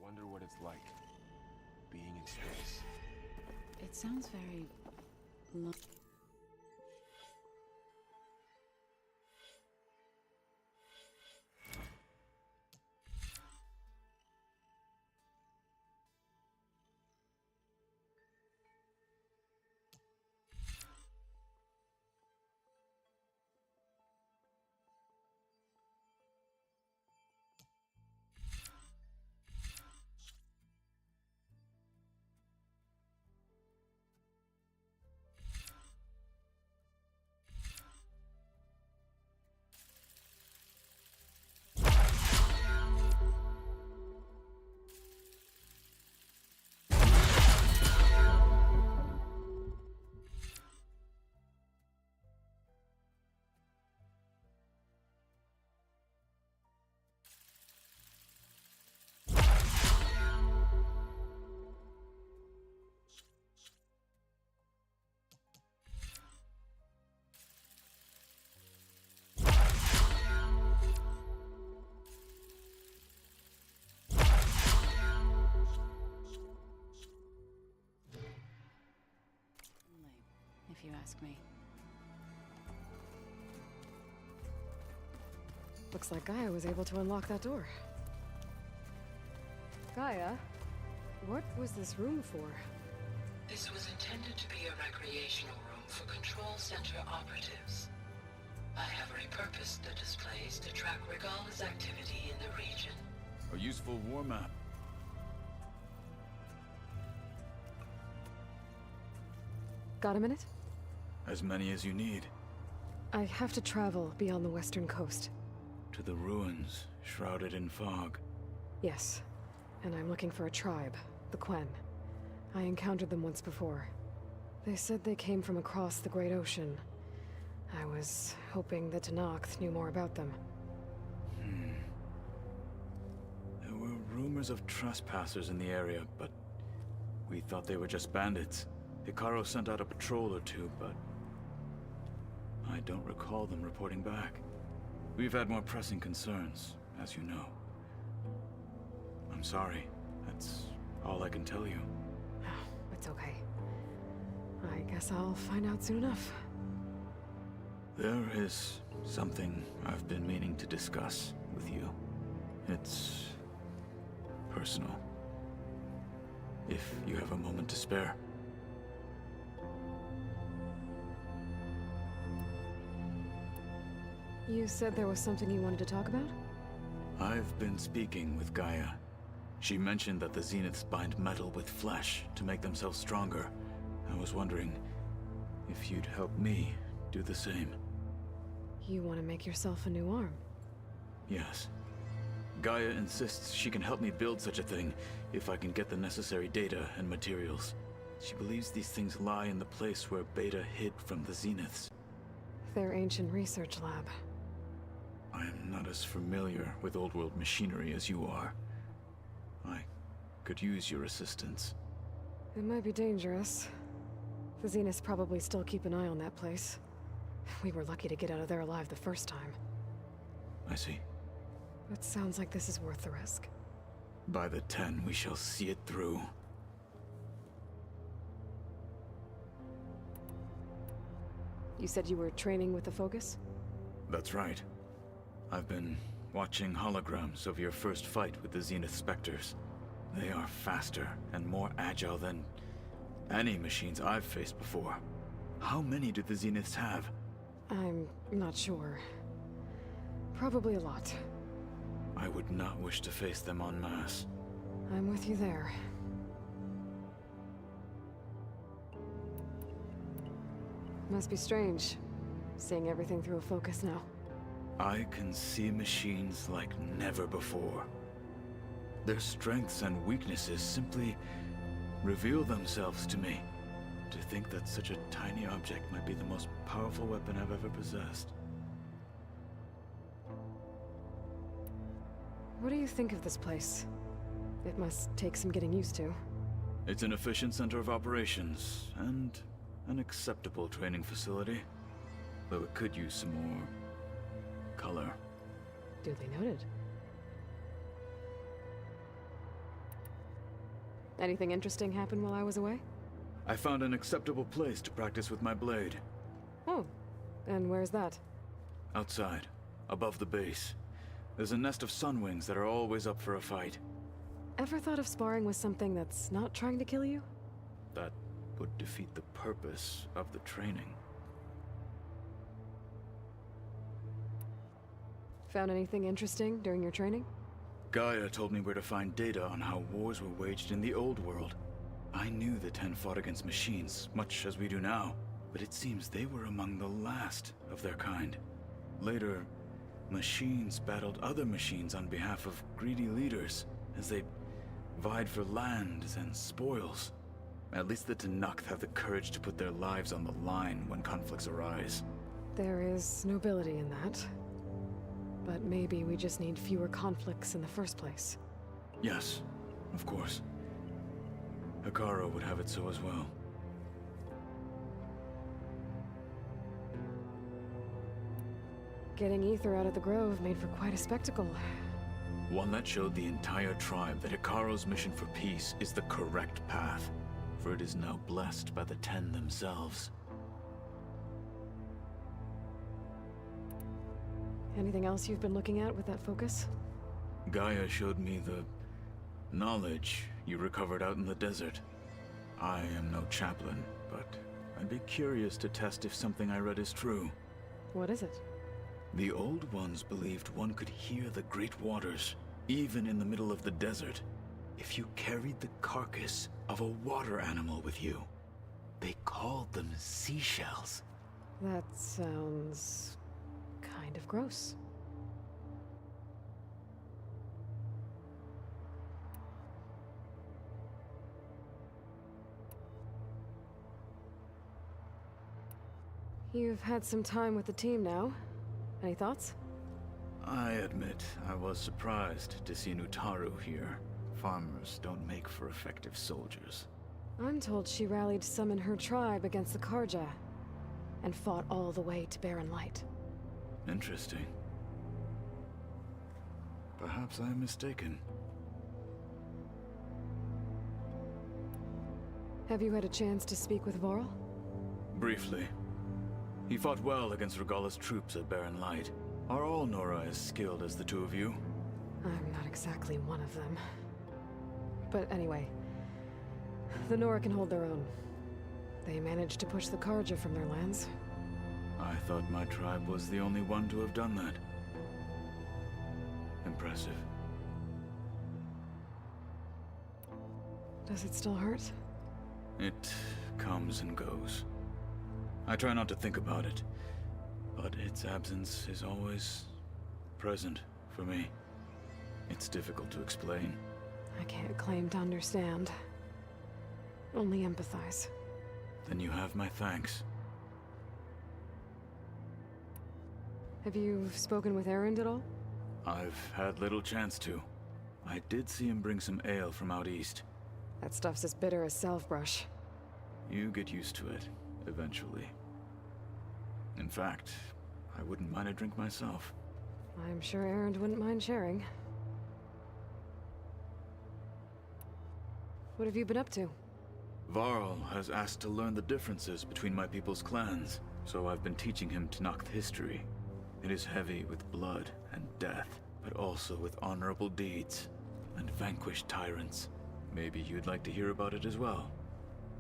Wonder what it's like, being in space. It sounds very... if you ask me. Looks like Gaia was able to unlock that door. Gaia, what was this room for? This was intended to be a recreational room for Control Center operatives. I have repurposed the displays to track Regala's activity in the region. A useful war map. Got a minute? As many as you need. I have to travel beyond the western coast. To the ruins, shrouded in fog. Yes, and I'm looking for a tribe, the Quen. I encountered them once before. They said they came from across the Great Ocean. I was hoping that Tenakth knew more about them. There were rumors of trespassers in the area, but we thought they were just bandits. Hikaru sent out a patrol or two, but I don't recall them reporting back. We've had more pressing concerns, as you know. I'm sorry. That's all I can tell you. It's okay. I guess I'll find out soon enough. There is something I've been meaning to discuss with you. It's personal. If you have a moment to spare. You said there was something you wanted to talk about? I've been speaking with Gaia. She mentioned that the Zeniths bind metal with flesh to make themselves stronger. I was wondering if you'd help me do the same. You want to make yourself a new arm? Yes. Gaia insists she can help me build such a thing if I can get the necessary data and materials. She believes these things lie in the place where Beta hid from the Zeniths. Their ancient research lab. I am not as familiar with old-world machinery as you are. I could use your assistance. It might be dangerous. The Zeniths probably still keep an eye on that place. We were lucky to get out of there alive the first time. I see. It sounds like this is worth the risk. By the 10, we shall see it through. You said you were training with the Focus? That's right. I've been watching holograms of your first fight with the Zenith Spectres. They are faster and more agile than any machines I've faced before. How many do the Zeniths have? I'm not sure. Probably a lot. I would not wish to face them en masse. I'm with you there. Must be strange, seeing everything through a focus now. I can see machines like never before. Their strengths and weaknesses simply reveal themselves to me. To think that such a tiny object might be the most powerful weapon I've ever possessed. What do you think of this place? It must take some getting used to. It's an efficient center of operations, and an acceptable training facility. Though it could use some more color. Duly noted. Anything interesting happen while I was away? I found an acceptable place to practice with my blade. Oh, and where's that? Outside, above the base. There's a nest of sunwings that are always up for a fight. Ever thought of sparring with something that's not trying to kill you? That would defeat the purpose of the training. Found anything interesting during your training? Gaia told me where to find data on how wars were waged in the old world. I knew the Ten fought against machines, much as we do now, but it seems they were among the last of their kind. Later, machines battled other machines on behalf of greedy leaders, as they vied for lands and spoils. At least the Tenakth have the courage to put their lives on the line when conflicts arise. There is nobility in that. But maybe we just need fewer conflicts in the first place. Yes, of course. Hekarro would have it so as well. Getting Ether out of the Grove made for quite a spectacle. One that showed the entire tribe that Hekarro's mission for peace is the correct path, for it is now blessed by the Ten themselves. Anything else you've been looking at with that focus? Gaia showed me the knowledge you recovered out in the desert. I am no chaplain, but I'd be curious to test if something I read is true. What is it? The Old Ones believed one could hear the great waters, even in the middle of the desert, if you carried the carcass of a water animal with you. They called them seashells. That sounds kind of gross. You've had some time with the team now. Any thoughts? I admit, I was surprised to see Nutaru here. Farmers don't make for effective soldiers. I'm told she rallied some in her tribe against the Karja, and fought all the way to Barren Light. Interesting. Perhaps I am mistaken. Have you had a chance to speak with Vorl? Briefly. He fought well against Regalla's troops at Barren Light. Are all Nora as skilled as the two of you? I'm not exactly one of them. But anyway, the Nora can hold their own. They managed to push the Karja from their lands. I thought my tribe was the only one to have done that. Impressive. Does it still hurt? It comes and goes. I try not to think about it, but its absence is always present for me. It's difficult to explain. I can't claim to understand. Only empathize. Then you have my thanks. Have you spoken with Erend at all? I've had little chance to. I did see him bring some ale from out east. That stuff's as bitter as salve-brush. You get used to it, eventually. In fact, I wouldn't mind a drink myself. I'm sure Erend wouldn't mind sharing. What have you been up to? Varl has asked to learn the differences between my people's clans, so I've been teaching him Tenakth history. It is heavy with blood and death, but also with honorable deeds and vanquished tyrants. Maybe you'd like to hear about it as well,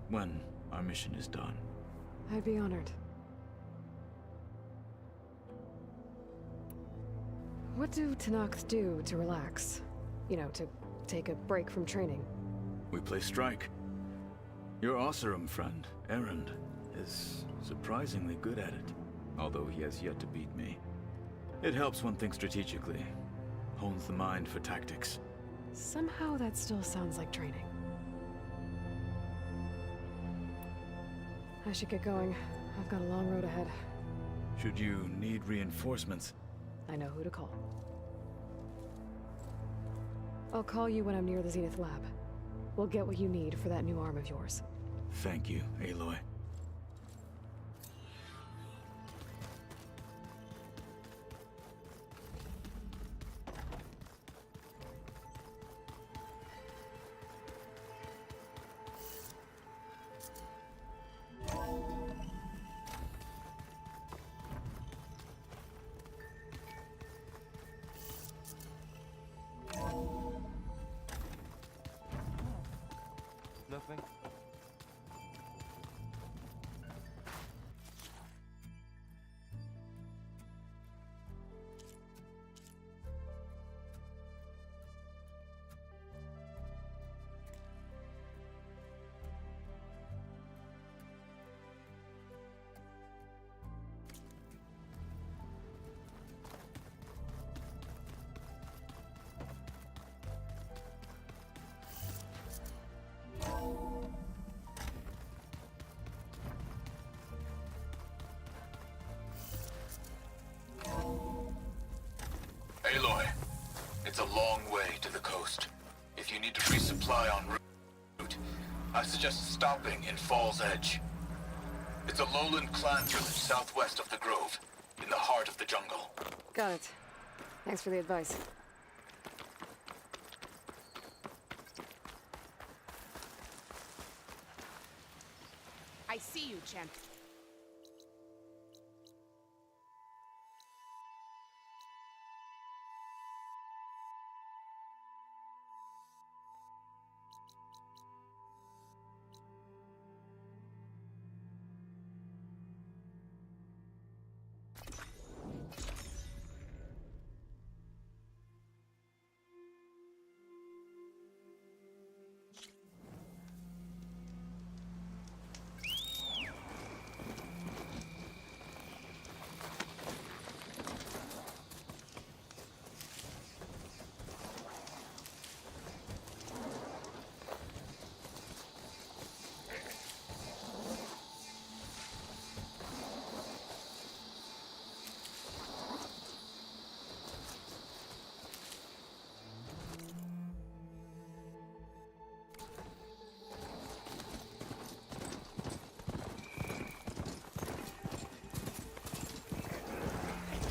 when our mission is done. I'd be honored. What do Tenakth do to relax? You know, to take a break from training? We play strike. Your Oseram friend, Erend, is surprisingly good at it, although he has yet to beat me. It helps one think strategically, hones the mind for tactics. Somehow that still sounds like training. I should get going. I've got a long road ahead. Should you need reinforcements, I know who to call. I'll call you when I'm near the Zenith lab. We'll get what you need for that new arm of yours. thank you, Aloy. Aloy, it's a long way to the coast. If you need to resupply en route, I suggest stopping in Fall's Edge. It's a lowland clan village southwest of the Grove, in the heart of the jungle. Got it. Thanks for the advice. I see you, champ.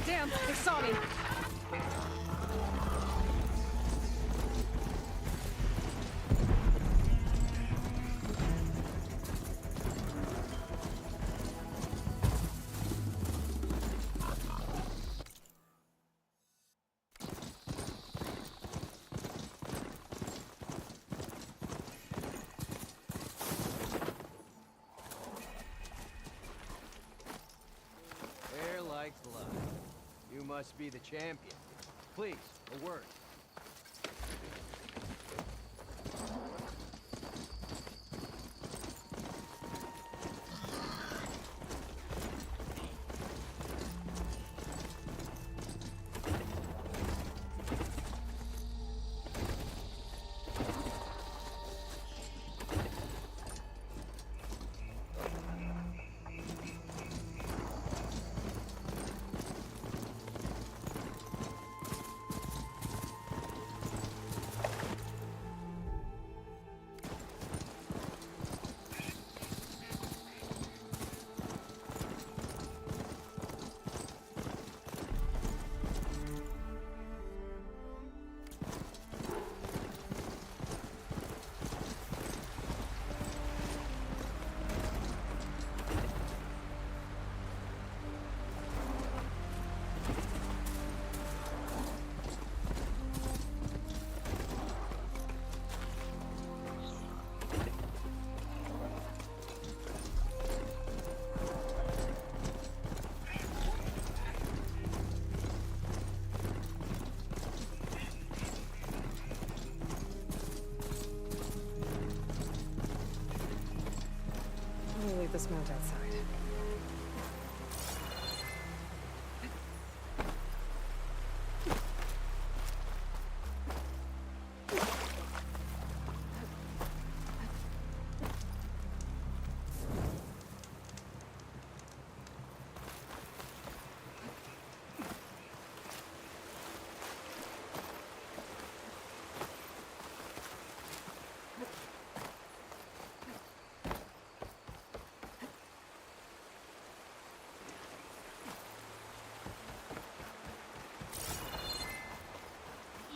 Damn, they saw me! Air like blood. You must be the champion. Please, a word. We'll leave this mount outside.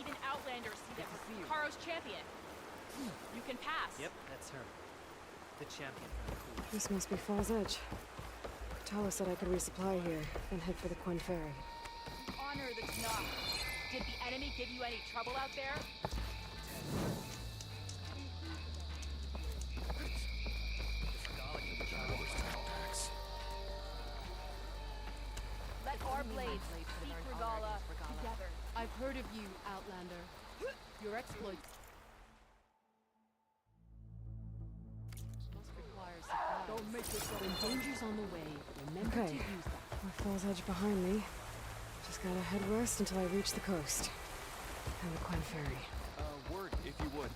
Even Outlanders see that we're Karo's champion. You can pass. Yep, that's her. The champion. This must be Fall's Edge. Tala said I could resupply here, then head for the Quen Ferry. Honor the Tanakh. Did the enemy give you any trouble out there? Let our blades seek Regala together. I've heard of you, Outlander. Your exploits must require supplies. Don't make yourself. When danger's on the way, remember to Okay. use that. With Fall's Edge behind me, just gotta head west until I reach the coast. And the Quen Ferry. Word, if you would.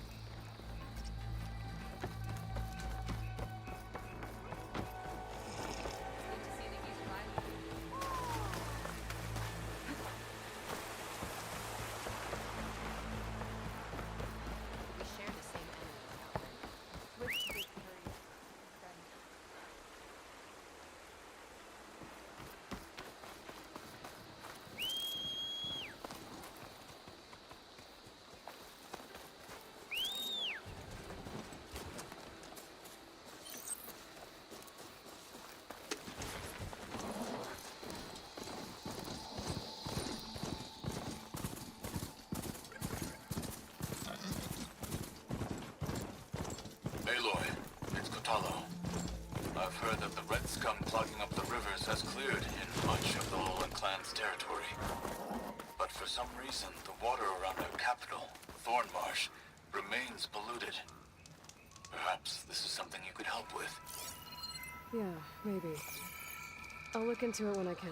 red scum clogging up the rivers has cleared in much of the Lowland clan's territory. But for some reason, the water around our capital, Thornmarsh, remains polluted. Perhaps this is something you could help with. Yeah, maybe. I'll look into it when I can.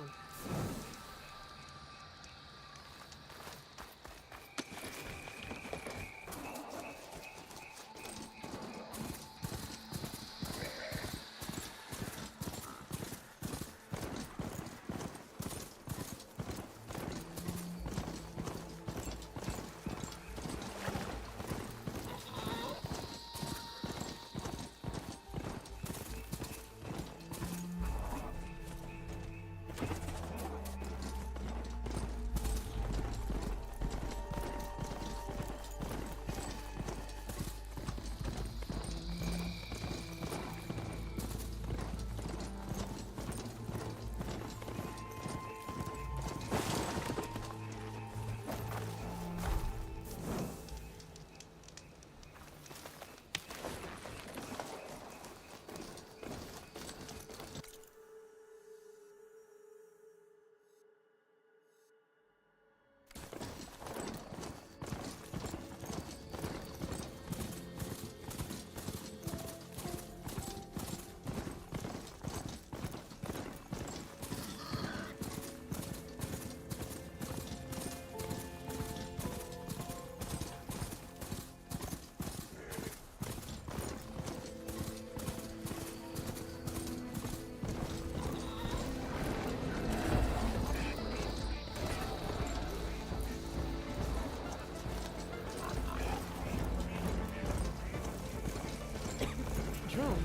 Drone.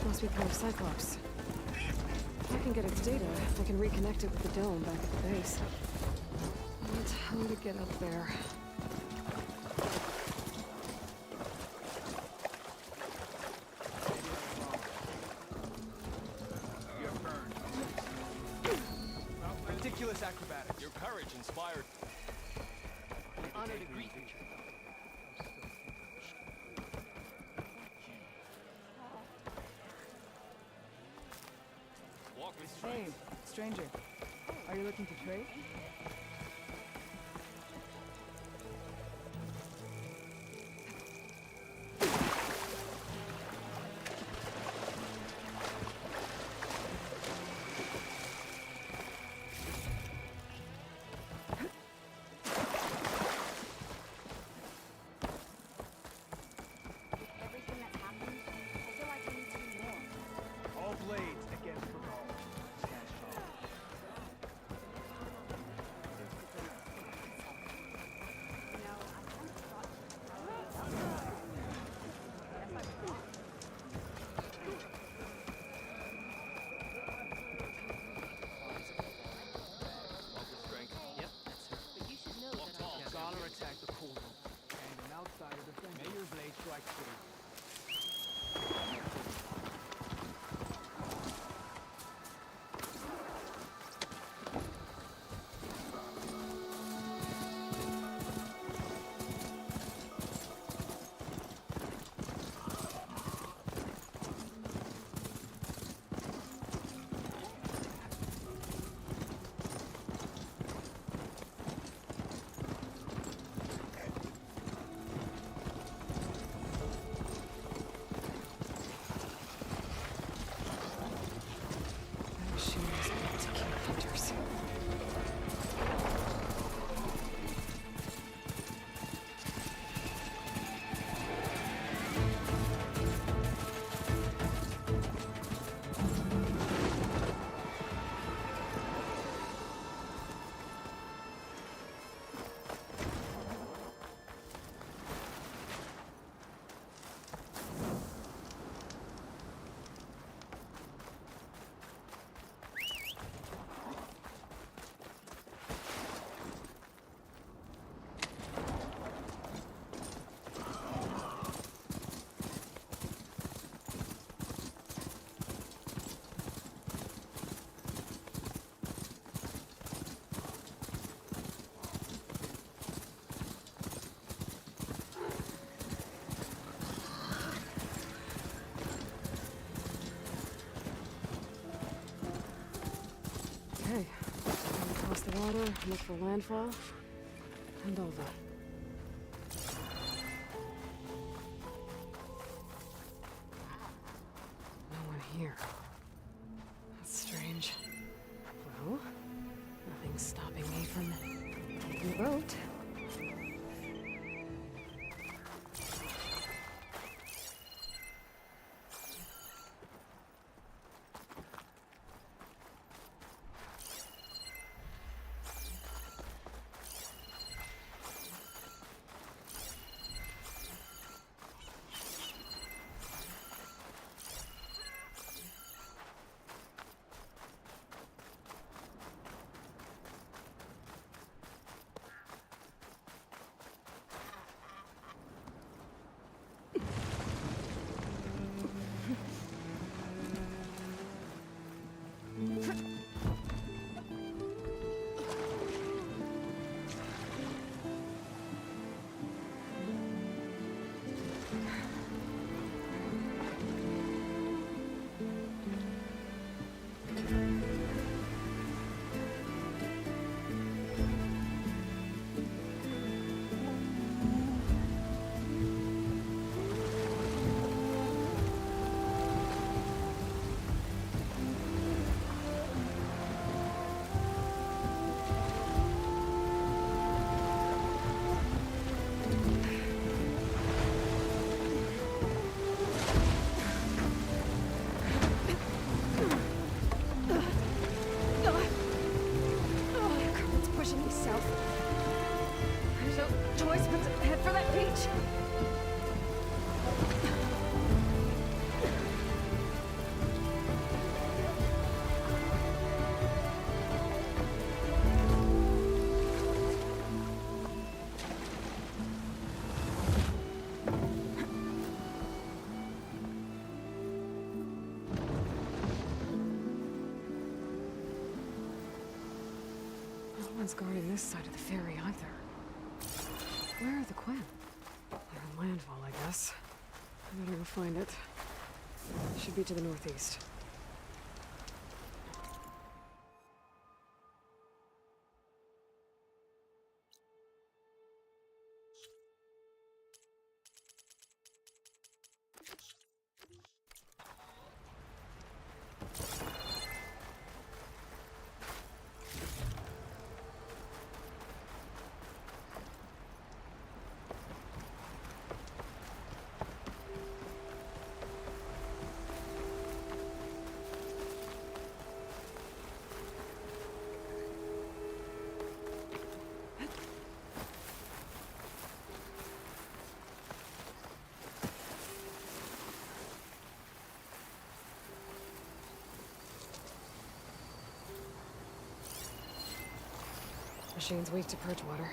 Must be part of Cyclops. If I can get its data, I can reconnect it with the dome back at the base. But how to get up there? Ridiculous acrobatics. Your courage inspired. Honor to greet you. Walk with Hey, stranger. Are you looking to trade? Everything that's happened, I feel like I need to do more. All blades against Regal. Stand strong. You know, I kind of thought Guess I was wrong. Yep, that's her. But you should know that I... Scholar attack the pool. And an outsider defend. May your blade strike true. water, look for landfall, and over. No one here. That's strange. Well, nothing's stopping me from taking the boat. No one's guarding this side of the ferry either. Where are the Quen? They're on landfall, I guess. I better go find it. It should be to the northeast. Machine's weak to perch water.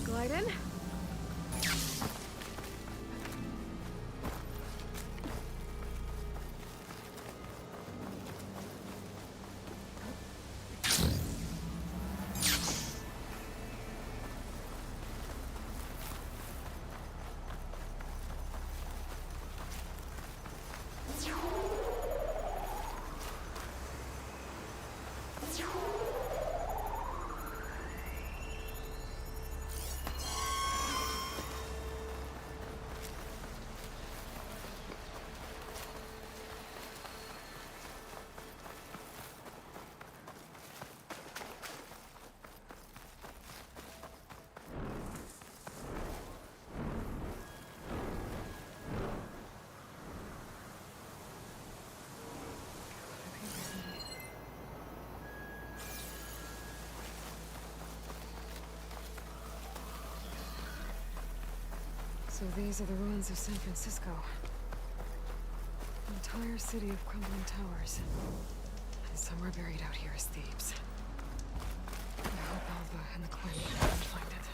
Glide in. So these are the ruins of San Francisco. An entire city of crumbling towers. And somewhere buried out here is Thebes. I hope Alva and the Queen can find it.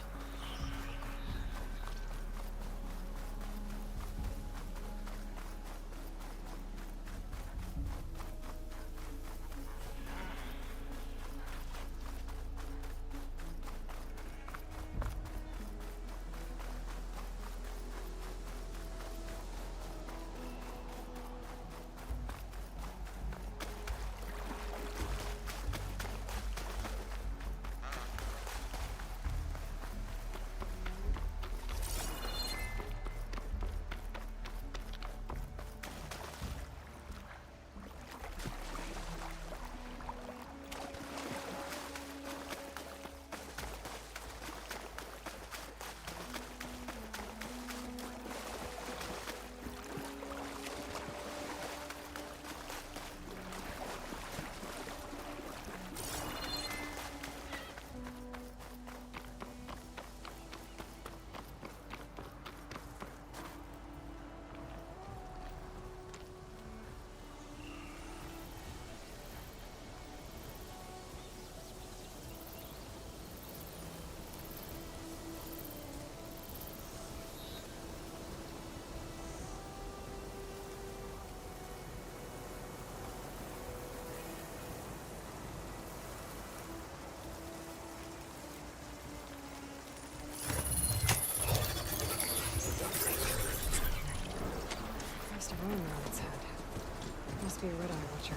First a ruin around its head. Must be a red-eye watcher.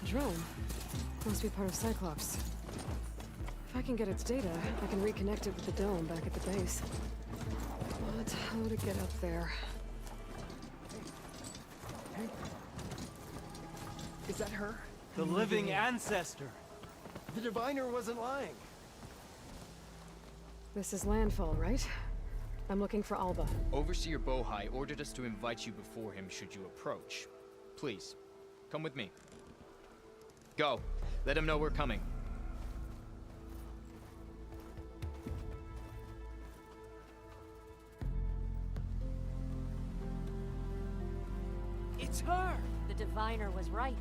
Drone. Must be part of Cyclops. If I can get its data, I can reconnect it with the dome back at the base. But how to get up there? Is that her? The living ancestor. The diviner wasn't lying. This is landfall, right? I'm looking for Alba. Overseer Bohai ordered us to invite you before him should you approach. Please, come with me. Go. Let him know we're coming. It's her! The diviner was right.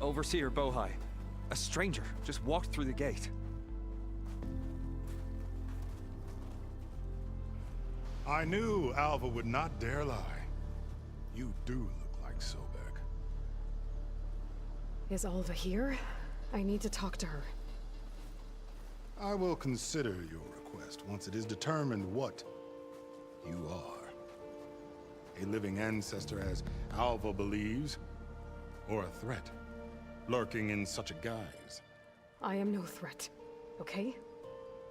Overseer Bohai. A stranger just walked through the gate. I knew Alva would not dare lie. You do look like Sobek. Is Alva here? I need to talk to her. I will consider your request once it is determined what you are. A living ancestor, as Alva believes, or a threat, lurking in such a guise. I am no threat, okay?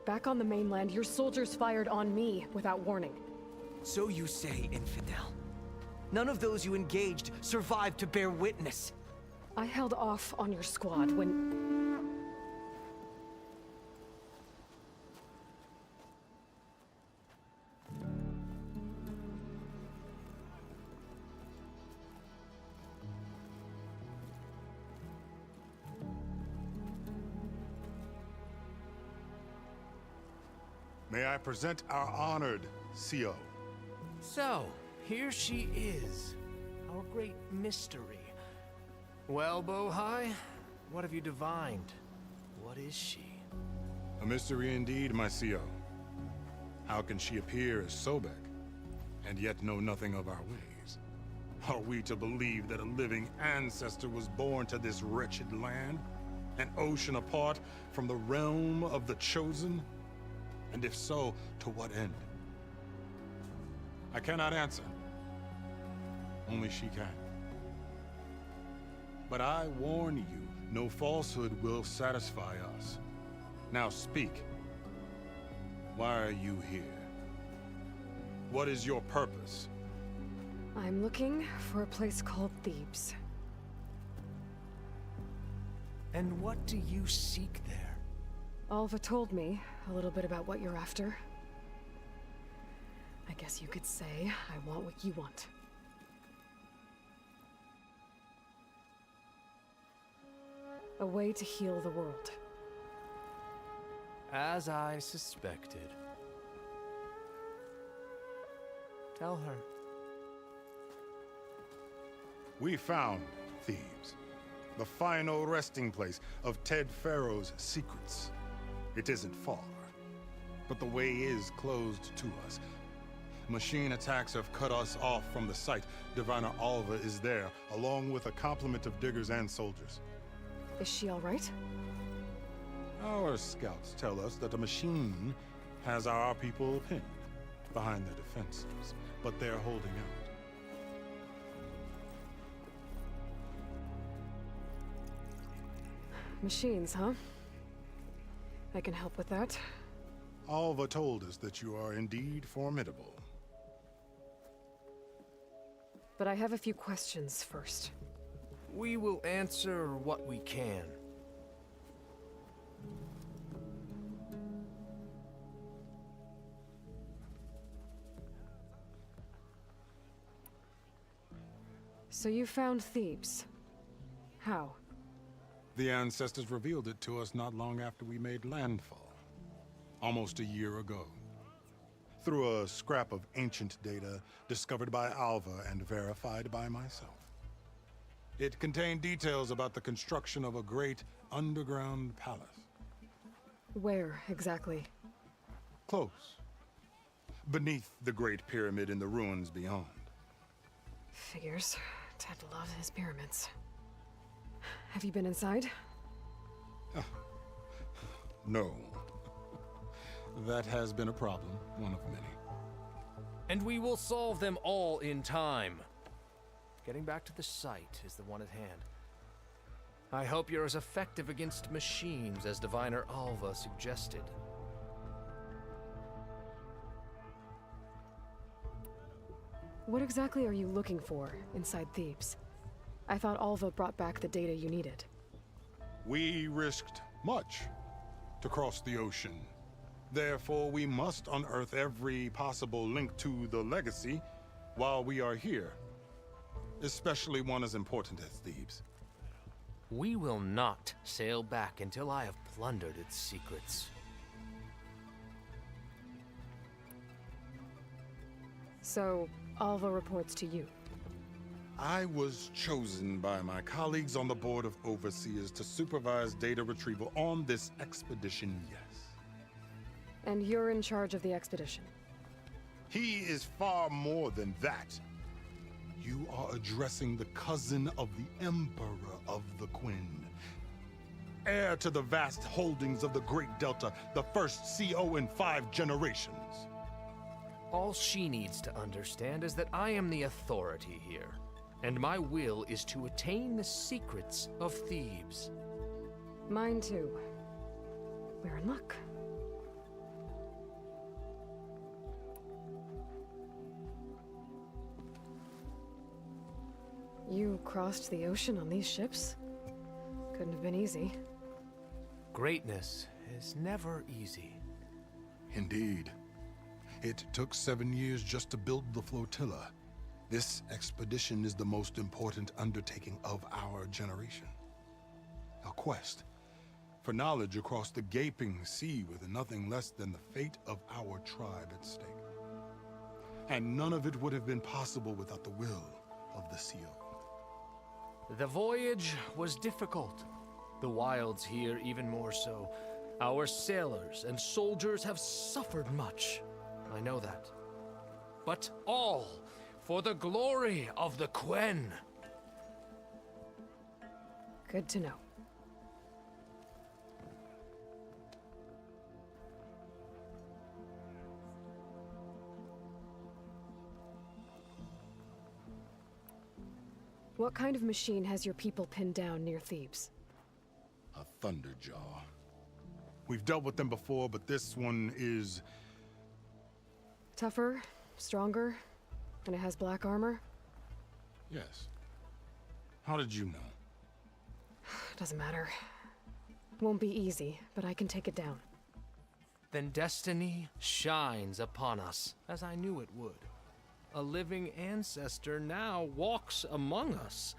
Back on the mainland, your soldiers fired on me without warning. So you say, infidel. None of those you engaged survived to bear witness. I held off on your squad when... May I present our honored CO. So, here she is. Our great mystery. Well, Bohai, what have you divined? What is she? A mystery indeed, my CO. How can she appear as Sobek, and yet know nothing of our ways? Are we to believe that a living ancestor was born to this wretched land? An ocean apart from the realm of the Chosen? And if so, to what end? I cannot answer. Only she can. But I warn you, no falsehood will satisfy us. Now speak. Why are you here? What is your purpose? I'm looking for a place called Thebes. And what do you seek there? Alva told me a little bit about what you're after. I guess you could say I want what you want. A way to heal the world. As I suspected. Tell her. We found Thebes, the final resting place of Ted Pharaoh's secrets. It isn't far, but the way is closed to us. Machine attacks have cut us off from the site. Diviner Alva is there, along with a complement of diggers and soldiers. Is she all right? Our scouts tell us that a machine has our people pinned behind their defenses, but they're holding out. Machines, huh? I can help with that. Alva told us that you are indeed formidable. But I have a few questions first. We will answer what we can. So you found Thebes. How? The ancestors revealed it to us not long after we made landfall. Almost a year ago. Through a scrap of ancient data discovered by Alva and verified by myself. It contained details about the construction of a great underground palace. Where, exactly? Close. Beneath the Great Pyramid in the ruins beyond. Figures. Ted loved his pyramids. Have you been inside? No. That has been a problem, one of many. And we will solve them all in time. Getting back to the site is the one at hand. I hope you're as effective against machines as Diviner Alva suggested. What exactly are you looking for inside Thebes? I thought Alva brought back the data you needed. We risked much to cross the ocean. Therefore, we must unearth every possible link to the legacy while we are here. Especially one as important as Thebes. We will not sail back until I have plundered its secrets. So, Alva reports to you. I was chosen by my colleagues on the Board of Overseers to supervise data retrieval on this expedition, yes. And you're in charge of the expedition? He is far more than that. You are addressing the cousin of the Emperor of the Quinn. Heir to the vast holdings of the Great Delta, the first CO in 5 generations. All she needs to understand is that I am the authority here, and my will is to attain the secrets of Thebes. Mine too. We're in luck. You crossed the ocean on these ships? Couldn't have been easy. Greatness is never easy. Indeed. It took 7 years just to build the flotilla. This expedition is the most important undertaking of our generation. A quest for knowledge across the gaping sea with nothing less than the fate of our tribe at stake. And none of it would have been possible without the will of the CO. The voyage was difficult. The wilds here even more so. Our sailors and soldiers have suffered much. I know that. But all for the glory of the Quen. Good to know. What kind of machine has your people pinned down near Thebes? A Thunderjaw. We've dealt with them before, but this one is... Tougher, stronger, and it has black armor? Yes. How did you know? Doesn't matter. Won't be easy, but I can take it down. Then destiny shines upon us, as I knew it would. A living ancestor now walks among us,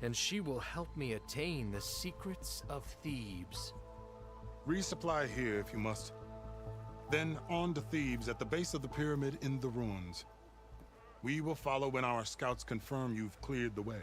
and she will help me attain the secrets of Thebes. Resupply here if you must. Then on to Thebes at the base of the pyramid in the ruins. We will follow when our scouts confirm you've cleared the way.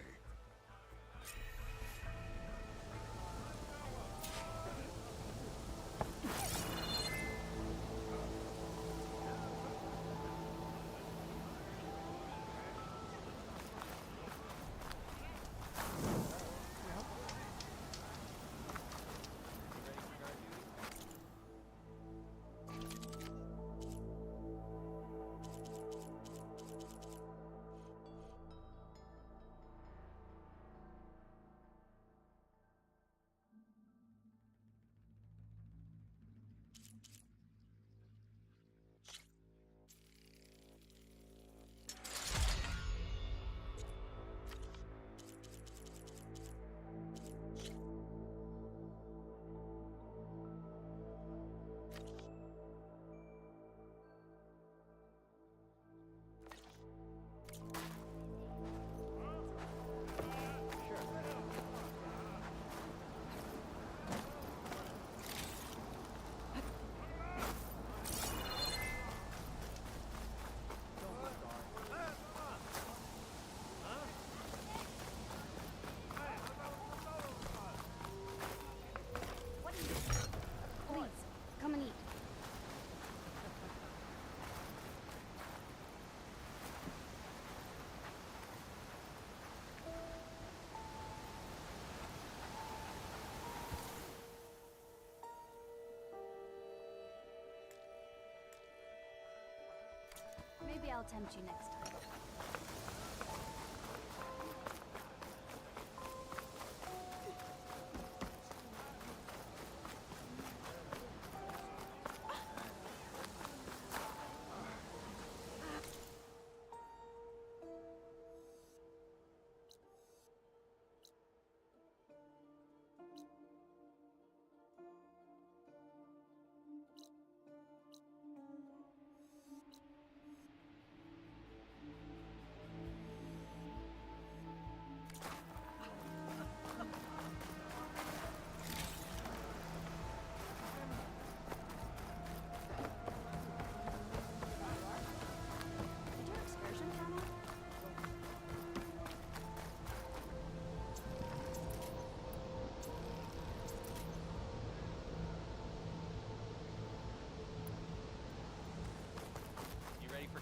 Maybe I'll tempt you next time.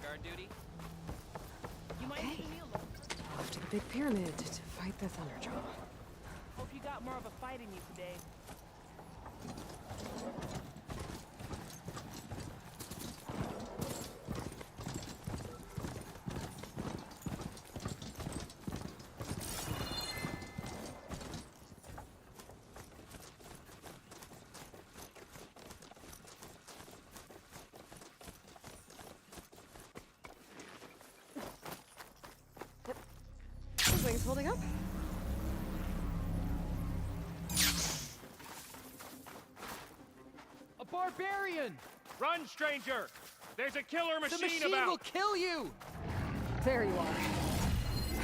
guard duty? You might need a meal. Off to the big pyramid to fight the Thunderjaw. Hope you got more of a fight in you today. Wings holding up? A barbarian! Run, stranger! There's a killer machine, the machine about! will kill you! There you are.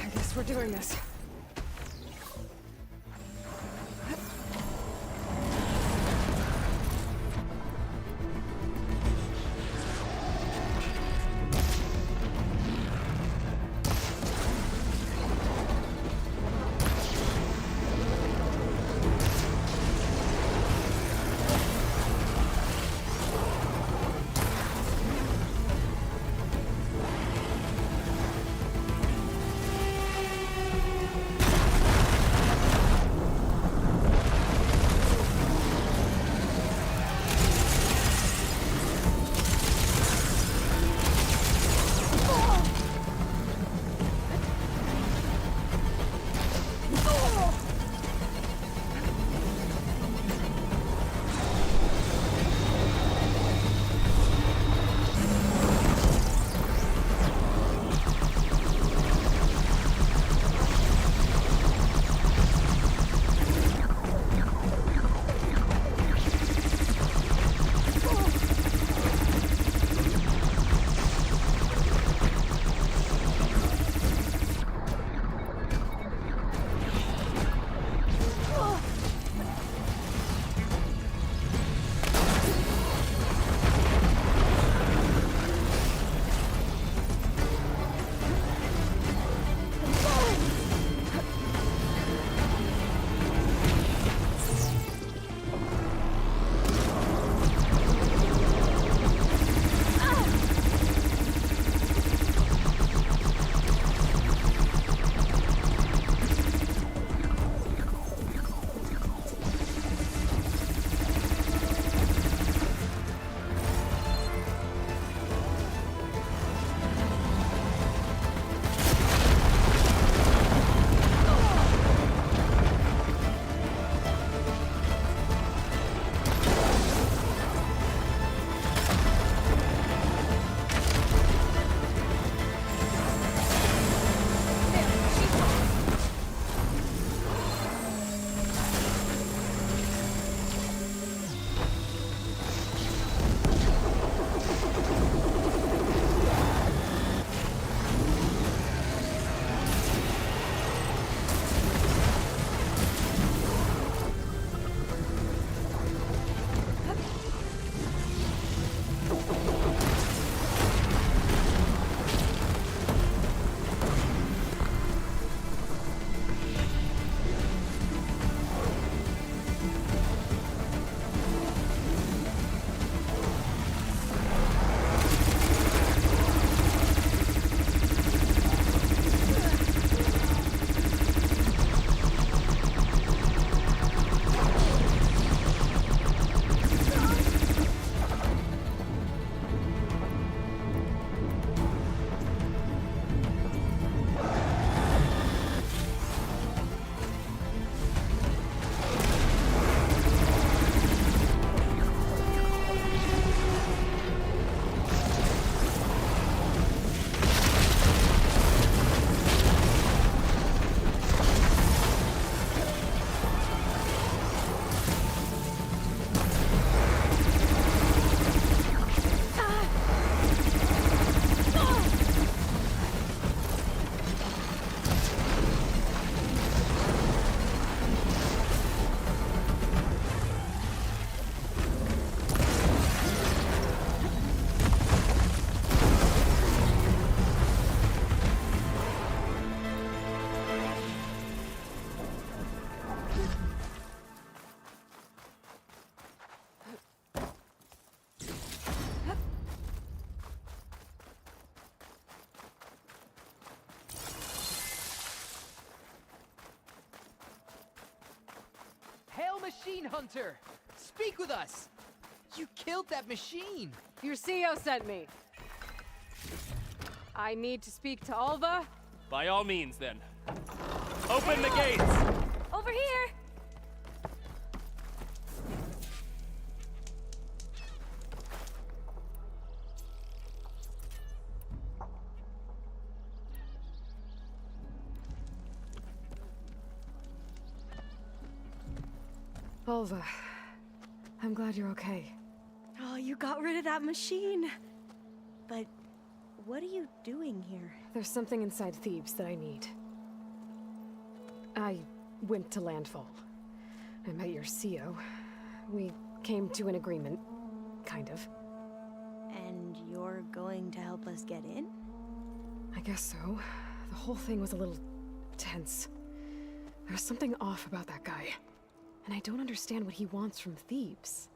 I guess we're doing this. Hunter! Speak with us! You killed that machine! Your CEO sent me. I need to speak to Alva. By all means, then. Open the gates! Over here! Alva, I'm glad you're okay. Oh, you got rid of that machine. But what are you doing here? There's something inside Thebes that I need. I went to Landfall. I met your CEO. We came to an agreement, kind of. And you're going to help us get in? I guess so. The whole thing was a little tense. There was something off about that guy. And I don't understand what he wants from Thebes.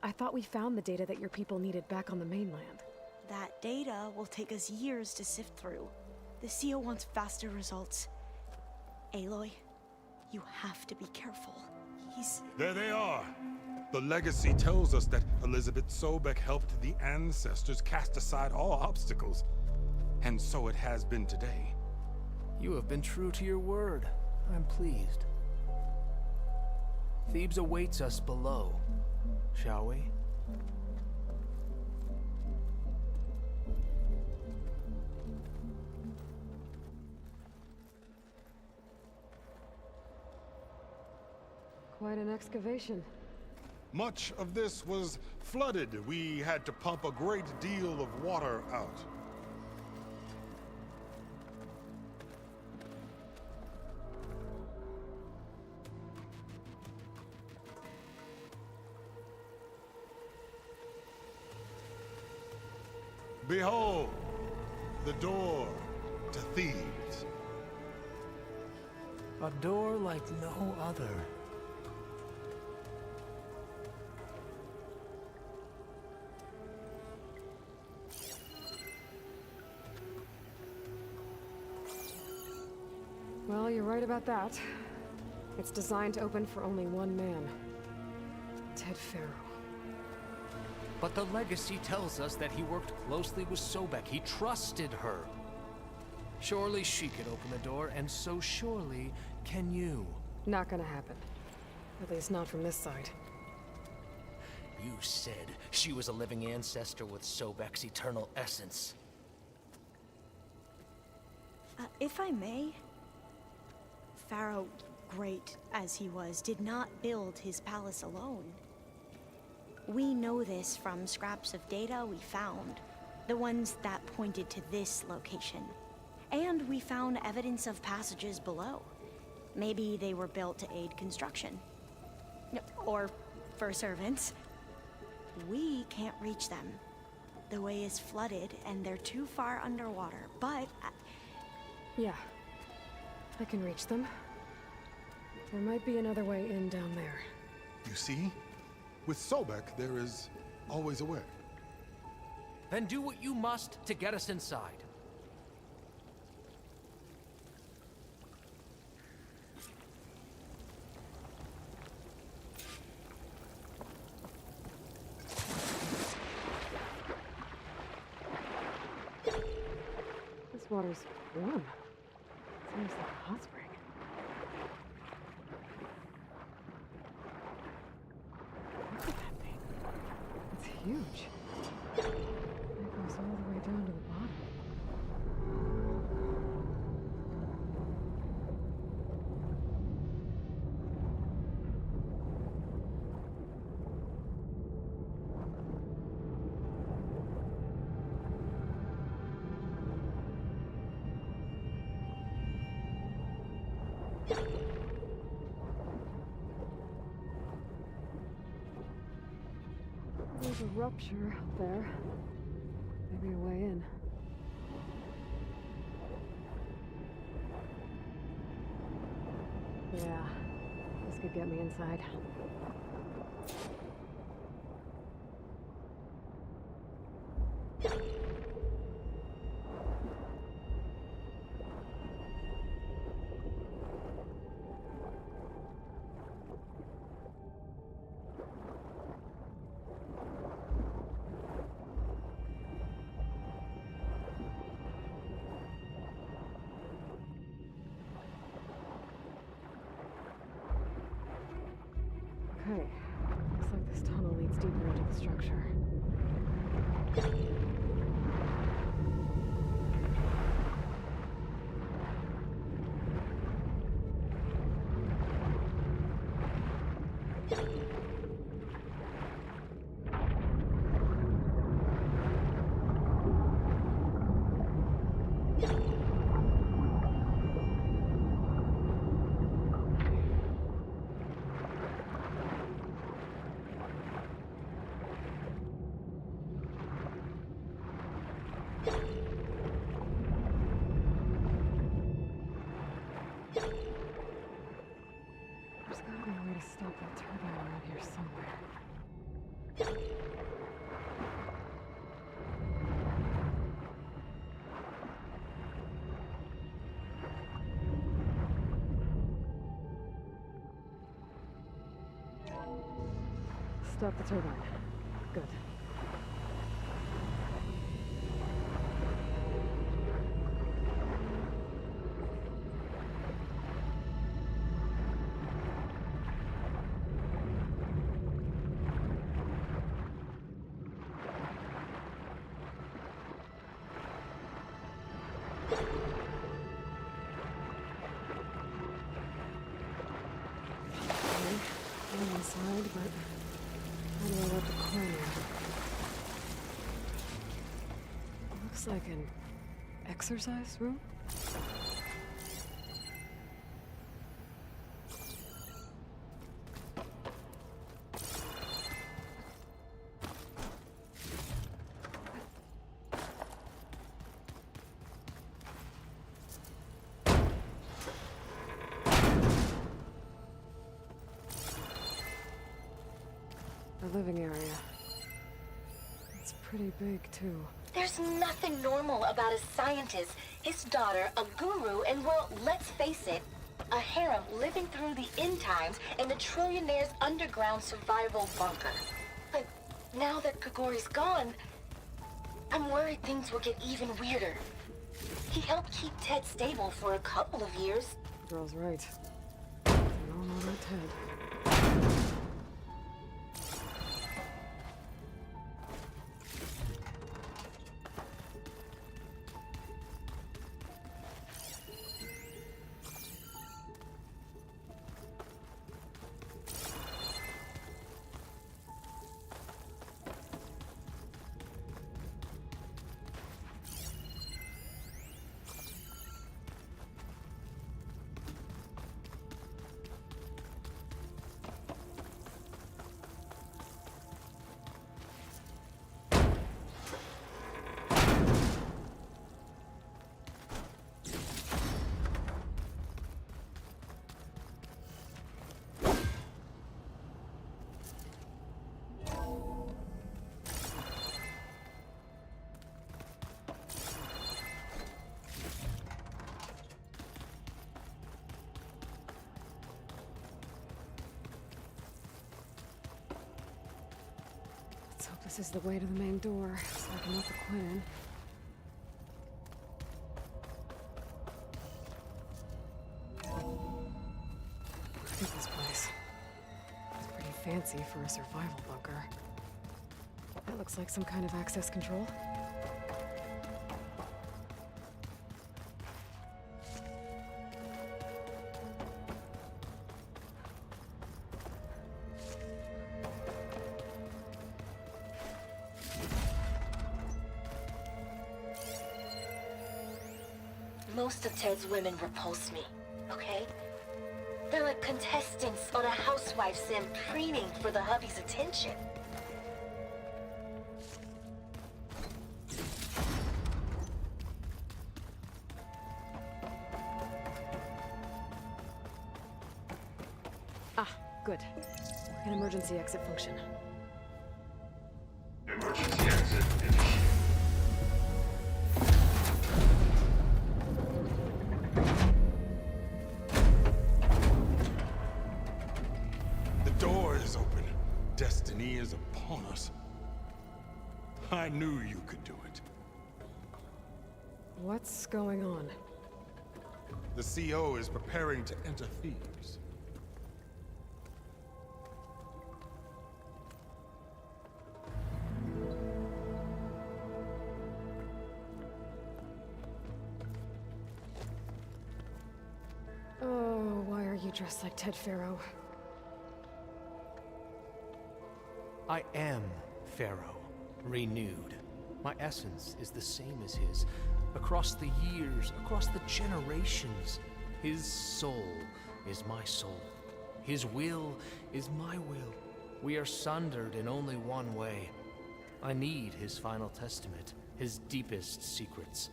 I thought we found the data that your people needed back on the mainland. That data will take us years to sift through. The CEO wants faster results. Aloy, you have to be careful. He's... There they are! The legacy tells us that Elizabeth Sobek helped the ancestors cast aside all obstacles. And so it has been today. You have been true to your word. I'm pleased. Thebes awaits us below, shall we? Quite an excavation. Much of this was flooded. We had to pump a great deal of water out. Behold, the door to Thebes. A door like no other. Well, you're right about that. It's designed to open for only one man. Ted Farrow. But the legacy tells us that he worked closely with Sobek. He trusted her. Surely she could open the door, and so surely can you. Not gonna happen. At least not from this side. You said she was a living ancestor with Sobek's eternal essence. If I may, Pharaoh, great as he was, did not build his palace alone. We know this from scraps of data we found, the ones that pointed to this location. And we found evidence of passages below. Maybe they were built to aid construction. Or for servants. We can't reach them. The way is flooded and they're too far underwater, but... Yeah. I can reach them. There might be another way in down there. You see? With Sobek, there is always a way. Then do what you must to get us inside. This water's warm. Seems like a hot spring. Look at that thing. It's huge. It goes all the way down to the bottom. There's a rupture up there. Maybe a way in. Yeah, this could get me inside. deeper into the structure. There's gotta be a way to stop that turbine around here somewhere. Stop the turbine. Good. I'm inside, but how do I let the Quinn in? Looks like an exercise room? The living area. It's pretty big, too. There's nothing normal about a scientist, his daughter, a guru, and well, let's face it, a harem living through the end times in a trillionaire's underground survival bunker. But now that Kagori's gone, I'm worried things will get even weirder. He helped keep Ted stable for a couple of years. Girl's right. We all know that Ted. Let's hope this is the way to the main door, so I can let the Quinn in. Look at this place. It's pretty fancy for a survival bunker. That looks like some kind of access control. Most of Ted's women repulse me, okay? They're like contestants on a housewife sim preening for the hubby's attention. Ah, good. An emergency exit function. Emergency exit initiated. The door is open. Destiny is upon us. I knew you could do it. What's going on? The CO is preparing to enter Thebes. you dress like Ted Pharaoh? I am Pharaoh, renewed. My essence is the same as his. Across the years, across the generations, his soul is my soul. His will is my will. We are sundered in only one way. I need his final testament, his deepest secrets.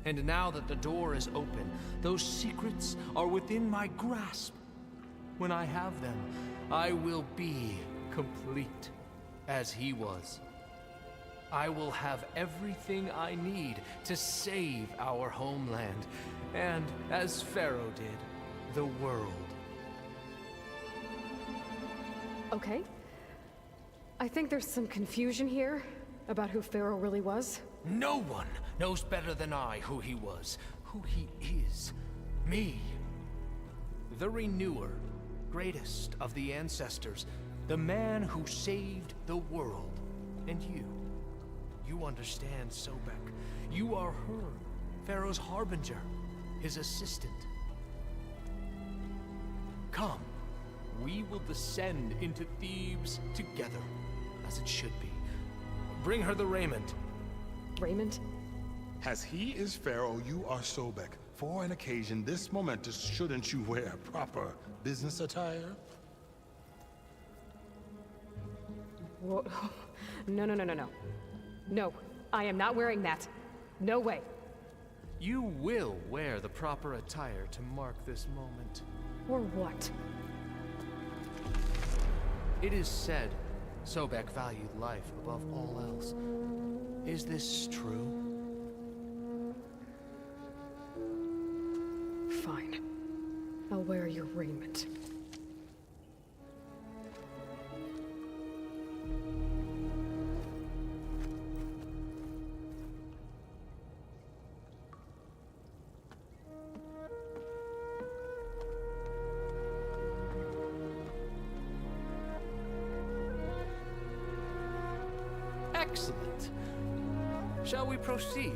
And now that the door is open, those secrets are within my grasp. When I have them, I will be complete, as he was. I will have everything I need to save our homeland, and, as Pharaoh did, the world. Okay. I think there's some confusion here about who Pharaoh really was. No one knows better than I who he was, who he is. Me. The Renewer, greatest of the ancestors, the man who saved the world. And you. You understand, Sobek. You are her, Pharaoh's harbinger, his assistant. Come, we will descend into Thebes together, as it should be. Bring her the raiment. Raiment? As he is Pharaoh, you are Sobek. For an occasion this momentous, shouldn't you wear proper business attire? Whoa. No. No, I am not wearing that. No way. You will wear the proper attire to mark this moment. Or what? It is said Sobek valued life above all else. Is this true? Fine. I'll wear your raiment. Excellent. Shall we proceed?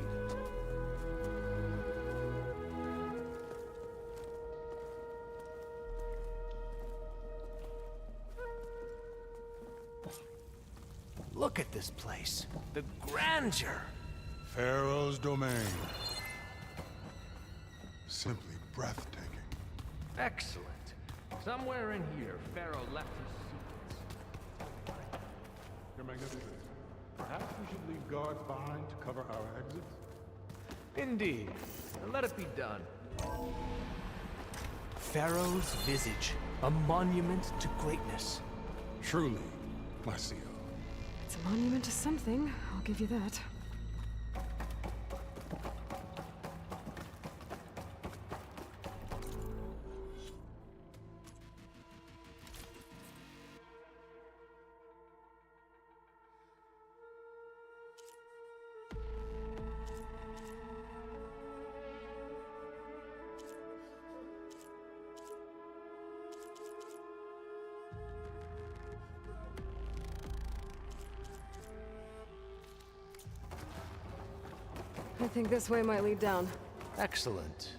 Look at this place. The grandeur. Pharaoh's domain. Simply breathtaking. Excellent. Somewhere in here, Pharaoh left his secrets. Your Magnificence, perhaps we should leave guards behind to cover our exits? Indeed. Let it be done. Pharaoh's visage, a monument to greatness. Truly, my seal. It's a monument to something, I'll give you that. I think this way might lead down. Excellent.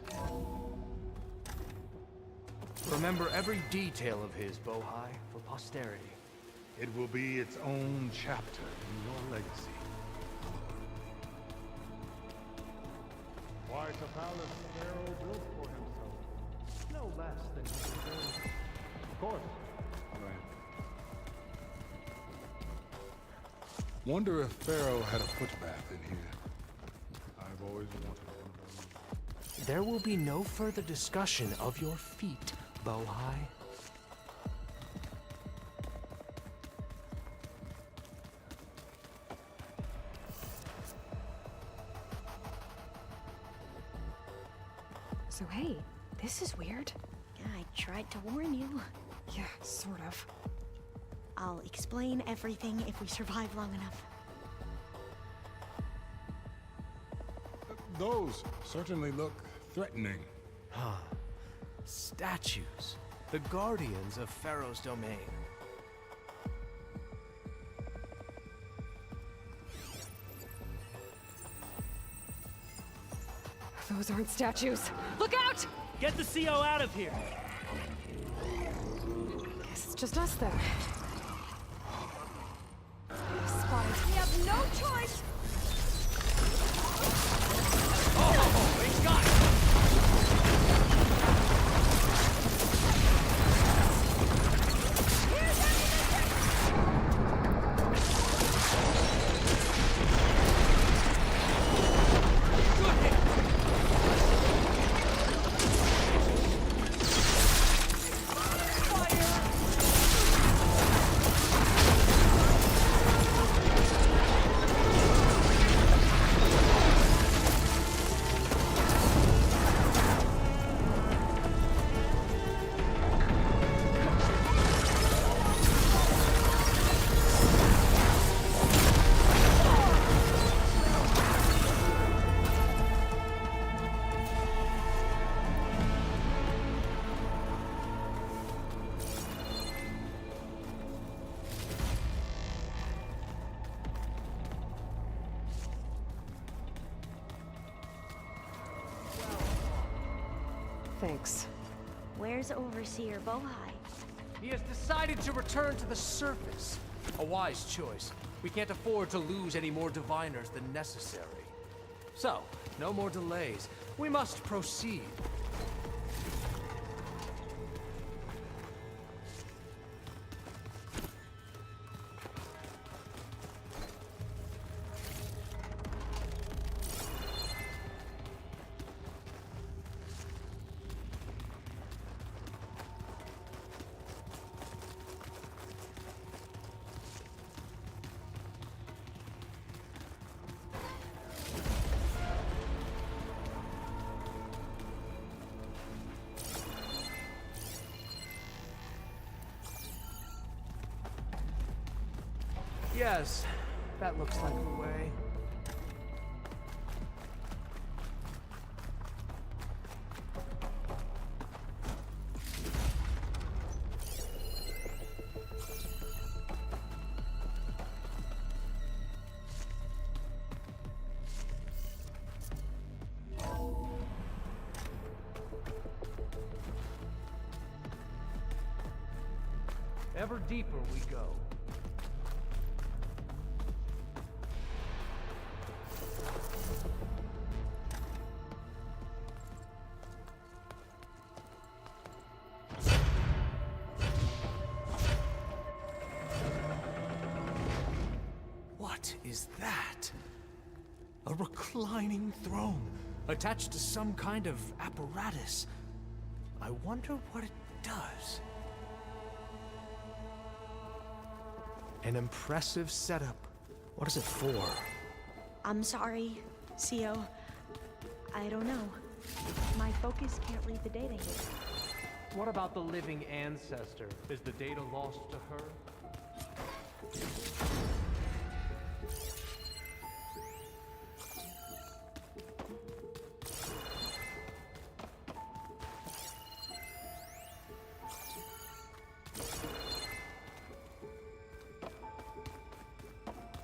Remember every detail of his, Bohai, for posterity. It will be its own chapter in your legacy. Quite a palace Pharaoh built for himself. No less than his own. Of course. Wonder if Pharaoh had a footbath in here. I've always wanted one of those. There will be no further discussion of your feet, Bohai. So hey, this is weird. Yeah, I tried to warn you. Yeah, sort of. I'll explain everything if we survive long enough. Those certainly look threatening. Huh. Statues. The guardians of Pharaoh's domain. Those aren't statues. Look out! Get the CO out of here! Guess it's just us then. Spies, we have no choice! Oh, he's got it! Thanks. Where's Overseer Bohai? He has decided to return to the surface. A wise choice. We can't afford to lose any more diviners than necessary. So, no more delays. We must proceed. Yes, that looks like the way. Ever deeper we go. What is that? A reclining throne, attached to some kind of apparatus. I wonder what it does. An impressive setup. What is it for? I'm sorry, CO. I don't know. My focus can't read the data here. What about the living ancestor? Is the data lost to her?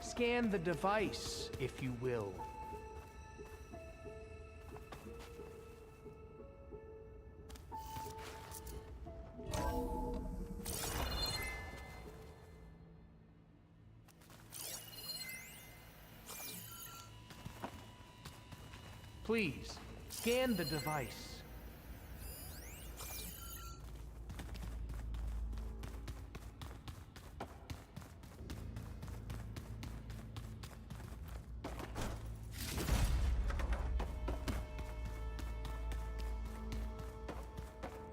Scan the device, if you will. Please, scan the device.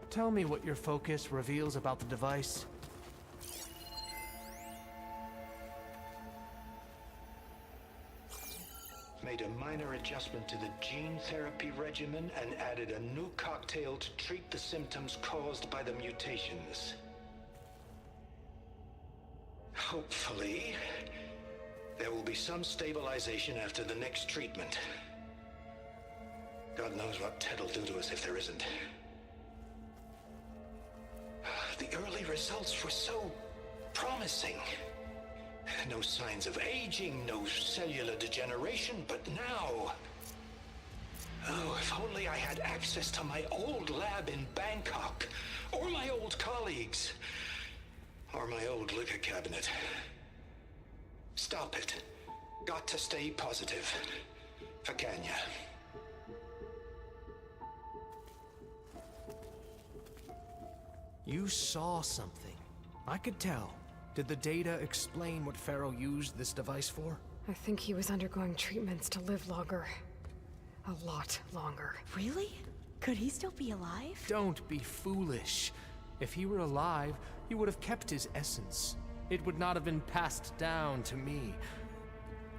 Tell me what your focus reveals about the device. Made a minor adjustment to the gene therapy regimen and added a new cocktail to treat the symptoms caused by the mutations. Hopefully, there will be some stabilization after the next treatment. God knows what Ted'll do to us if there isn't. The early results were so promising. No signs of aging, no cellular degeneration, but now... Oh, if only I had access to my old lab in Bangkok, or my old colleagues, or my old liquor cabinet. Stop it. Got to stay positive. For Kenya. You saw something. I could tell. Did the data explain what Pharaoh used this device for? I think he was undergoing treatments to live longer. A lot longer. Really? Could he still be alive? Don't be foolish. If he were alive, he would have kept his essence. It would not have been passed down to me.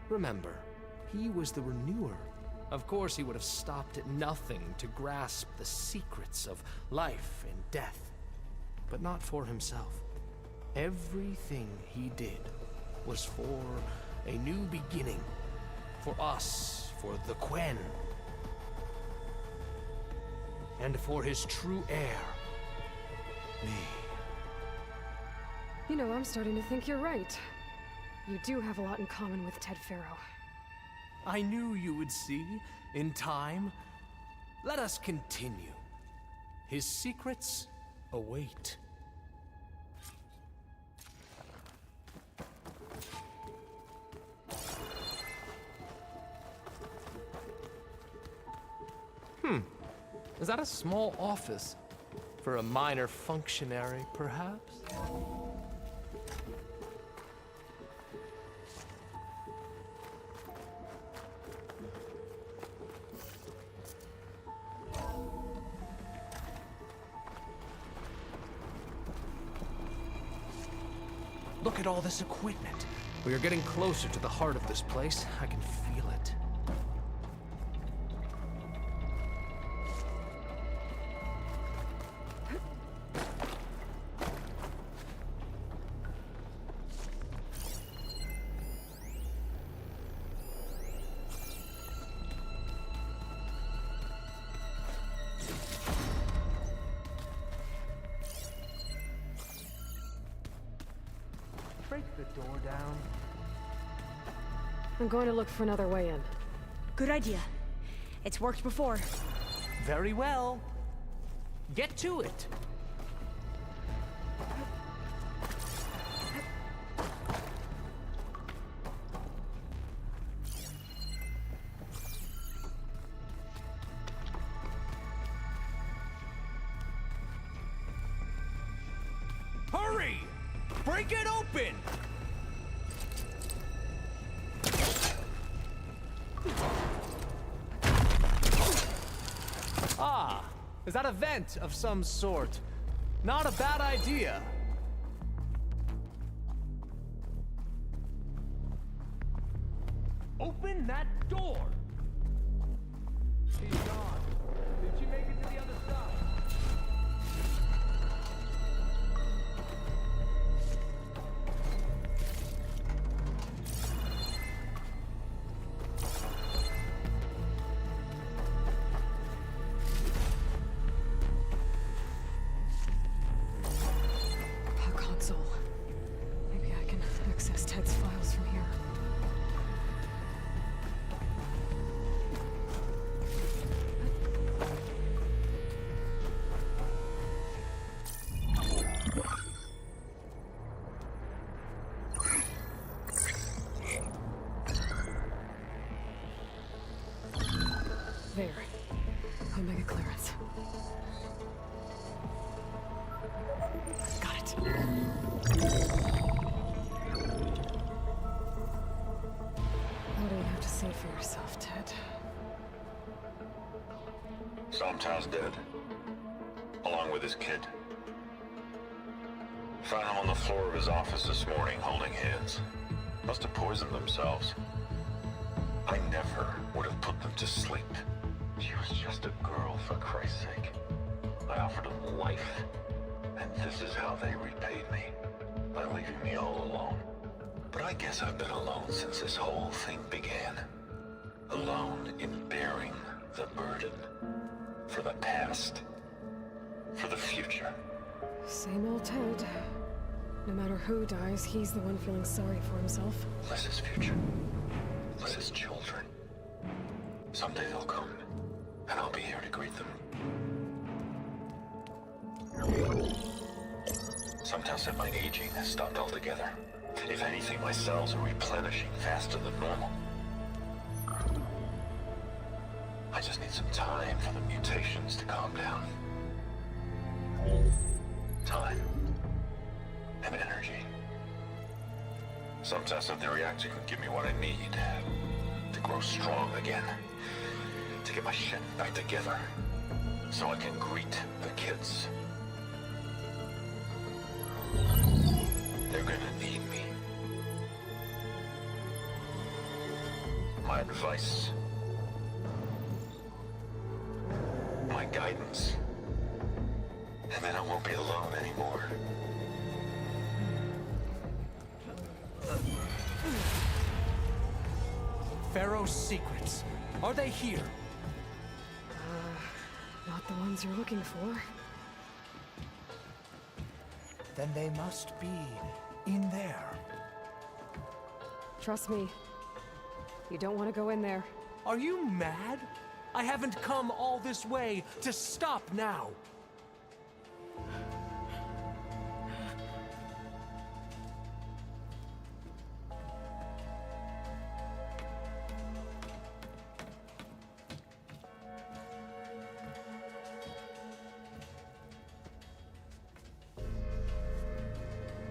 Remember, he was the renewer. Of course, he would have stopped at nothing to grasp the secrets of life and death. But not for himself. Everything he did was for a new beginning. For us, for the Quen. And for his true heir, me. You know, I'm starting to think you're right. You do have a lot in common with Ted Pharaoh. I knew you would see, in time. Let us continue. His secrets await. Is that a small office? For a minor functionary, perhaps? Look at all this equipment. We are getting closer to the heart of this place. I can feel it. Break the door down. I'm going to look for another way in. Good idea. It's worked before. Very well. Get to it. Hurry! Break it open! Ah, is that a vent of some sort? Not a bad idea. Open that door! She's gone. Did she make it to the other side? A console. Maybe I can access Ted's files from here. There. Omega clearance. Got it. What do you have to say for yourself, Ted? Sometimes dead. Along with his kid. Found him on the floor of his office this morning, holding hands. Must have poisoned themselves. I never would have put them to sleep. She was just a girl, for Christ's sake. I offered them life, and this is how they repaid me. By leaving me all alone. But I guess I've been alone since this whole thing began. Alone in bearing the burden. For the past. For the future. Same old Ted. No matter who dies, he's the one feeling sorry for himself. Less his future. Less his children. Someday they'll come. and I'll be here to greet them. Some tell said my aging has stopped altogether. If anything, my cells are replenishing faster than normal. I just need some time for the mutations to calm down. Time. And energy. Some test said the reactor could give me what I need to grow strong again. To get my shit back together. So I can greet the kids. They're gonna need me. My advice. My guidance. And then I won't be alone anymore. Pharaoh's secrets. Are they here? Not the ones you're looking for. Then they must be in there. Trust me. You don't want to go in there. Are you mad? I haven't come all this way to stop now.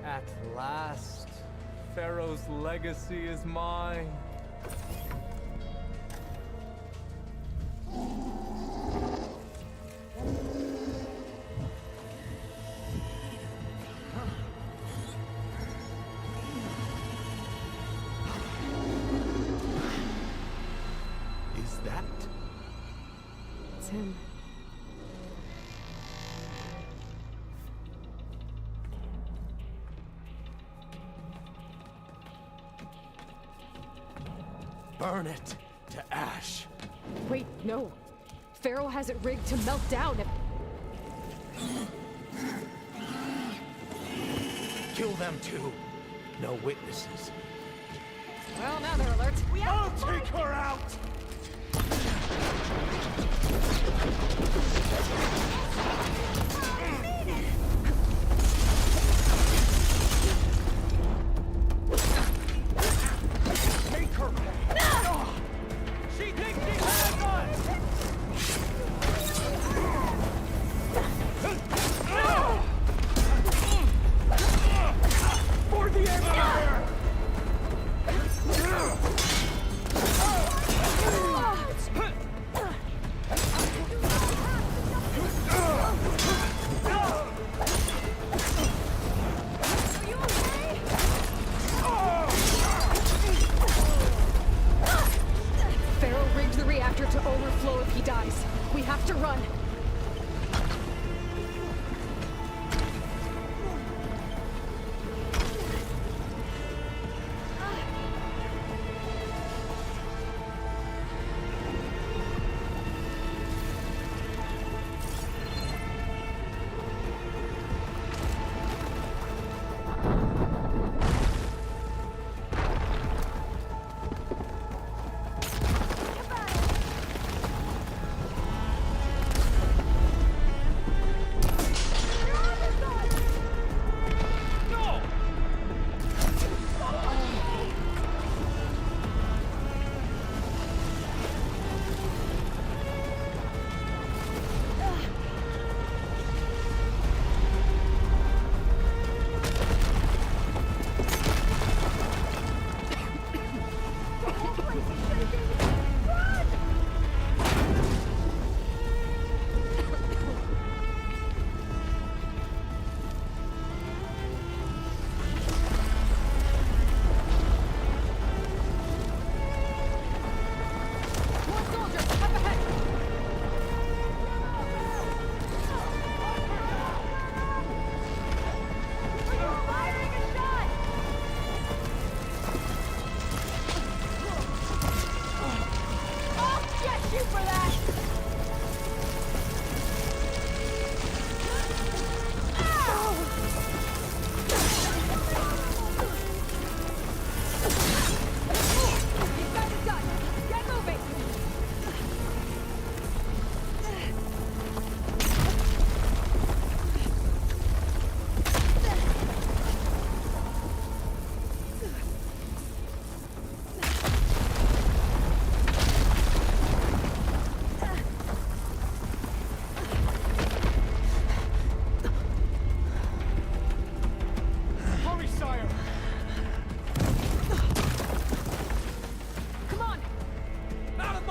At last, Pharaoh's legacy is mine. Is that? It's him. Burn it to ash. Wait, no. Pharaoh has it rigged to melt down if... Kill them too. No witnesses. Well, now they're alert. I'll take her out! Take her! No! She thinks she has us! For the Empire! Pharaoh rigged the reactor to overflow if he dies. We have to run.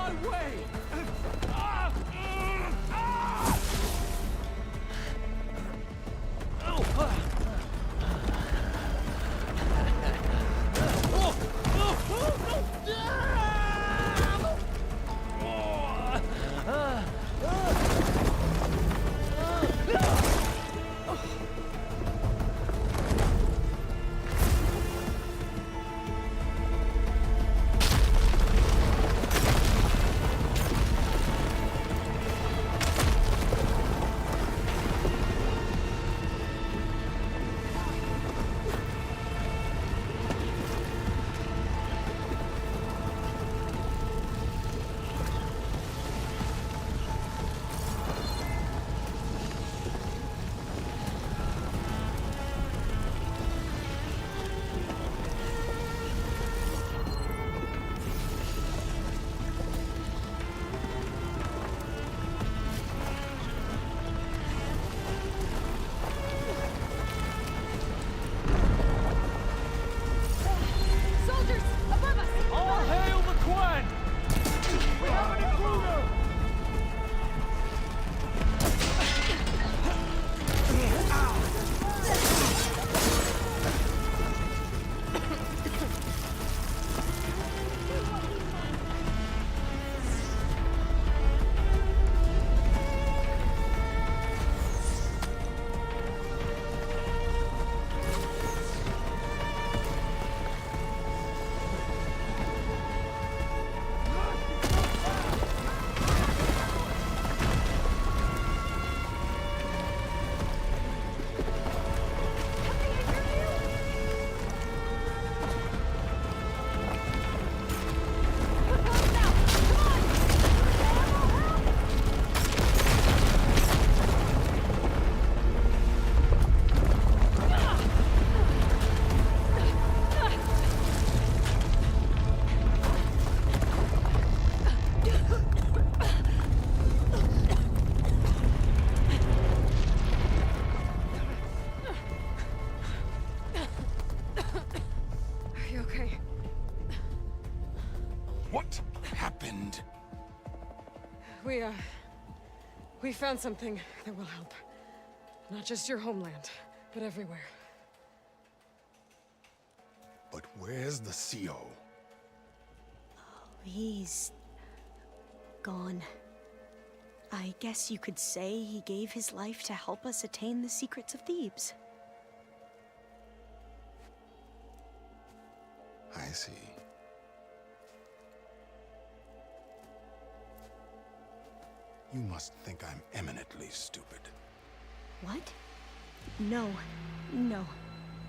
my way! Soldiers, above us! All hail the Quen! We have an intruder! Are you okay? What happened? We found something that will help. Not just your homeland, but everywhere. But where's the CO? He's gone. I guess you could say he gave his life to help us attain the secrets of Thebes. I see. You must think I'm eminently stupid. What? No. No.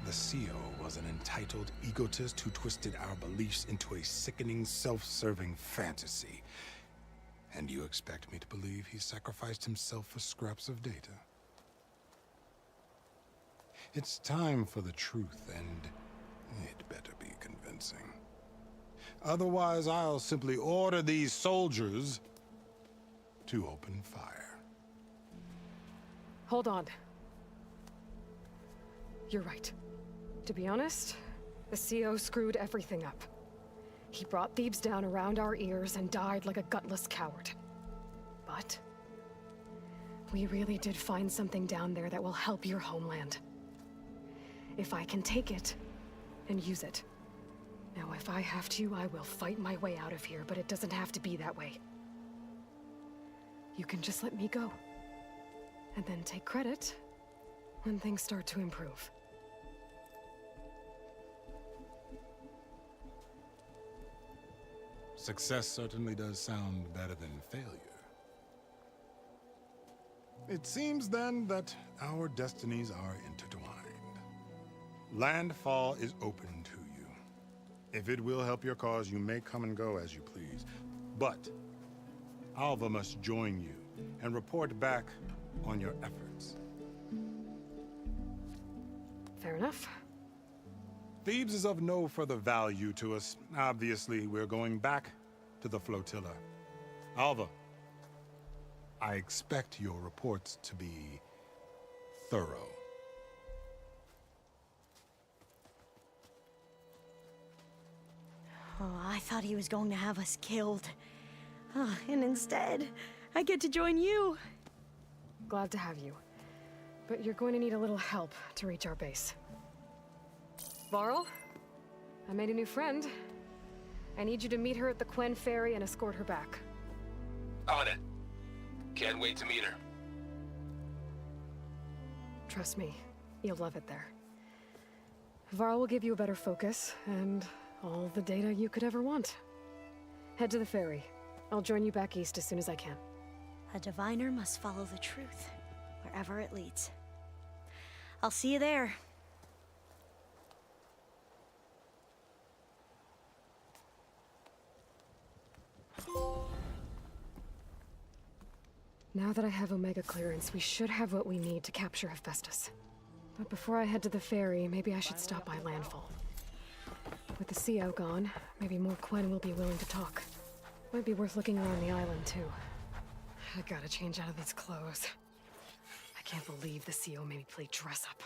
The CO was an entitled egotist who twisted our beliefs into a sickening, self-serving fantasy. And you expect me to believe he sacrificed himself for scraps of data? It's time for the truth, and it better be convincing. Otherwise, I'll simply order these soldiers to open fire. Hold on. You're right. To be honest, the CO screwed everything up. He brought Thebes down around our ears and died like a gutless coward. But we really did find something down there that will help your homeland. If I can take it and use it. Now, if I have to, I will fight my way out of here, but it doesn't have to be that way. You can just let me go. And then take credit when things start to improve. Success certainly does sound better than failure. It seems then that our destinies are intertwined. Landfall is open to you. If it will help your cause, you may come and go as you please. But Alva must join you and report back on your efforts. Fair enough. Thebes is of no further value to us. Obviously, we're going back to the flotilla. Alva, I expect your reports to be thorough. Oh, I thought he was going to have us killed. And instead, I get to join you. Glad to have you. But you're going to need a little help to reach our base. Varl, I made a new friend. I need you to meet her at the Quen Ferry and escort her back. On it. Can't wait to meet her. Trust me, you'll love it there. Varl will give you a better focus, and all the data you could ever want. Head to the ferry. I'll join you back east as soon as I can. A diviner must follow the truth, wherever it leads. I'll see you there. Now that I have Omega clearance, we should have what we need to capture Hephaestus. But before I head to the ferry, maybe I should stop by Landfall. With the CO gone, maybe more Quen will be willing to talk. Might be worth looking around the island, too. I gotta change out of these clothes. I can't believe the CO made me play dress up.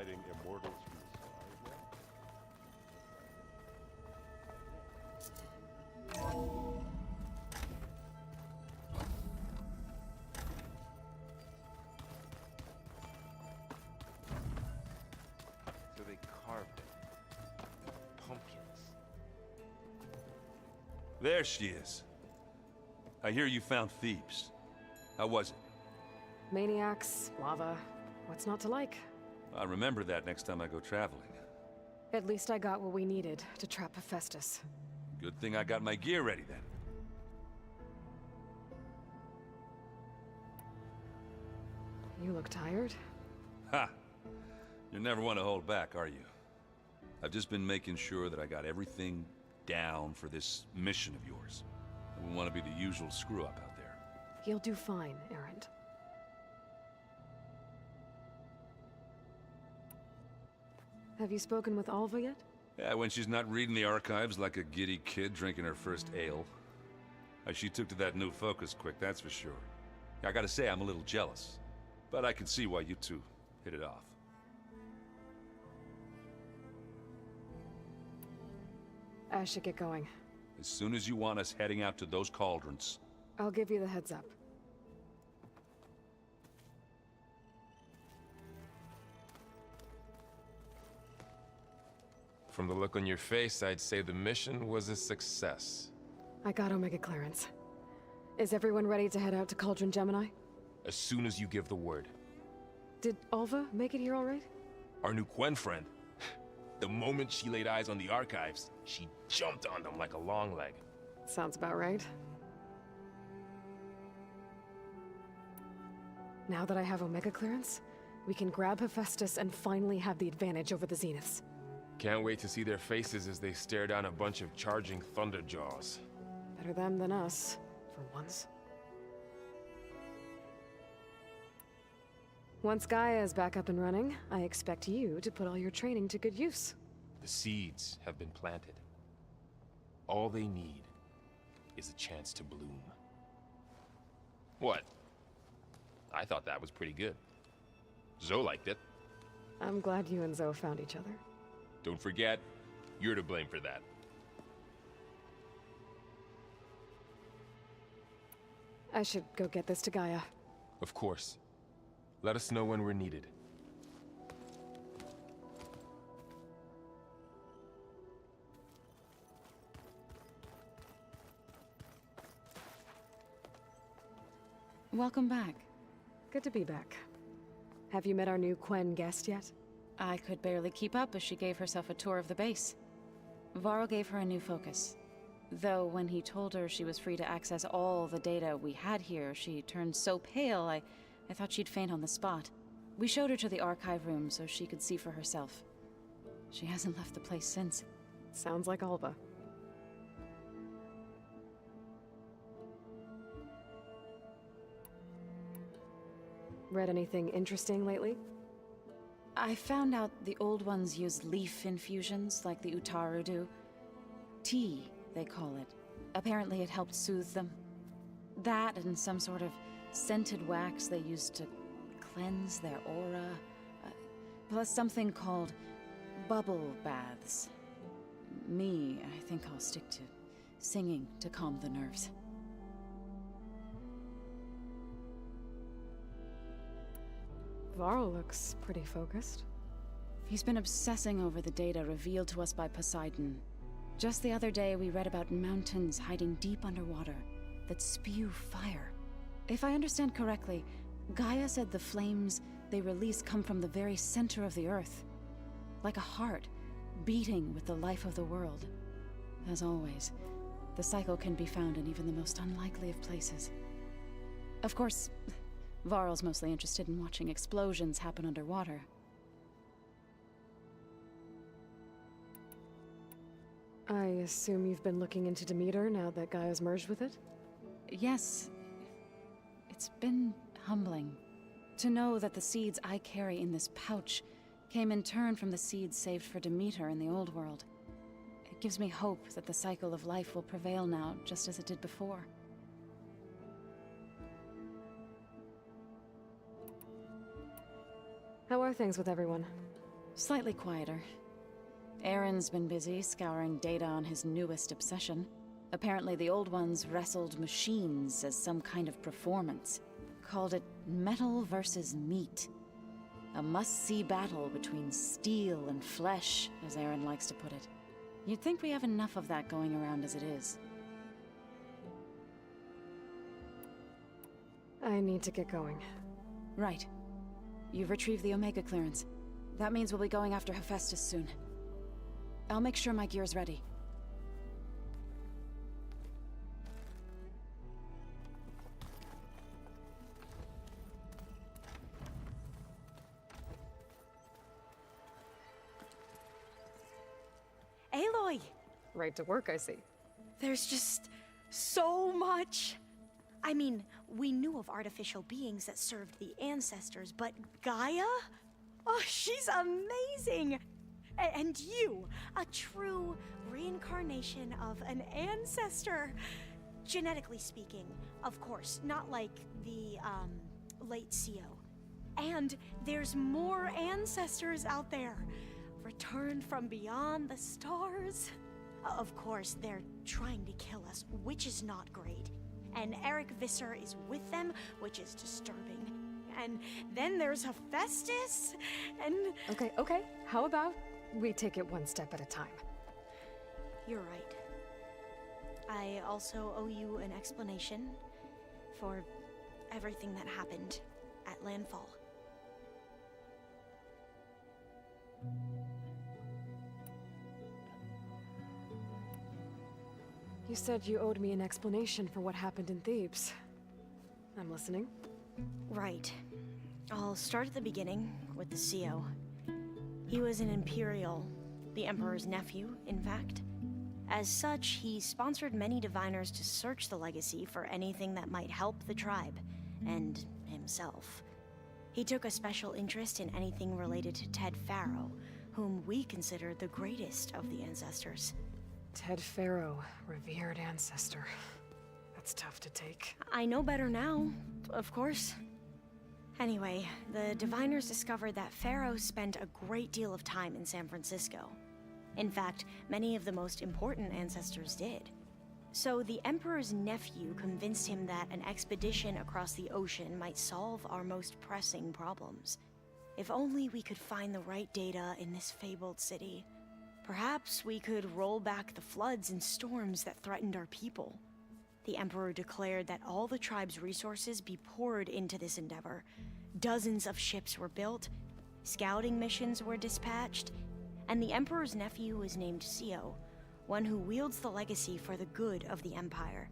hiding immortals from the stars yet? So they carved it. Pumpkins. There she is. I hear you found Thebes. How was it? Maniacs, lava. What's not to like? I'll remember that next time I go traveling. At least I got what we needed to trap Hephaestus. Good thing I got my gear ready then. You look tired. Ha! You never want to hold back, are you? I've just been making sure that I got everything down for this mission of yours. I wouldn't want to be the usual screw-up out there. You'll do fine, Errant. Have you spoken with Alva yet? Yeah, when she's not reading the archives like a giddy kid drinking her first ale. She took to that new focus quick, that's for sure. I gotta say, I'm a little jealous. But I can see why you two hit it off. I should get going. As soon as you want us heading out to those cauldrons. I'll give you the heads up. From the look on your face, I'd say the mission was a success. I got Omega clearance. Is everyone ready to head out to Cauldron Gemini? As soon as you give the word. Did Alva make it here all right? Our new Quen friend. The moment she laid eyes on the archives, she jumped on them like a long leg. Sounds about right. Now that I have Omega clearance, we can grab Hephaestus and finally have the advantage over the Zeniths. Can't wait to see their faces as they stare down a bunch of charging Thunderjaws. Better them than us, for once. Once Gaia is back up and running, I expect you to put all your training to good use. The seeds have been planted. All they need is a chance to bloom. What? I thought that was pretty good. Zoe liked it. I'm glad you and Zoe found each other. Don't forget, you're to blame for that. I should go get this to Gaia. Of course. Let us know when we're needed. Welcome back. Good to be back. Have you met our new Quen guest yet? I could barely keep up as she gave herself a tour of the base. Varl gave her a new focus. Though when he told her she was free to access all the data we had here, she turned so pale I thought she'd faint on the spot. We showed her to the archive room so she could see for herself. She hasn't left the place since. Sounds like Alva. Read anything interesting lately? I found out the old ones use leaf infusions like the Utaru do. Tea, they call it. Apparently it helped soothe them. That and some sort of scented wax they used to cleanse their aura. Plus something called bubble baths. Me, I think I'll stick to singing to calm the nerves. Varl looks pretty focused. He's been obsessing over the data revealed to us by Poseidon. Just the other day, we read about mountains hiding deep underwater that spew fire. If I understand correctly, Gaia said the flames they release come from the very center of the Earth. Like a heart, beating with the life of the world. As always, the cycle can be found in even the most unlikely of places. Of course, Varl's mostly interested in watching explosions happen underwater. I assume you've been looking into Demeter now that Gaia's merged with it? Yes. It's been humbling. To know that the seeds I carry in this pouch came in turn from the seeds saved for Demeter in the old world. It gives me hope that the cycle of life will prevail now, just as it did before. How are things with everyone? Slightly quieter. Aaron's been busy scouring data on his newest obsession. Apparently the old ones wrestled machines as some kind of performance. Called it metal versus meat. A must-see battle between steel and flesh, as Aaron likes to put it. You'd think we have enough of that going around as it is. I need to get going. Right. You've retrieved the Omega clearance. That means we'll be going after Hephaestus soon. I'll make sure my gear's ready. Aloy! Right to work, I see. There's just so much. I mean, we knew of artificial beings that served the ancestors, but Gaia? Oh, she's amazing! And you, a true reincarnation of an ancestor. Genetically speaking, of course, not like the, late CO. And there's more ancestors out there, returned from beyond the stars. Of course, they're trying to kill us, which is not great. And Eric Visser is with them, which is disturbing. And then there's Hephaestus, and... Okay. How about we take it one step at a time? You're right. I also owe you an explanation for everything that happened at Landfall. You said you owed me an explanation for what happened in Thebes. I'm listening. Right. I'll start at the beginning with the CO. He was an Imperial, the Emperor's nephew, in fact. As such, he sponsored many diviners to search the legacy for anything that might help the tribe, and himself. He took a special interest in anything related to Ted Faro, whom we consider the greatest of the ancestors. Ted Faro, revered ancestor. That's tough to take. I know better now, of course. Anyway, the diviners discovered that Faro spent a great deal of time in San Francisco. In fact, many of the most important ancestors did. So the Emperor's nephew convinced him that an expedition across the ocean might solve our most pressing problems. If only we could find the right data in this fabled city. Perhaps we could roll back the floods and storms that threatened our people. The Emperor declared that all the tribe's resources be poured into this endeavor. Dozens of ships were built, scouting missions were dispatched, and the Emperor's nephew was named CO, one who wields the legacy for the good of the Empire.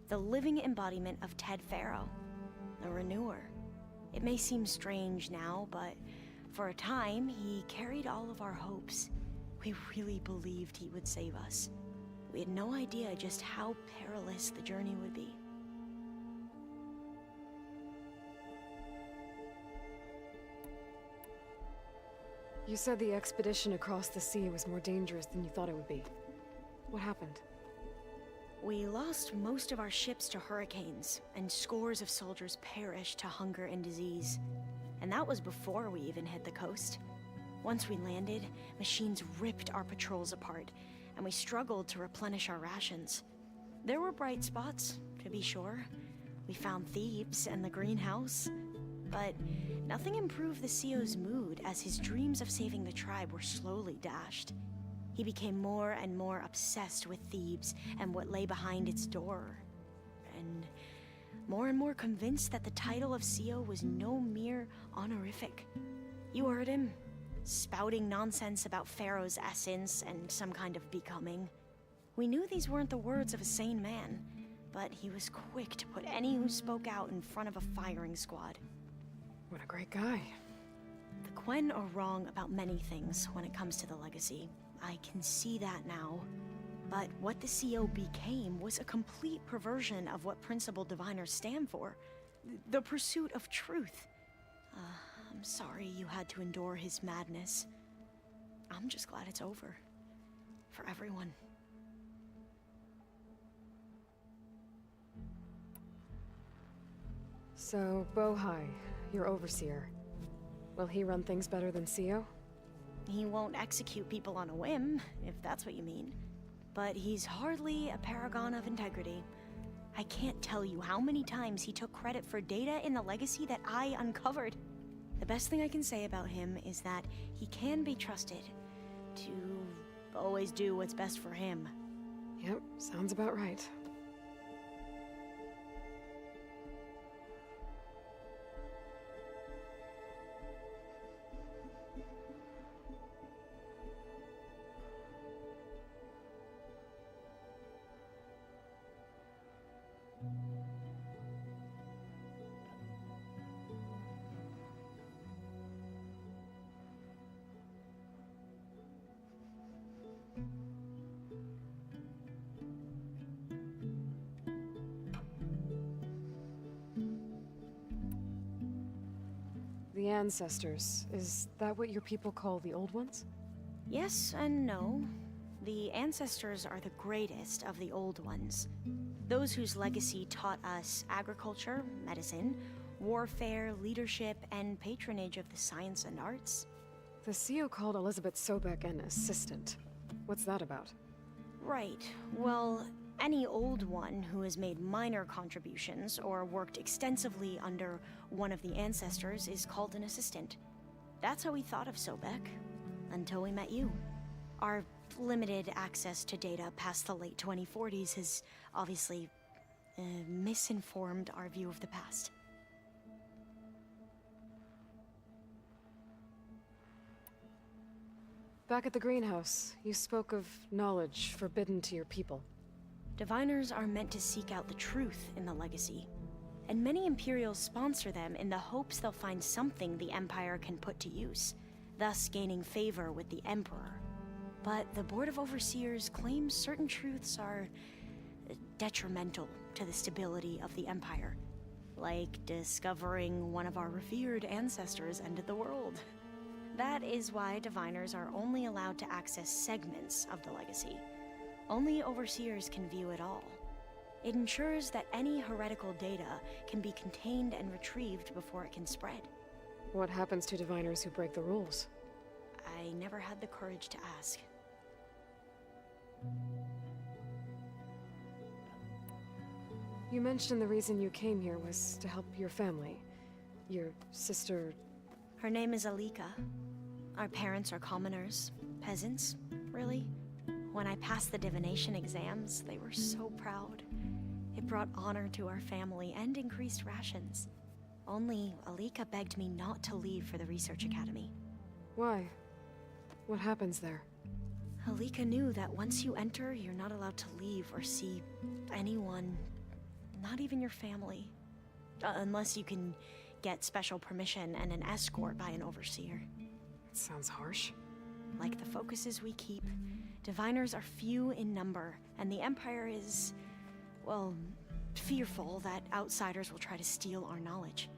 The living embodiment of Ted Faro, the Renewer. It may seem strange now, but for a time, he carried all of our hopes. We really believed he would save us. We had no idea just how perilous the journey would be. You said the expedition across the sea was more dangerous than you thought it would be. What happened? We lost most of our ships to hurricanes, and scores of soldiers perished to hunger and disease. And that was before we even hit the coast. Once we landed, machines ripped our patrols apart, and we struggled to replenish our rations. There were bright spots, to be sure. We found Thebes and the greenhouse, but nothing improved the CO's mood as his dreams of saving the tribe were slowly dashed. He became more and more obsessed with Thebes and what lay behind its door, and more convinced that the title of CO was no mere honorific. You heard him. Spouting nonsense about Pharaoh's essence and some kind of becoming. We knew these weren't the words of a sane man, but he was quick to put any who spoke out in front of a firing squad. What a great guy. The Quen are wrong about many things when it comes to the legacy. I can see that now. But what the CO became was a complete perversion of what principled diviners stand for. The pursuit of truth. I'm sorry you had to endure his madness. I'm just glad it's over. For everyone. So, Bohai, your overseer. Will he run things better than CO? He won't execute people on a whim, if that's what you mean. But he's hardly a paragon of integrity. I can't tell you how many times he took credit for data in the legacy that I uncovered. The best thing I can say about him is that he can be trusted to always do what's best for him. Yep, sounds about right. The ancestors, is that what your people call the old ones? Yes and no. The ancestors are the greatest of the old ones. Those whose legacy taught us agriculture, medicine, warfare, leadership, and patronage of the science and arts. The CEO called Elizabeth Sobek an assistant. What's that about? Right. Well, any old one who has made minor contributions or worked extensively under one of the ancestors is called an assistant. That's how we thought of Sobek, until we met you. Our limited access to data past the late 2040s has obviously misinformed our view of the past. Back at the greenhouse, you spoke of knowledge forbidden to your people. Diviners are meant to seek out the truth in the legacy, and many Imperials sponsor them in the hopes they'll find something the Empire can put to use, thus gaining favor with the Emperor. But the Board of Overseers claims certain truths are detrimental to the stability of the Empire, like discovering one of our revered ancestors ended the world. That is why Diviners are only allowed to access segments of the legacy. Only Overseers can view it all. It ensures that any heretical data can be contained and retrieved before it can spread. What happens to Diviners who break the rules? I never had the courage to ask. You mentioned the reason you came here was to help your family. Your sister... Her name is Alika. Our parents are commoners. Peasants, really. When I passed the divination exams, they were so proud. It brought honor to our family and increased rations. Only Alika begged me not to leave for the research academy. Why? What happens there? Alika knew that once you enter, you're not allowed to leave or see anyone, not even your family. Unless you can get special permission and an escort by an overseer. It sounds harsh. Like the focuses we keep, Diviners are few in number, and the Empire is, well, fearful that outsiders will try to steal our knowledge.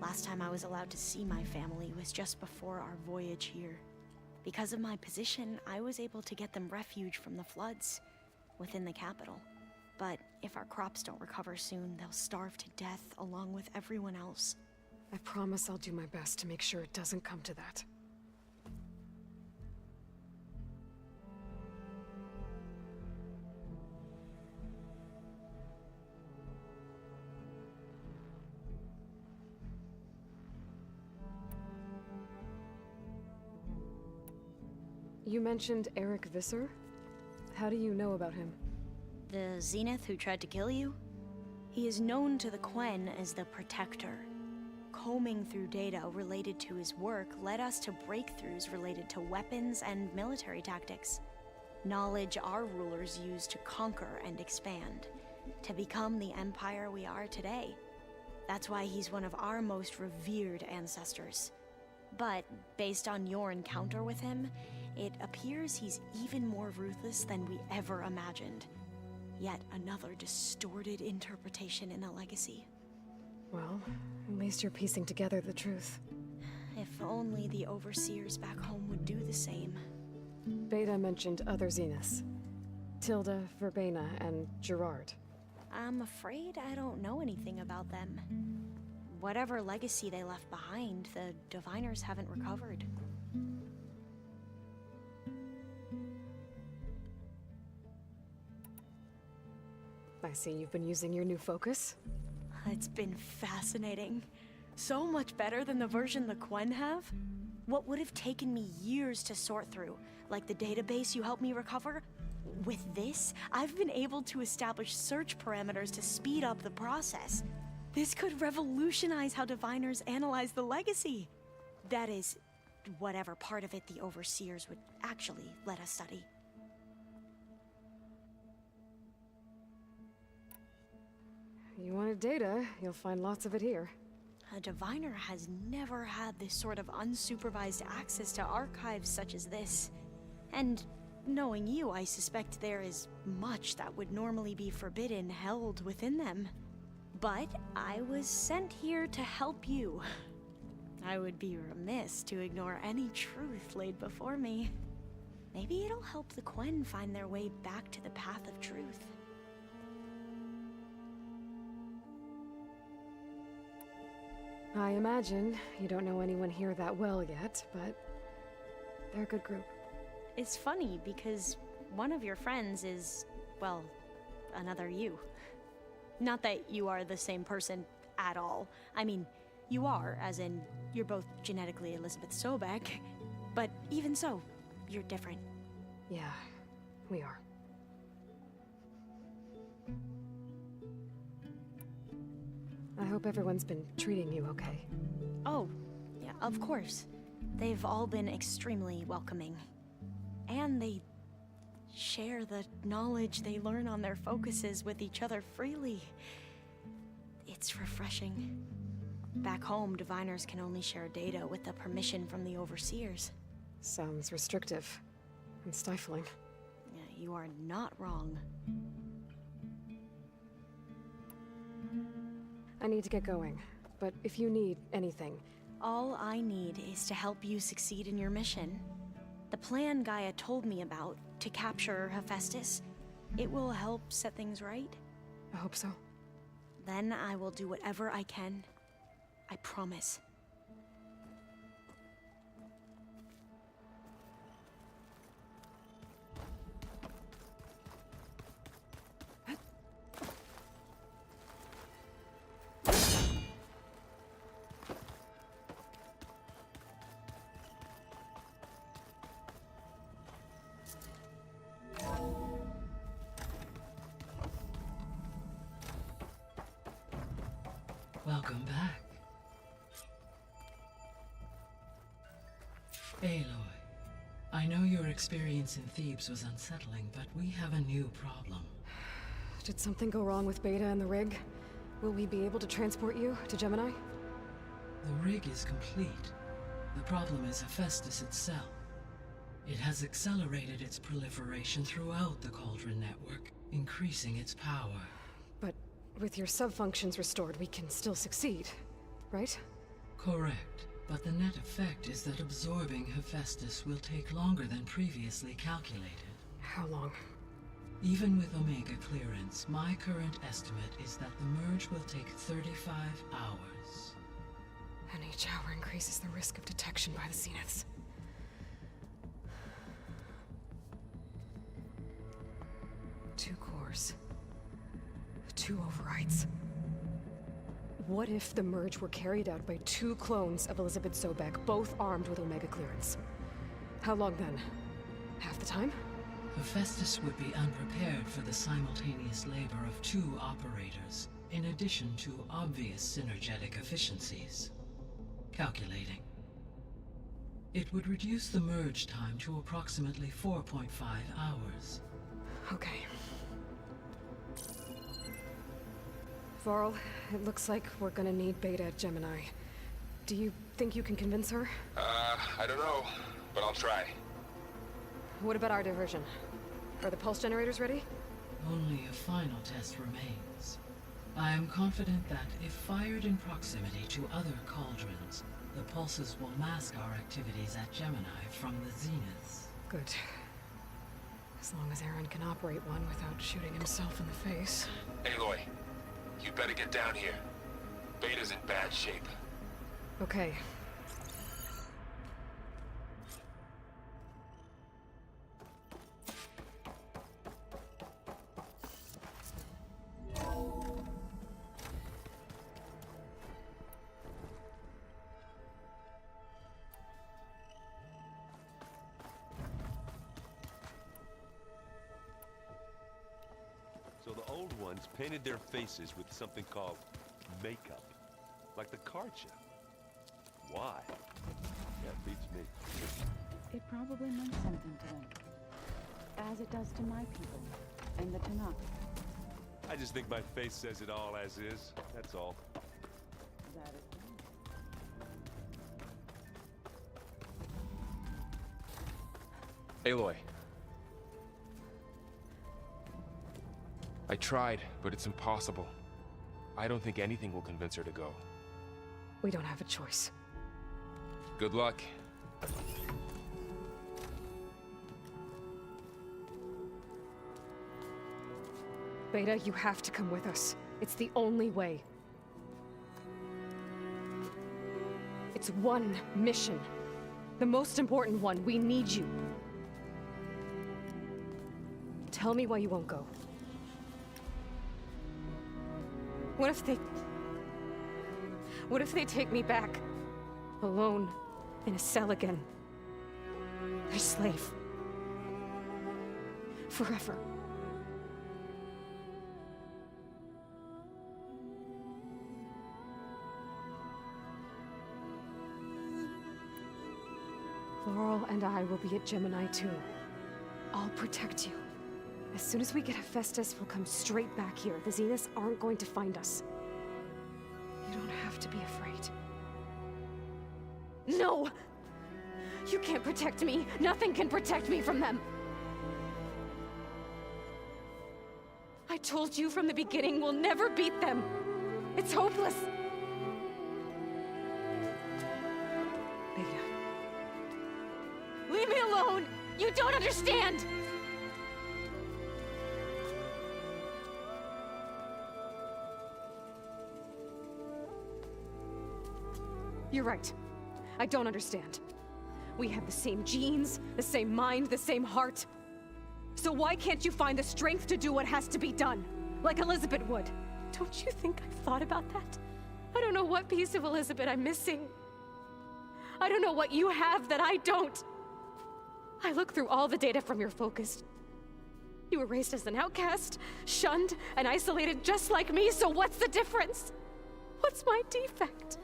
Last time I was allowed to see my family was just before our voyage here. Because of my position, I was able to get them refuge from the floods within the capital. But if our crops don't recover soon, they'll starve to death along with everyone else. I promise I'll do my best to make sure it doesn't come to that. You mentioned Eric Visser? How do you know about him? The Zenith who tried to kill you? He is known to the Quen as the Protector. Combing through data related to his work led us to breakthroughs related to weapons and military tactics. Knowledge our rulers used to conquer and expand, to become the empire we are today. That's why he's one of our most revered ancestors. But based on your encounter with him, it appears he's even more ruthless than we ever imagined. Yet another distorted interpretation in the legacy. Well, at least you're piecing together the truth. If only the overseers back home would do the same. Beta mentioned other Zeniths. Tilda, Verbena, and Gerard. I'm afraid I don't know anything about them. Whatever legacy they left behind, the Diviners haven't recovered. I see you've been using your new focus. It's been fascinating. So much better than the version the Quen have. What would have taken me years to sort through, like the database you helped me recover, with this, I've been able to establish search parameters to speed up the process. This could revolutionize how diviners analyze the legacy. That is, whatever part of it the overseers would actually let us study. You wanted data, you'll find lots of it here. A diviner has never had this sort of unsupervised access to archives such as this. And knowing you, I suspect there is much that would normally be forbidden held within them. But I was sent here to help you. I would be remiss to ignore any truth laid before me. Maybe it'll help the Quen find their way back to the path of truth. I imagine you don't know anyone here that well yet, but they're a good group. It's funny because one of your friends is, well, another you. Not that you are the same person at all. I mean, you are, as in, you're both genetically Elizabeth Sobeck, but even so, you're different. Yeah, we are. I hope everyone's been treating you okay. Oh, yeah, of course. They've all been extremely welcoming. And they share the knowledge they learn on their focuses with each other freely. It's refreshing. Back home, diviners can only share data with the permission from the overseers. Sounds restrictive and stifling. Yeah, you are not wrong. I need to get going, but if you need anything... All I need is to help you succeed in your mission. The plan Gaia told me about, to capture Hephaestus, it will help set things right. I hope so. Then I will do whatever I can. I promise. Welcome back. Aloy, I know your experience in Thebes was unsettling, but we have a new problem. Did something go wrong with Beta and the rig? Will we be able to transport you to Gemini? The rig is complete. The problem is Hephaestus itself. It has accelerated its proliferation throughout the Cauldron network, increasing its power. But with your sub-functions restored, we can still succeed, right? Correct. But the net effect is that absorbing Hephaestus will take longer than previously calculated. How long? Even with Omega clearance, my current estimate is that the merge will take 35 hours. And each hour increases the risk of detection by the Zeniths. Two cores. 2 overrides. What if the merge were carried out by 2 clones of Elizabeth Sobeck, both armed with Omega clearance? How long then? Half the time? Hephaestus would be unprepared for the simultaneous labor of 2 operators, in addition to obvious synergetic efficiencies. Calculating. It would reduce the merge time to approximately 4.5 hours. Okay. Varl, it looks like we're gonna need Beta at Gemini. Do you think you can convince her? I don't know, but I'll try. What about our diversion? Are the pulse generators ready? Only a final test remains. I am confident that if fired in proximity to other cauldrons, the pulses will mask our activities at Gemini from the zeniths. Good. As long as Aaron can operate one without shooting himself in the face. Aloy, you better get down here. Beta's in bad shape. Okay. So the old ones painted their faces with something called makeup. Like the card show. Why? That beats me. It probably meant something to them. As it does to my people, and the Tanakh. I just think my face says it all as is. That's all. That is Aloy. I tried, but it's impossible. I don't think anything will convince her to go. We don't have a choice. Good luck. Beta, you have to come with us. It's the only way. It's one mission. The most important one. We need you. Tell me why you won't go. What if they take me back? Alone, in a cell again. Their slave. Forever. Laurel and I will be at Gemini too. I'll protect you. As soon as we get Hephaestus, we'll come straight back here. The Zeniths aren't going to find us. You don't have to be afraid. No! You can't protect me. Nothing can protect me from them. I told you from the beginning, we'll never beat them. It's hopeless. Beta. Leave me alone! You don't understand! You're right. I don't understand. We have the same genes, the same mind, the same heart. So why can't you find the strength to do what has to be done? Like Elizabeth would. Don't you think I've thought about that? I don't know what piece of Elizabeth I'm missing. I don't know what you have that I don't. I look through all the data from your focus. You were raised as an outcast, shunned, and isolated just like me, so what's the difference? What's my defect?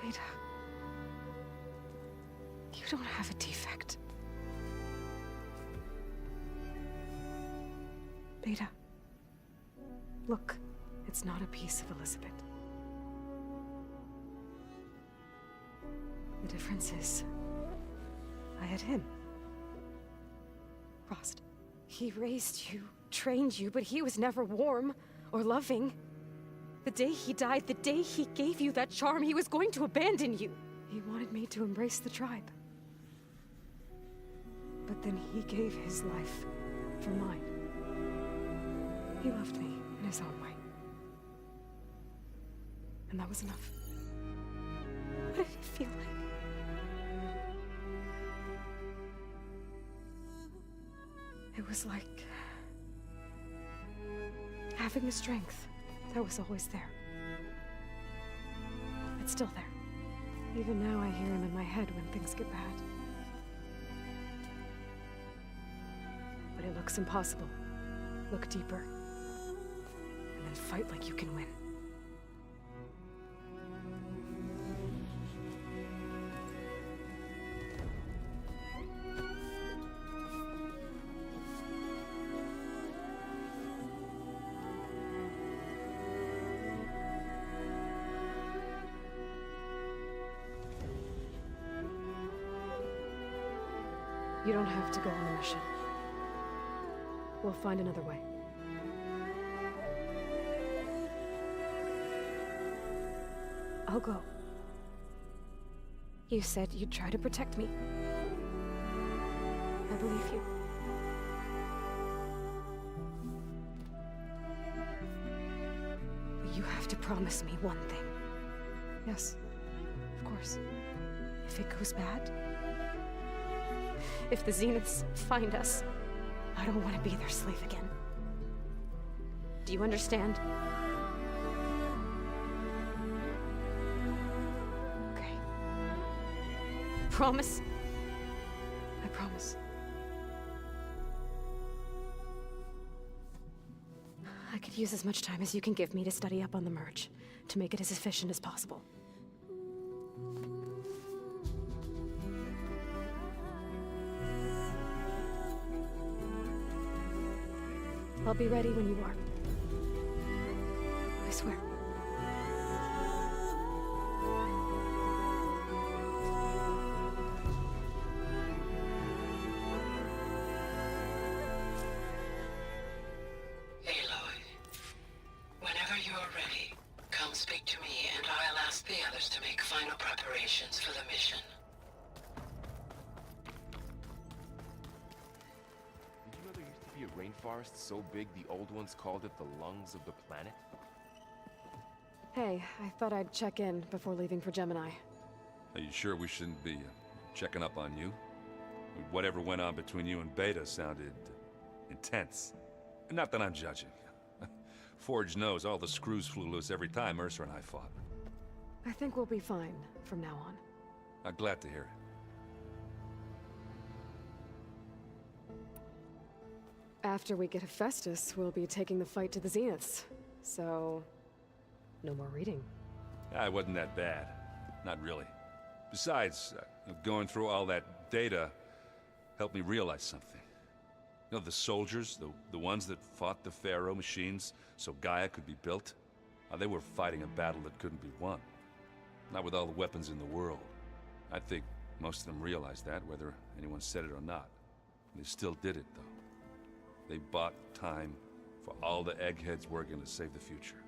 Beta. You don't have a defect. Beta. Look, it's not a piece of Elizabeth. The difference is, I had him. Frost. He raised you, trained you, but he was never warm or loving. The day he died, the day he gave you that charm, he was going to abandon you. He wanted me to embrace the tribe. But then he gave his life for mine. He loved me in his own way. And that was enough. What did it feel like? It was like having the strength that was always there. It's still there. Even now I hear him in my head when things get bad. But it looks impossible. Look deeper. And then fight like you can win. You don't have to go on the mission. We'll find another way. I'll go. You said you'd try to protect me. I believe you. to promise me one thing. Yes, of course. If it goes bad, if the Zeniths find us, I don't want to be their slave again. Do you understand? Okay. Promise? I promise. I could use as much time as you can give me to study up on the merge, to make it as efficient as possible. I'll be ready when you are. I swear. Aloy, whenever you are ready, come speak to me and I'll ask the others to make final preparations for the mission. Did you know there used to be a rainforest so big the old ones called it the lungs of the planet? Hey, I thought I'd check in before leaving for Gemini. Are you sure we shouldn't be checking up on you? Whatever went on between you and Beta sounded intense. Not that I'm judging. Forge knows all the screws flew loose every time Mercer and I fought. I think we'll be fine from now on. I'm glad to hear it. After we get Hephaestus, we'll be taking the fight to the Zeniths. So, no more reading. It wasn't that bad. Not really. Besides, going through all that data helped me realize something. You know, the soldiers, the ones that fought the Pharaoh machines so Gaia could be built, they were fighting a battle that couldn't be won. Not with all the weapons in the world. I think most of them realized that, whether anyone said it or not. They still did it, though. They bought time for all the eggheads working to save the future.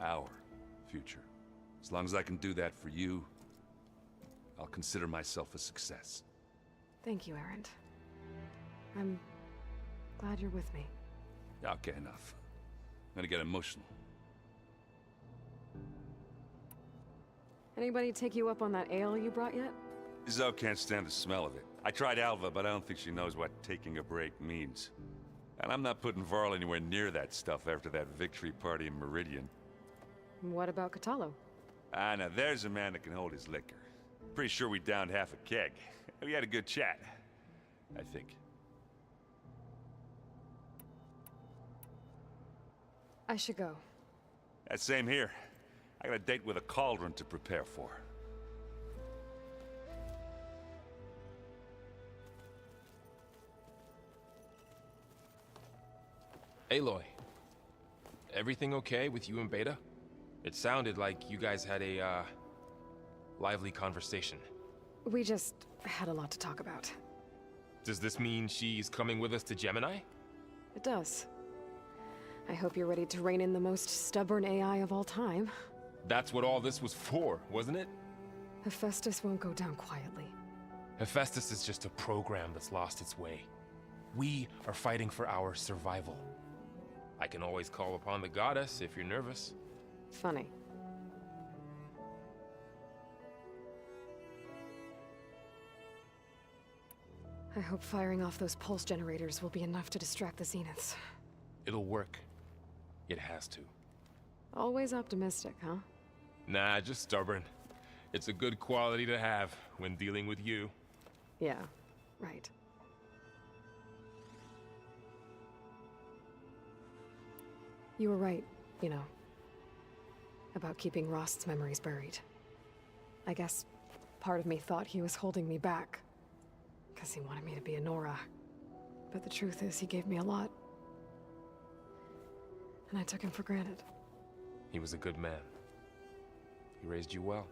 Our future. As long as I can do that for you, I'll consider myself a success. Thank you, Erend. I'm glad you're with me. Okay, enough. I'm gonna get emotional. Anybody take you up on that ale you brought yet? Zoe can't stand the smell of it. I tried Alva, but I don't think she knows what taking a break means. And I'm not putting Varl anywhere near that stuff after that victory party in Meridian. What about Catalo? Now there's a man that can hold his liquor. Pretty sure we downed half a keg. We had a good chat, I think. I should go. Same here. I got a date with a cauldron to prepare for. Aloy, everything okay with you and Beta? It sounded like you guys had a, lively conversation. We just had a lot to talk about. Does this mean she's coming with us to Gemini? It does. I hope you're ready to rein in the most stubborn AI of all time. That's what all this was for, wasn't it? Hephaestus won't go down quietly. Hephaestus is just a program that's lost its way. We are fighting for our survival. I can always call upon the goddess if you're nervous. Funny. I hope firing off those pulse generators will be enough to distract the Zeniths. It'll work. It has to. Always optimistic, huh? Nah, just stubborn. It's a good quality to have when dealing with you. Yeah, right. You were right, you know, about keeping Rost's memories buried. I guess part of me thought he was holding me back, because he wanted me to be a Nora. But the truth is, he gave me a lot. And I took him for granted. He was a good man. He raised you well.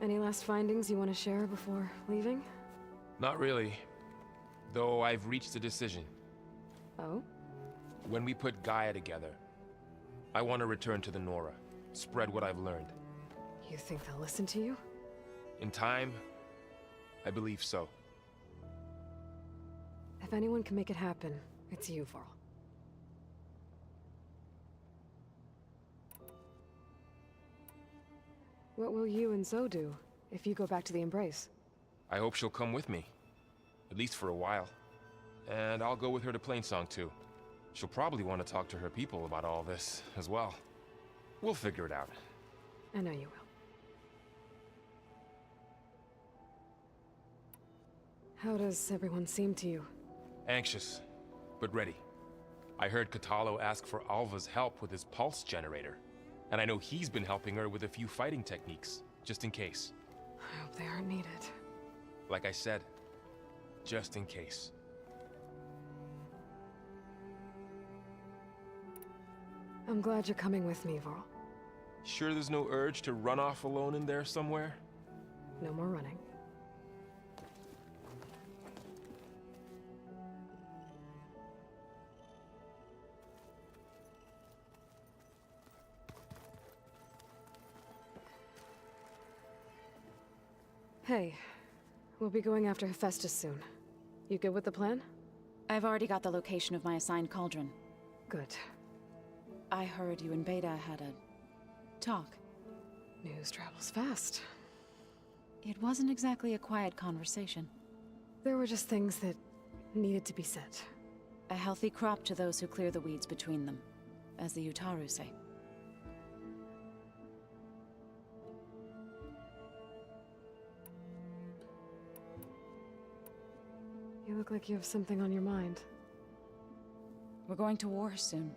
Any last findings you want to share before leaving? Not really. Though I've reached a decision. Oh? When we put Gaia together, I want to return to the Nora. Spread what I've learned. You think they'll listen to you? In time, I believe so. If anyone can make it happen, it's you, Varl. What will you and Zoe do if you go back to the Embrace? I hope she'll come with me. At least for a while. And I'll go with her to Plainsong too. She'll probably want to talk to her people about all this as well. We'll figure it out. I know you will. How does everyone seem to you? Anxious, but ready. I heard Katalo ask for Alva's help with his pulse generator. And I know he's been helping her with a few fighting techniques, just in case. I hope they aren't needed. Like I said, just in case. I'm glad you're coming with me, Varl. Sure there's no urge to run off alone in there somewhere? No more running. Hey, we'll be going after Hephaestus soon. You good with the plan? I've already got the location of my assigned cauldron. Good. I heard you and Beta had a talk. News travels fast. It wasn't exactly a quiet conversation. There were just things that needed to be said. A healthy crop to those who clear the weeds between them, as the Utaru say. You look like you have something on your mind. We're going to war soon.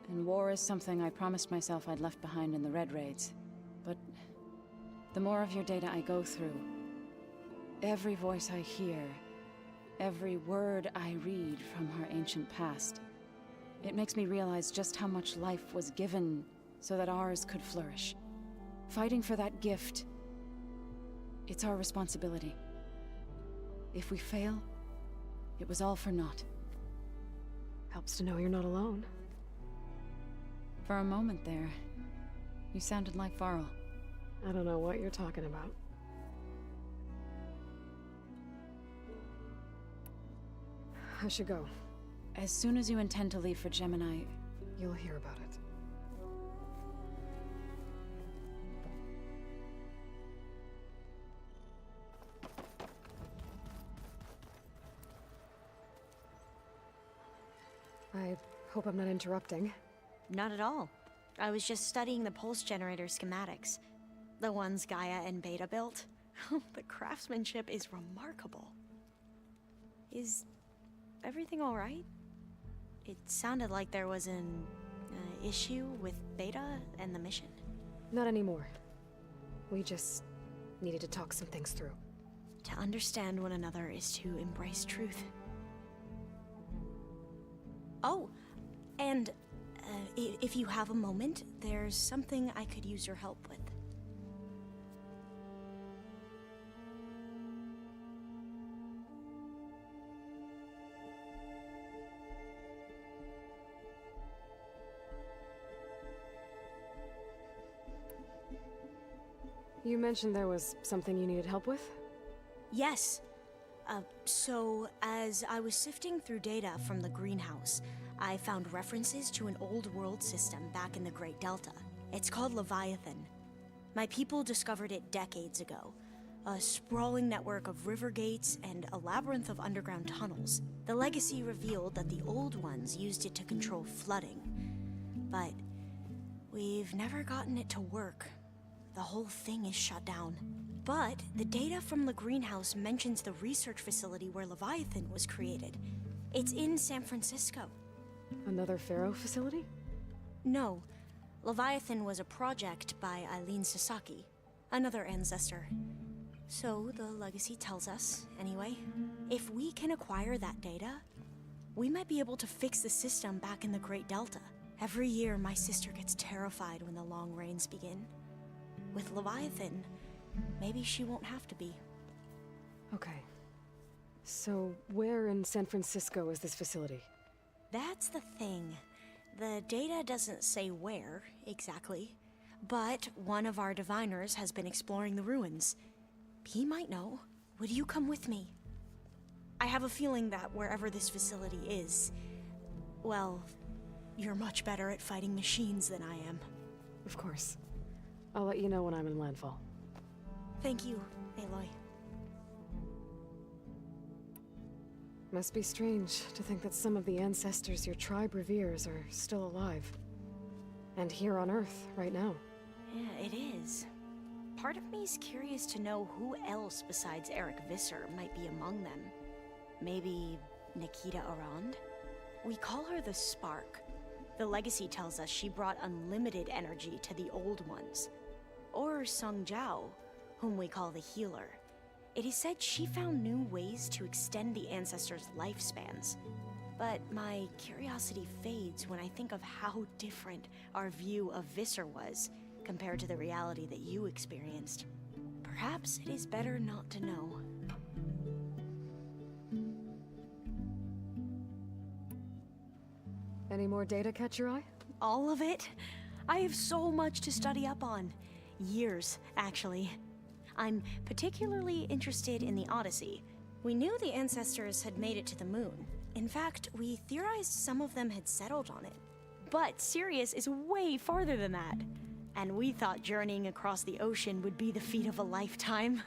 And war is something I promised myself I'd left behind in the Red Raids. But the more of your data I go through, every voice I hear, every word I read from our ancient past, it makes me realize just how much life was given so that ours could flourish. Fighting for that gift, it's our responsibility. If we fail, it was all for naught. Helps to know you're not alone. For a moment there, you sounded like Varl. I don't know what you're talking about. I should go. As soon as you intend to leave for Gemini, you'll hear about it. I hope I'm not interrupting. Not at all. I was just studying the pulse generator schematics. The ones Gaia and Beta built. The craftsmanship is remarkable. Is everything all right? It sounded like there was an issue with Beta and the mission. Not anymore. We just needed to talk some things through. To understand one another is to embrace truth. Oh, and if you have a moment, there's something I could use your help with. You mentioned there was something you needed help with? Yes. So, as I was sifting through data from the greenhouse, I found references to an old world system back in the Great Delta. It's called Leviathan. My people discovered it decades ago. A sprawling network of river gates and a labyrinth of underground tunnels. The legacy revealed that the old ones used it to control flooding. But we've never gotten it to work. The whole thing is shut down. But the data from the greenhouse mentions the research facility where Leviathan was created. It's in San Francisco. Another Pharaoh facility? No. Leviathan was a project by Eileen Sasaki, another ancestor. So the legacy tells us, anyway. If we can acquire that data, we might be able to fix the system back in the Great Delta. Every year, my sister gets terrified when the long rains begin. With Leviathan, maybe she won't have to be. Okay. So, where in San Francisco is this facility? That's the thing. The data doesn't say where, exactly. But one of our diviners has been exploring the ruins. He might know. Would you come with me? I have a feeling that wherever this facility is, well, you're much better at fighting machines than I am. Of course. I'll let you know when I'm in landfall. Thank you, Aloy. Must be strange to think that some of the ancestors your tribe reveres are still alive. And here on Earth, right now. Yeah, it is. Part of me's curious to know who else besides Eric Visser might be among them. Maybe Nikita Arand? We call her the Spark. The legacy tells us she brought unlimited energy to the old ones. Or Sung Jiao, whom we call the Healer. It is said she found new ways to extend the ancestors' lifespans. But my curiosity fades when I think of how different our view of Visser was compared to the reality that you experienced. Perhaps it is better not to know. Any more data catch your eye? All of it? I have so much to study up on. Years, actually. I'm particularly interested in the Odyssey. We knew the ancestors had made it to the moon. In fact, we theorized some of them had settled on it. But Sirius is way farther than that. And we thought journeying across the ocean would be the feat of a lifetime.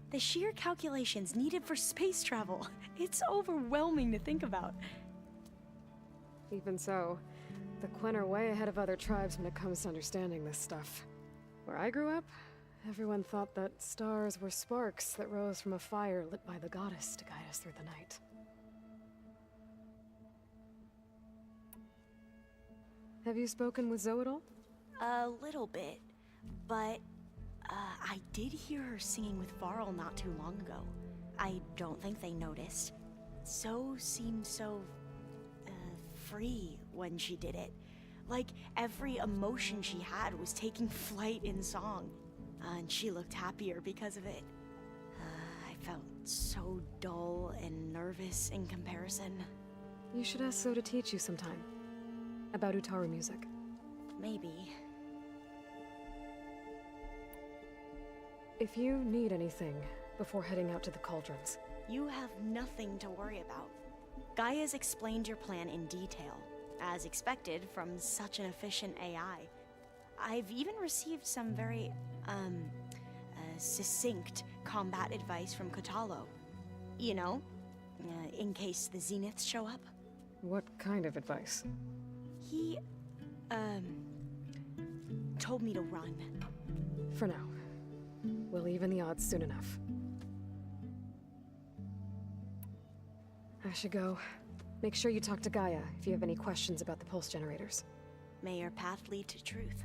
The sheer calculations needed for space travel, it's overwhelming to think about. Even so, the Quen are way ahead of other tribes when it comes to understanding this stuff. Where I grew up, everyone thought that stars were sparks that rose from a fire lit by the goddess to guide us through the night. Have you spoken with Zoe at all? A little bit, but I did hear her singing with Varl not too long ago. I don't think they noticed. Zoe seemed so free when she did it. Like every emotion she had was taking flight in song. And she looked happier because of it. I felt so dull and nervous in comparison. You should ask Zoe to teach you sometime. About Utaru music. Maybe. If you need anything before heading out to the cauldrons. You have nothing to worry about. Gaia's explained your plan in detail, as expected from such an efficient AI. I've even received some very, succinct combat advice from Kotalo. You know, in case the Zeniths show up. What kind of advice? He, told me to run. For now. We'll even the odds soon enough. I should go. Make sure you talk to Gaia if you have any questions about the pulse generators. May your path lead to truth.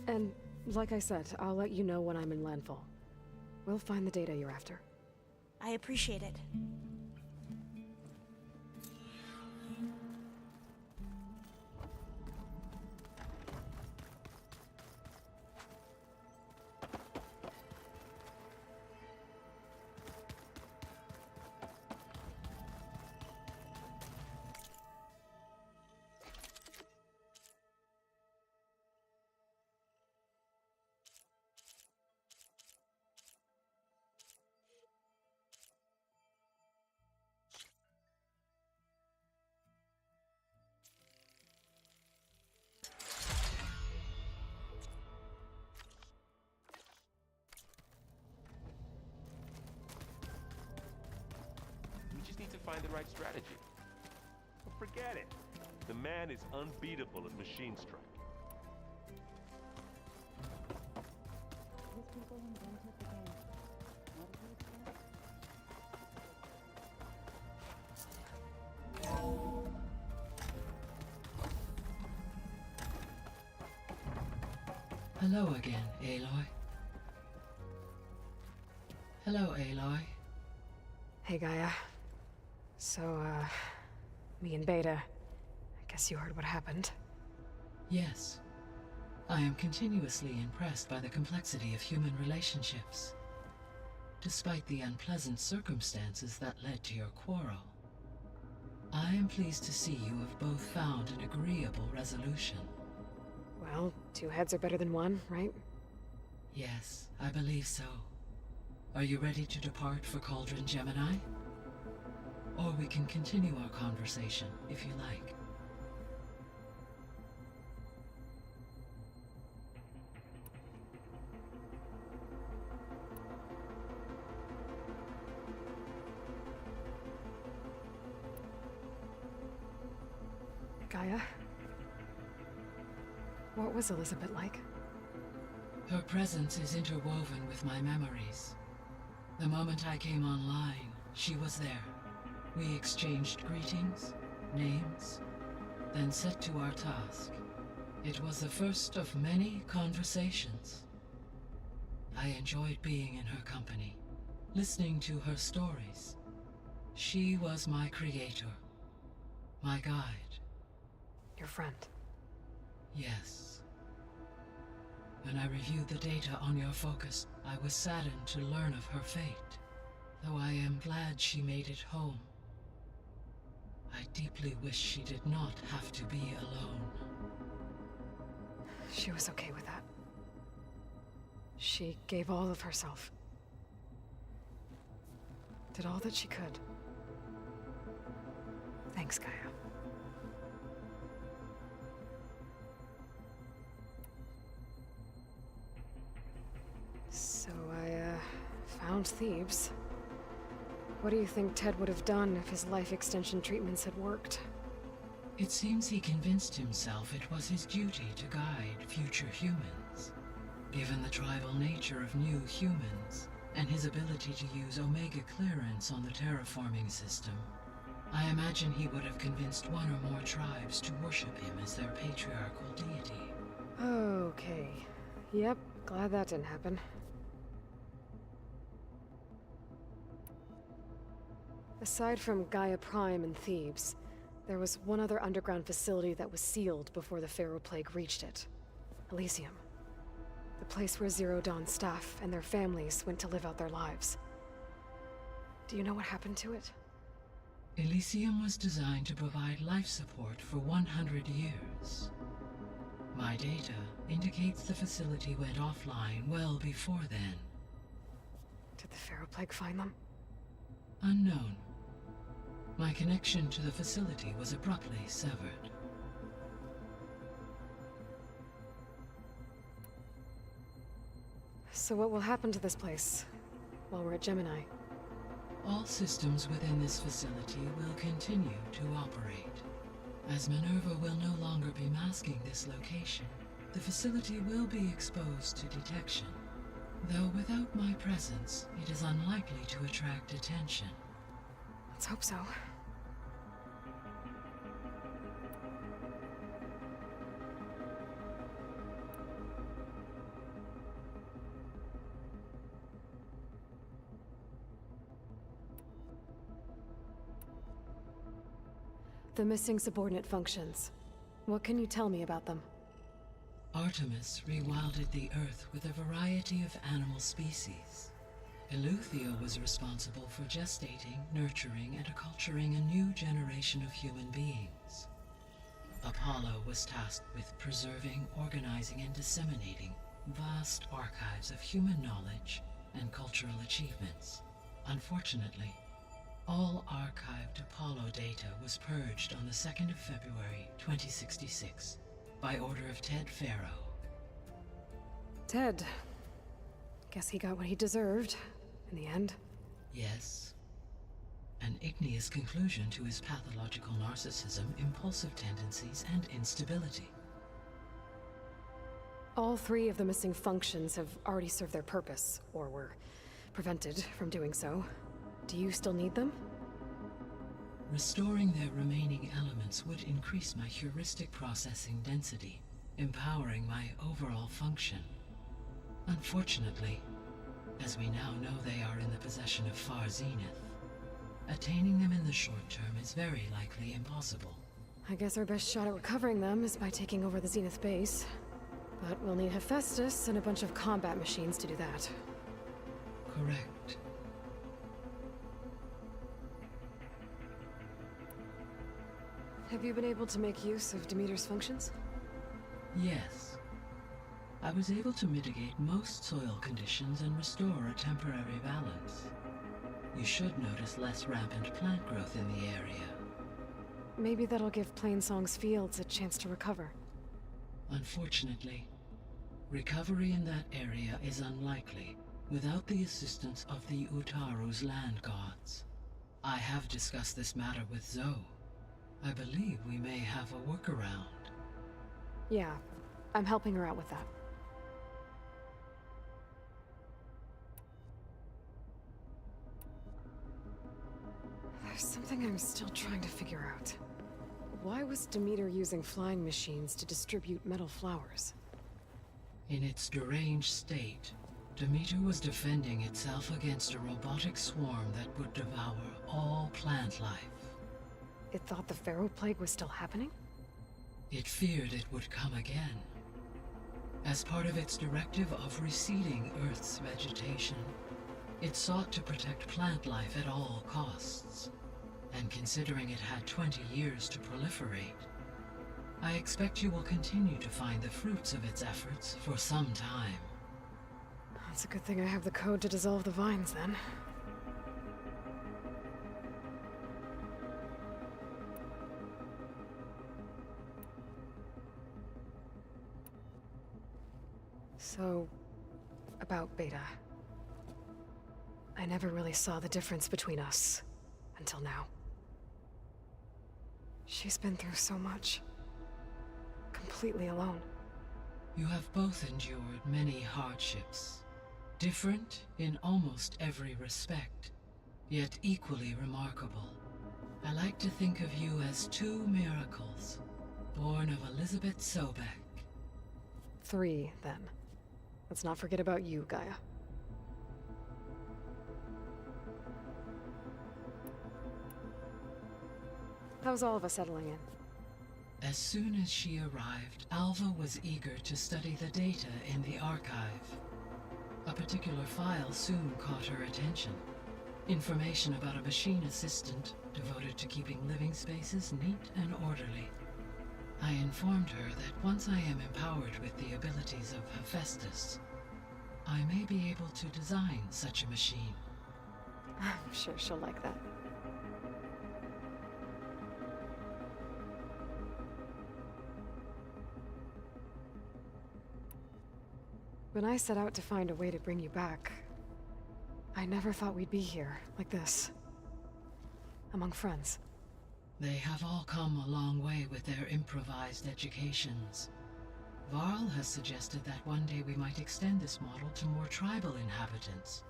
And, like I said, I'll let you know when I'm in landfall. We'll find the data you're after. I appreciate it. We just need to find the right strategy. Well, forget it. The man is unbeatable at machine strike. Hello again, Aloy. Hello, Aloy. Hey, Gaia. So, me and Beta, I guess you heard what happened. Yes. I am continuously impressed by the complexity of human relationships. Despite the unpleasant circumstances that led to your quarrel, I am pleased to see you have both found an agreeable resolution. Well, two heads are better than one, right? Yes, I believe so. Are you ready to depart for Cauldron Gemini? Or we can continue our conversation, if you like. Gaia? What was Elizabeth like? Her presence is interwoven with my memories. The moment I came online, she was there. We exchanged greetings, names, then set to our task. It was the first of many conversations. I enjoyed being in her company, listening to her stories. She was my creator, my guide. Your friend? Yes. When I reviewed the data on your focus, I was saddened to learn of her fate, though I am glad she made it home. I deeply wish she did not have to be alone. She was okay with that. She gave all of herself. Did all that she could. Thanks, Gaia. So I found Thebes. What do you think Ted would have done if his life extension treatments had worked? It seems he convinced himself it was his duty to guide future humans. Given the tribal nature of new humans, and his ability to use Omega clearance on the terraforming system, I imagine he would have convinced one or more tribes to worship him as their patriarchal deity. Okay. Yep, glad that didn't happen. Aside from Gaia Prime and Thebes, there was one other underground facility that was sealed before the Pharaoh Plague reached it. Elysium. The place where Zero Dawn staff and their families went to live out their lives. Do you know what happened to it? Elysium was designed to provide life support for 100 years. My data indicates the facility went offline well before then. Did the Pharaoh Plague find them? Unknown. My connection to the facility was abruptly severed. So what will happen to this place while we're at Gemini? All systems within this facility will continue to operate. As Minerva will no longer be masking this location, the facility will be exposed to detection. Though without my presence, it is unlikely to attract attention. Let's hope so. The missing subordinate functions. What can you tell me about them? Artemis rewilded the Earth with a variety of animal species. Eleuthia was responsible for gestating, nurturing, and acculturating a new generation of human beings. Apollo was tasked with preserving, organizing, and disseminating vast archives of human knowledge and cultural achievements. Unfortunately, all archived Apollo data was purged on the 2nd of February, 2066, by order of Ted Faro. Ted. Guess he got what he deserved, in the end. Yes. An igneous conclusion to his pathological narcissism, impulsive tendencies, and instability. All 3 of the missing functions have already served their purpose, or were prevented from doing so. Do you still need them? Restoring their remaining elements would increase my heuristic processing density, empowering my overall function. Unfortunately, as we now know they are in the possession of Far Zenith, attaining them in the short term is very likely impossible. I guess our best shot at recovering them is by taking over the Zenith base. But we'll need Hephaestus and a bunch of combat machines to do that. Correct. Have you been able to make use of Demeter's functions? Yes. I was able to mitigate most soil conditions and restore a temporary balance. You should notice less rampant plant growth in the area. Maybe that'll give Plainsong's fields a chance to recover. Unfortunately, recovery in that area is unlikely without the assistance of the Utaru's land gods. I have discussed this matter with Zoe. I believe we may have a workaround. Yeah, I'm helping her out with that. There's something I'm still trying to figure out. Why was Demeter using flying machines to distribute metal flowers? In its deranged state, Demeter was defending itself against a robotic swarm that would devour all plant life. It thought the Pharaoh Plague was still happening? It feared it would come again. As part of its directive of receding Earth's vegetation, it sought to protect plant life at all costs. And considering it had 20 years to proliferate, I expect you will continue to find the fruits of its efforts for some time. It's a good thing I have the code to dissolve the vines, then. So, about Beta. I never really saw the difference between us, until now. She's been through so much. Completely alone. You have both endured many hardships. Different in almost every respect, yet equally remarkable. I like to think of you as two miracles, born of Elizabeth Sobek. 3, then. Let's not forget about you, Gaia. How's all of us settling in? As soon as she arrived, Alva was eager to study the data in the archive. A particular file soon caught her attention. Information about a machine assistant devoted to keeping living spaces neat and orderly. I informed her that once I am empowered with the abilities of Hephaestus, I may be able to design such a machine. I'm sure she'll like that. When I set out to find a way to bring you back, I never thought we'd be here, like this. Among friends. They have all come a long way with their improvised educations. Varl has suggested that one day we might extend this model to more tribal inhabitants,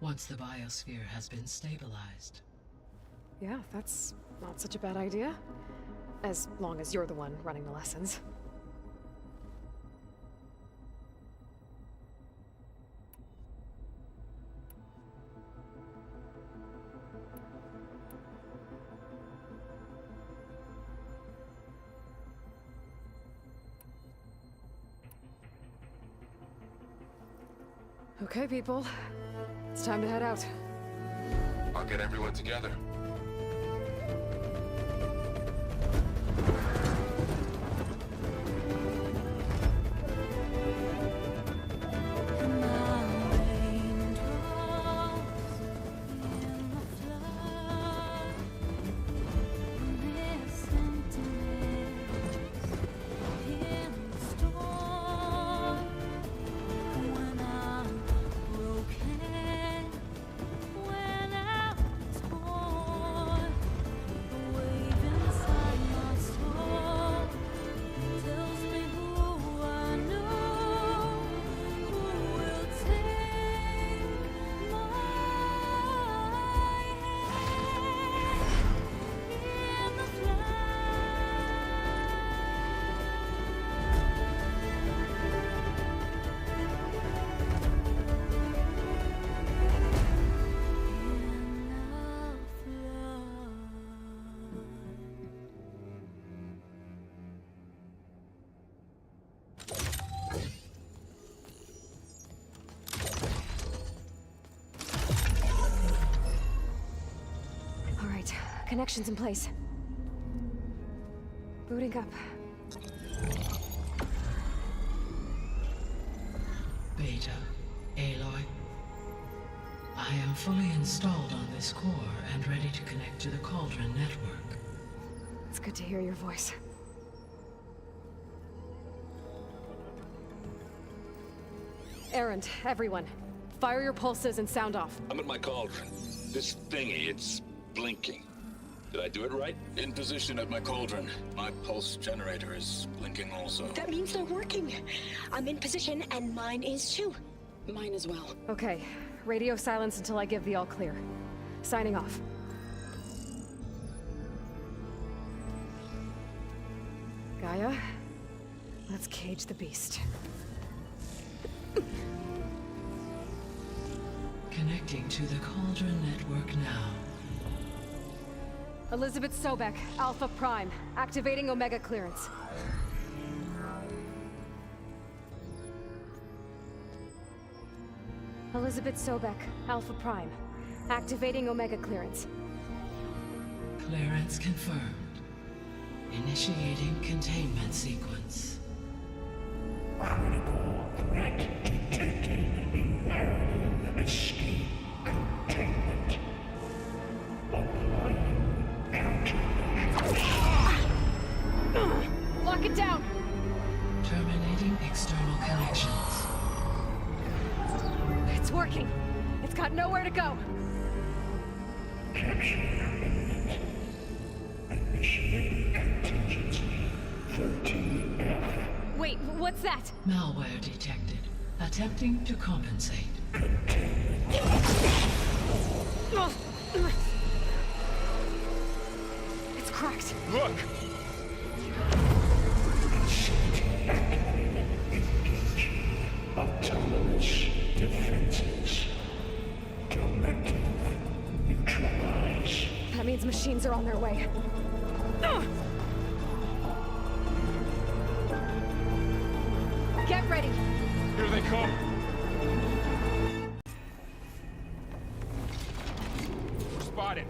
once the biosphere has been stabilized. Yeah, that's not such a bad idea. As long as you're the one running the lessons. Okay, people. It's time to head out. I'll get everyone together. Connections in place. Booting up. Beta, Aloy. I am fully installed on this core and ready to connect to the Cauldron network. It's good to hear your voice. Errand, everyone. Fire your pulses and sound off. I'm at my cauldron. This thingy, it's blinking. Did I do it right? In position at my cauldron. My pulse generator is blinking also. That means they're working. I'm in position and mine is too. Mine as well. Okay. Radio silence until I give the all clear. Signing off. Gaia, let's cage the beast. Connecting to the Cauldron network now. Elizabeth Sobek, Alpha Prime, activating Omega clearance. Elizabeth Sobek, Alpha Prime, activating Omega clearance. Clearance confirmed. Initiating containment sequence. Critical threat detected. Imperative escape containment. Applying countermeasures. Lock it down! Terminating external connections. It's working. It's got nowhere to go. Capture imminent. Initiating contingency 13F. Wait, what's that? Malware detected. Attempting to compensate. It's cracked. Look! Engaging autonomous defenses. Directive neutralize. That means machines are on their way. Get ready. Here they come! We're spotted.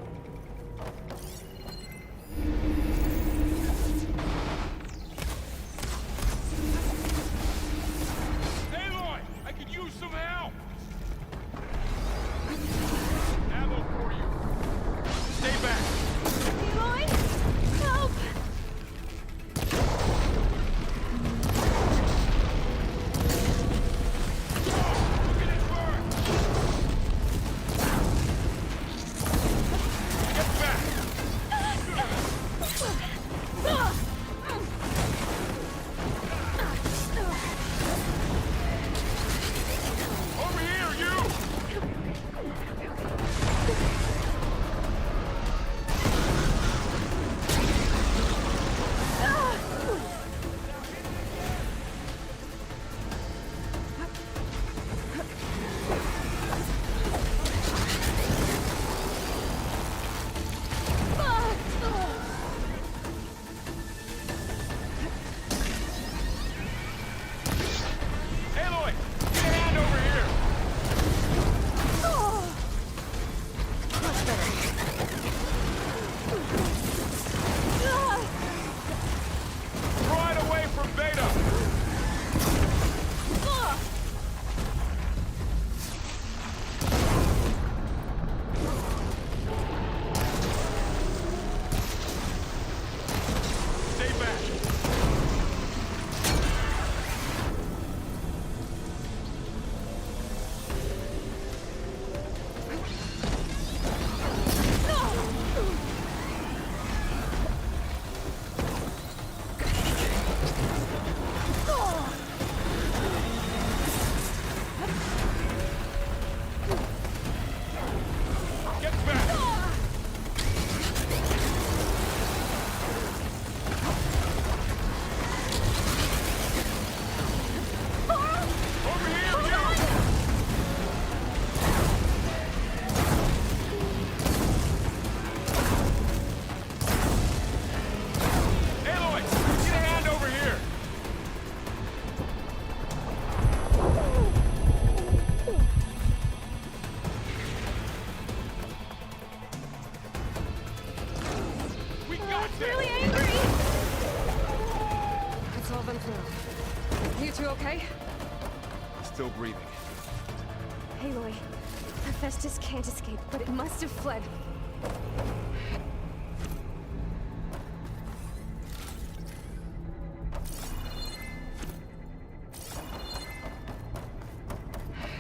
Aloy! I could use some help! Ammo for you. Stay back! Aloy! Help! Over breathing. Aloy, Hephaestus can't escape, but it must have fled.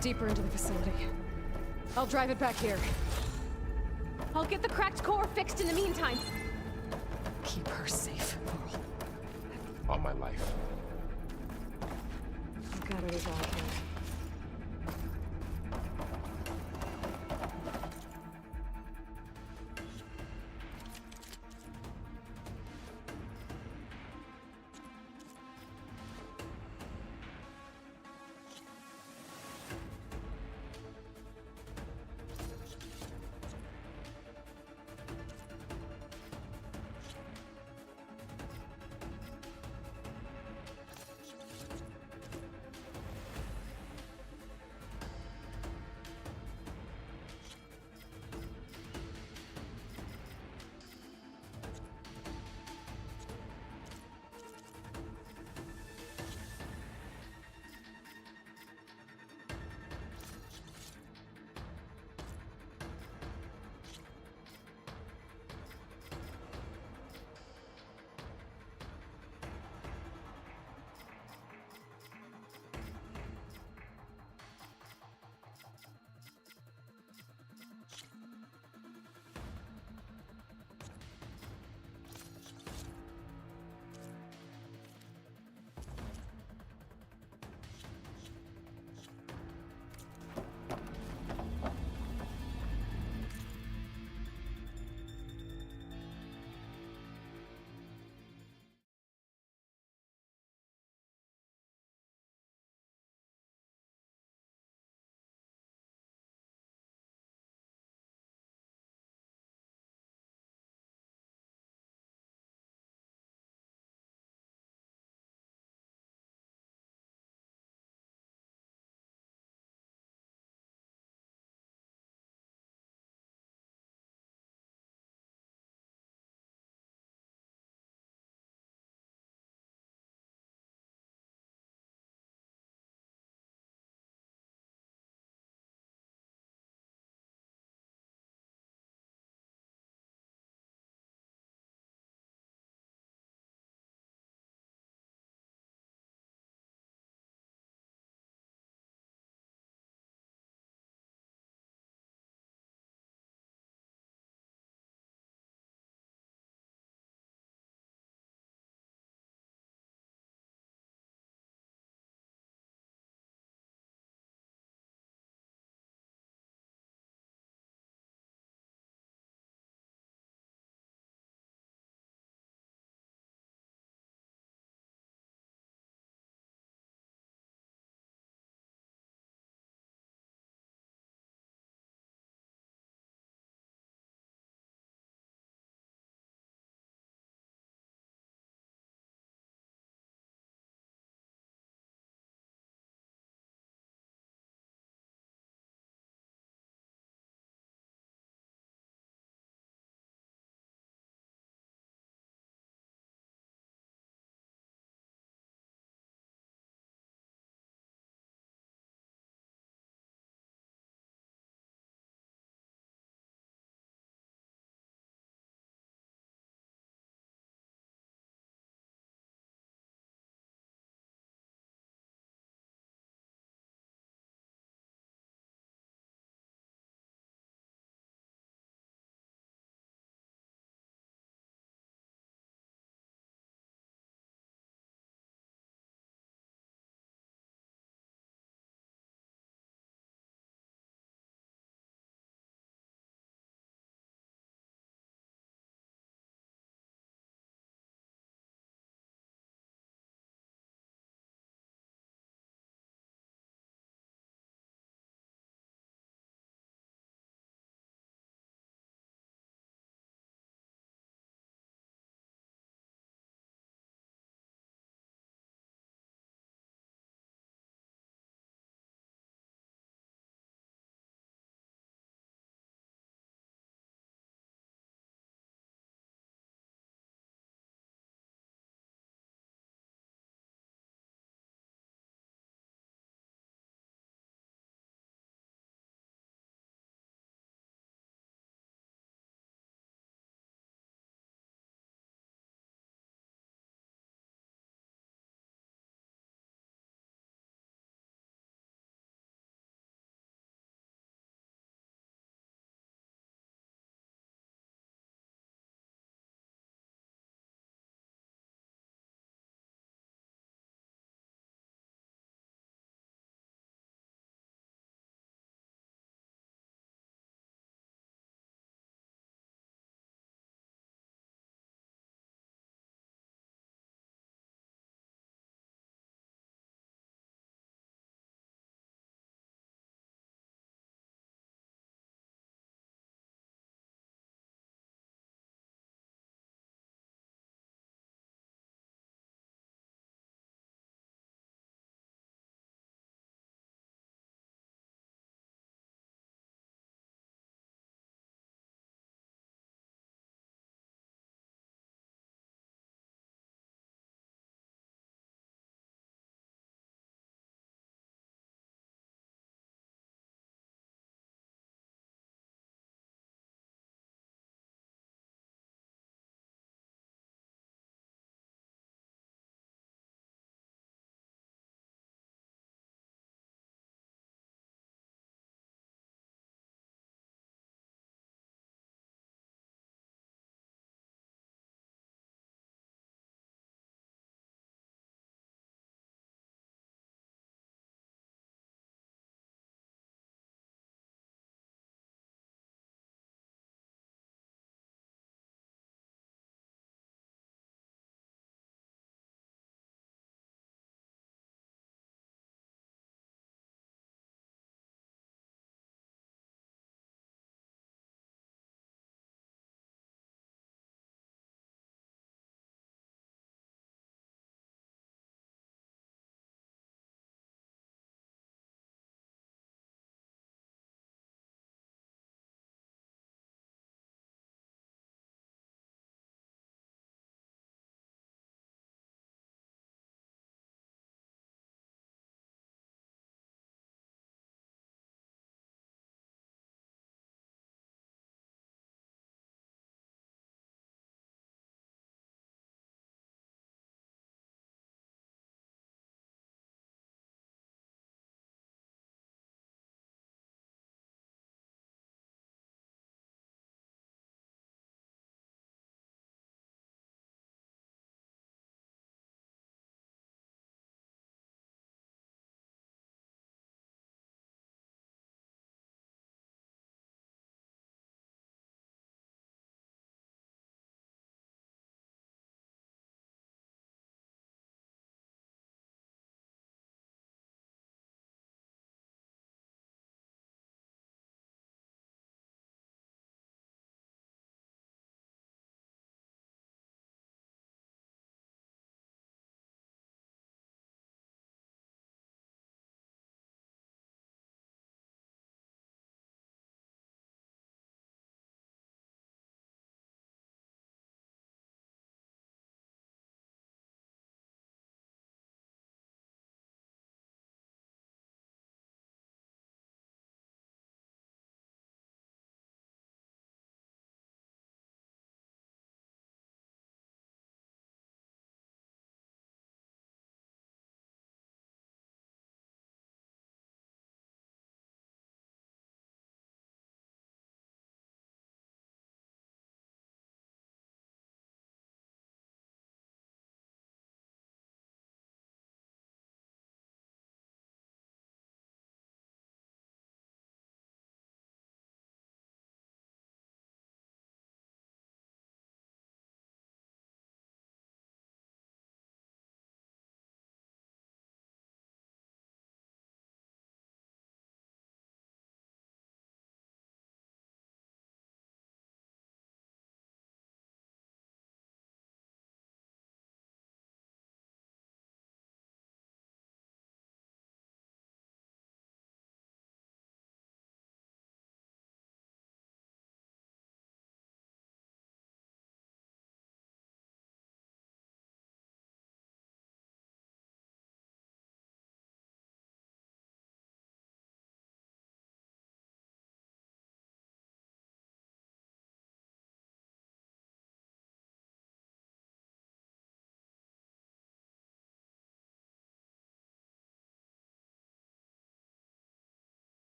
Deeper into the facility. I'll drive it back here. I'll get the cracked core fixed in the meantime. Keep her safe, Pearl. On my life. I've got it as all I can.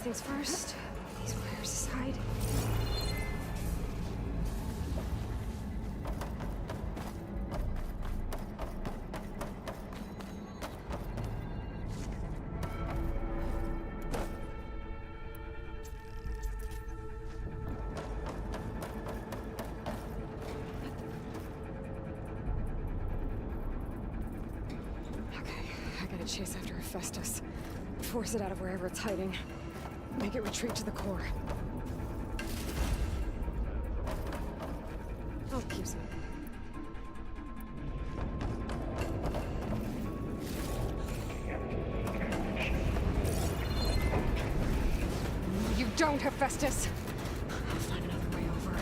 things first. These wires aside. Chase after Hephaestus. Force it out of wherever it's hiding. Make it retreat to the core. I'll keep some. No, you don't, Hephaestus! I'll find another way over.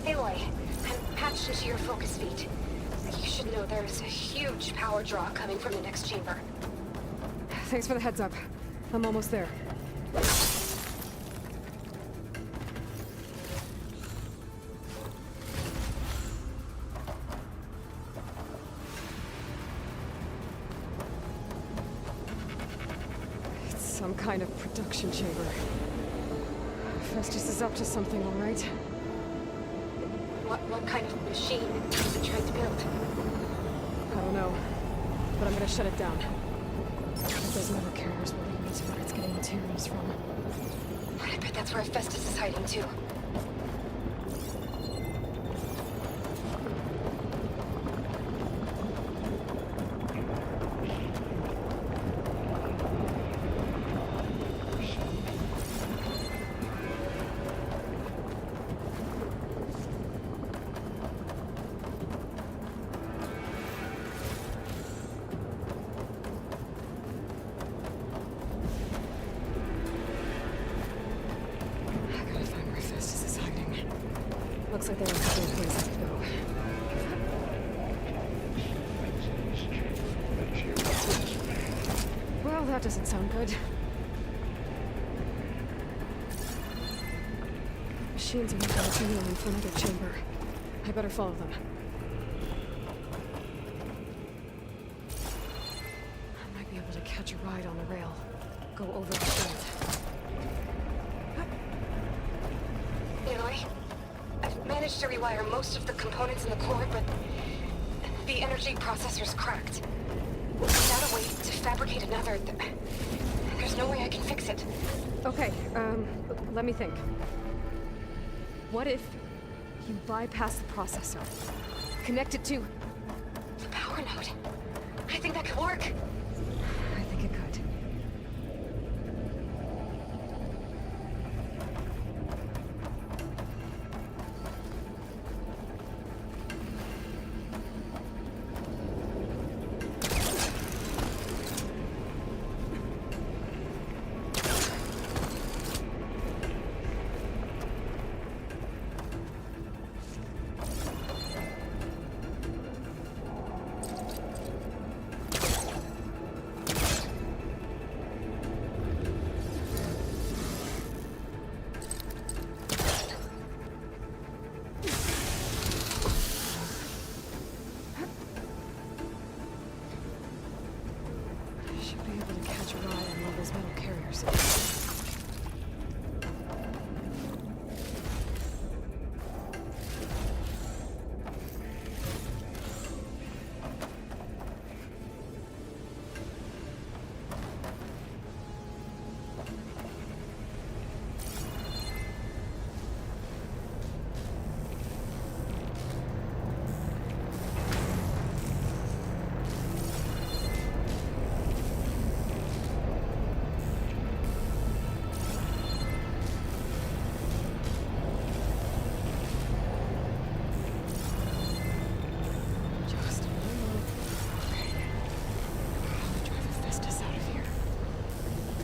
Aloy, I'm patched into your focus feed. You should know there's a huge power draw coming from the next chamber. Thanks for the heads up. I'm almost there. It's some kind of production chamber. Festus is up to something, all right? What kind of machine is it trying to build? I don't know, but I'm gonna shut it down. If those metal carriers will lead me to where it's getting materials from. I bet that's where Festus is hiding too. Looks like there are a couple of places to go. Well, that doesn't sound good. Machines are making a signaling for another chamber. I better follow them. I might be able to catch a ride on the rail. Go over the shield. Aloy? Managed to rewire most of the components in the core, but the energy processor's cracked. Without a way to fabricate another, there's no way I can fix it. Okay, let me think. What if you bypass the processor? Connect it to the power node. I think that could work. I think it could.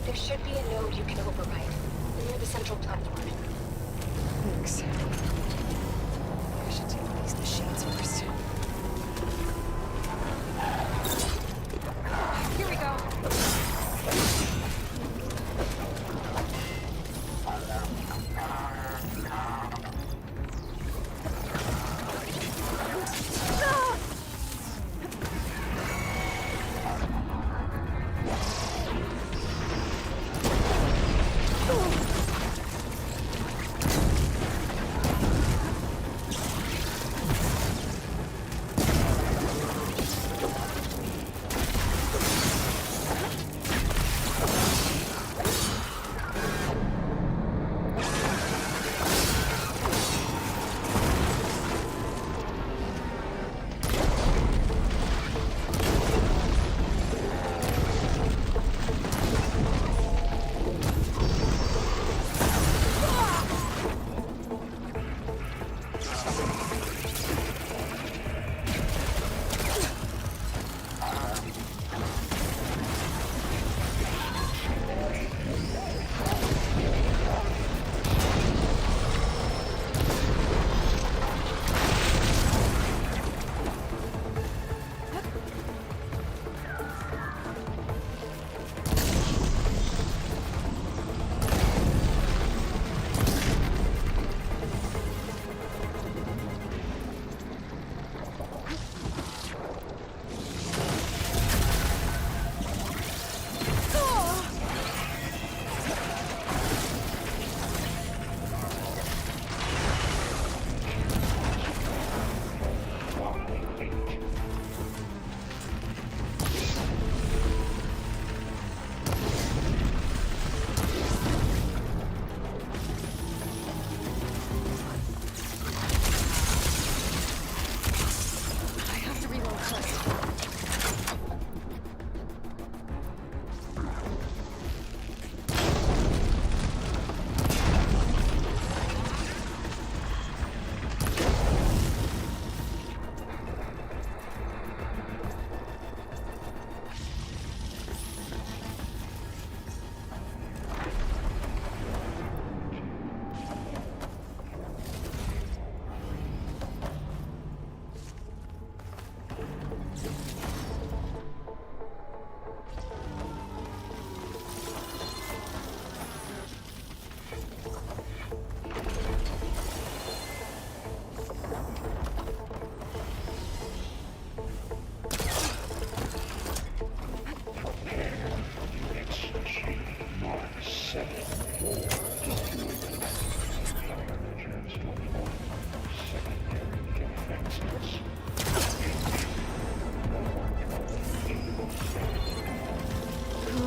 There should be a node you can override near the central platform. Thanks. I should take these machines first. Here we go.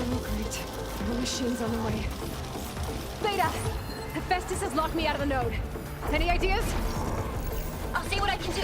Oh, great. More machines on the way. Beta! Hephaestus has locked me out of the node. Any ideas? I'll see what I can do.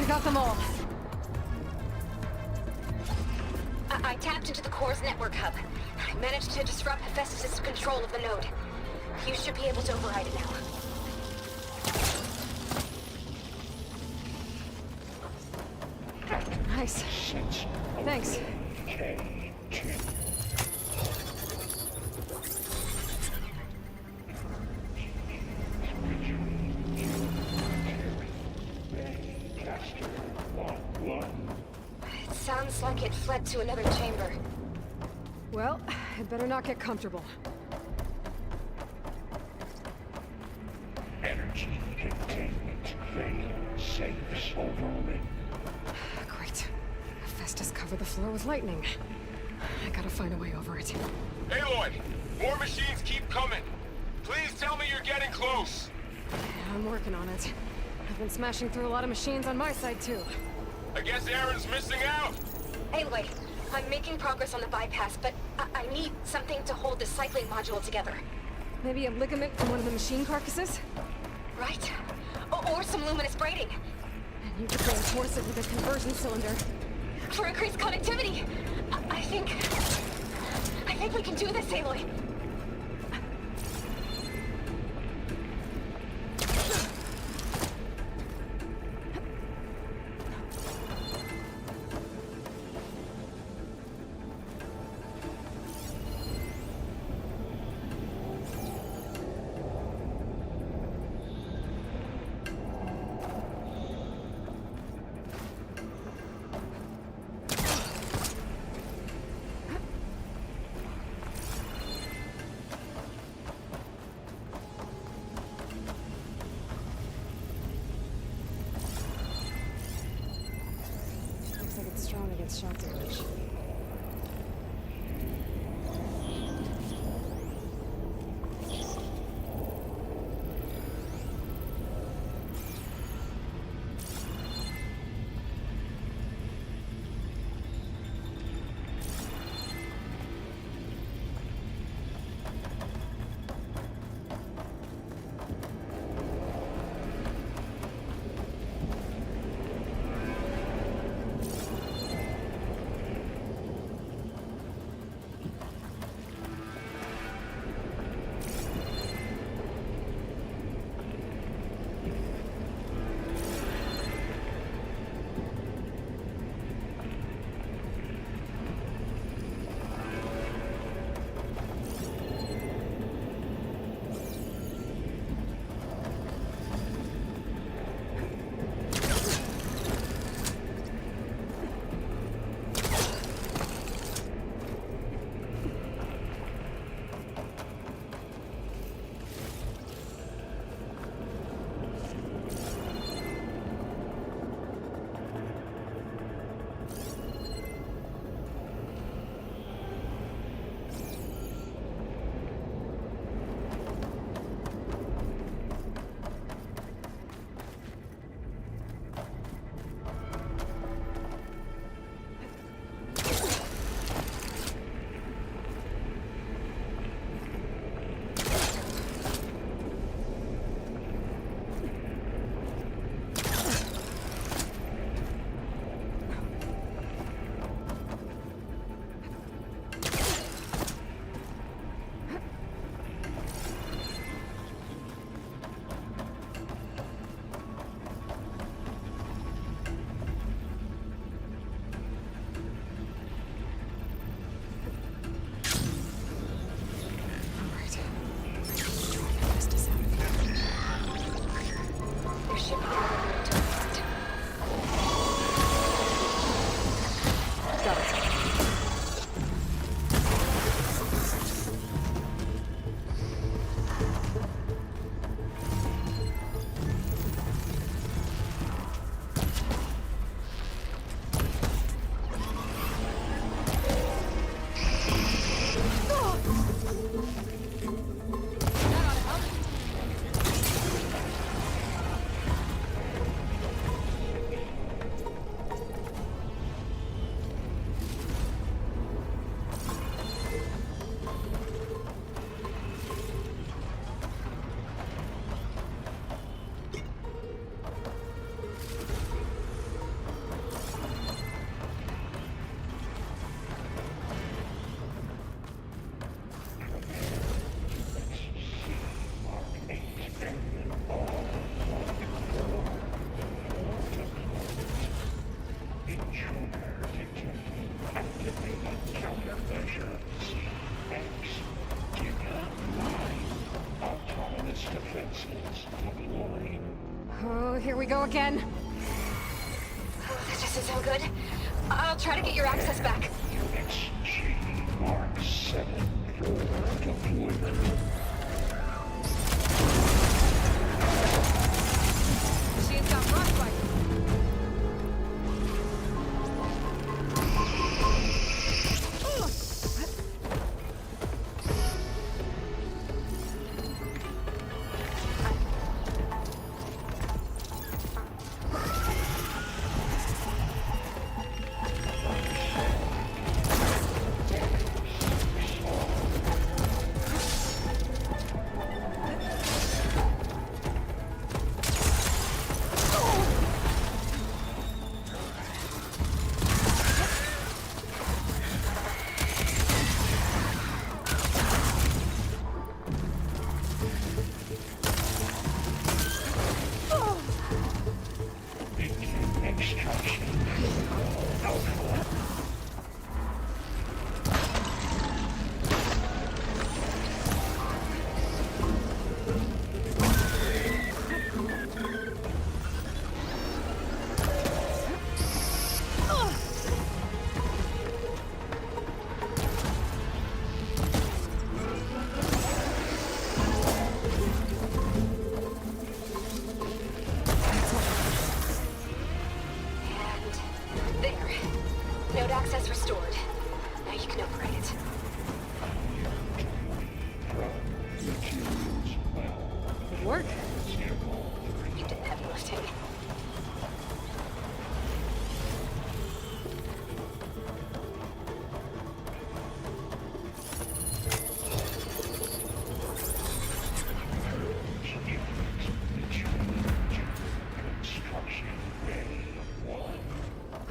Got them all. I tapped into the core's network hub. I managed to disrupt Hephaestus' control of the node. You should be able to override it now. Nice. Thanks. It sounds like it fled to another chamber. Well, it better not get comfortable. Energy containment failure. Safes overrun. Great. Hephaestus covered the floor with lightning. I gotta find a way over it. Aloy! More machines keep coming! Please tell me you're getting close! Yeah, I'm working on it. I've been smashing through a lot of machines on my side, too. I guess Aaron's missing out! Anyway, I'm making progress on the bypass, but I need something to hold the cycling module together. Maybe a ligament from one of the machine carcasses? Right. Or some luminous braiding. And you could reinforce it with a conversion cylinder. For increased connectivity! I think we can do this, Aloy. Looks like it's strong against shock damage. Got it. Oh, here we go again. Oh, that doesn't sound good. I'll try to get your access back. Mark 7-4 deployment. Machine's got frostbite. Node access restored. Now you can upgrade it. Good work. You did the heavy lifting.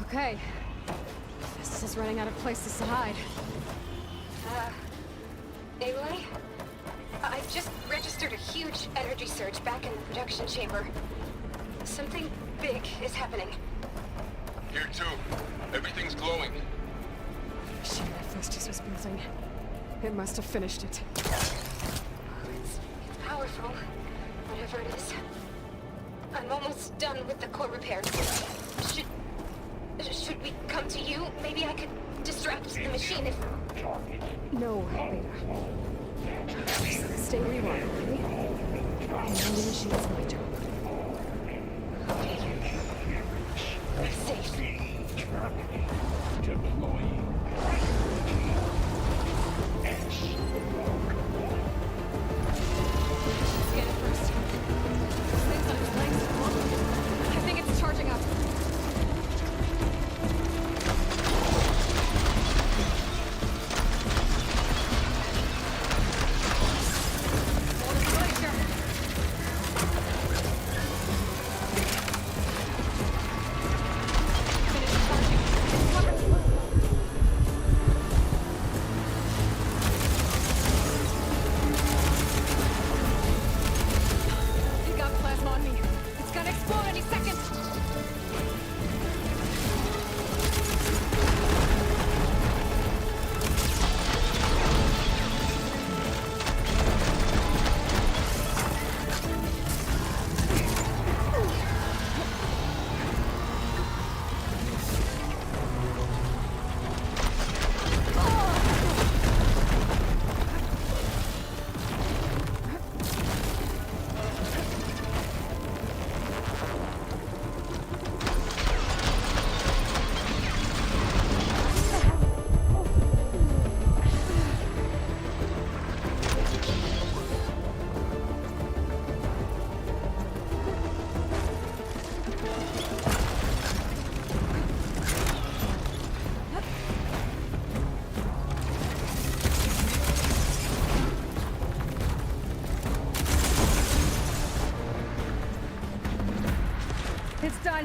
Okay. This is running out of places to hide. Aloy? I've just registered a huge energy surge back in the production chamber. Something big is happening. Here too. Everything's glowing. Shit, Hephaestus was building. It must have finished it. It's powerful, whatever it is. I'm almost done with the core repairs. Should we come to you? Maybe I could distract the machine if... No, Beta. Stay where you are, okay? Handling the machine is my job. Safe. Let's get it first. This thing's on its legs. I think it's charging up.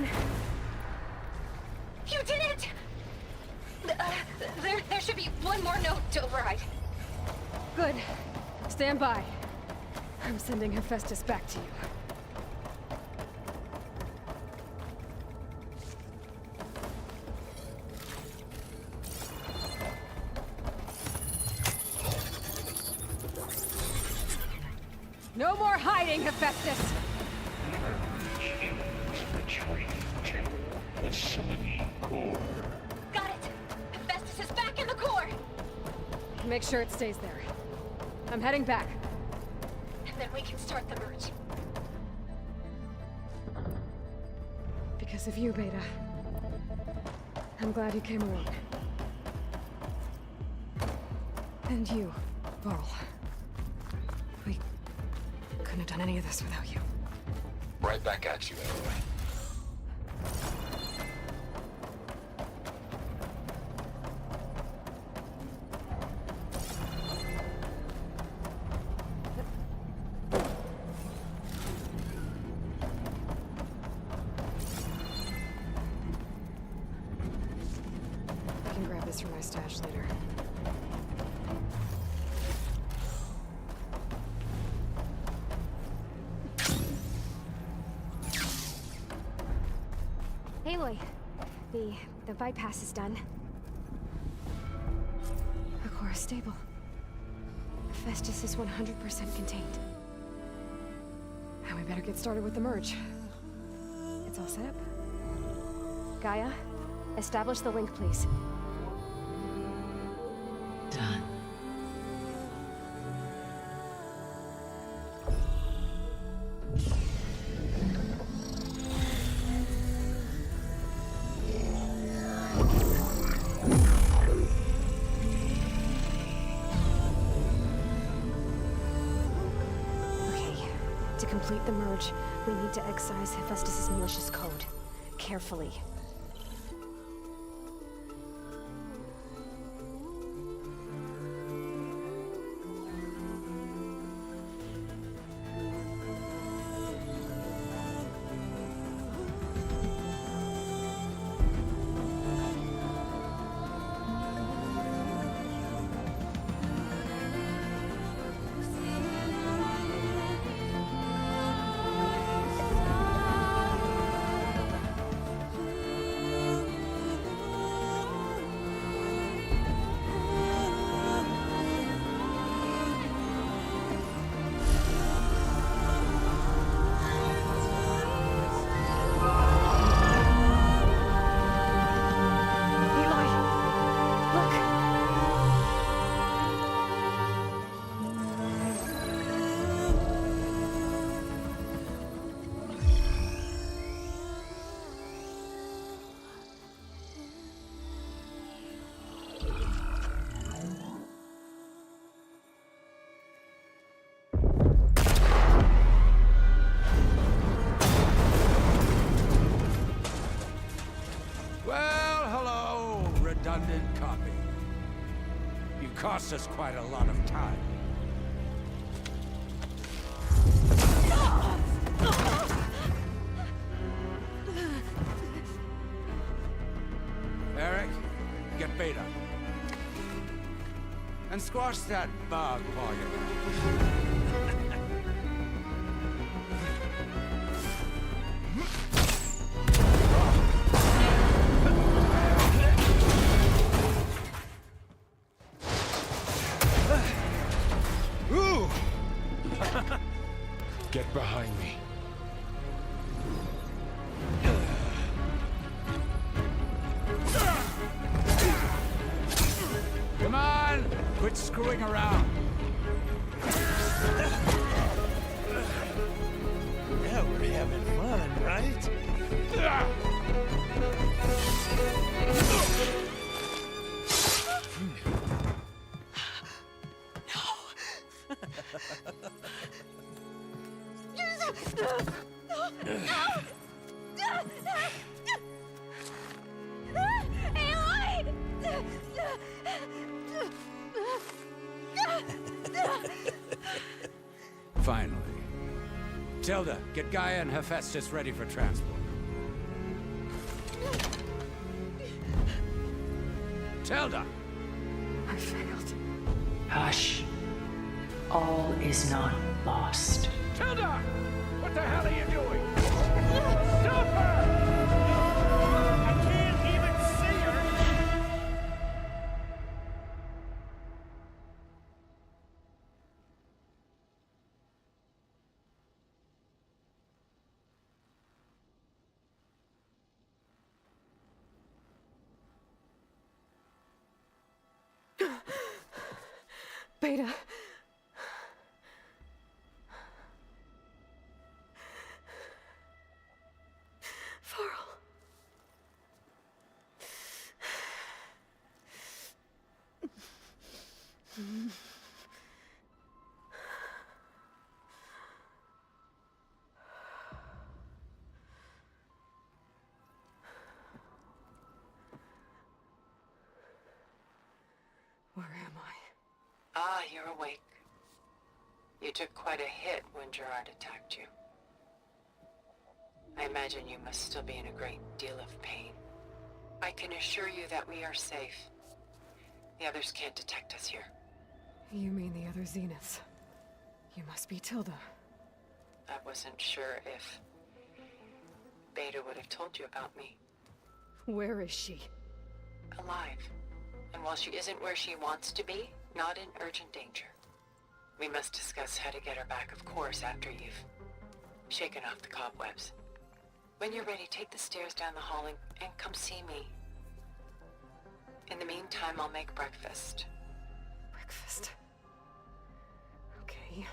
on! You did it! There should be one more note to override. Good. Stand by. I'm sending Hephaestus back to you. No more hiding, Hephaestus! The sunny core. Got it! Hephaestus is back in the core! Make sure it stays there. I'm heading back. And then we can start the merge. Because of you, Beta. I'm glad you came along. And you, Varl. We couldn't have done any of this without you. Right back at you, Aloy. I can grab this from my stash later. Aloy, the bypass is done. The core is stable. Hephaestus is 100% contained. Now we better get started with the merge. It's all set up. Gaia, establish the link, please. Done. To complete the merge, we need to excise Hephaestus' malicious code. Carefully. Well, hello, redundant copy. You cost us quite a lot of time. Eric, get Beta. And squash that bug while you're at it. Get behind me. Come on! Quit screwing around! Yeah, we're having fun, right? Finally. Tilda, get Gaia and Hephaestus ready for transport. Tilda! I failed. Hush. All is not lost. Tilda! What the hell are you doing? Stop her! I can't even see her! Beta. Farrell. Where am I? Ah, you're awake. You took quite a hit when Gerard attacked you. I imagine you must still be in a great deal of pain. I can assure you that we are safe. The others can't detect us here. You mean the other Zeniths? You must be Tilda. I wasn't sure if Beta would have told you about me. Where is she? Alive. And while she isn't where she wants to be, not in urgent danger. We must discuss how to get her back, of course, after you've shaken off the cobwebs. When you're ready, take the stairs down the hall and come see me. In the meantime, I'll make breakfast. Breakfast. Okay.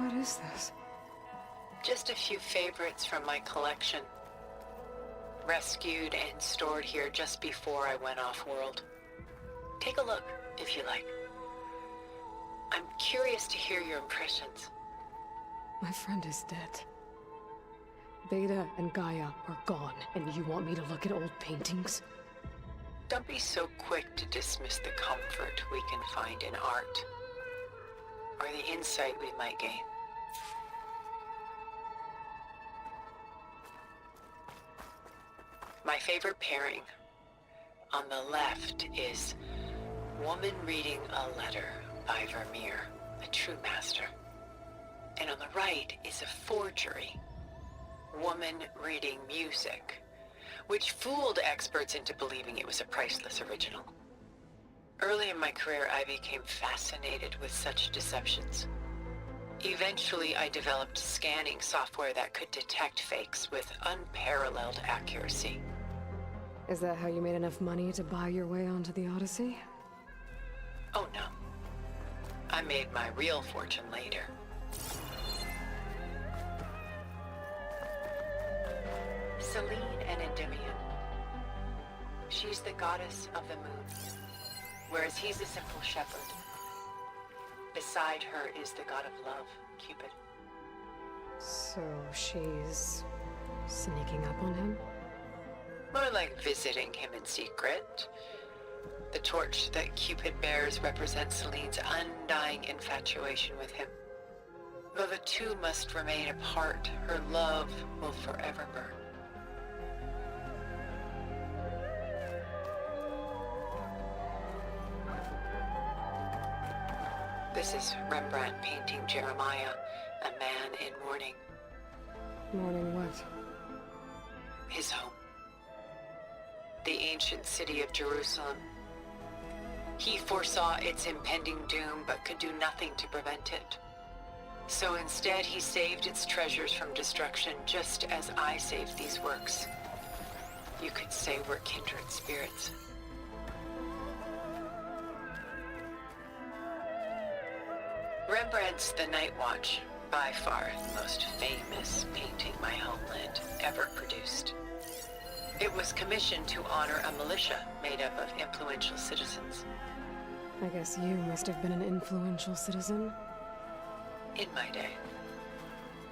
What is this? Just a few favorites from my collection. Rescued and stored here just before I went off-world. Take a look, if you like. I'm curious to hear your impressions. My friend is dead. Beta and Gaia are gone, and you want me to look at old paintings? Don't be so quick to dismiss the comfort we can find in art, or the insight we might gain. My favorite pairing on the left is Woman Reading a Letter by Vermeer, a true master. And on the right is a forgery, Woman Reading Music, which fooled experts into believing it was a priceless original. Early in my career, I became fascinated with such deceptions. Eventually, I developed scanning software that could detect fakes with unparalleled accuracy. Is that how you made enough money to buy your way onto the Odyssey? Oh no. I made my real fortune later. Selene and Endymion. She's the goddess of the moon, whereas he's a simple shepherd. Beside her is the god of love, Cupid. So she's sneaking up on him? More like visiting him in secret. The torch that Cupid bears represents Selene's undying infatuation with him. Though the two must remain apart, her love will forever burn. This is Rembrandt painting Jeremiah, a man in mourning. Mourning what? His home. The ancient city of Jerusalem. He foresaw its impending doom, but could do nothing to prevent it. So instead, he saved its treasures from destruction, just as I saved these works. You could say we're kindred spirits. Rembrandt's The Night Watch, by far the most famous painting my homeland ever produced. It was commissioned to honor a militia made up of influential citizens. I guess you must have been an influential citizen. In my day.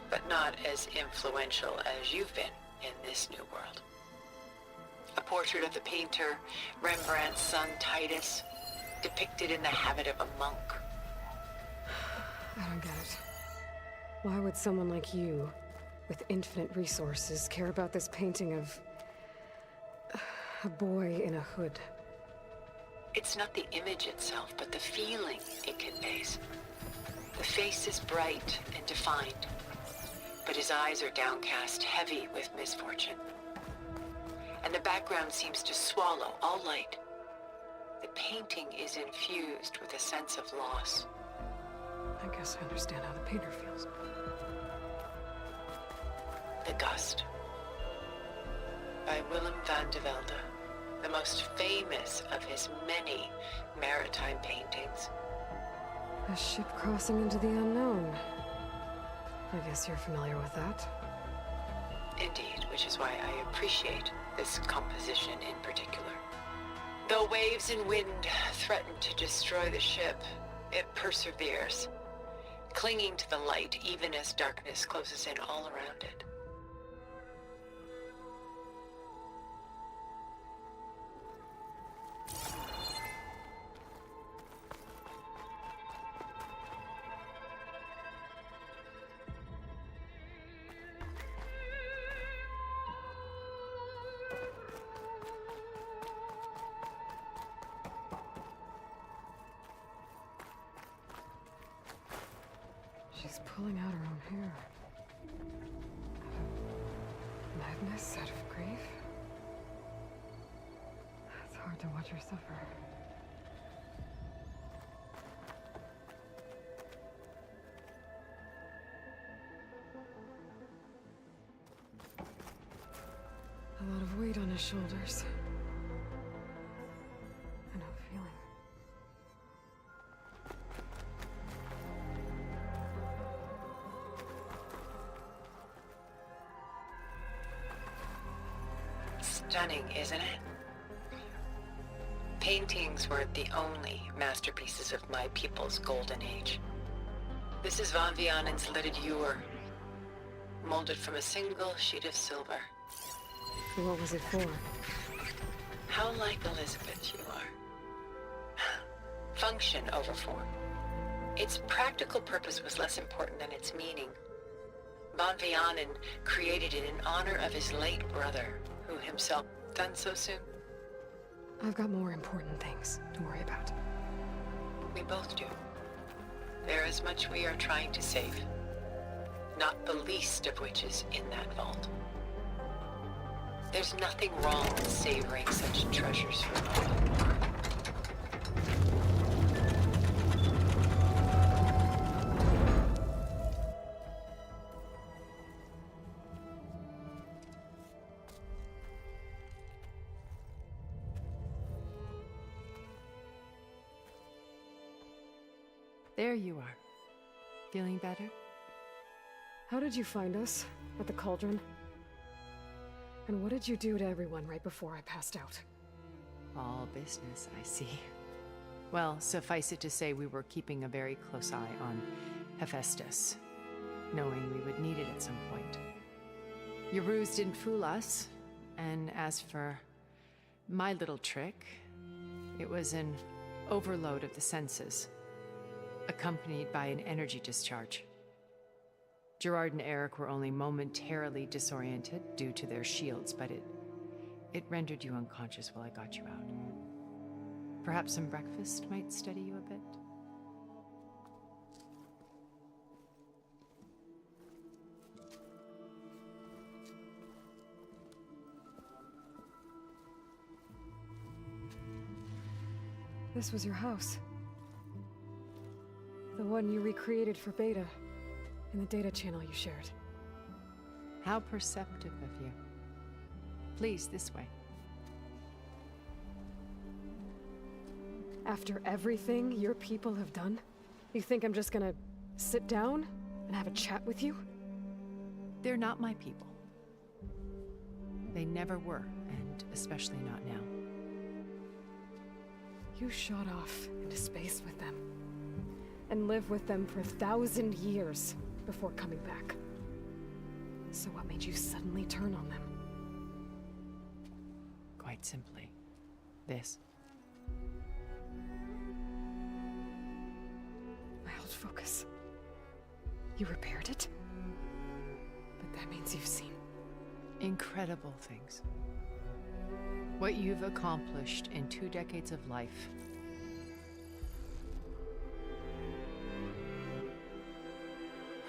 But not as influential as you've been in this new world. A portrait of the painter, Rembrandt's son Titus, depicted in the habit of a monk. I don't get it. Why would someone like you, with infinite resources, care about this painting of a boy in a hood? It's not the image itself, but the feeling it conveys. The face is bright and defined, but his eyes are downcast, heavy with misfortune. And the background seems to swallow all light. The painting is infused with a sense of loss. I guess I understand how the painter feels. The Gust, by Willem van de Velde, the most famous of his many maritime paintings. A ship crossing into the unknown. I guess you're familiar with that. Indeed, which is why I appreciate this composition in particular. Though waves and wind threaten to destroy the ship, it perseveres, clinging to the light even as darkness closes in all around it. She's pulling out her own hair. Madness out of grief? It's hard to watch her suffer. A lot of weight on his shoulders. I know the feeling. Stunning, isn't it? Paintings weren't the only masterpieces of my people's golden age. This is Von Vianen's lidded ewer, molded from a single sheet of silver. What was it for? How like Elizabeth you are. Function over form. Its practical purpose was less important than its meaning. Von Vianen created it in honor of his late brother, who himself done so soon. I've got more important things to worry about. We both do. There is much we are trying to save. Not the least of which is in that vault. There's nothing wrong with savoring such treasures for a moment. There you are. Feeling better? How did you find us? At the cauldron? And what did you do to everyone right before I passed out? All business, I see. Well, suffice it to say we were keeping a very close eye on Hephaestus, knowing we would need it at some point. Your ruse didn't fool us, and as for my little trick, it was an overload of the senses, accompanied by an energy discharge. Gerard and Eric were only momentarily disoriented due to their shields, but it rendered you unconscious while I got you out. Perhaps some breakfast might steady you a bit? This was your house. The one you recreated for Beta, in the data channel you shared. How perceptive of you. Please, this way. After everything your people have done, you think I'm just gonna sit down and have a chat with you? They're not my people. They never were, and especially not now. You shot off into space with them, and lived with them for 1,000 years before coming back. So what made you suddenly turn on them? Quite simply, this. My old focus. You repaired it? But that means you've seen incredible things. What you've accomplished in 2 decades of life.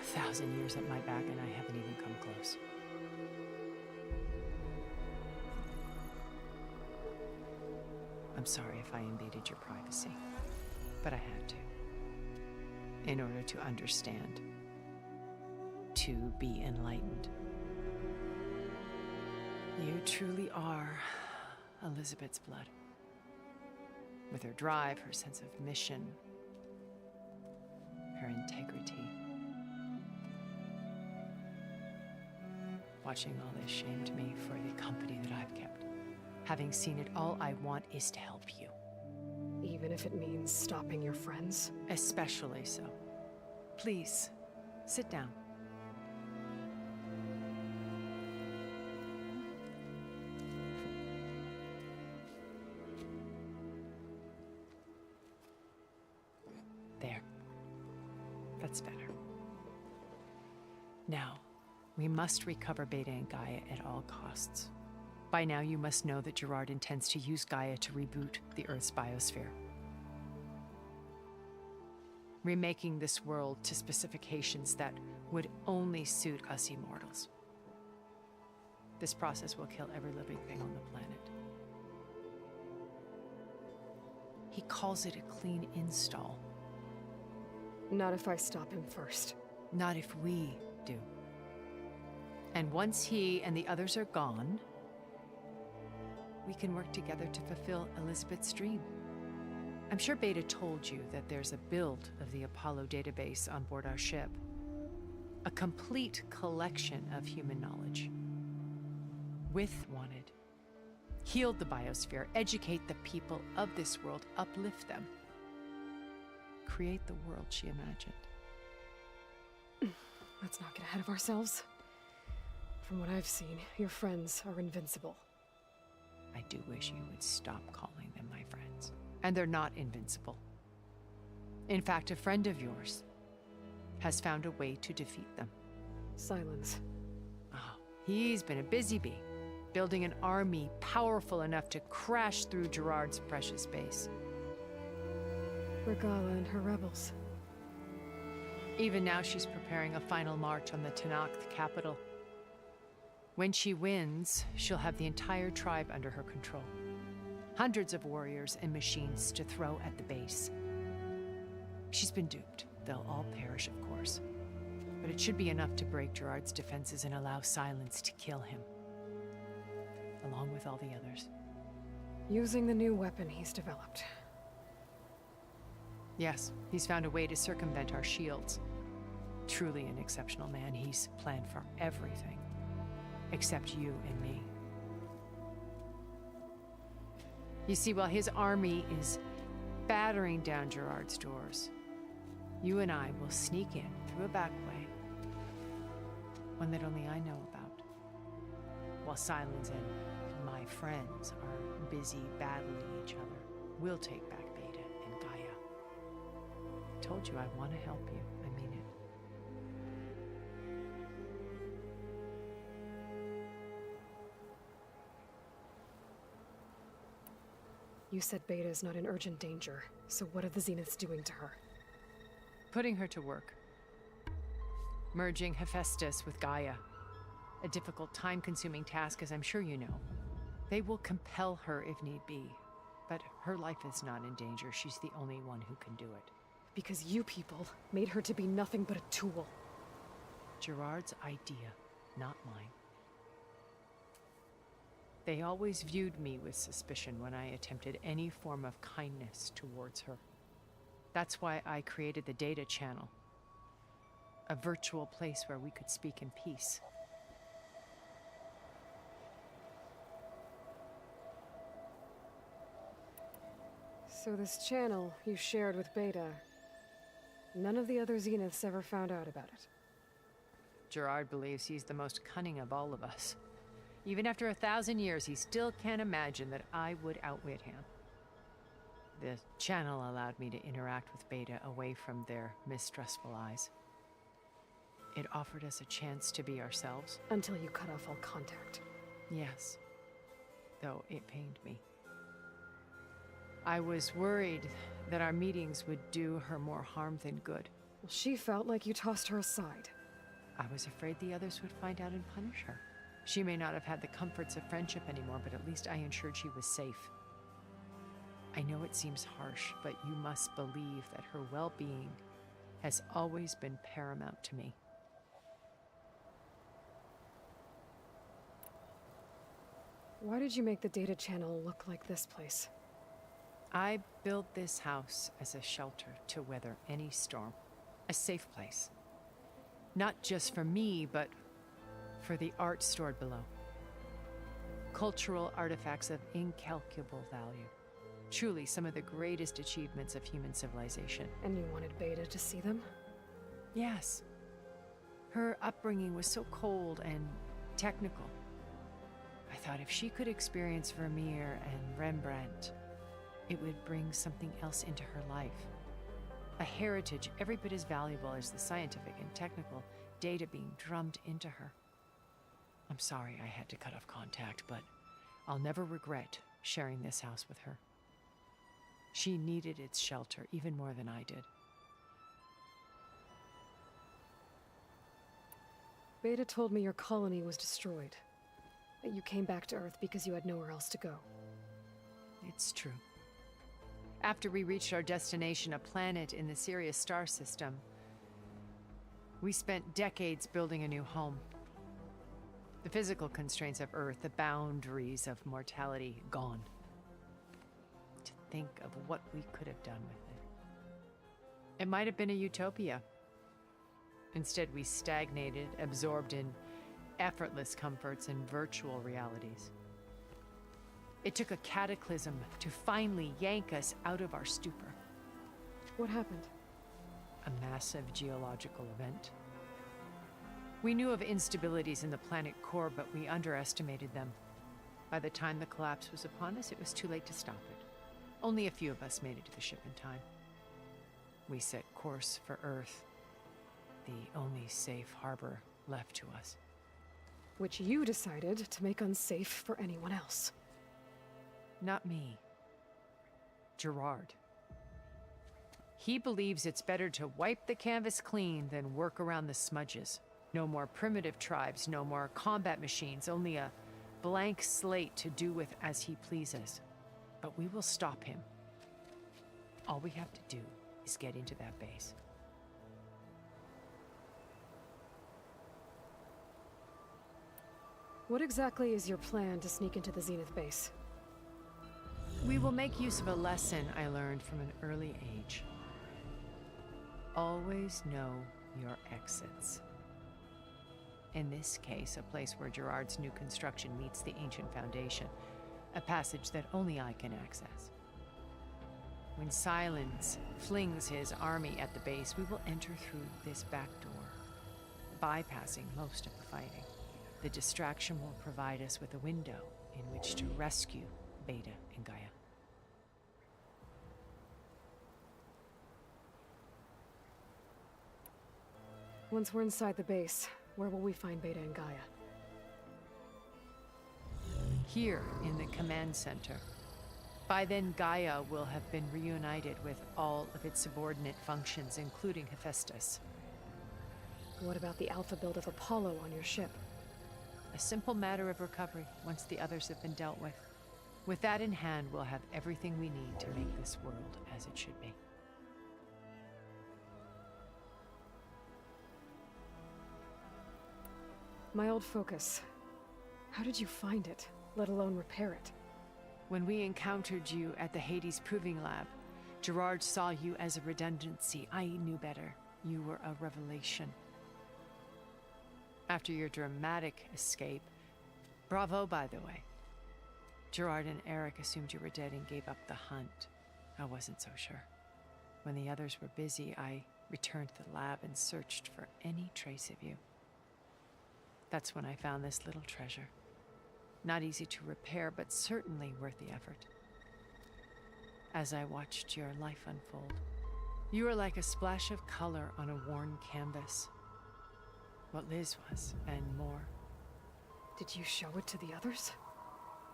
A 1,000 years at my back and I haven't even come close. I'm sorry if I invaded your privacy, but I had to. In order to understand. To be enlightened. You truly are Elizabeth's blood. With her drive, her sense of mission, her integrity. Watching all this shamed me for the company that I've kept. Having seen it, all I want is to help you. Even if it means stopping your friends? Especially so. Please, sit down. There. That's better. Now, we must recover Beta and Gaia at all costs. By now, you must know that Gerard intends to use Gaia to reboot the Earth's biosphere. Remaking this world to specifications that would only suit us immortals. This process will kill every living thing on the planet. He calls it a clean install. Not if I stop him first. Not if we do. And once he and the others are gone, we can work together to fulfill Elizabeth's dream. I'm sure Beta told you that there's a build of the Apollo database on board our ship. A complete collection of human knowledge. With wanted heal the biosphere, educate the people of this world, uplift them. Create the world she imagined. Let's not get ahead of ourselves. From what I've seen, your friends are invincible. I do wish you would stop calling them my friends. And they're not invincible. In fact, a friend of yours has found a way to defeat them. Silence. Oh, he's been a busy bee, building an army powerful enough to crash through Gerard's precious base. Regala and her rebels. Even now, she's preparing a final march on the Tanakh, the capital. When she wins, she'll have the entire tribe under her control. Hundreds of warriors and machines to throw at the base. She's been duped. They'll all perish, of course. But it should be enough to break Gerard's defenses and allow Silence to kill him. Along with all the others. Using the new weapon he's developed. Yes, he's found a way to circumvent our shields. Truly an exceptional man. He's planned for everything. Except you and me. You see, while his army is battering down Gerard's doors, you and I will sneak in through a back way. One that only I know about. While Silence and my friends are busy battling each other, we'll take back Beta and Gaia. I told you I want to help you. I mean it. You said Beta is not in urgent danger, so what are the Zeniths doing to her? Putting her to work. Merging Hephaestus with Gaia. A difficult, time-consuming task, as I'm sure you know. They will compel her if need be, but her life is not in danger. She's the only one who can do it. Because you people made her to be nothing but a tool. Gerard's idea, not mine. They always viewed me with suspicion when I attempted any form of kindness towards her. That's why I created the data channel. A virtual place where we could speak in peace. So this channel you shared with Beta, none of the other Zeniths ever found out about it? Gerard believes he's the most cunning of all of us. Even after 1,000 years, he still can't imagine that I would outwit him. The channel allowed me to interact with Beta away from their mistrustful eyes. It offered us a chance to be ourselves. Until you cut off all contact. Yes. Though it pained me. I was worried that our meetings would do her more harm than good. Well, she felt like you tossed her aside. I was afraid the others would find out and punish her. She may not have had the comforts of friendship anymore, but at least I ensured she was safe. I know it seems harsh, but you must believe that her well-being has always been paramount to me. Why did you make the data channel look like this place? I built this house as a shelter to weather any storm. A safe place. Not just for me, but for the art stored below. Cultural artifacts of incalculable value. Truly some of the greatest achievements of human civilization. And you wanted Beta to see them? Yes. Her upbringing was so cold and technical. I thought if she could experience Vermeer and Rembrandt, it would bring something else into her life. A heritage every bit as valuable as the scientific and technical data being drummed into her. I'm sorry I had to cut off contact, but I'll never regret sharing this house with her. She needed its shelter even more than I did. Beta told me your colony was destroyed. That you came back to Earth because you had nowhere else to go. It's true. After we reached our destination, a planet in the Sirius star system, we spent decades building a new home. The physical constraints of Earth, the boundaries of mortality, gone. To think of what we could have done with it. It might have been a utopia. Instead, we stagnated, absorbed in effortless comforts and virtual realities. It took a cataclysm to finally yank us out of our stupor. What happened? A massive geological event. We knew of instabilities in the planet core, but we underestimated them. By the time the collapse was upon us, it was too late to stop it. Only a few of us made it to the ship in time. We set course for Earth, the only safe harbor left to us. Which you decided to make unsafe for anyone else. Not me. Gerard. He believes it's better to wipe the canvas clean than work around the smudges. No more primitive tribes, no more combat machines, only a blank slate to do with as he pleases. But we will stop him. All we have to do is get into that base. What exactly is your plan to sneak into the Zenith base? We will make use of a lesson I learned from an early age. Always know your exits. In this case, a place where Gerard's new construction meets the ancient foundation, a passage that only I can access. When Silence flings his army at the base, we will enter through this back door, bypassing most of the fighting. The distraction will provide us with a window in which to rescue Beta and Gaia. Once we're inside the base, where will we find Beta and Gaia? Here in the command center. By then, Gaia will have been reunited with all of its subordinate functions, including Hephaestus. What about the alpha build of Apollo on your ship? A simple matter of recovery once the others have been dealt with. With that in hand, we'll have everything we need to make this world as it should be. My old focus. How did you find it, let alone repair it? When we encountered you at the Hades Proving Lab, Gerard saw you as a redundancy. I knew better. You were a revelation. After your dramatic escape, bravo, by the way. Gerard and Eric assumed you were dead and gave up the hunt. I wasn't so sure. When the others were busy, I returned to the lab and searched for any trace of you. That's when I found this little treasure. Not easy to repair, but certainly worth the effort. As I watched your life unfold, you were like a splash of color on a worn canvas. What Liz was, and more. Did you show it to the others?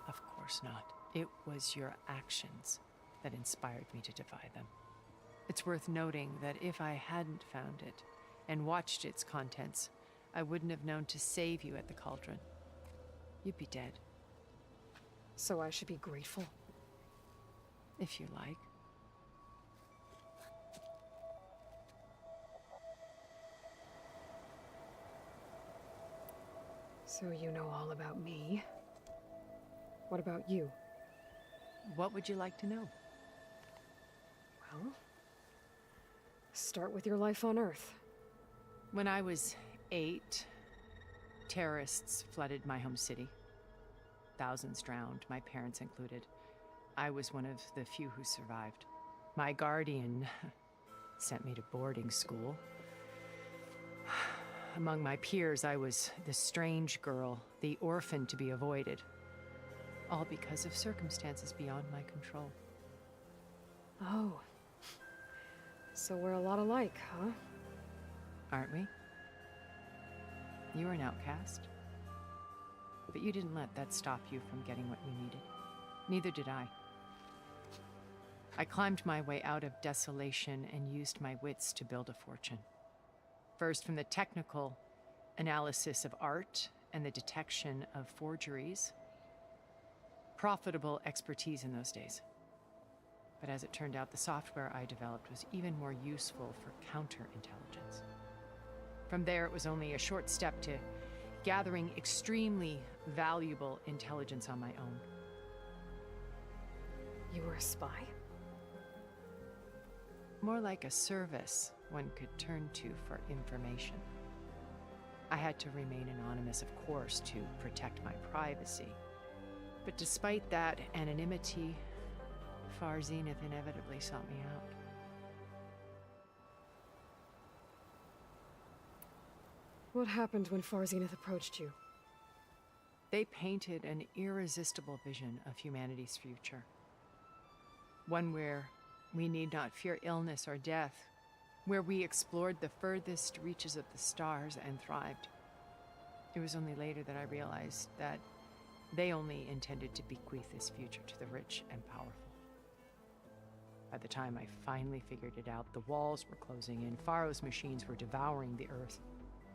Of course not. It was your actions that inspired me to defy them. It's worth noting that if I hadn't found it and watched its contents, I wouldn't have known to save you at the cauldron. You'd be dead. So I should be grateful? If you like. So you know all about me. What about you? What would you like to know? Well, start with your life on Earth. When I was 8, terrorists flooded my home city. Thousands drowned, my parents included. I was one of the few who survived. My guardian sent me to boarding school. Among my peers, I was the strange girl, the orphan to be avoided. All because of circumstances beyond my control. Oh. So we're a lot alike, huh? Aren't we? You were an outcast. But you didn't let that stop you from getting what you needed. Neither did I. I climbed my way out of desolation and used my wits to build a fortune. First, from the technical analysis of art and the detection of forgeries. Profitable expertise in those days. But as it turned out, the software I developed was even more useful for counterintelligence. From there, it was only a short step to gathering extremely valuable intelligence on my own. You were a spy? More like a service one could turn to for information. I had to remain anonymous, of course, to protect my privacy. But despite that anonymity, Far Zenith inevitably sought me out. What happened when Far Zenith approached you? They painted an irresistible vision of humanity's future. One where we need not fear illness or death, where we explored the furthest reaches of the stars and thrived. It was only later that I realized that they only intended to bequeath this future to the rich and powerful. By the time I finally figured it out, the walls were closing in, Pharaoh's machines were devouring the Earth.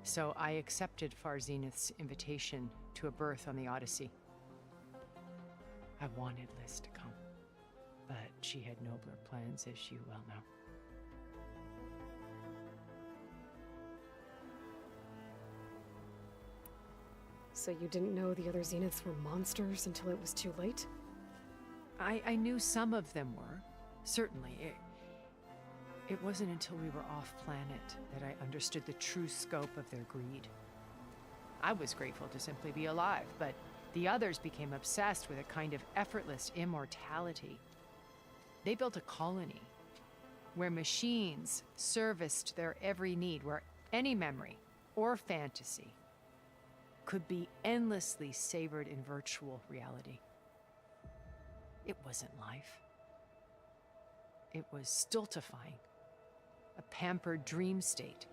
So I accepted Far Zenith's invitation to a berth on the Odyssey. I wanted Liz to come, but she had nobler plans, as you well know. So you didn't know the other Zeniths were monsters until it was too late? I knew some of them were, certainly. It wasn't until we were off-planet that I understood the true scope of their greed. I was grateful to simply be alive, but the others became obsessed with a kind of effortless immortality. They built a colony where machines serviced their every need, where any memory or fantasy could be endlessly savored in virtual reality. It wasn't life. It was stultifying. A pampered dream state.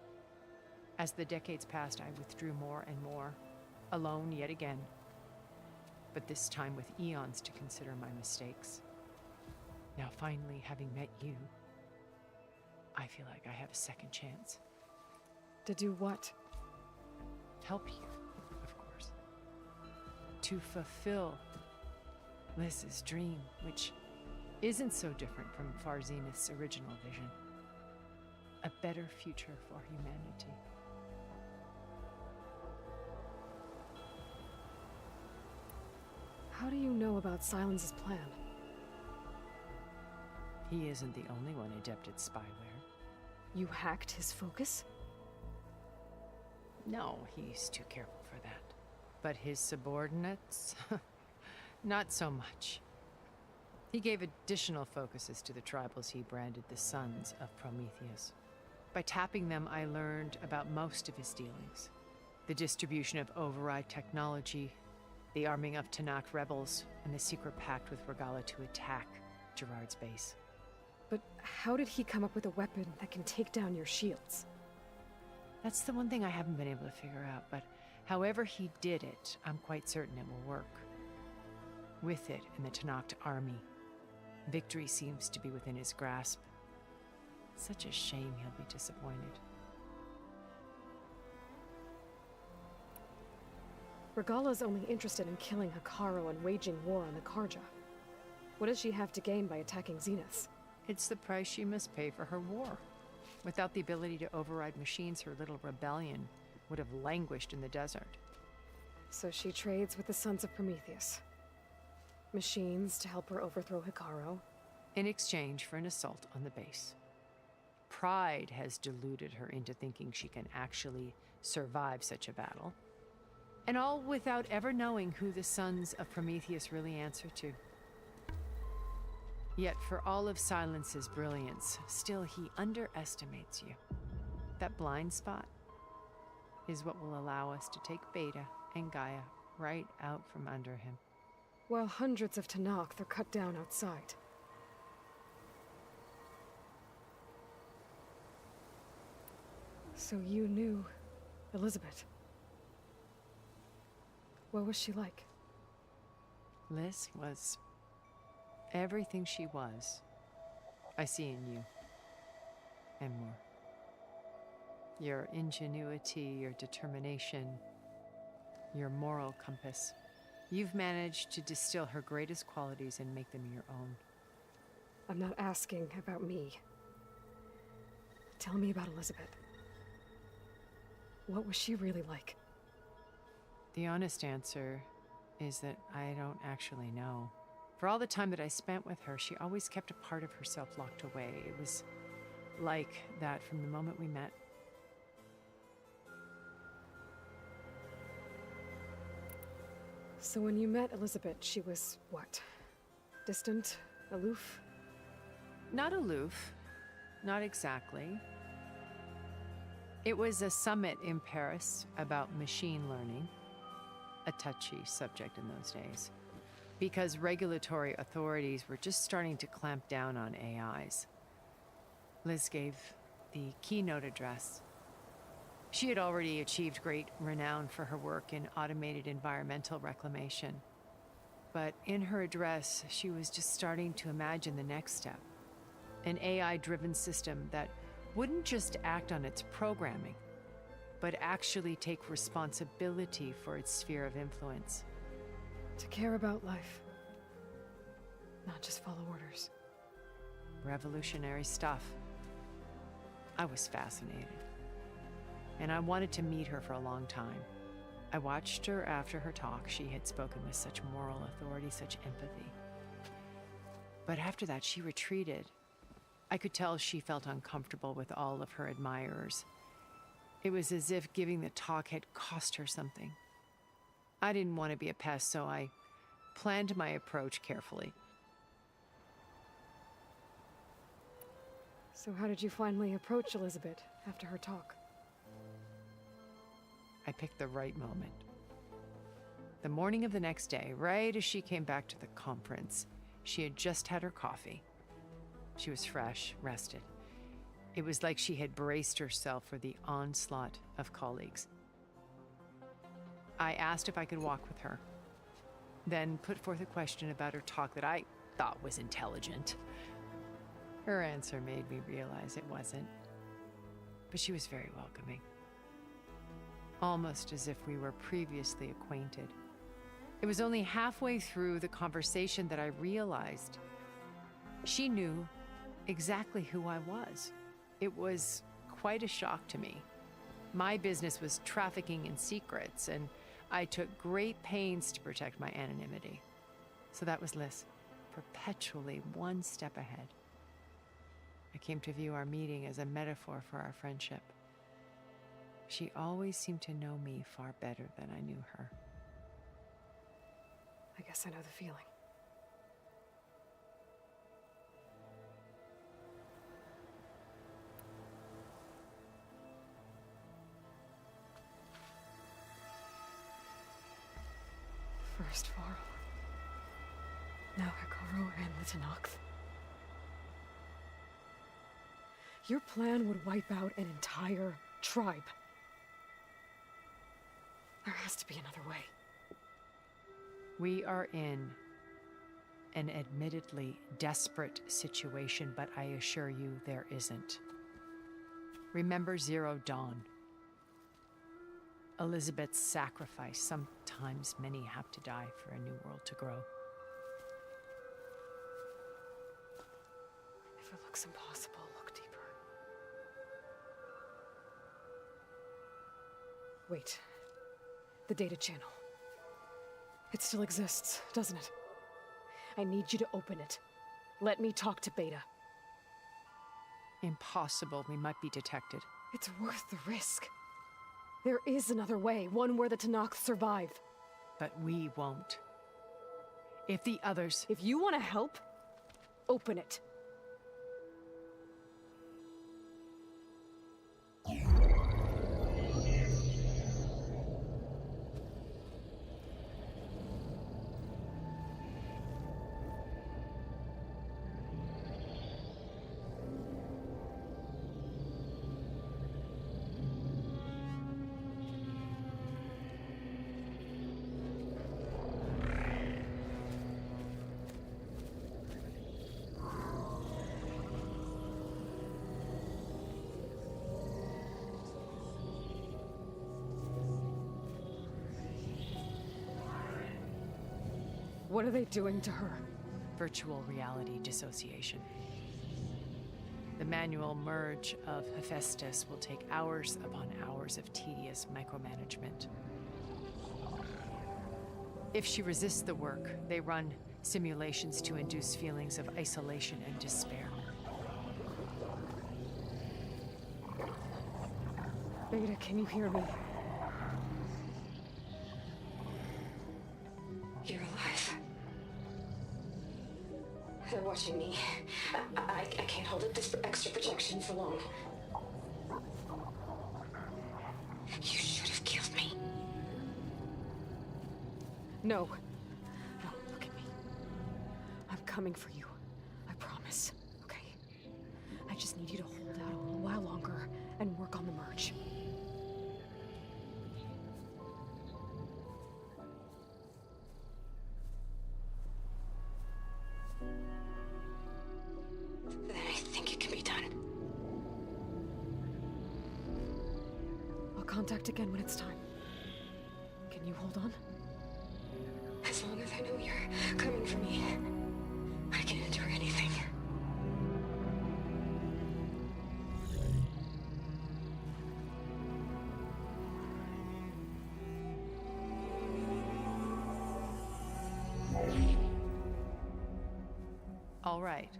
As the decades passed, I withdrew more and more, alone yet again, but this time with eons to consider my mistakes. Now finally, having met you, I feel like I have a second chance. To do what? Help you, of course. To fulfill Liz's dream, which isn't so different from Far Zenith's original vision. A better future for humanity. How do you know about Silence's plan? He isn't the only one adept at spyware. You hacked his focus? No, he's too careful for that. But his subordinates? Not so much. He gave additional focuses to the tribals he branded the Sons of Prometheus. By tapping them, I learned about most of his dealings. The distribution of override technology, the arming of Tanakh rebels, and the secret pact with Regala to attack Gerard's base. But how did he come up with a weapon that can take down your shields? That's the one thing I haven't been able to figure out, but however he did it, I'm quite certain it will work. With it in the Tanakh army, victory seems to be within his grasp. Such a shame he'll be disappointed. Regala's only interested in killing Hekarro and waging war on the Karja. What does she have to gain by attacking Zeniths? It's the price she must pay for her war. Without the ability to override machines, her little rebellion would have languished in the desert. So she trades with the Sons of Prometheus. Machines to help her overthrow Hekarro. In exchange for an assault on the base. Pride has deluded her into thinking she can actually survive such a battle. And all without ever knowing who the Sons of Prometheus really answer to. Yet for all of Silence's brilliance, still he underestimates you. That blind spot is what will allow us to take Beta and Gaia right out from under him. While hundreds of Tanakh are cut down outside. So you knew Elizabeth. What was she like? Liz was everything she was. I see in you. And more. Your ingenuity, your determination, your moral compass. You've managed to distill her greatest qualities and make them your own. I'm not asking about me. Tell me about Elizabeth. What was she really like? The honest answer is that I don't actually know. For all the time that I spent with her, she always kept a part of herself locked away. It was like that from the moment we met. So when you met Elizabeth, she was what? Distant? Aloof? Not aloof. Not exactly. It was a summit in Paris about machine learning, a touchy subject in those days, because regulatory authorities were just starting to clamp down on AIs. Liz gave the keynote address. She had already achieved great renown for her work in automated environmental reclamation. But in her address, she was just starting to imagine the next step. An AI-driven system that wouldn't just act on its programming, but actually take responsibility for its sphere of influence. To care about life. Not just follow orders. Revolutionary stuff. I was fascinated. And I wanted to meet her for a long time. I watched her after her talk. She had spoken with such moral authority, such empathy. But after that, she retreated. I could tell she felt uncomfortable with all of her admirers. It was as if giving the talk had cost her something. I didn't want to be a pest, so I planned my approach carefully. So how did you finally approach Elizabeth after her talk? I picked the right moment. The morning of the next day, right as she came back to the conference, she had just had her coffee. She was fresh, rested. It was like she had braced herself for the onslaught of colleagues. I asked if I could walk with her, then put forth a question about her talk that I thought was intelligent. Her answer made me realize it wasn't, but she was very welcoming. Almost as if we were previously acquainted. It was only halfway through the conversation that I realized she knew exactly who I was. It was quite a shock to me. My business was trafficking in secrets, and I took great pains to protect my anonymity. So that was Liz, perpetually one step ahead. I came to view our meeting as a metaphor for our friendship. She always seemed to know me far better than I knew her. I guess I know the feeling. First Varl. Now Hikaru and the Tenakth. Your plan would wipe out an entire tribe. There has to be another way. We are in an admittedly desperate situation, but I assure you there isn't. Remember Zero Dawn. Elizabeth's sacrifice. Sometimes many have to die for a new world to grow. If it looks impossible, look deeper. Wait. The data channel. It still exists, doesn't it? I need you to open it. Let me talk to Beta. Impossible. We might be detected. It's worth the risk. There is another way, one where the Tenakth survive. But we won't. If the others... If you want to help, open it. What are they doing to her? Virtual reality dissociation. The manual merge of Hephaestus will take hours upon hours of tedious micromanagement. If she resists the work, they run simulations to induce feelings of isolation and despair. Beta, can you hear me? mission for long. You should have killed me. No. No, look at me. I'm coming for you. I promise. Okay? I just need you to hold out a little while longer and work on the merge. Then I think it can be done. I'll contact again when it's time. Can you hold on? As long as I know you're coming for me, I can endure anything. All right.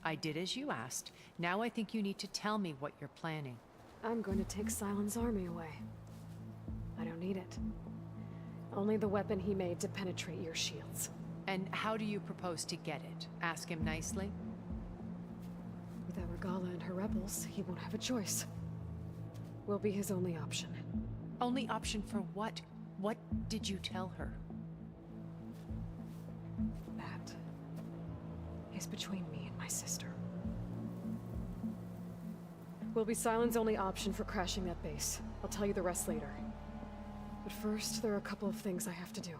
I did as you asked. Now I think you need to tell me what you're planning. I'm going to take Sylens' army away. I don't need it. Only the weapon he made to penetrate your shields. And how do you propose to get it? Ask him nicely? Without Regala and her rebels, he won't have a choice. We'll be his only option. Only option for what? What did you tell her? That is between me and my sister. Will be Sylens' only option for crashing that base. I'll tell you the rest later. But first, there are a couple of things I have to do.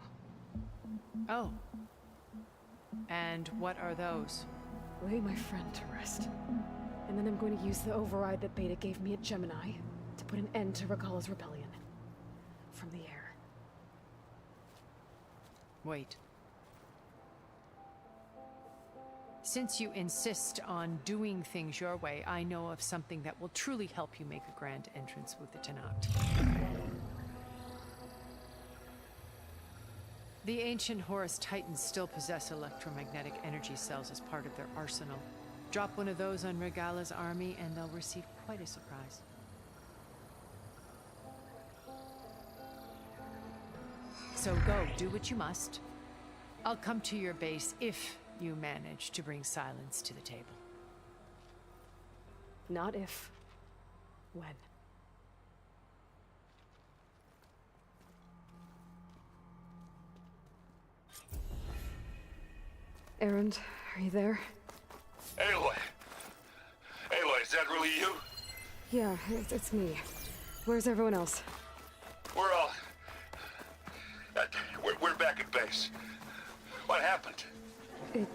Oh. And what are those? Lay my friend to rest. And then I'm going to use the override that Beta gave me at Gemini to put an end to Regala's rebellion. From the air. Wait. Since you insist on doing things your way, I know of something that will truly help you make a grand entrance with the Tenat. The ancient Horus Titans still possess electromagnetic energy cells as part of their arsenal. Drop one of those on Regala's army and they'll receive quite a surprise. So go, do what you must. I'll come to your base if you manage to bring Sylens to the table. Not if. When. Erend, are you there? Aloy! Aloy, is that really you? Yeah, it's me. Where's everyone else? We're all... we're back at base. What happened? It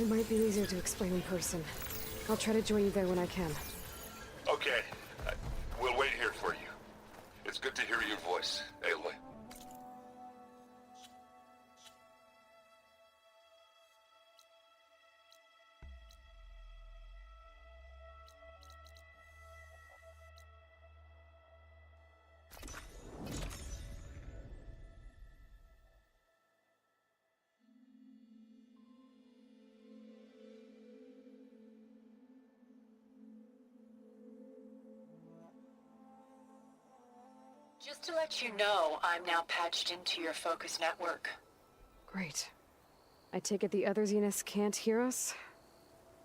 might be easier to explain in person. I'll try to join you there when I can. Okay. We'll wait here for you. It's good to hear your voice, Aloy. Just to let you know, I'm now patched into your focus network. Great. I take it the other Zeniths can't hear us?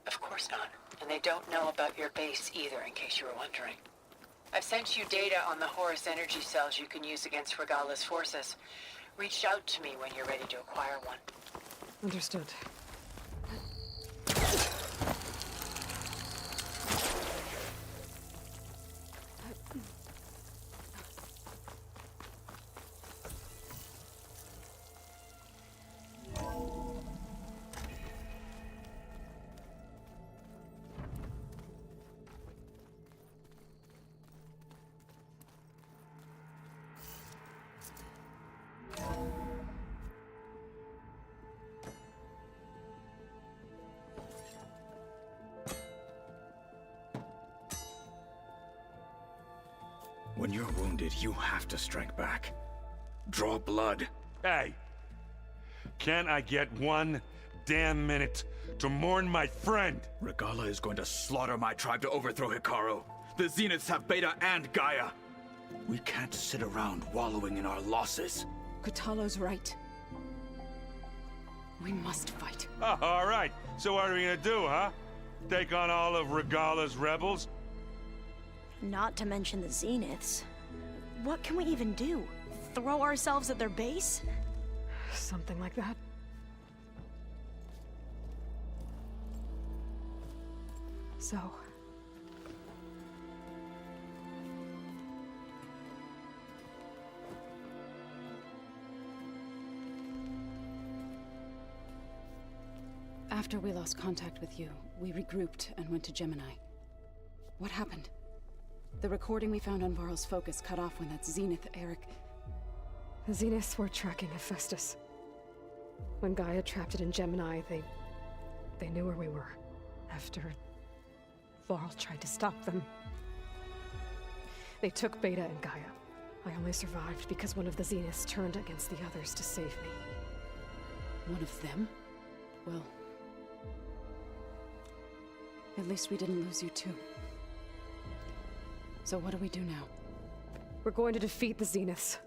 Of course not. And they don't know about your base either, in case you were wondering. I've sent you data on the Horus energy cells you can use against Regala's forces. Reach out to me when you're ready to acquire one. Understood. When you're wounded, you have to strike back. Draw blood. Hey! Can't I get one damn minute to mourn my friend? Regala is going to slaughter my tribe to overthrow Hikaru. The Zeniths have Beta and Gaia. We can't sit around wallowing in our losses. Kutalo's right. We must fight. Oh, all right. So what are we gonna do, huh? Take on all of Regala's rebels? Not to mention the Zeniths. What can we even do? Throw ourselves at their base? Something like that. So... After we lost contact with you, we regrouped and went to Gemini. What happened? The recording we found on Varl's focus cut off when that Zenith Eric... The Zeniths were tracking Hephaestus. When Gaia trapped it in Gemini, they knew where we were. After Varl tried to stop them. They took Beta and Gaia. I only survived because one of the Zeniths turned against the others to save me. One of them? Well... at least we didn't lose you too. So what do we do now? We're going to defeat the Zeniths.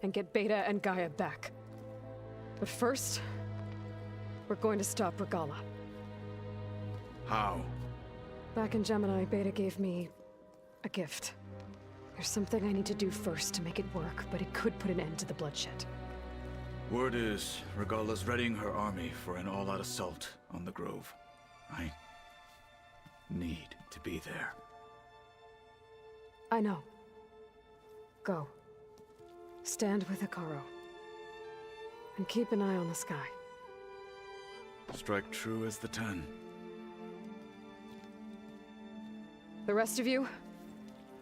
And get Beta and Gaia back. But first, we're going to stop Regala. How? Back in Gemini, Beta gave me a gift. There's something I need to do first to make it work, but it could put an end to the bloodshed. Word is, Regala's readying her army for an all-out assault on the Grove. I need to be there. I know. Go. Stand with Ikaro. And keep an eye on the sky. Strike true as the 10. The rest of you,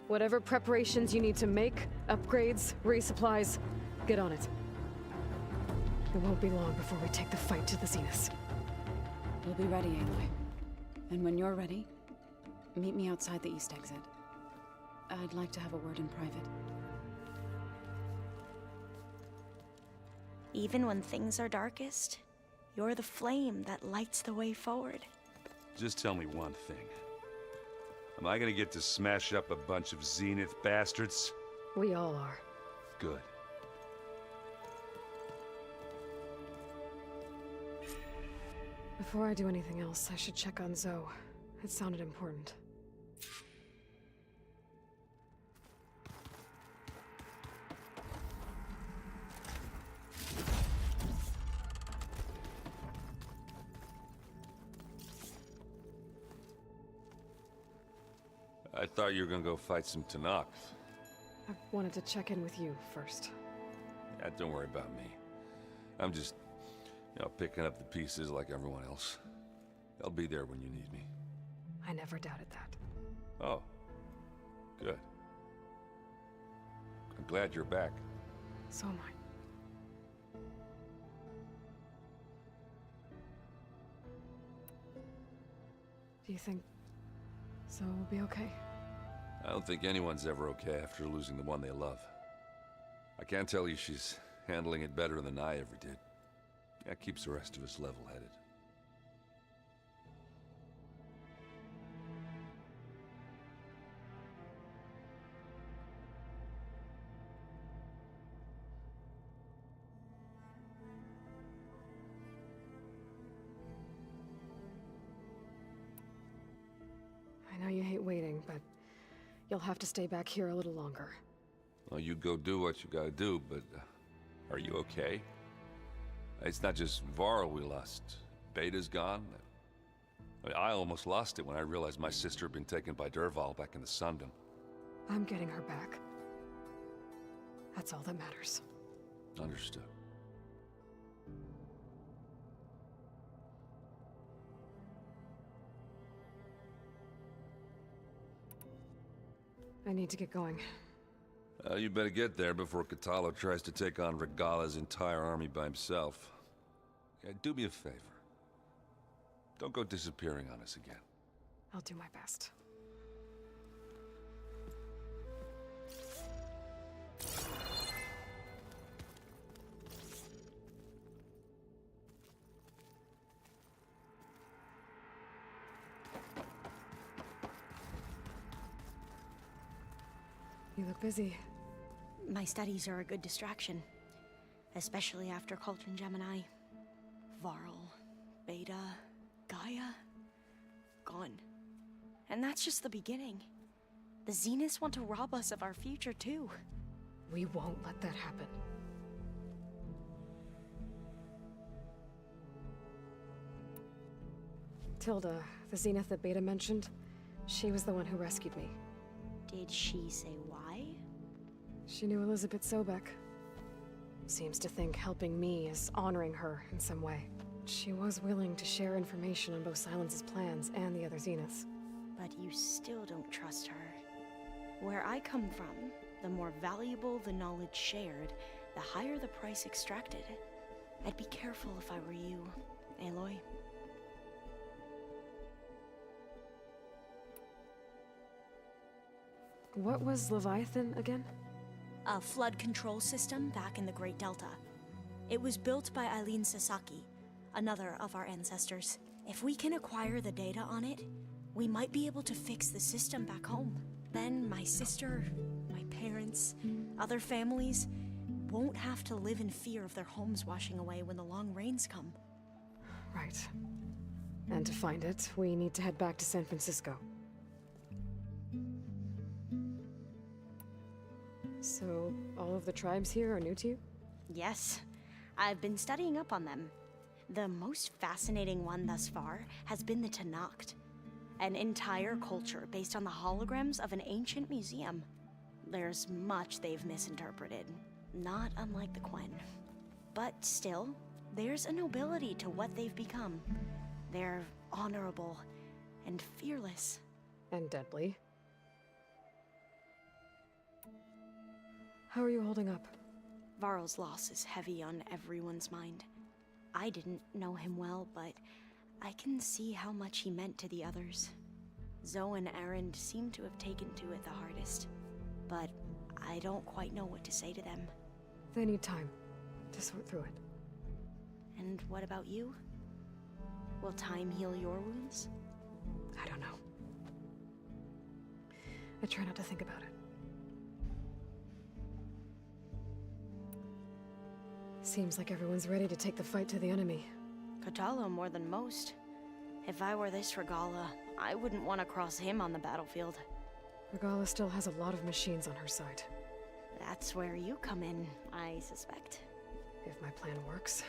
whatever preparations you need to make, upgrades, resupplies, get on it. It won't be long before we take the fight to the Zeniths. We'll be ready, Aloy. And when you're ready, meet me outside the east exit. I'd like to have a word in private. Even when things are darkest, you're the flame that lights the way forward. Just tell me one thing. Am I gonna get to smash up a bunch of Zenith bastards? We all are. Good. Before I do anything else, I should check on Zoe. It sounded important. I thought you were gonna go fight some Tanakh. I wanted to check in with you first. Yeah, don't worry about me. I'm just, picking up the pieces like everyone else. I'll be there when you need me. I never doubted that. Oh. Good. I'm glad you're back. So am I. Do you think Zoe will be okay? I don't think anyone's ever okay after losing the one they love. I can't tell you she's handling it better than I ever did. That keeps the rest of us level-headed. I know you hate waiting, but you'll have to stay back here a little longer. Well, you go do what you gotta do, but are you okay? It's not just Varl we lost. Beta's gone. I almost lost it when I realized my sister had been taken by Dervahl back in the Sundom. I'm getting her back. That's all that matters. Understood. I need to get going. You better get there before Katalo tries to take on Regala's entire army by himself. Yeah, do me a favor. Don't go disappearing on us again. I'll do my best. You look busy. My studies are a good distraction. Especially after Cauldron Gemini. Varl, Beta, Gaia. And that's just the beginning. The Zeniths want to rob us of our future, too. We won't let that happen. Tilda, the Zenith that Beta mentioned, she was the one who rescued me. Did she say why? She knew Elizabeth Sobek. Seems to think helping me is honoring her in some way. She was willing to share information on both Silence's plans and the other Zeniths. But you still don't trust her. Where I come from, the more valuable the knowledge shared, the higher the price extracted. I'd be careful if I were you, Aloy. What was Leviathan again? A flood control system back in the Great Delta. It was built by Eileen Sasaki, another of our ancestors. If we can acquire the data on it, we might be able to fix the system back home. Then my sister, my parents, other families won't have to live in fear of their homes washing away when the long rains come. Right. And to find it, we need to head back to San Francisco. So, all of the tribes here are new to you? Yes. I've been studying up on them. The most fascinating one thus far has been the Tenakth, an entire culture based on the holograms of an ancient museum. There's much they've misinterpreted, not unlike the Quen. But still, there's a nobility to what they've become. They're honorable and fearless. And deadly. How are you holding up? Varl's loss is heavy on everyone's mind. I didn't know him well, but I can see how much he meant to the others. Zoe and Erend seem to have taken to it the hardest, but I don't quite know what to say to them. They need time to sort through it. And what about you? Will time heal your wounds? I don't know. I try not to think about it. Seems like everyone's ready to take the fight to the enemy. Kotallo more than most. If I were this Regala, I wouldn't want to cross him on the battlefield. Regala still has a lot of machines on her side. That's where you come in, I suspect. If my plan works.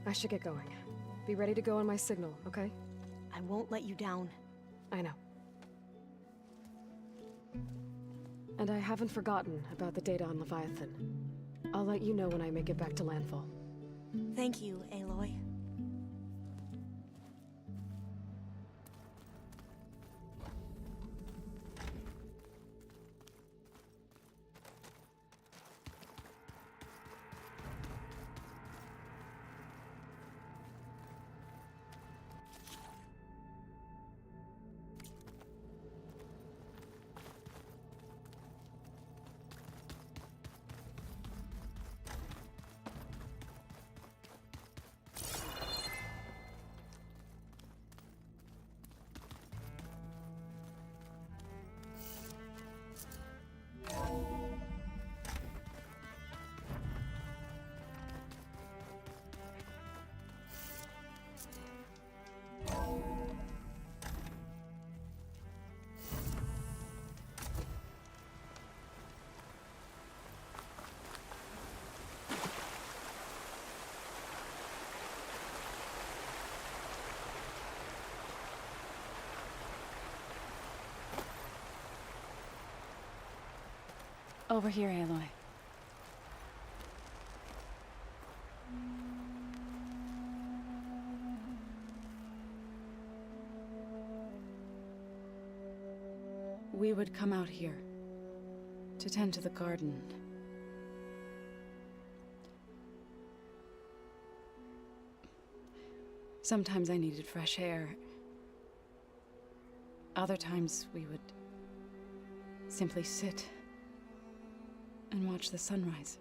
I should get going. Be ready to go on my signal, okay? I won't let you down. I know. And I haven't forgotten about the data on Leviathan. I'll let you know when I make it back to landfall. Thank you, Aloy. Over here, Aloy. We would come out here to tend to the garden. Sometimes I needed fresh air. Other times we would simply sit and watch the sunrise.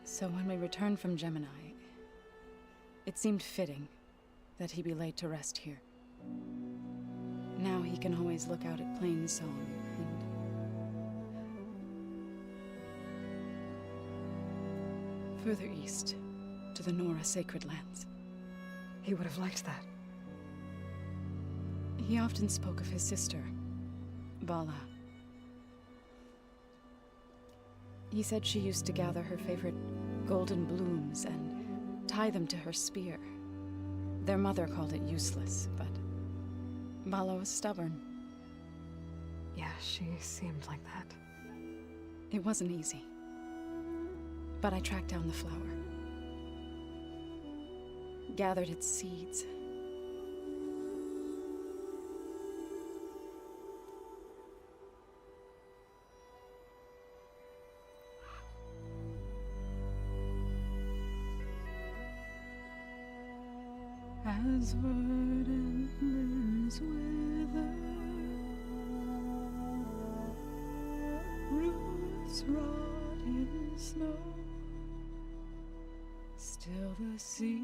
So when we returned from Gemini, it seemed fitting that he be laid to rest here. Now he can always look out at Plainsong and Further east, to the Nora Sacred Lands. He would have liked that. He often spoke of his sister, Bala. He said she used to gather her favorite golden blooms and tie them to her spear. Their mother called it useless, but Bala was stubborn. Yeah, she seemed like that. It wasn't easy. But I tracked down the flower. Gathered its seeds. As verdant limbs wither, roots rot in snow, still the seed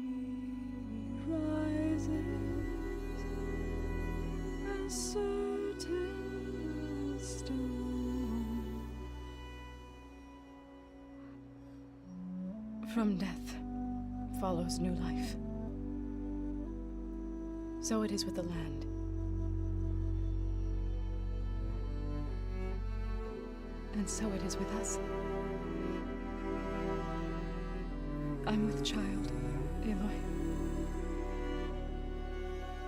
rises, as certain as stone. From death follows new life. So it is with the land. And so it is with us. I'm with child, Aloy.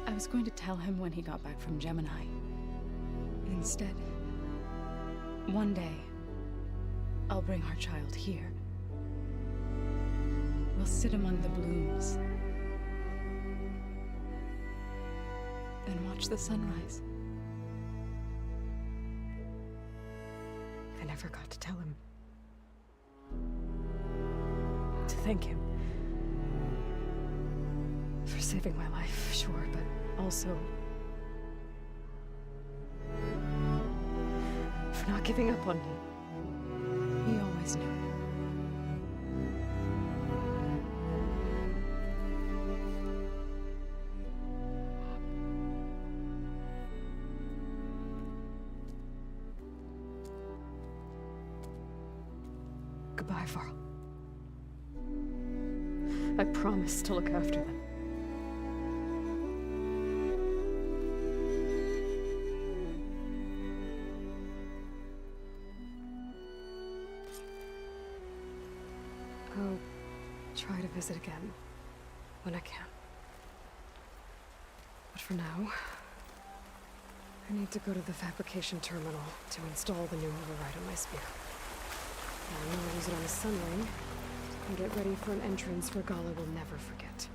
I was going to tell him when he got back from Gemini. Instead, one day, I'll bring our child here. We'll sit among the blooms and watch the sunrise. I never got to tell him. To thank him. For saving my life, sure, but also for not giving up on me. He always knew. Goodbye, Varl. I promise to look after them. I'll try to visit again when I can. But for now, I need to go to the fabrication terminal to install the new override on my spear. I'll know I'll use it on a sun ring, and get ready for an entrance where Gala will never forget.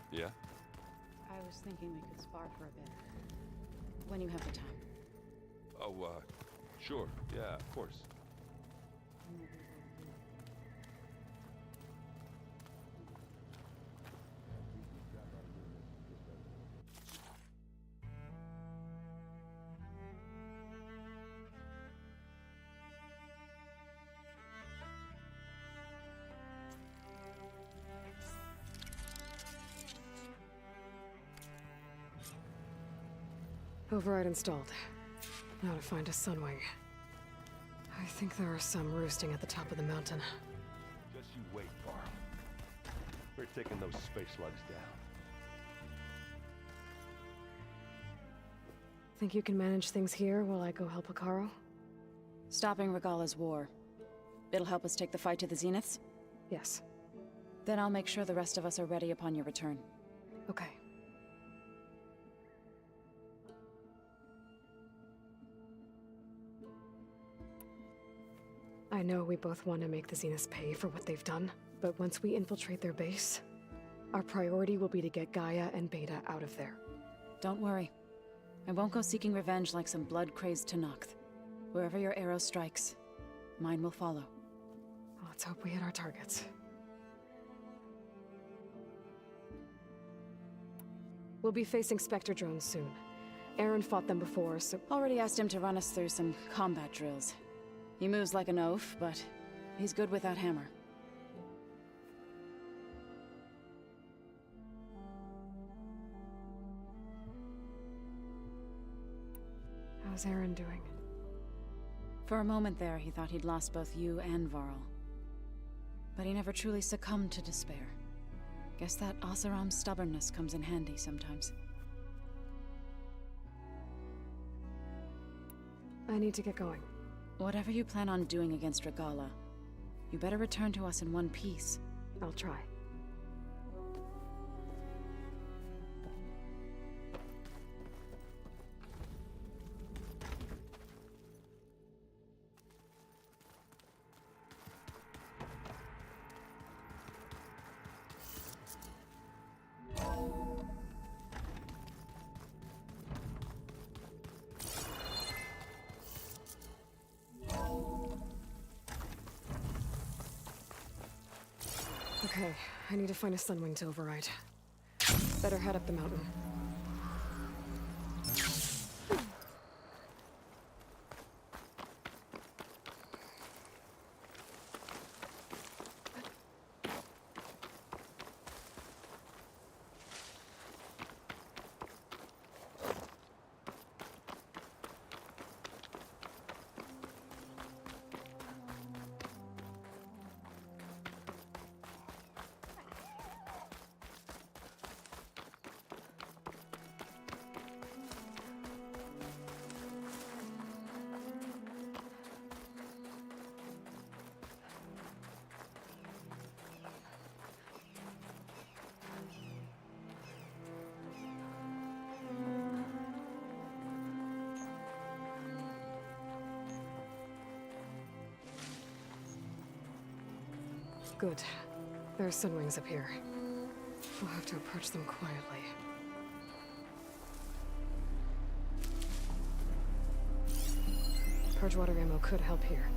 Yeah? I was thinking we could spar for a bit. When you have the time. Oh, sure. Yeah, of course. Override installed. Now to find a sunwing. I think there are some roosting at the top of the mountain. Just you wait, Varl. We're taking those space slugs down. Think you can manage things here while I go help Hekarro? Stopping Regala's war. It'll help us take the fight to the Zeniths? Yes. Then I'll make sure the rest of us are ready upon your return. Okay. I know we both want to make the Zeniths pay for what they've done, but once we infiltrate their base, our priority will be to get Gaia and Beta out of there. Don't worry. I won't go seeking revenge like some blood-crazed Tenakth. Wherever your arrow strikes, mine will follow. Let's hope we hit our targets. We'll be facing Spectre drones soon. Aaron fought them before, so... Already asked him to run us through some combat drills. He moves like an oaf, but he's good with that hammer. How's Aaron doing? For a moment there, he thought he'd lost both you and Varl. But he never truly succumbed to despair. Guess that Oseram's stubbornness comes in handy sometimes. I need to get going. Whatever you plan on doing against Regala, you better return to us in one piece. I'll try. Okay, I need to find a Sunwing to override. Better head up the mountain. Good. There are Sunwings up here. We'll have to approach them quietly. Purge water ammo could help here.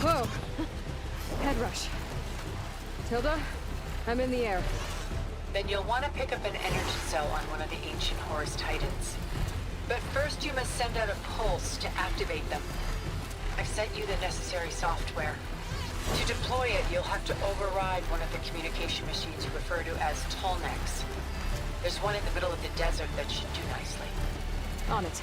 Whoa! Head rush. Tilda, I'm in the air. Then you'll want to pick up an energy cell on one of the ancient Horus Titans. But first you must send out a pulse to activate them. I've sent you the necessary software. To deploy it, you'll have to override one of the communication machines you refer to as Tolnecs. There's one in the middle of the desert that should do nicely. On it.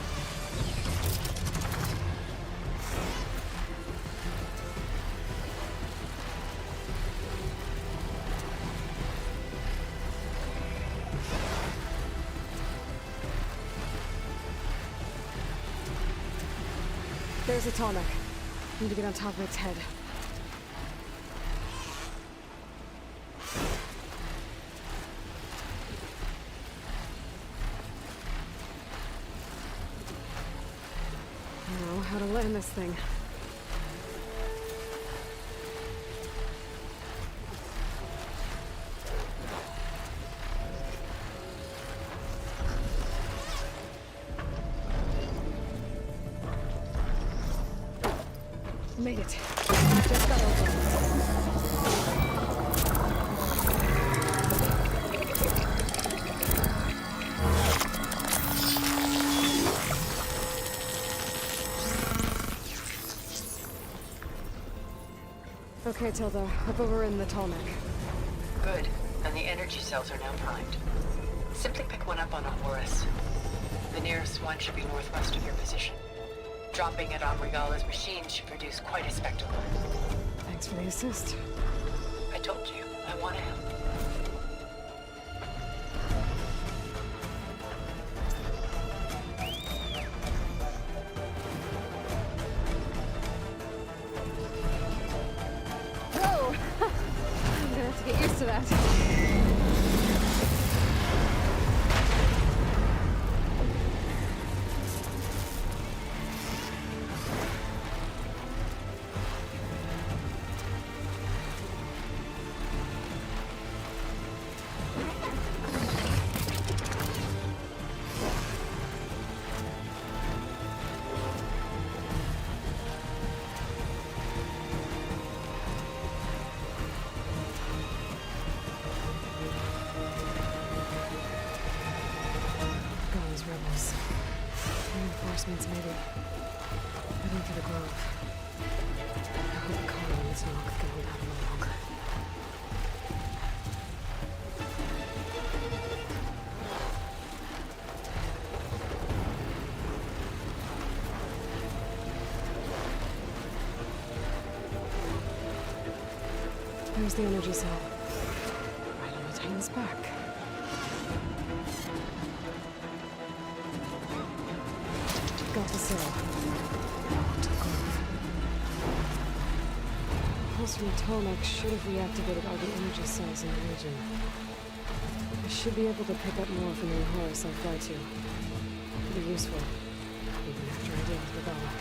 There's a Tolnec. Need to get on top of its head. I know how to land this thing. Made it. Just got over. Okay, Tilda. Up over in the tall neck. Good. And the energy cells are now primed. Simply pick one up on a Horus. The nearest one should be northwest of your position. Dropping it on Regala's machine should produce quite a spectacle. Thanks for the assist. I told you, I want to help. Whoa! I'm gonna have to get used to that. Rebels. Reinforcements, maybe. Heading for the Grove. I hope Carl and this knock can hold out a little longer. There's the energy cell. Right on the Titan's back. Got the cell. To the Grove. Pulse from Tomek should have reactivated all the energy cells in the region. I should be able to pick up more from the Horus I fly to. It'll be useful, even after I deal with Rebella.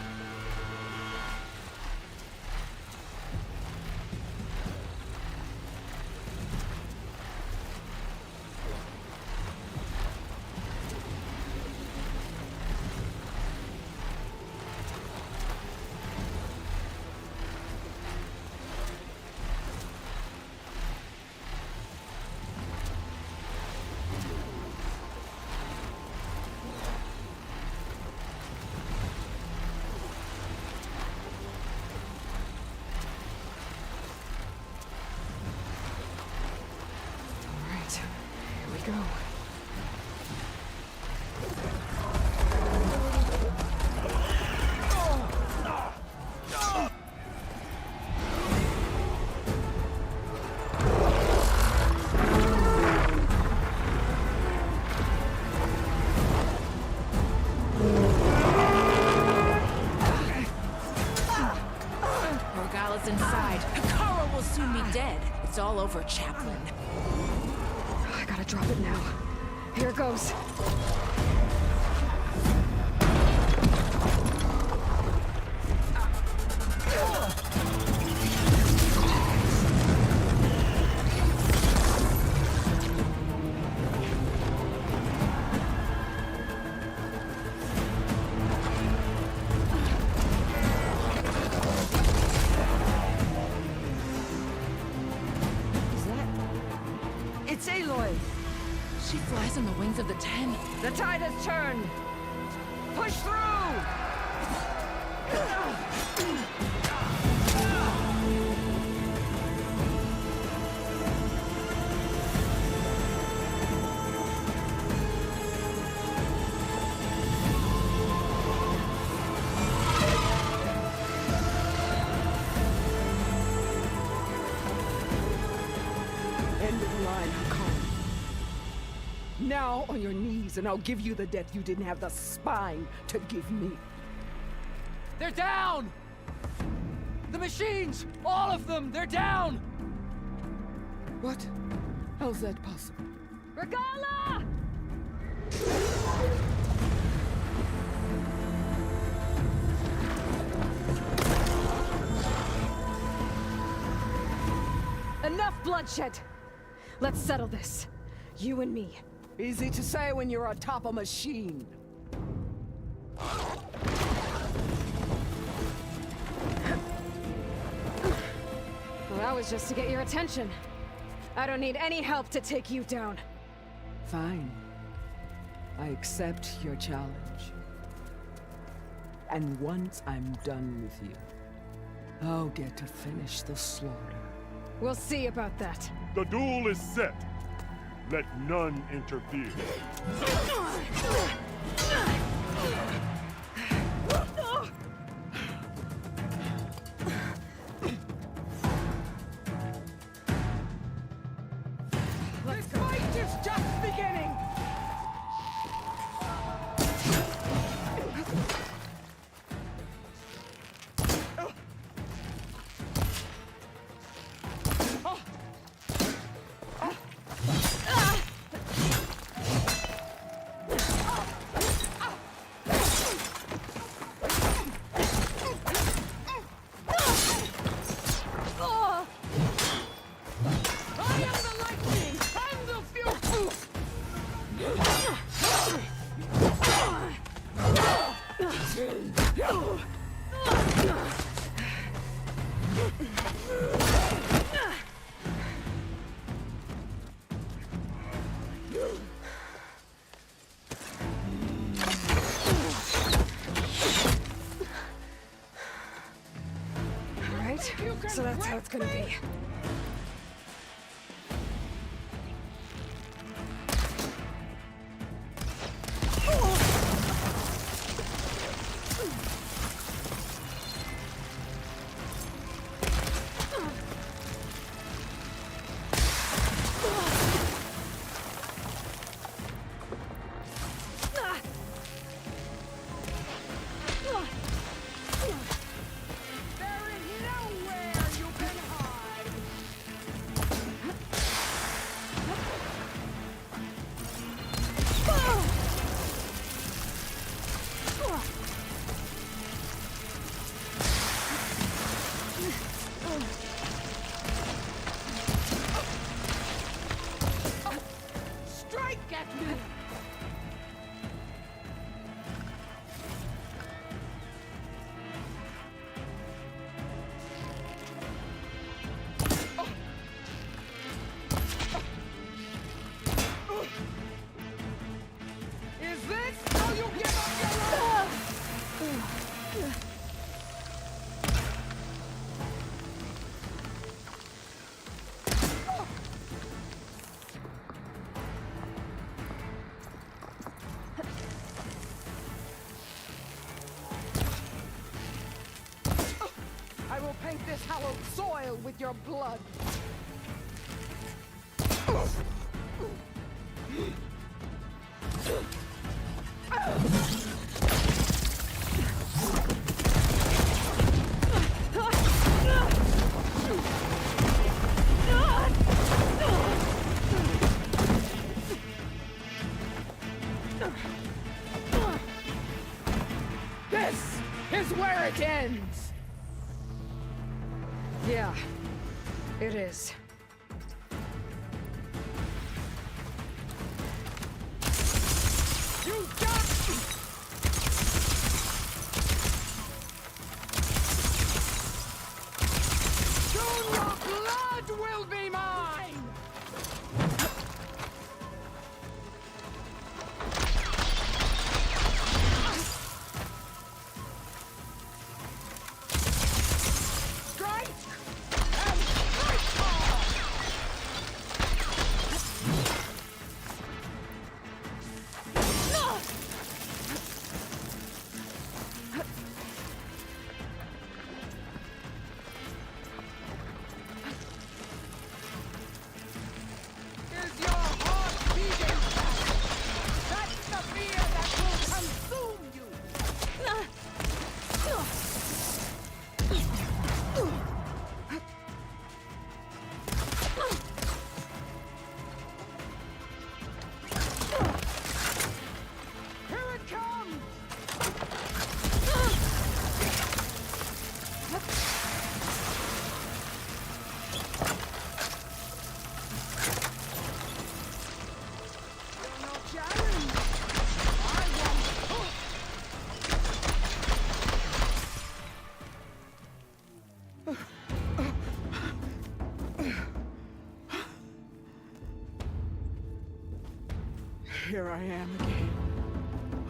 Go. Morgala's inside. Hikaru will soon be dead. It's all over, Chaplain. I gotta drop it now. Here it goes. It's Aloy! She flies on the wings of the 10. The tide has turned! Push through! End of the line, Hikaru. Now on your knees, and I'll give you the death you didn't have the spine to give me. They're down! The machines! All of them! They're down! What? How's that possible? Regala! Enough bloodshed! Let's settle this. You and me. Easy to say when you're atop a machine. That was just to get your attention. I don't need any help to take you down. Fine. I accept your challenge. And once I'm done with you, I'll get to finish the slaughter. We'll see about that. The duel is set. Let none interfere. This fight is just beginning! So that's how it's gonna be. I will paint this hallowed soil with your blood. This is where it ends! Yeah, it is. You got me! Soon your blood will be mine! Strike! And strike hard! here I am again.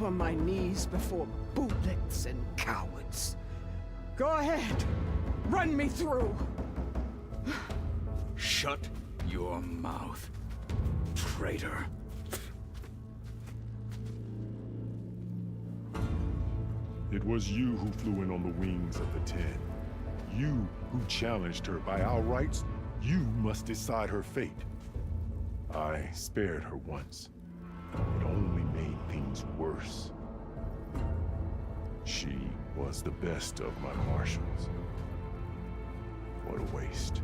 On my knees before bootlicks and cowards. Go ahead. Run me through. Shut your mouth, traitor. It was you who flew in on the wings of the 10. You who challenged her. By our rights, you must decide her fate. I spared her once. It only made things worse. She was the best of my marshals. What a waste.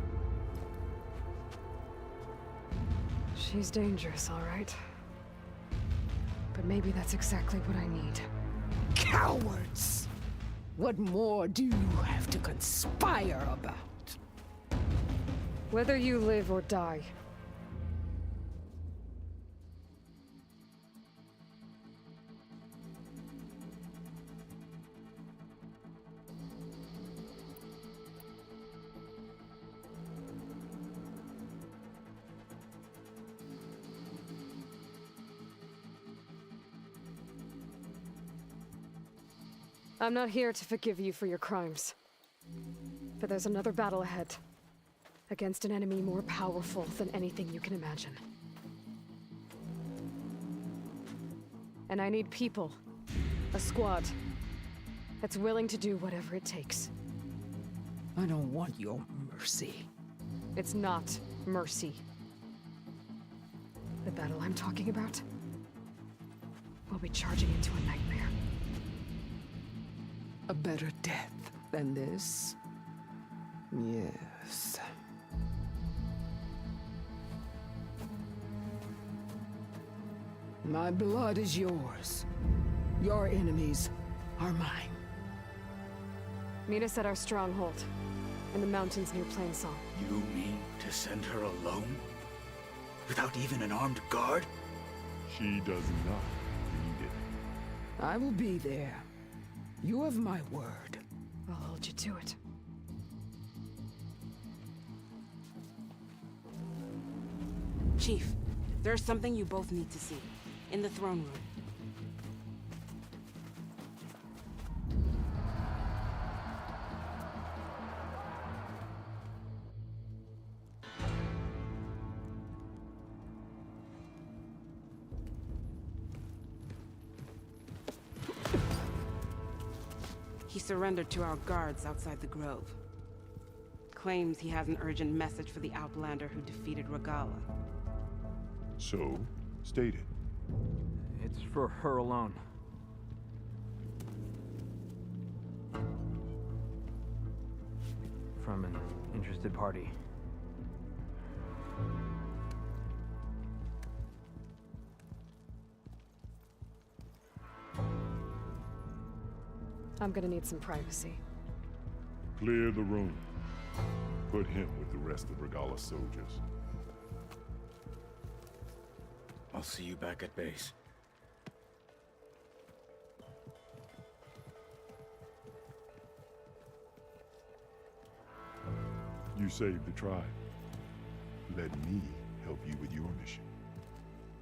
She's dangerous, all right. But maybe that's exactly what I need. Cowards! What more do you have to conspire about? Whether you live or die. I'm not here to forgive you for your crimes. But there's another battle ahead. Against an enemy more powerful than anything you can imagine. And I need people. A squad. That's willing to do whatever it takes. I don't want your mercy. It's not mercy. The battle I'm talking about will be charging into a nightmare. A better death than this? Yes. My blood is yours. Your enemies are mine. Meet us at our stronghold, in the mountains near Plainsong. You mean to send her alone? Without even an armed guard? She does not need it. I will be there. You have my word. I'll hold you to it. Chief, there's something you both need to see. In the throne room. He surrendered to our guards outside the grove. Claims he has an urgent message for the Outlander who defeated Regala. So, state it. It's for her alone. From an interested party. I'm gonna need some privacy. Clear the room. Put him with the rest of Regala's soldiers. I'll see you back at base. You saved the tribe. Let me help you with your mission.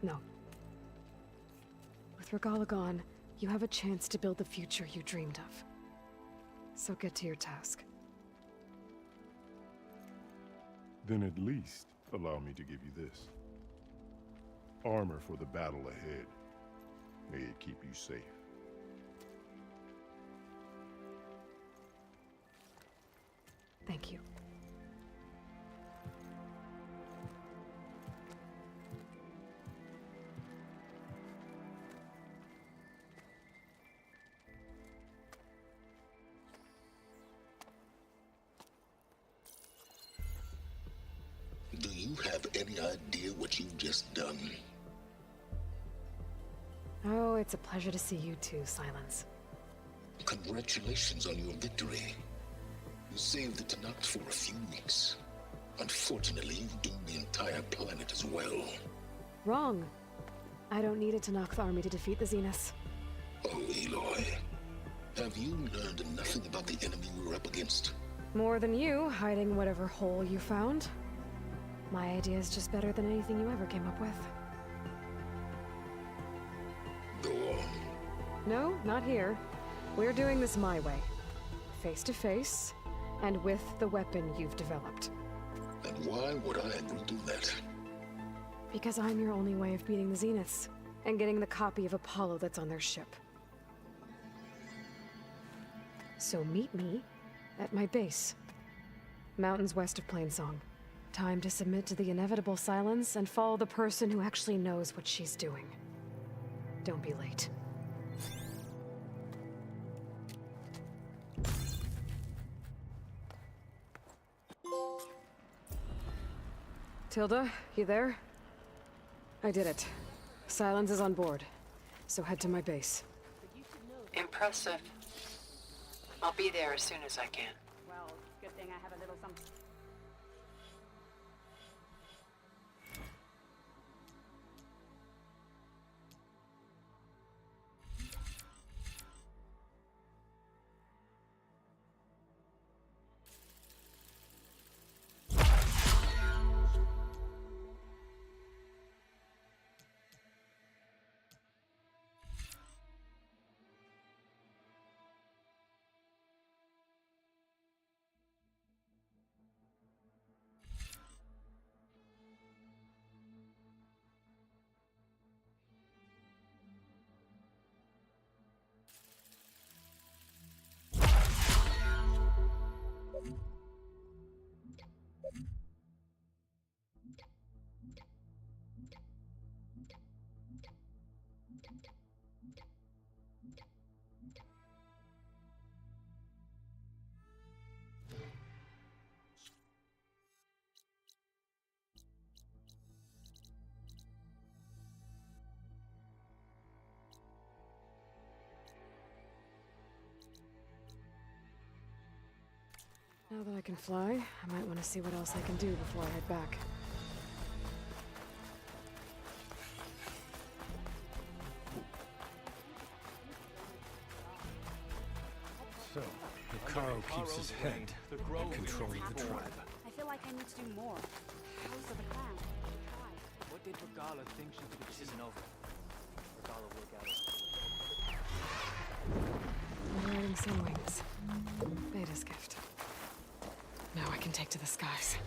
No. With Regala gone, you have a chance to build the future you dreamed of. So get to your task. Then at least allow me to give you this. Armor for the battle ahead. May it keep you safe. Thank you. Do you have any idea what you've just done? Oh, it's a pleasure to see you too, Silence. Congratulations on your victory. You saved the Tanakh for a few weeks. Unfortunately, you've doomed the entire planet as well. Wrong. I don't need a Tanakh army to defeat the Zeniths. Oh, Aloy. Have you learned nothing about the enemy we're up against? More than you, hiding whatever hole you found. My idea is just better than anything you ever came up with. No, not here. We're doing this my way. Face to face, and with the weapon you've developed. And why would I agree to that? Because I'm your only way of beating the Zeniths, and getting the copy of Apollo that's on their ship. So meet me at my base. Mountains west of Plainsong. Time to submit to the inevitable silence and follow the person who actually knows what she's doing. Don't be late. Tilda, you there? I did it. Silence is on board, so head to my base. Impressive. I'll be there as soon as I can. Well, good thing I have a little something. Now that I can fly, I might want to see what else I can do before I head back. So, Hikaru keeps his head and controlling the tribe. I feel like I need to do more. House of the clan. What did Regala think she could achieve? This isn't over. Regala will gather. I'm riding some wings. Beta's gift. Now I can take to the skies.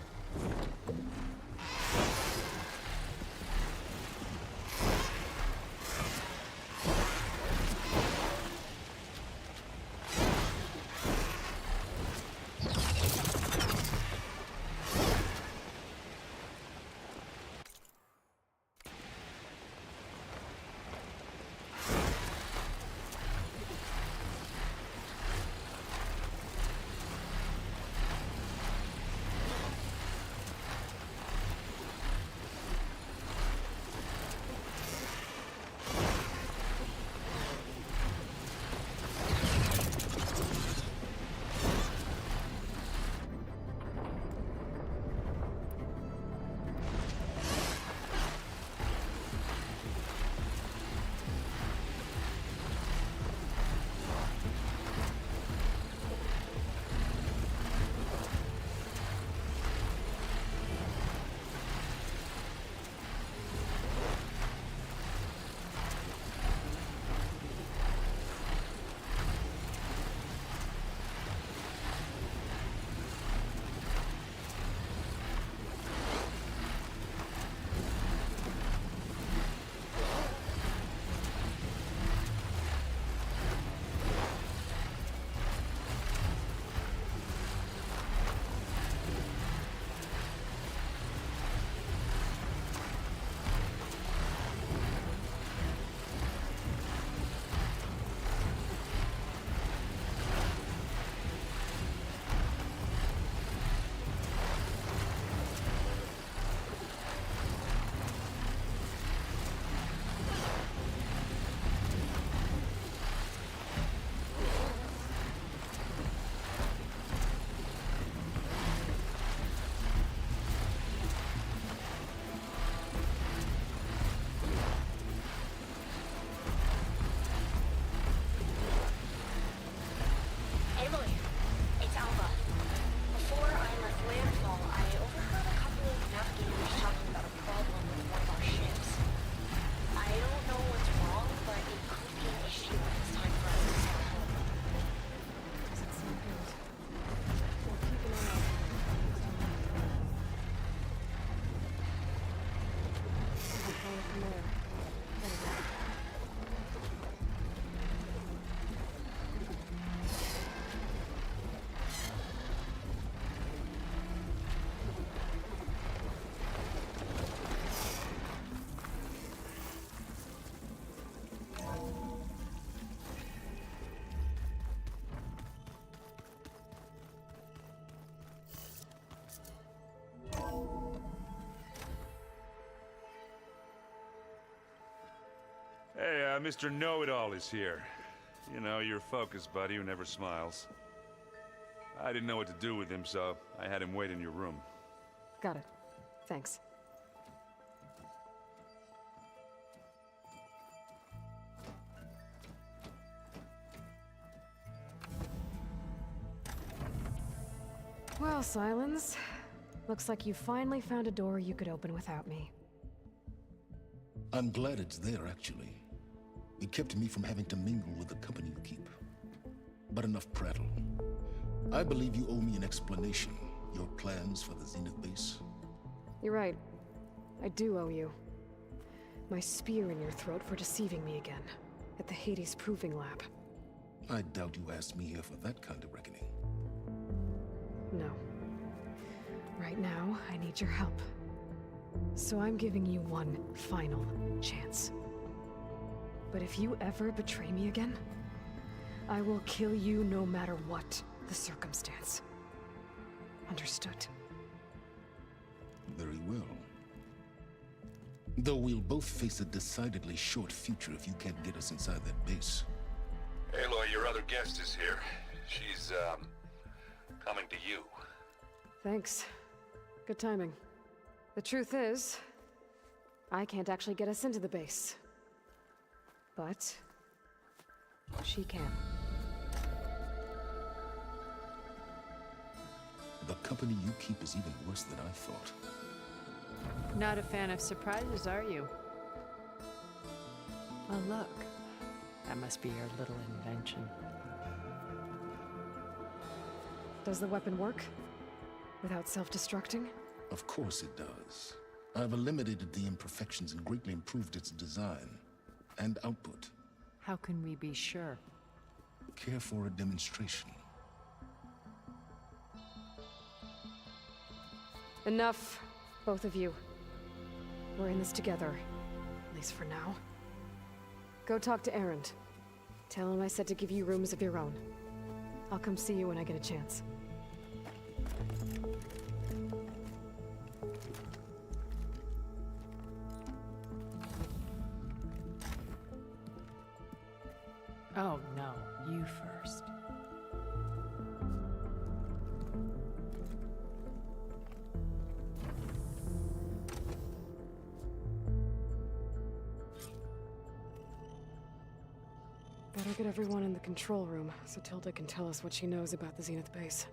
Mr. Know-It-All is here. You know, your focus buddy who never smiles. I didn't know what to do with him, so I had him wait in your room. Got it. Thanks. Well, Silence. Looks like you finally found a door you could open without me. I'm glad it's there, actually. It kept me from having to mingle with the company you keep. But enough prattle. I believe you owe me an explanation. Your plans for the Zenith base? You're right. I do owe you. My spear in your throat for deceiving me again. At the Hades Proving Lab. I doubt you asked me here for that kind of reckoning. No. Right now, I need your help. So I'm giving you one final chance. But if you ever betray me again, I will kill you no matter what the circumstance. Understood? Very well. Though we'll both face a decidedly short future if you can't get us inside that base. Aloy, your other guest is here. She's, coming to you. Thanks. Good timing. The truth is, I can't actually get us into the base. But she can. The company you keep is even worse than I thought. Not a fan of surprises, are you? Oh, look. That must be your little invention. Does the weapon work? Without self-destructing? Of course it does. I've eliminated the imperfections and greatly improved its design and output. How can we be sure? Care for a demonstration? Enough, both of you. We're in this together, at least for now. Go talk to Erend. Tell him I said to give you rooms of your own. I'll come see you when I get a chance. Oh, no. You first. Better get everyone in the control room so Tilda can tell us what she knows about the Zenith base.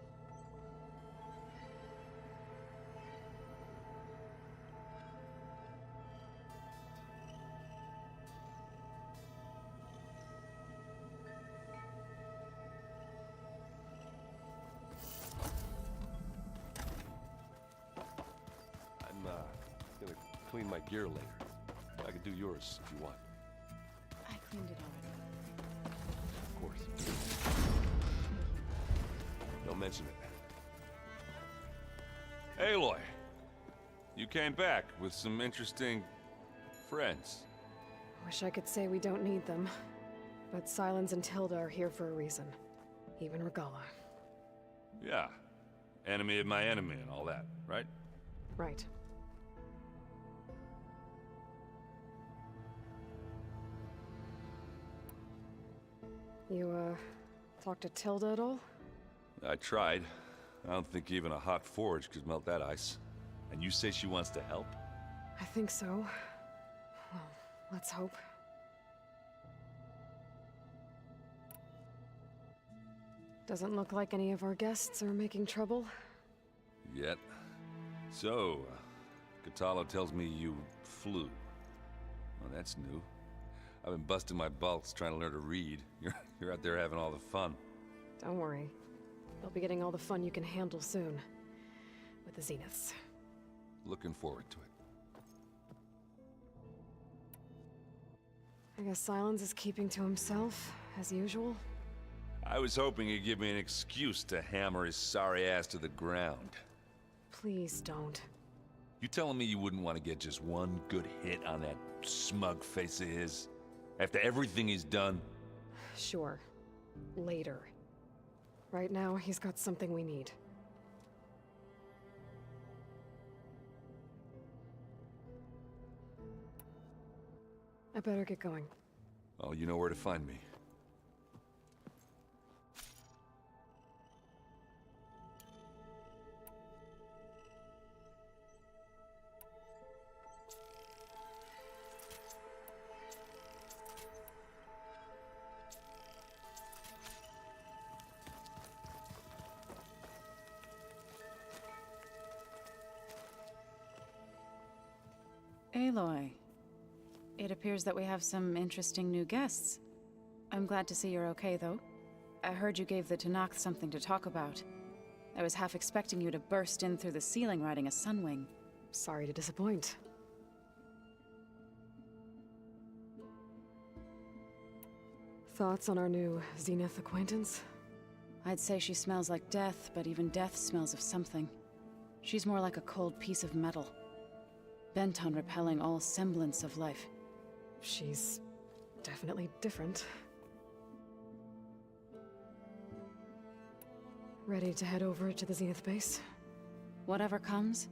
I'm gonna clean my gear later. I could do yours if you want. I cleaned it already. Of course. Don't mention it. Aloy, you came back with some interesting friends. Wish I could say we don't need them, but Silence and Tilda are here for a reason. Even Regala. Yeah, enemy of my enemy and all that, right? Right. You, talked to Tilda at all? I tried. I don't think even a hot forge could melt that ice. And you say she wants to help? I think so. Well, let's hope. Doesn't look like any of our guests are making trouble. Yet. So, Katalo tells me you flew. Well, that's new. I've been busting my balls trying to learn to read. You're out there having all the fun. Don't worry. You'll be getting all the fun you can handle soon. With the Zeniths. Looking forward to it. I guess Silence is keeping to himself, as usual. I was hoping he'd give me an excuse to hammer his sorry ass to the ground. Please don't. You telling me you wouldn't want to get just one good hit on that smug face of his? After everything he's done? Sure. Later. Right now, he's got something we need. I better get going. Well, you know where to find me. Aloy. It appears that we have some interesting new guests. I'm glad to see you're okay, though. I heard you gave the Tenakth something to talk about. I was half expecting you to burst in through the ceiling riding a sunwing. Sorry to disappoint. Thoughts on our new Zenith acquaintance? I'd say she smells like death, but even death smells of something. She's more like a cold piece of metal, bent on repelling all semblance of life. She's definitely different. Ready to head over to the Zenith base? Whatever comes,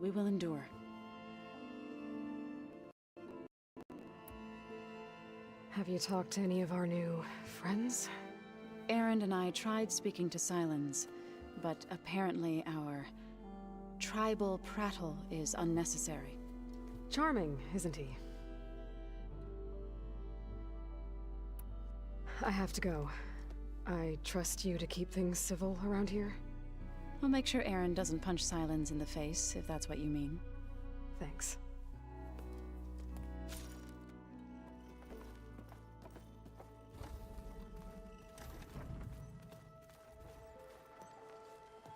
we will endure. Have you talked to any of our new friends? Erend and I tried speaking to Sylens, but apparently our tribal prattle is unnecessary. Charming, isn't he? I have to go. I trust you to keep things civil around here? I'll make sure Erend doesn't punch Sylens in the face, if that's what you mean. Thanks.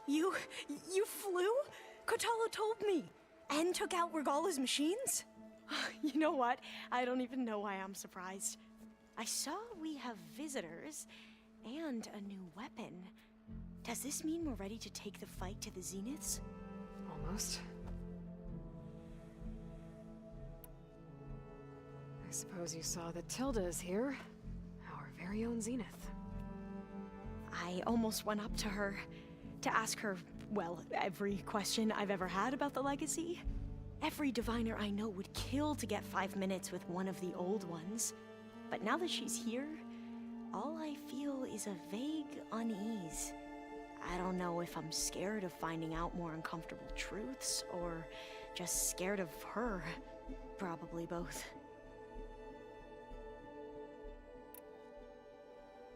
You flew? Kotalo told me. And took out Regala's machines? You know what? I don't even know why I'm surprised. I saw we have visitors and a new weapon. Does this mean we're ready to take the fight to the Zeniths? Almost. I suppose you saw that Tilda is here. Our very own Zenith. I almost went up to her to ask her, well, every question I've ever had about the legacy. Every diviner I know would kill to get 5 minutes with one of the old ones. But now that she's here, all I feel is a vague unease. I don't know if I'm scared of finding out more uncomfortable truths, or just scared of her. Probably both.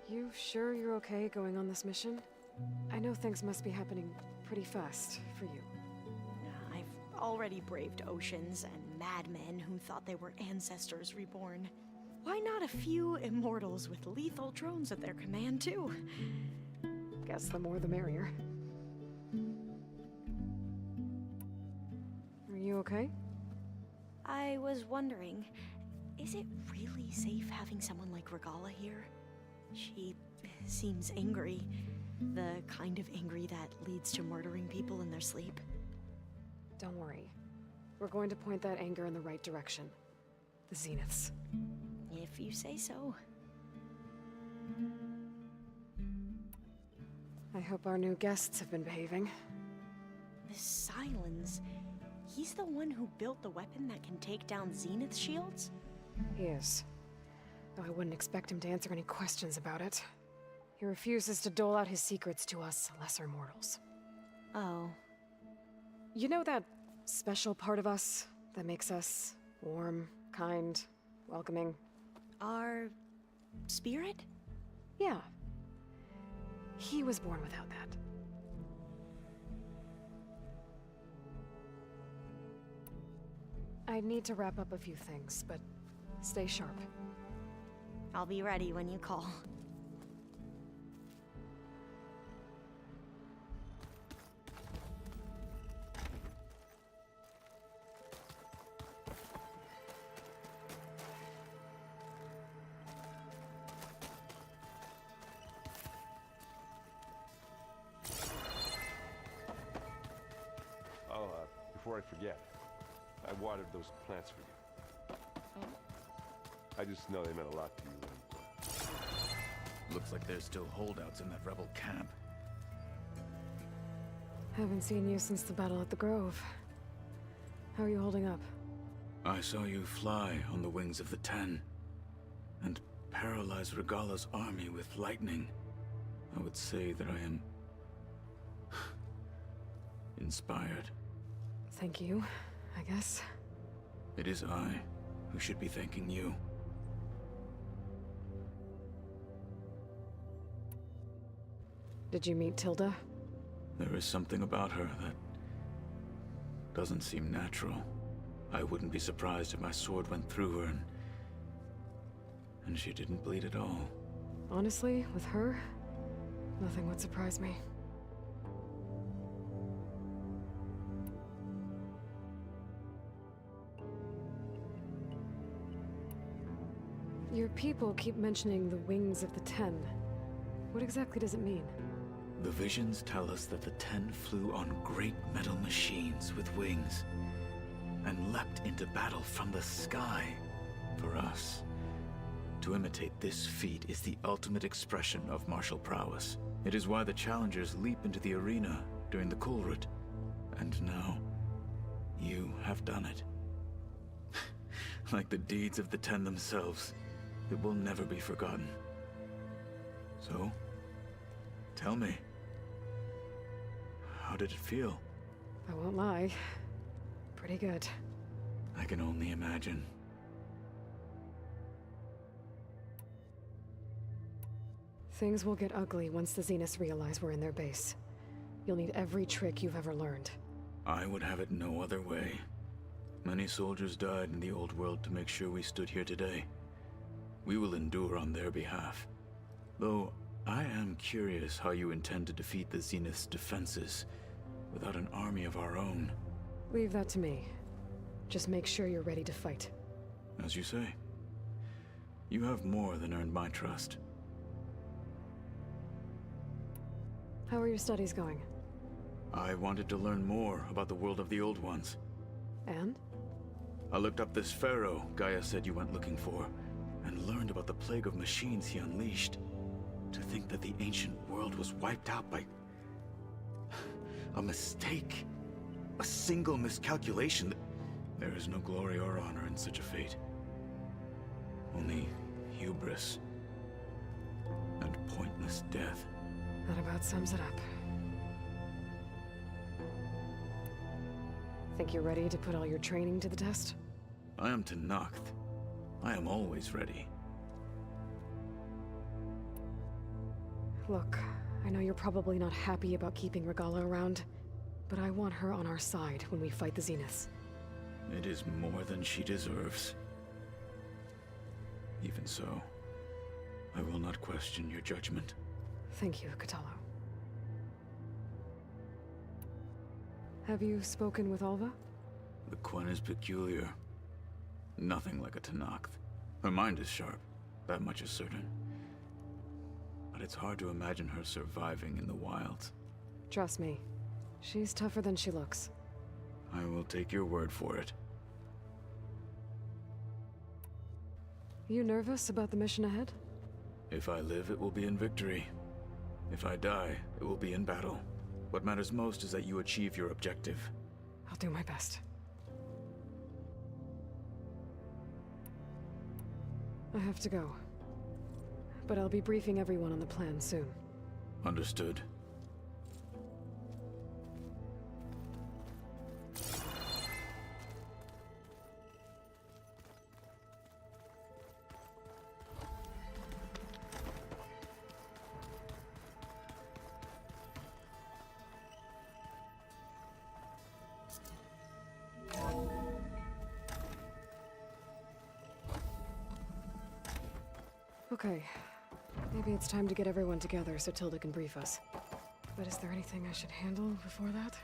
You sure you're okay going on this mission? I know things must be happening pretty fast for you. I've already braved oceans and madmen who thought they were ancestors reborn. Why not a few immortals with lethal drones at their command, too? Guess the more the merrier. Are you okay? I was wondering, is it really safe having someone like Regala here? She seems angry. The kind of angry that leads to murdering people in their sleep. Don't worry. We're going to point that anger in the right direction. The Zeniths. If you say so. I hope our new guests have been behaving. This Sylens, he's the one who built the weapon that can take down Zenith shields? He is. Though I wouldn't expect him to answer any questions about it. He refuses to dole out his secrets to us lesser mortals. Oh. You know that special part of us that makes us warm, kind, welcoming? Our spirit? Yeah. He was born without that. I need to wrap up a few things, but stay sharp. I'll be ready when you call. Before I forget, I watered those plants for you. I just know they meant a lot to you. Looks like there's still holdouts in that rebel camp. Haven't seen you since the battle at the Grove. How are you holding up? I saw you fly on the wings of the 10. And paralyze Regala's army with lightning, I would say that I am inspired. Thank you, I guess. It is I who should be thanking you. Did you meet Tilda? There is something about her that doesn't seem natural. I wouldn't be surprised if my sword went through her and she didn't bleed at all. Honestly, with her, nothing would surprise me. Your people keep mentioning the wings of the Ten. What exactly does it mean? The visions tell us that the Ten flew on great metal machines with wings and leapt into battle from the sky. For us, to imitate this feat is the ultimate expression of martial prowess. It is why the challengers leap into the arena during the Kulrut. And now, you have done it. Like the deeds of the Ten themselves, it will never be forgotten. So, tell me, how did it feel? I won't lie. Pretty good. I can only imagine. Things will get ugly once the Zeniths realize we're in their base. You'll need every trick you've ever learned. I would have it no other way. Many soldiers died in the old world to make sure we stood here today. We will endure on their behalf. Though, I am curious how you intend to defeat the Zenith's defenses without an army of our own. Leave that to me. Just make sure you're ready to fight. As you say. You have more than earned my trust. How are your studies going? I wanted to learn more about the world of the Old Ones. And? I looked up this pharaoh Gaia said you went looking for, and learned about the plague of machines he unleashed. To think that the ancient world was wiped out by a mistake. A single miscalculation. There is no glory or honor in such a fate. Only hubris and pointless death. That about sums it up. Think you're ready to put all your training to the test? I am Tenakth. I am always ready. Look, I know you're probably not happy about keeping Regala around, but I want her on our side when we fight the Zeniths. It is more than she deserves. Even so, I will not question your judgment. Thank you, Kotallo. Have you spoken with Alva? The Quen is peculiar. Nothing like a Tenakth. Her mind is sharp, that much is certain. But it's hard to imagine her surviving in the wilds. Trust me, she's tougher than she looks. I will take your word for it. You nervous about the mission ahead? If I live, it will be in victory. If I die, it will be in battle. What matters most is that you achieve your objective. I'll do my best. I have to go. But I'll be briefing everyone on the plan soon. Understood. Okay. Maybe it's time to get everyone together so Tilda can brief us. But is there anything I should handle before that?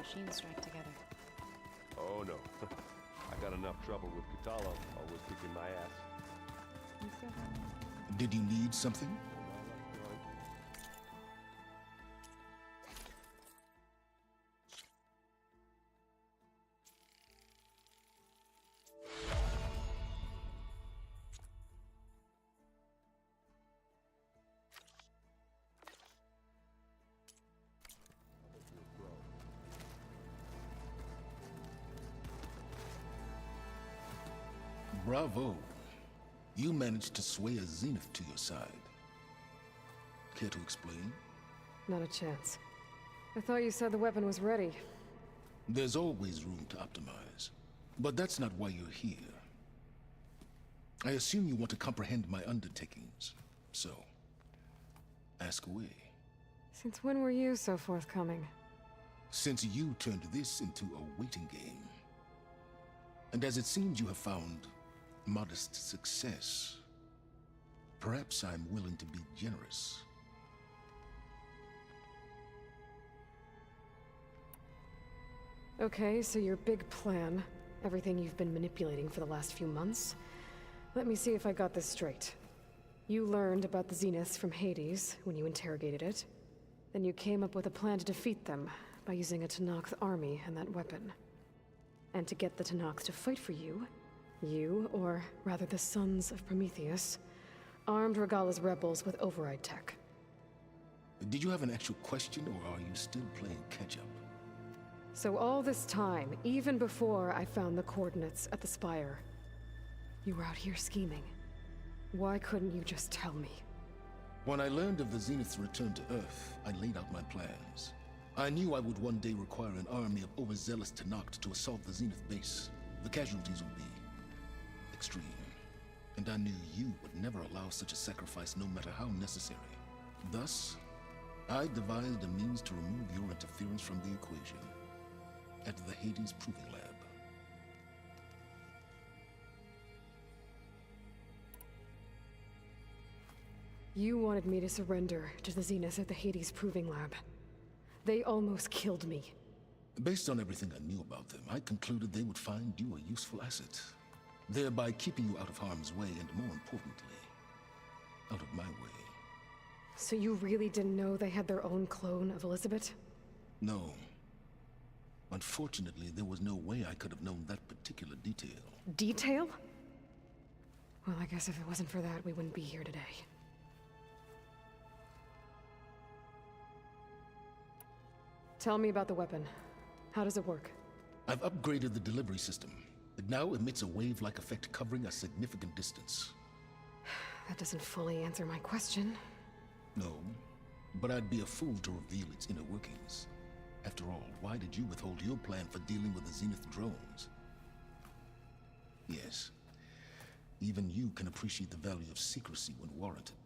machines strike together. Oh no. I got enough trouble with Katala, always kicking my ass. Did you need something? Bravo. You managed to sway a Zenith to your side. Care to explain? Not a chance. I thought you said the weapon was ready. There's always room to optimize. But that's not why you're here. I assume you want to comprehend my undertakings. So, ask away. Since when were you so forthcoming? Since you turned this into a waiting game. And as it seems you have found modest success, perhaps I'm willing to be generous. Okay, so your big plan, everything you've been manipulating for the last few months. Let me see if I got this straight. You learned about the Zeniths from Hades when you interrogated it. Then you came up with a plan to defeat them by using a Tenakth army and that weapon. And to get the Tenakth to fight for you, or rather the Sons of Prometheus, armed Regala's rebels with override tech. Did you have an actual question, or are you still playing catch-up? So all this time, even before I found the coordinates at the Spire, you were out here scheming. Why couldn't you just tell me? When I learned of the Zenith's return to Earth, I laid out my plans. I knew I would one day require an army of overzealous Tenakth to assault the Zenith base. The casualties would be extreme. And I knew you would never allow such a sacrifice, no matter how necessary. Thus, I devised a means to remove your interference from the equation at the Hades Proving Lab. You wanted me to surrender to the Zeniths at the Hades Proving Lab. They almost killed me. Based on everything I knew about them, I concluded they would find you a useful asset, thereby keeping you out of harm's way and, more importantly, out of my way. So you really didn't know they had their own clone of Elizabeth? No. Unfortunately, there was no way I could have known that particular detail. Detail? Well, I guess if it wasn't for that, we wouldn't be here today. Tell me about the weapon. How does it work? I've upgraded the delivery system. It now emits a wave-like effect covering a significant distance. That doesn't fully answer my question. No, but I'd be a fool to reveal its inner workings. After all, why did you withhold your plan for dealing with the Zenith drones? Yes, even you can appreciate the value of secrecy when warranted.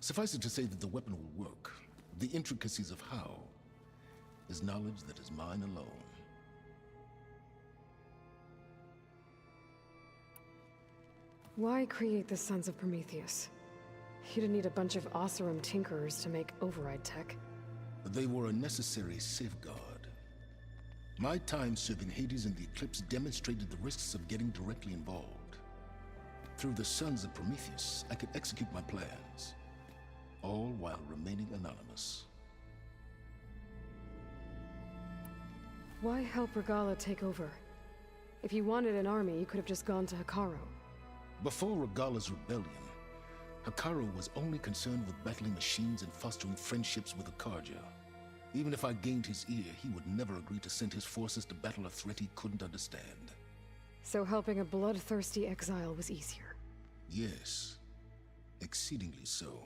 Suffice it to say that the weapon will work. The intricacies of how is knowledge that is mine alone. Why create the Sons of Prometheus? You didn't need a bunch of Oseram tinkerers to make override tech. They were a necessary safeguard. My time serving Hades and the Eclipse demonstrated the risks of getting directly involved. Through the Sons of Prometheus, I could execute my plans, all while remaining anonymous. Why help Regala take over? If you wanted an army, you could have just gone to Hekarro. Before Regala's rebellion, Hekarro was only concerned with battling machines and fostering friendships with the Karja. Even if I gained his ear, he would never agree to send his forces to battle a threat he couldn't understand. So helping a bloodthirsty exile was easier? Yes, exceedingly so.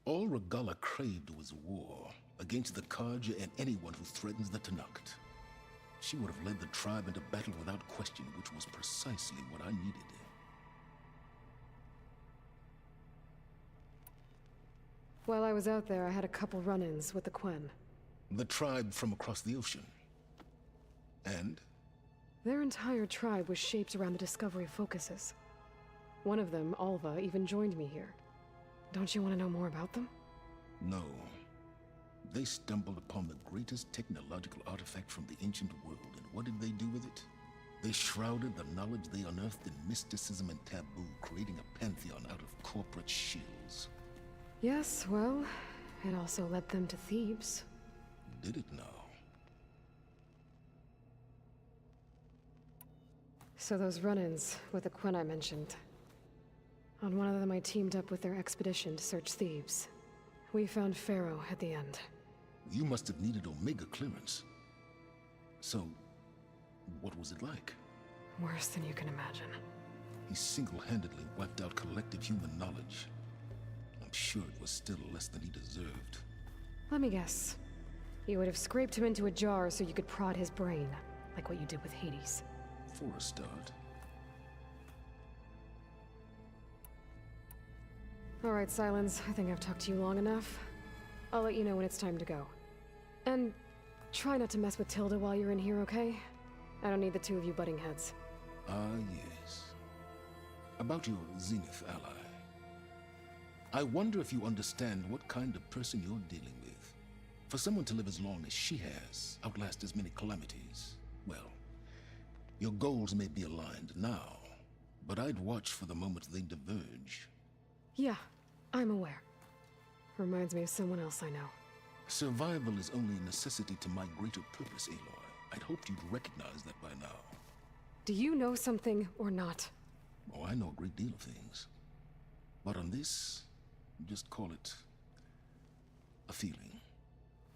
All Regala craved was war against the Karja and anyone who threatens the Tenakth. She would have led the tribe into battle without question, which was precisely what I needed. While I was out there, I had a couple run-ins with the Quen. The tribe from across the ocean. And? Their entire tribe was shaped around the discovery of focuses. One of them, Alva, even joined me here. Don't you want to know more about them? No. They stumbled upon the greatest technological artifact from the ancient world, and what did they do with it? They shrouded the knowledge they unearthed in mysticism and taboo, creating a pantheon out of corporate shills. Yes, well, it also led them to Thebes. Did it now? So those run-ins with the Quen I mentioned. On one of them I teamed up with their expedition to search Thebes. We found Pharaoh at the end. You must have needed Omega clearance. So, what was it like? Worse than you can imagine. He single-handedly wiped out collective human knowledge. I'm sure it was still less than he deserved. Let me guess. You would have scraped him into a jar so you could prod his brain, like what you did with Hades. For a start. All right, Silence. I think I've talked to you long enough. I'll let you know when it's time to go. And try not to mess with Tilda while you're in here, okay? I don't need the two of you butting heads. Ah, yes. About your Zenith ally. I wonder if you understand what kind of person you're dealing with. For someone to live as long as she has, outlast as many calamities, well, your goals may be aligned now, but I'd watch for the moment they diverge. Yeah, I'm aware. Reminds me of someone else I know. Survival is only a necessity to my greater purpose, Aloy. I'd hoped you'd recognize that by now. Do you know something or not? Oh, I know a great deal of things. But on this, just call it a feeling.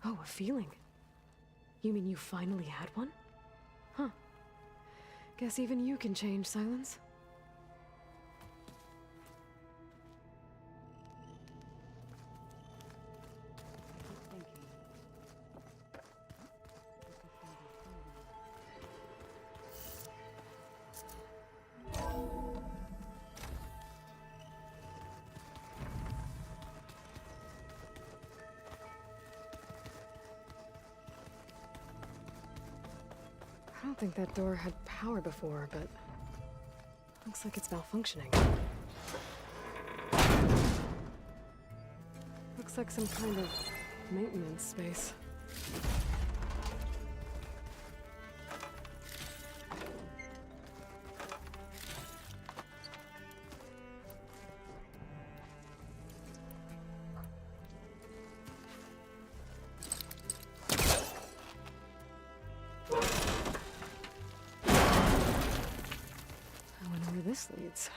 Oh, a feeling? You mean you finally had one? Huh. Guess even you can change, Silence. I don't think that door had power before, but looks like it's malfunctioning. Looks like some kind of maintenance space. This leads.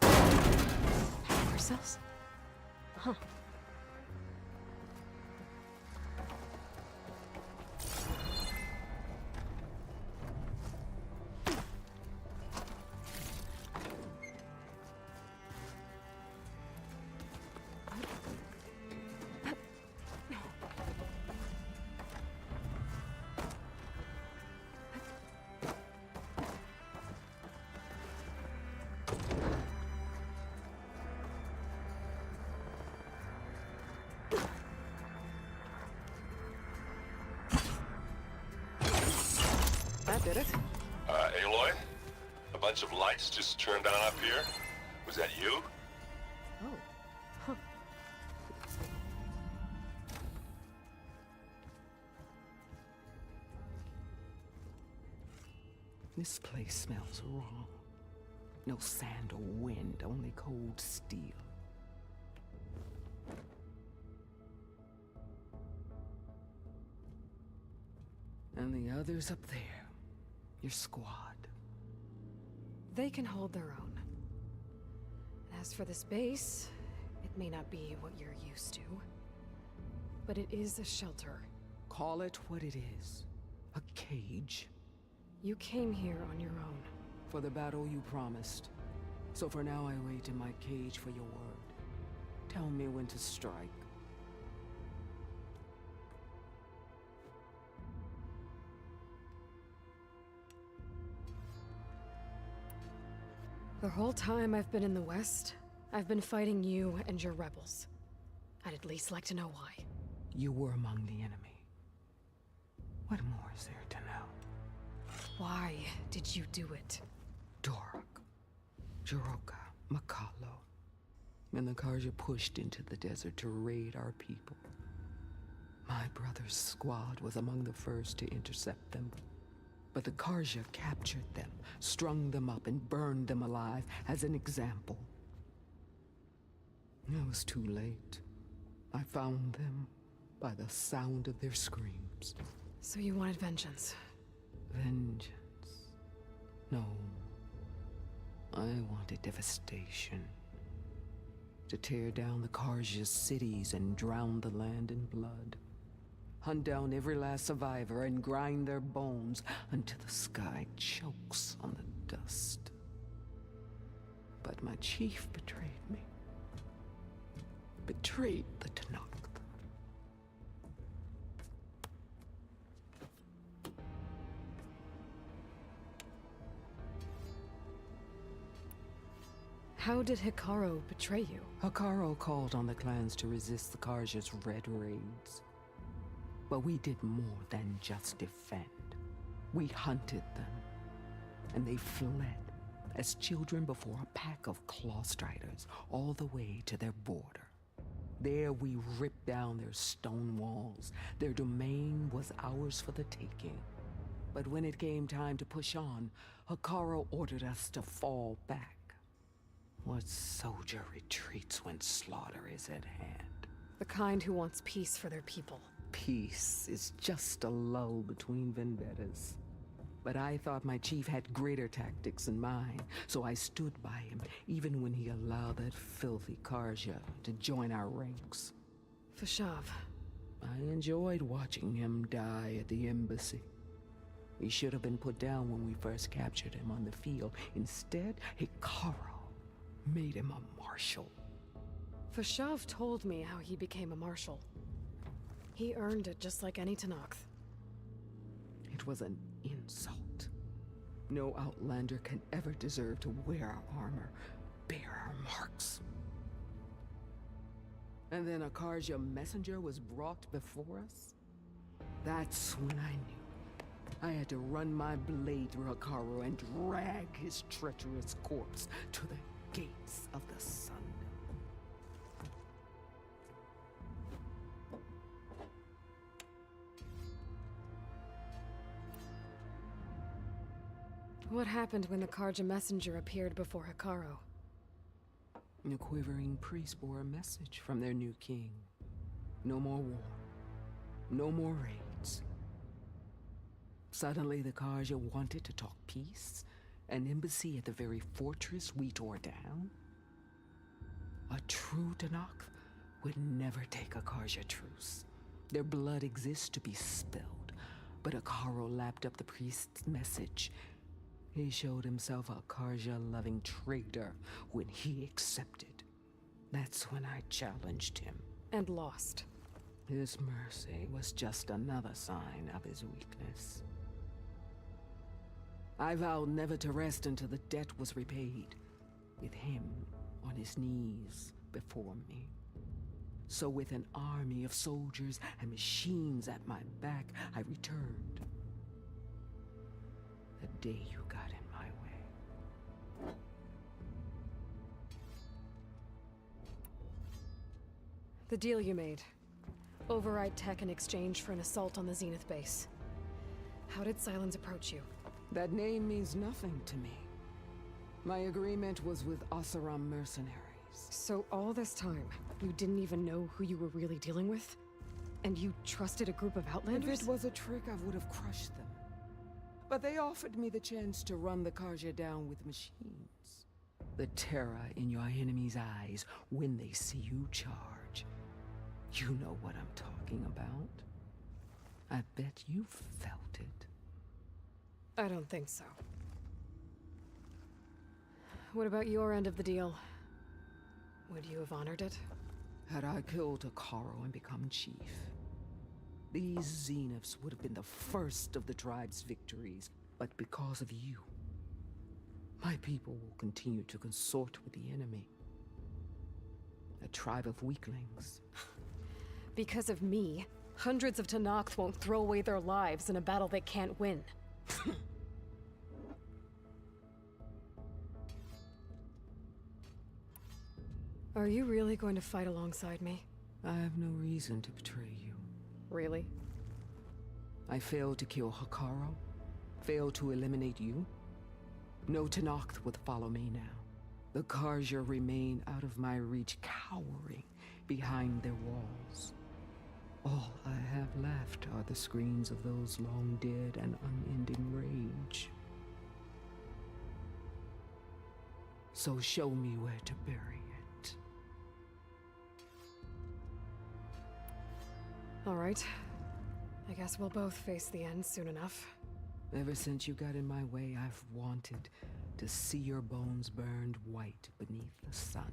Power cells? Huh. That did it. Aloy? A bunch of lights just turned on up here? Was that you? Oh. Huh. This place smells wrong. No sand or wind, only cold steel. And the others up there. Your squad. They can hold their own. As for this base, it may not be what you're used to, but it is a shelter. Call it what it is. A cage. You came here on your own. For the battle you promised. So for now I wait in my cage for your word. Tell me when to strike. The whole time I've been in the West, I've been fighting you and your rebels. I'd at least like to know why. You were among the enemy. What more is there to know? Why did you do it? Dorok, Jiroka, Makalo. And the Karja pushed into the desert to raid our people. My brother's squad was among the first to intercept them. But the Karja captured them, strung them up, and burned them alive as an example. It was too late. I found them by the sound of their screams. So you wanted vengeance? Vengeance? No. I wanted devastation. To tear down the Karja's cities and drown the land in blood. Hunt down every last survivor and grind their bones until the sky chokes on the dust. But my chief betrayed me. Betrayed the Tanakh. How did Hikaru betray you? Hikaru called on the clans to resist the Karja's red raids. But we did more than just defend. We hunted them, and they fled as children before a pack of claw striders all the way to their border. There we ripped down their stone walls. Their domain was ours for the taking. But when it came time to push on, Hikaru ordered us to fall back. What soldier retreats when slaughter is at hand? The kind who wants peace for their people. Peace is just a lull between vendettas. But I thought my chief had greater tactics in mind, so I stood by him, even when he allowed that filthy Karja to join our ranks. Fashav. I enjoyed watching him die at the embassy. He should have been put down when we first captured him on the field. Instead, Hikaru made him a marshal. Fashav told me how he became a marshal. He earned it just like any Tanakh. It was an insult. No Outlander can ever deserve to wear our armor, bear our marks. And then a Karja messenger was brought before us? That's when I knew. I had to run my blade through Hikaru and drag his treacherous corpse to the gates of the sun. What happened when the Karja messenger appeared before Hikaru? The quivering priests bore a message from their new king. No more war. No more raids. Suddenly the Karja wanted to talk peace. An embassy at the very fortress we tore down? A true Tanakh would never take a Karja truce. Their blood exists to be spilled. But Hikaru lapped up the priest's message. He showed himself a Karja-loving traitor when he accepted. That's when I challenged him. And lost. His mercy was just another sign of his weakness. I vowed never to rest until the debt was repaid, with him on his knees before me. So with an army of soldiers and machines at my back, I returned. The day you got in my way. The deal you made. Override tech in exchange for an assault on the Zenith base. How did Silence approach you? That name means nothing to me. My agreement was with Oseram mercenaries. So all this time, you didn't even know who you were really dealing with? And you trusted a group of Outlanders? If it was a trick, I would have crushed them. But they offered me the chance to run the Karja down with machines. The terror in your enemy's eyes when they see you charge. You know what I'm talking about. I bet you felt it. I don't think so. What about your end of the deal? Would you have honored it? Had I killed Hikaru and become chief, these Zeniths would have been the first of the tribe's victories. But because of you, my people will continue to consort with the enemy. A tribe of weaklings. Because of me, hundreds of Tanakh won't throw away their lives in a battle they can't win. Are you really going to fight alongside me? I have no reason to betray you. Really? I failed to kill Hikaru? Failed to eliminate you? No Tenakth would follow me now. The Karja remain out of my reach, cowering behind their walls. All I have left are the screams of those long dead and unending rage. So show me where to bury it. All right. I guess we'll both face the end soon enough. Ever since you got in my way, I've wanted to see your bones burned white beneath the sun.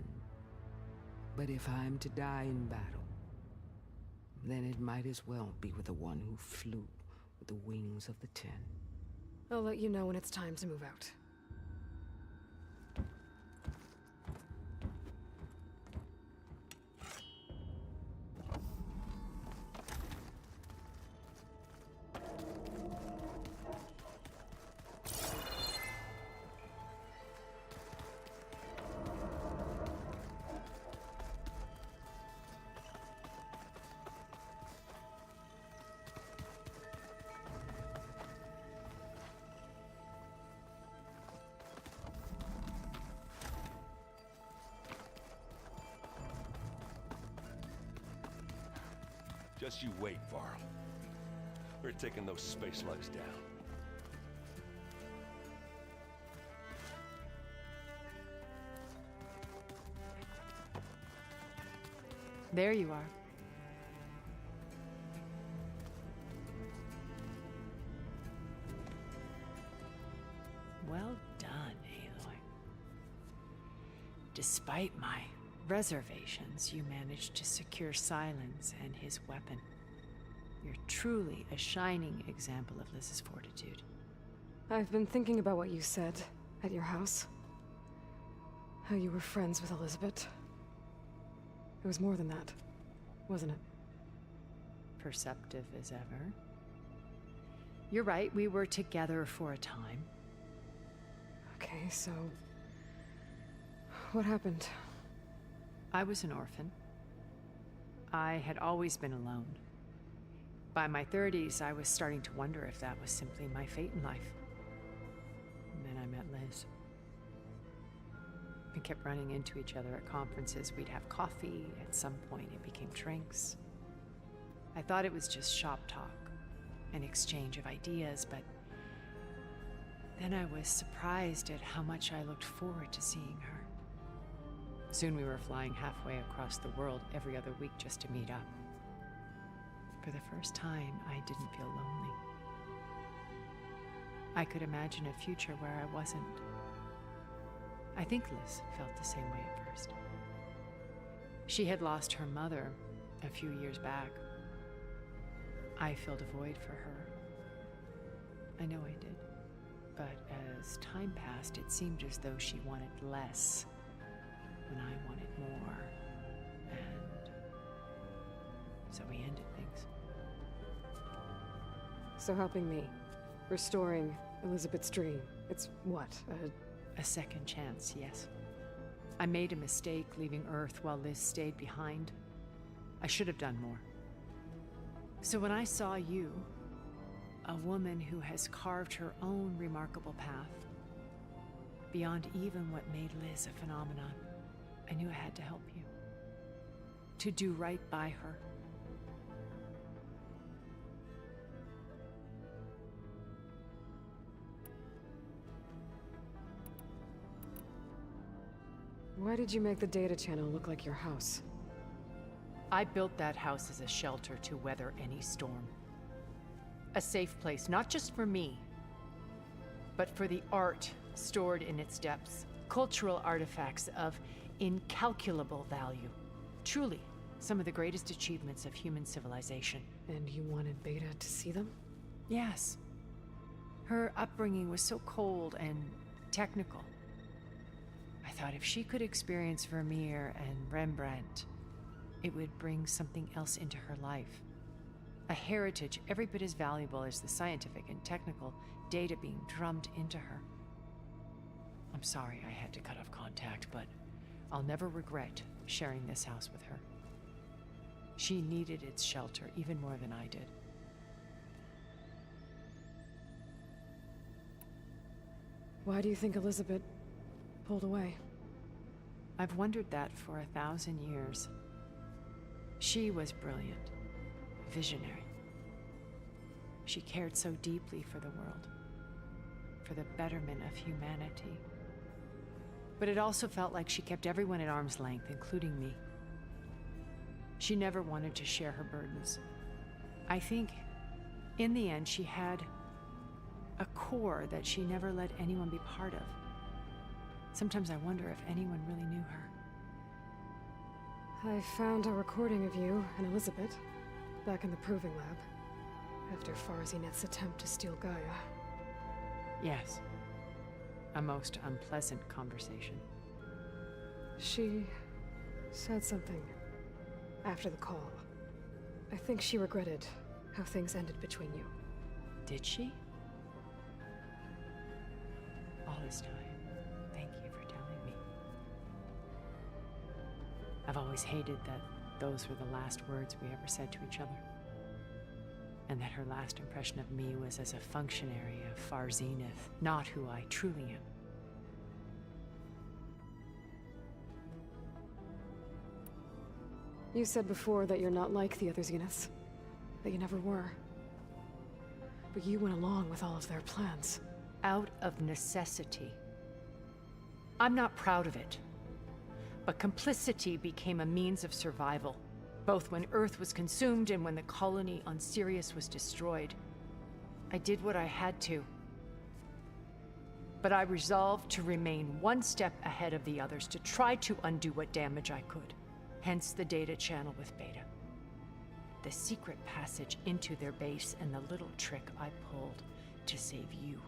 But if I'm to die in battle, then it might as well be with the one who flew with the wings of the 10. I'll let you know when it's time to move out. Just you wait, Varl. We're taking those space slugs down. There you are. Well done, Aloy. Despite my reservations, you managed to secure Silence and his weapon. You're truly a shining example of Liz's fortitude. I've been thinking about what you said at your house. How you were friends with Elizabeth. It was more than that, wasn't it? Perceptive as ever. You're right, we were together for a time. Okay, so... what happened? I was an orphan. I had always been alone. By my 30s, I was starting to wonder if that was simply my fate in life. And then I met Liz. We kept running into each other at conferences. We'd have coffee. At some point, it became drinks. I thought it was just shop talk, an exchange of ideas, but then I was surprised at how much I looked forward to seeing her. Soon we were flying halfway across the world every other week just to meet up. For the first time, I didn't feel lonely. I could imagine a future where I wasn't. I think Liz felt the same way at first. She had lost her mother a few years back. I filled a void for her. I know I did. But as time passed, it seemed as though she wanted less when I wanted more. And so we ended things. So helping me, restoring Elizabeth's dream, it's what, a second chance, yes. I made a mistake leaving Earth while Liz stayed behind. I should have done more. So when I saw you, a woman who has carved her own remarkable path, beyond even what made Liz a phenomenon, I knew I had to help you. To do right by her. Why did you make the data channel look like your house? I built that house as a shelter to weather any storm. A safe place, not just for me, but for the art stored in its depths. Cultural artifacts of incalculable value. Truly, some of the greatest achievements of human civilization. And you wanted Beta to see them? Yes. Her upbringing was so cold and technical. I thought if she could experience Vermeer and Rembrandt, it would bring something else into her life. A heritage every bit as valuable as the scientific and technical data being drummed into her. I'm sorry I had to cut off contact, but I'll never regret sharing this house with her. She needed its shelter even more than I did. Why do you think Elizabeth pulled away? I've wondered that for 1,000 years. She was brilliant, visionary. She cared so deeply for the world, for the betterment of humanity. But it also felt like she kept everyone at arm's length, including me. She never wanted to share her burdens. I think, in the end, she had a core that she never let anyone be part of. Sometimes I wonder if anyone really knew her. I found a recording of you and Elizabeth back in the proving lab after Farzineth's attempt to steal Gaia. Yes. A most unpleasant conversation. She said something after the call. I think she regretted how things ended between you. Did she? All this time, thank you for telling me. I've always hated that those were the last words we ever said to each other. And that her last impression of me was as a functionary of Farzineth, not who I truly am. You said before that you're not like the other Zeniths. That you never were. But you went along with all of their plans. Out of necessity. I'm not proud of it. But complicity became a means of survival, both when Earth was consumed and when the colony on Sirius was destroyed. I did what I had to. But I resolved to remain one step ahead of the others, to try to undo what damage I could. Hence the data channel with Beta. The secret passage into their base and the little trick I pulled to save you.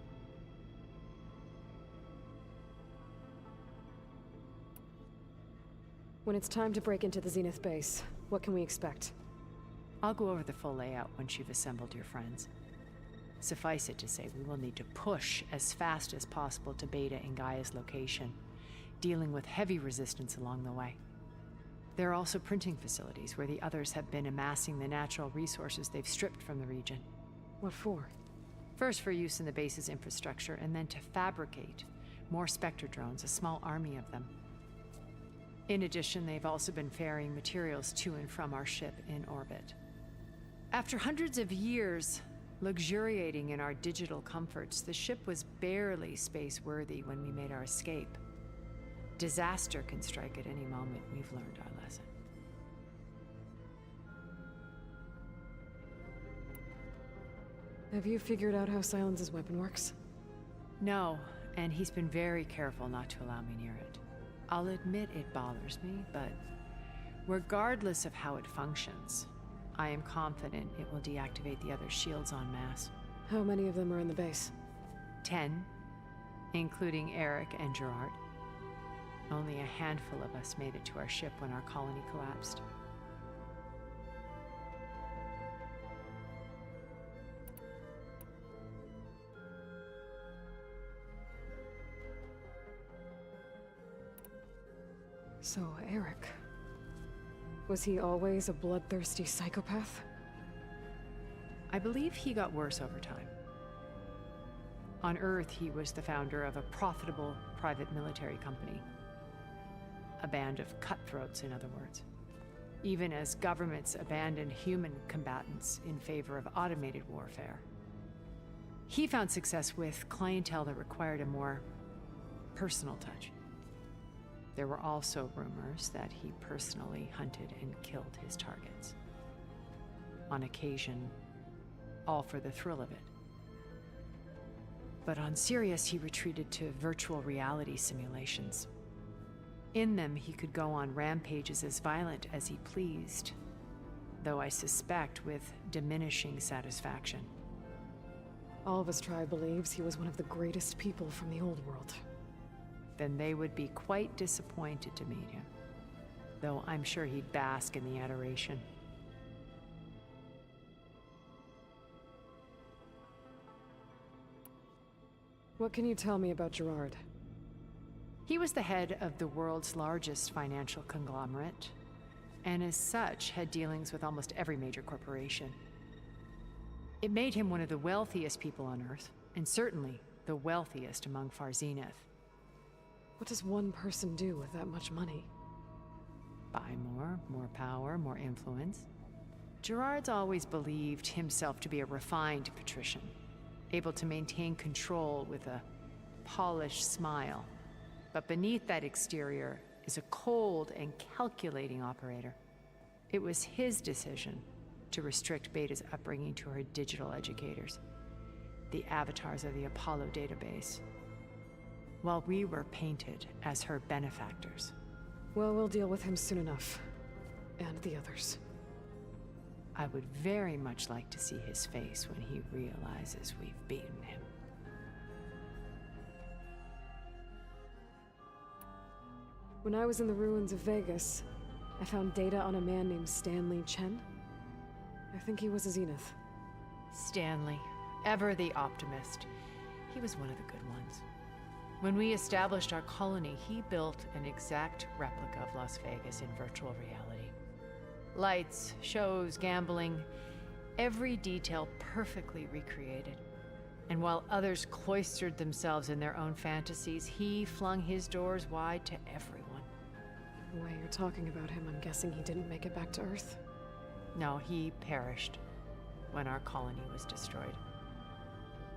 When it's time to break into the Zenith base, what can we expect? I'll go over the full layout once you've assembled your friends. Suffice it to say, we will need to push as fast as possible to Beta and Gaia's location, dealing with heavy resistance along the way. There are also printing facilities where the others have been amassing the natural resources they've stripped from the region. What for? First for use in the base's infrastructure, and then to fabricate more Spectre drones, a small army of them. In addition, they've also been ferrying materials to and from our ship in orbit. After hundreds of years luxuriating in our digital comforts, the ship was barely space-worthy when we made our escape. Disaster can strike at any moment. We've learned our lesson. Have you figured out how Silence's weapon works? No, and he's been very careful not to allow me near it. I'll admit it bothers me, but regardless of how it functions, I am confident it will deactivate the other shields en masse. How many of them are in the base? 10, including Eric and Gerard. Only a handful of us made it to our ship when our colony collapsed. So, Eric... was he always a bloodthirsty psychopath? I believe he got worse over time. On Earth, he was the founder of a profitable private military company. A band of cutthroats, in other words. Even as governments abandoned human combatants in favor of automated warfare. He found success with clientele that required a more personal touch. There were also rumors that he personally hunted and killed his targets. On occasion, all for the thrill of it. But on Sirius, he retreated to virtual reality simulations. In them, he could go on rampages as violent as he pleased, though I suspect with diminishing satisfaction. All of his tribe believes he was one of the greatest people from the old world. Then they would be quite disappointed to meet him, though I'm sure he'd bask in the adoration. What can you tell me about Gerard? He was the head of the world's largest financial conglomerate, and as such had dealings with almost every major corporation. It made him one of the wealthiest people on Earth, and certainly the wealthiest among Far Zenith. What does one person do with that much money? Buy more power, more influence. Gerard's always believed himself to be a refined patrician, able to maintain control with a polished smile. But beneath that exterior is a cold and calculating operator. It was his decision to restrict Beta's upbringing to her digital educators, the avatars of the Apollo database, while we were painted as her benefactors. Well, we'll deal with him soon enough. And the others. I would very much like to see his face when he realizes we've beaten him. When I was in the ruins of Vegas, I found data on a man named Stanley Chen. I think he was a Zenith. Stanley, ever the optimist. He was one of the good ones. When we established our colony, he built an exact replica of Las Vegas in virtual reality. Lights, shows, gambling, every detail perfectly recreated. And while others cloistered themselves in their own fantasies, he flung his doors wide to everyone. The way you're talking about him, I'm guessing he didn't make it back to Earth? No, he perished when our colony was destroyed.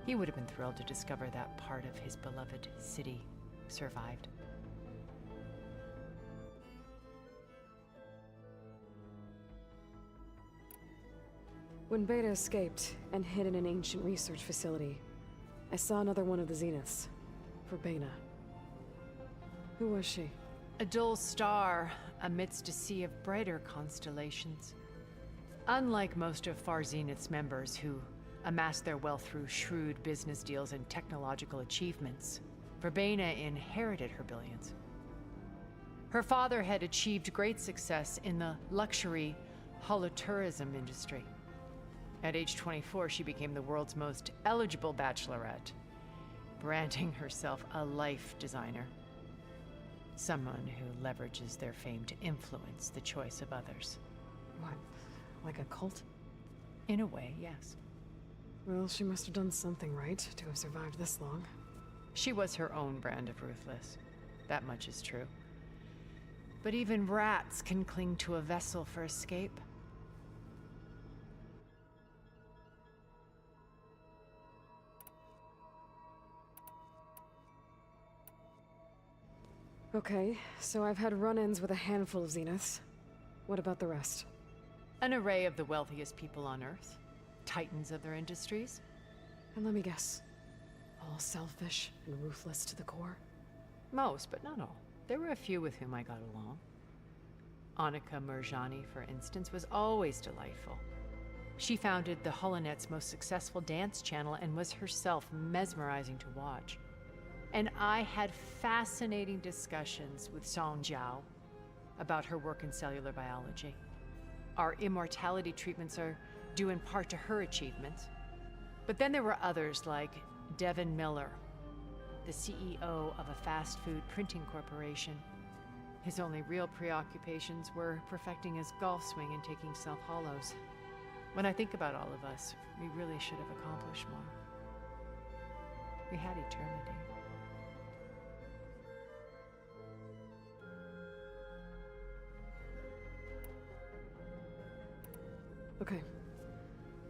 He would have been thrilled to discover that part of his beloved city survived. When Beta escaped and hid in an ancient research facility, I saw another one of the Zeniths, Verbena. Who was she? A dull star amidst a sea of brighter constellations. Unlike most of Far Zenith's members who amassed their wealth through shrewd business deals and technological achievements, Verbena inherited her billions. Her father had achieved great success in the luxury holotourism industry. At age 24, she became the world's most eligible bachelorette, branding herself a life designer. Someone who leverages their fame to influence the choice of others. What, like a cult? In a way, yes. Well, she must have done something right to have survived this long. She was her own brand of ruthless. That much is true. But even rats can cling to a vessel for escape. Okay, so I've had run-ins with a handful of Zeniths. What about the rest? An array of the wealthiest people on Earth. Titans of their industries. And let me guess. All selfish and ruthless to the core? Most, but not all. There were a few with whom I got along. Annika Murjani, for instance, was always delightful. She founded the HoloNet's most successful dance channel and was herself mesmerizing to watch. And I had fascinating discussions with Song Jiao about her work in cellular biology. Our immortality treatments are due in part to her achievements. But then there were others like Devin Miller, the CEO of a fast food printing corporation. His only real preoccupations were perfecting his golf swing and taking self-hollows. When I think about all of us, we really should have accomplished more. We had eternity. Okay.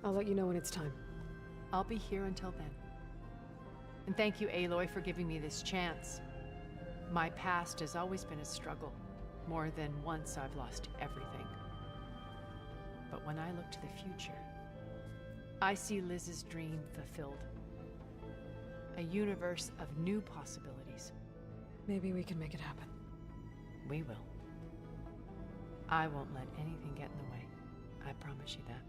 I'll let you know when it's time. I'll be here until then. And thank you, Aloy, for giving me this chance. My past has always been a struggle. More than once I've lost everything. But when I look to the future, I see Liz's dream fulfilled. A universe of new possibilities. Maybe we can make it happen. We will. I won't let anything get in the way. I promise you that.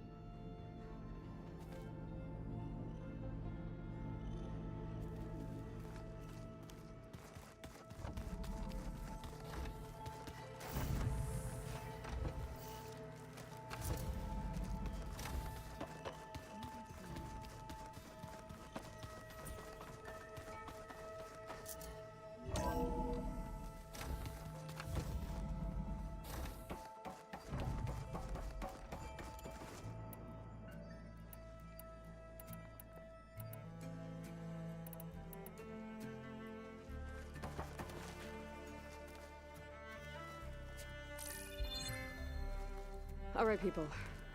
All right, people.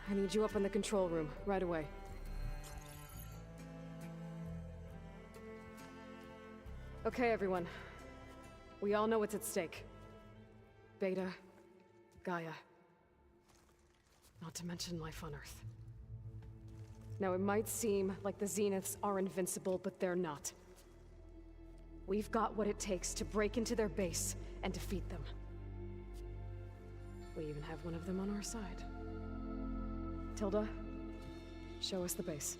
I need you up in the control room, right away. Okay, everyone. We all know what's at stake. Beta, Gaia. Not to mention life on Earth. Now, it might seem like the Zeniths are invincible, but they're not. We've got what it takes to break into their base and defeat them. We even have one of them on our side. Tilda, show us the base.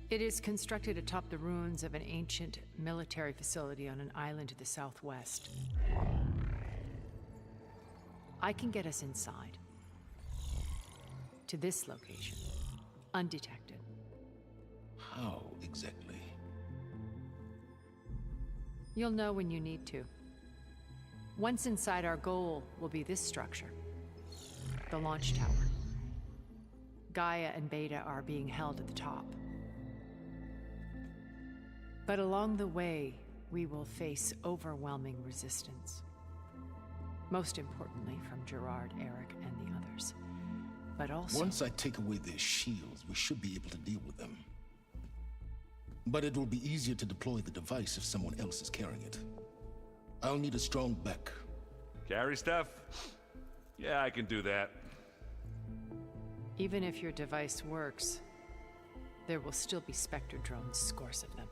It is constructed atop the ruins of an ancient military facility on an island to the southwest. I can get us inside. To this location, undetected. How exactly? You'll know when you need to. Once inside, our goal will be this structure. The launch tower. Gaia and Beta are being held at the top. But along the way, we will face overwhelming resistance. Most importantly, from Gerard, Eric, and the others. But also... Once I take away their shields, we should be able to deal with them. But it will be easier to deploy the device if someone else is carrying it. I'll need a strong back. Carry stuff? Yeah, I can do that. Even if your device works, there will still be Spectre drones, scores of them.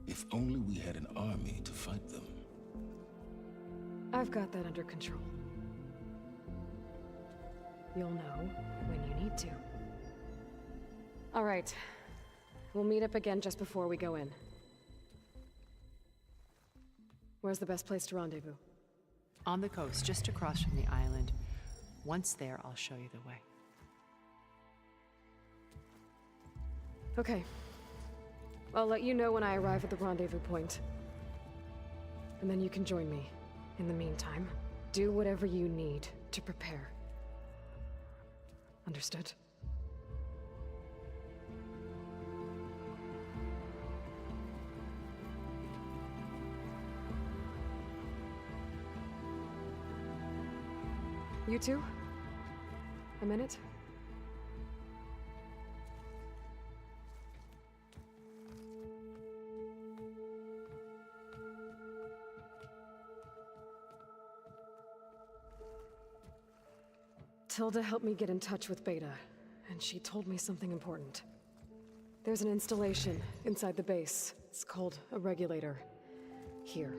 If only we had an army to fight them. I've got that under control. You'll know when you need to. All right. We'll meet up again just before we go in. Where's the best place to rendezvous? On the coast, just across from the island. Once there, I'll show you the way. Okay. I'll let you know when I arrive at the rendezvous point. And then you can join me. In the meantime, do whatever you need to prepare. Understood? You two? A minute? Tilda helped me get in touch with Beta, and she told me something important. There's an installation inside the base. It's called a regulator. Here.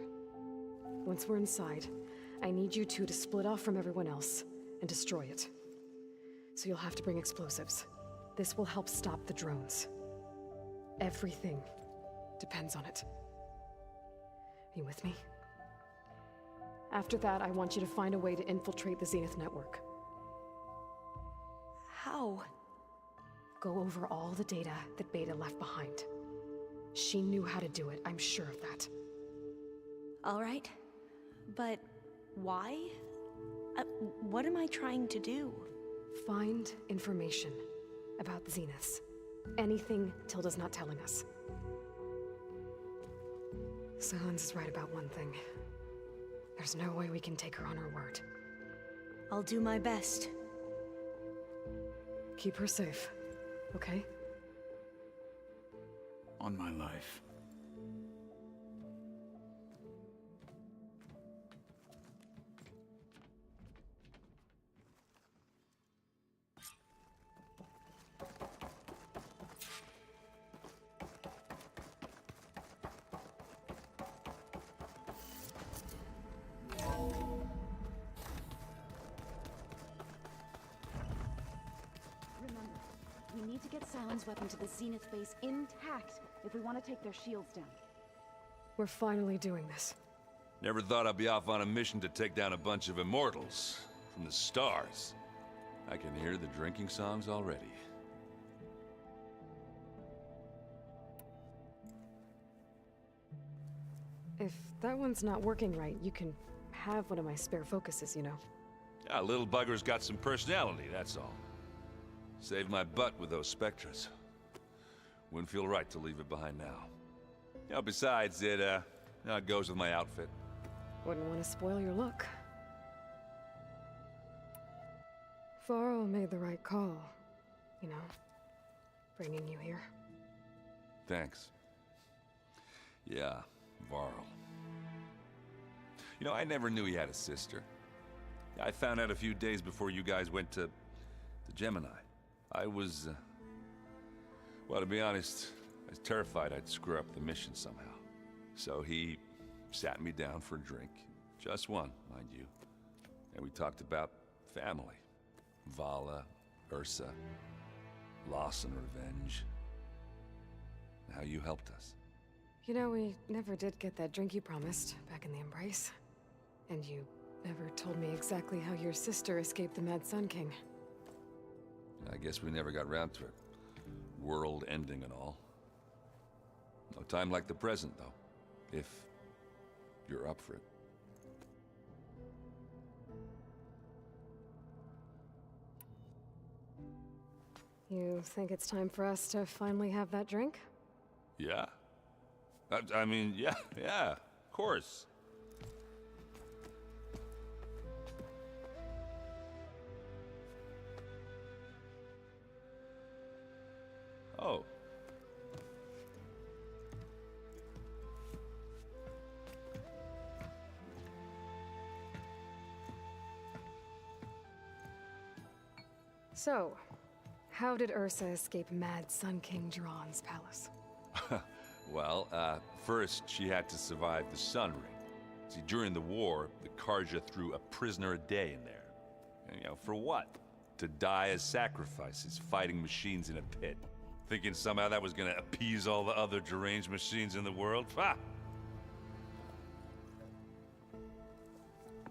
Once we're inside, I need you two to split off from everyone else and destroy it. So you'll have to bring explosives. This will help stop the drones. Everything depends on it. Are you with me? After that, I want you to find a way to infiltrate the Zenith network. How? Go over all the data that Beta left behind. She knew how to do it, I'm sure of that. All right. But why? What am I trying to do? Find information about the Zeniths. Anything Tilda's not telling us. Silence is right about one thing. There's no way we can take her on her word. I'll do my best. Keep her safe, okay? On my life. We need to get Silent's weapon to the Zenith base intact if we want to take their shields down. We're finally doing this. Never thought I'd be off on a mission to take down a bunch of immortals from the stars. I can hear the drinking songs already. If that one's not working right, you can have one of my spare focuses, you know. Yeah, little bugger's got some personality, that's all. Saved my butt with those Spectres. Wouldn't feel right to leave it behind now. You know, besides, it goes with my outfit. Wouldn't want to spoil your look. Varl made the right call, you know, bringing you here. Thanks. Yeah, Varl. You know, I never knew he had a sister. I found out a few days before you guys went to Gemini. I was, well, to be honest, I was terrified I'd screw up the mission somehow. So he sat me down for a drink. Just one, mind you. And we talked about family. Vala, Ursa, loss and revenge. And how you helped us. You know, we never did get that drink you promised back in the Embrace. And you never told me exactly how your sister escaped the Mad Sun King. I guess we never got around to it. World ending and all. No time like the present, though. If you're up for it. You think it's time for us to finally have that drink? Yeah? I mean, yeah, of course. Oh. So, how did Ursa escape Mad Sun King Jiran's palace? Well, first she had to survive the Sun Ring. See, during the war, the Karja threw a prisoner a day in there. And, you know, for what? To die as sacrifices, fighting machines in a pit. Thinking somehow that was gonna appease all the other deranged machines in the world? Ha!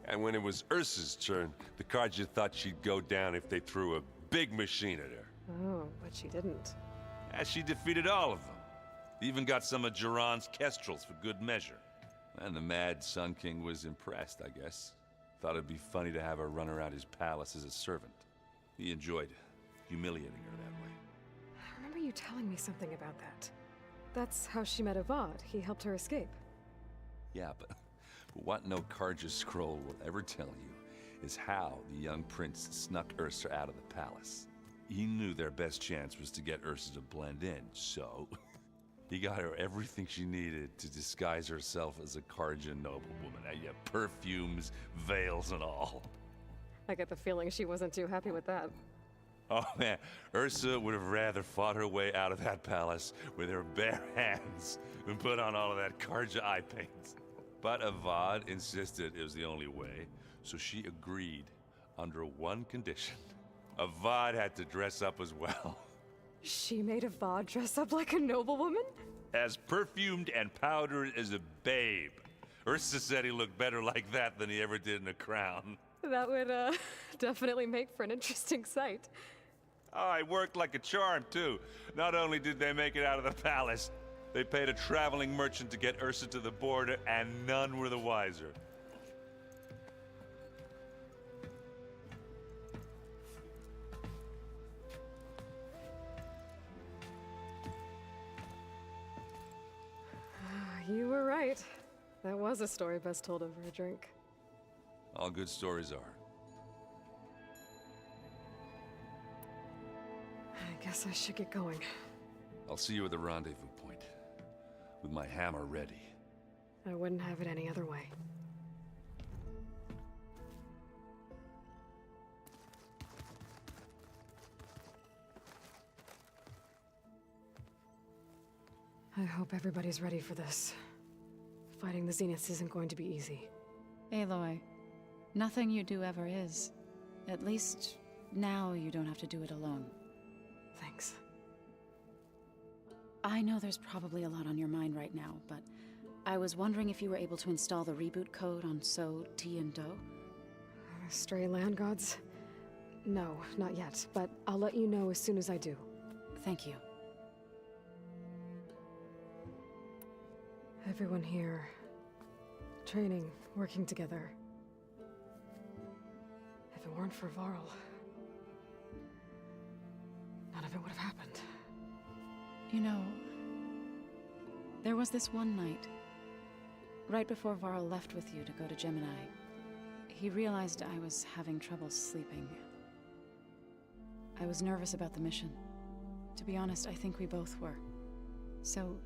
And when it was Ursa's turn, the Karja thought she'd go down if they threw a big machine at her. Oh, but she didn't. And she defeated all of them. Even got some of Jiran's kestrels for good measure. And the Mad Sun King was impressed, I guess. Thought it'd be funny to have her run around his palace as a servant. He enjoyed humiliating her that way. I remember you telling me something about that. That's how she met Avad. He helped her escape. Yeah, but what no Karja scroll will ever tell you is how the young prince snuck Ursa out of the palace. He knew their best chance was to get Ursa to blend in, so he got her everything she needed to disguise herself as a Karja noblewoman. Yeah, perfumes, veils, and all. I get the feeling she wasn't too happy with that. Oh man, Ursa would have rather fought her way out of that palace with her bare hands than put on all of that Karja eye paint. But Avad insisted it was the only way, so she agreed under one condition. Avad had to dress up as well. She made Avad dress up like a noblewoman? As perfumed and powdered as a babe. Ursa said he looked better like that than he ever did in a crown. That would, definitely make for an interesting sight. Oh, it worked like a charm, too. Not only did they make it out of the palace, they paid a traveling merchant to get Ursa to the border, and none were the wiser. You were right. That was a story best told over a drink. All good stories are. I guess I should get going. I'll see you at the rendezvous point, with my hammer ready. I wouldn't have it any other way. I hope everybody's ready for this. Fighting the Zeniths isn't going to be easy. Aloy, nothing you do ever is. At least, now you don't have to do it alone. Thanks. I know there's probably a lot on your mind right now, but I was wondering if you were able to install the reboot code on So, T, and Do? Stray land gods? No, not yet, but I'll let you know as soon as I do. Thank you. Everyone here, training, working together. If it weren't for Varl, none of it would have happened. You know, there was this one night. Right before Varl left with you to go to Gemini, he realized I was having trouble sleeping. I was nervous about the mission. To be honest, I think we both were. So,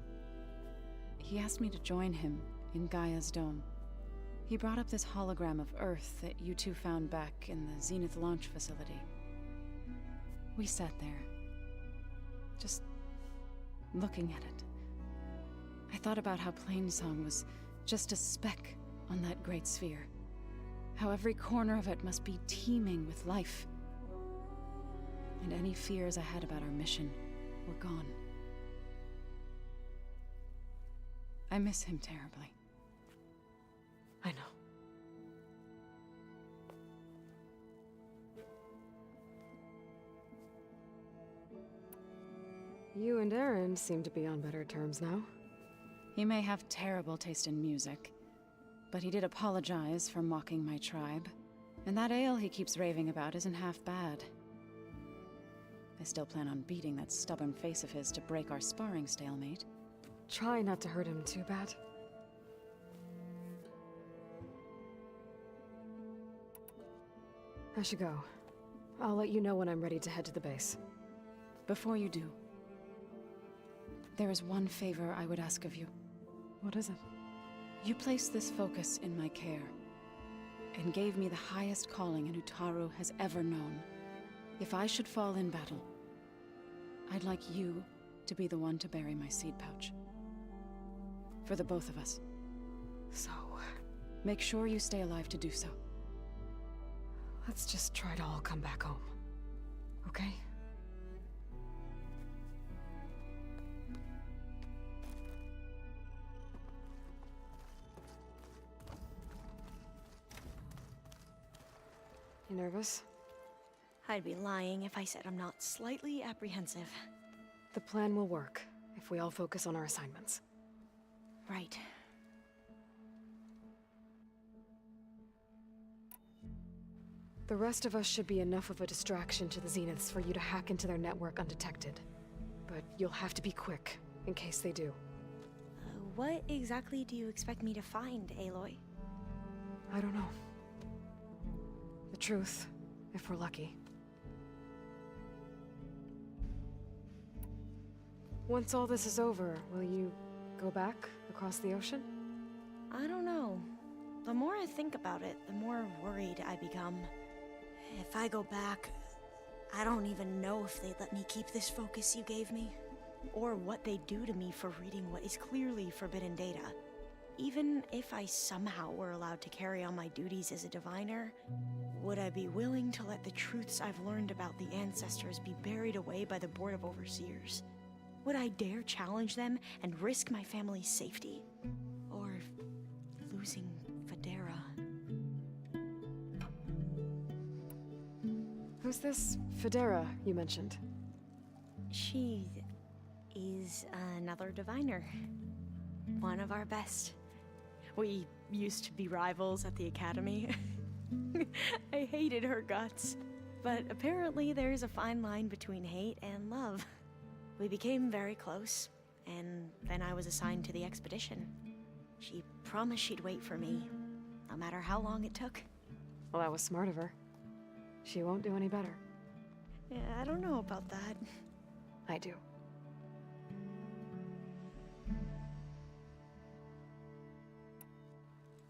he asked me to join him in Gaia's dome. He brought up this hologram of Earth that you two found back in the Zenith launch facility. We sat there, just looking at it. I thought about how Plainsong was just a speck on that great sphere. How every corner of it must be teeming with life. And any fears I had about our mission were gone. I miss him terribly. I know. You and Aaron seem to be on better terms now. He may have terrible taste in music, but he did apologize for mocking my tribe. And that ale he keeps raving about isn't half bad. I still plan on beating that stubborn face of his to break our sparring stalemate. Try not to hurt him too bad. I should go. I'll let you know when I'm ready to head to the base. Before you do, there is one favor I would ask of you. What is it? You placed this focus in my care, and gave me the highest calling an Utaru has ever known. If I should fall in battle, I'd like you to be the one to bury my seed pouch. For the both of us. So, make sure you stay alive to do so. let's just try to all come back home. Okay? You nervous? I'd be lying if I said I'm not slightly apprehensive. The plan will work, if we all focus on our assignments. Right. The rest of us should be enough of a distraction to the Zeniths for you to hack into their network undetected. But you'll have to be quick, in case they do. What exactly do you expect me to find, Aloy? I don't know. The truth, if we're lucky. Once all this is over, will you go back across the ocean? I don't know. The more I think about it, the more worried I become. If I go back, I don't even know if they'd let me keep this focus you gave me, or what they'd do to me for reading what is clearly forbidden data. Even if I somehow were allowed to carry on my duties as a diviner, would I be willing to let the truths I've learned about the ancestors be buried away by the Board of Overseers? Would I dare challenge them and risk my family's safety? Or losing Federa? Who's this Federa you mentioned? She is another diviner. One of our best. We used to be rivals at the academy. I hated her guts. But apparently there's a fine line between hate and love. We became very close, and then I was assigned to the expedition. She promised she'd wait for me, no matter how long it took. Well, that was smart of her. She won't do any better. Yeah, I don't know about that. I do.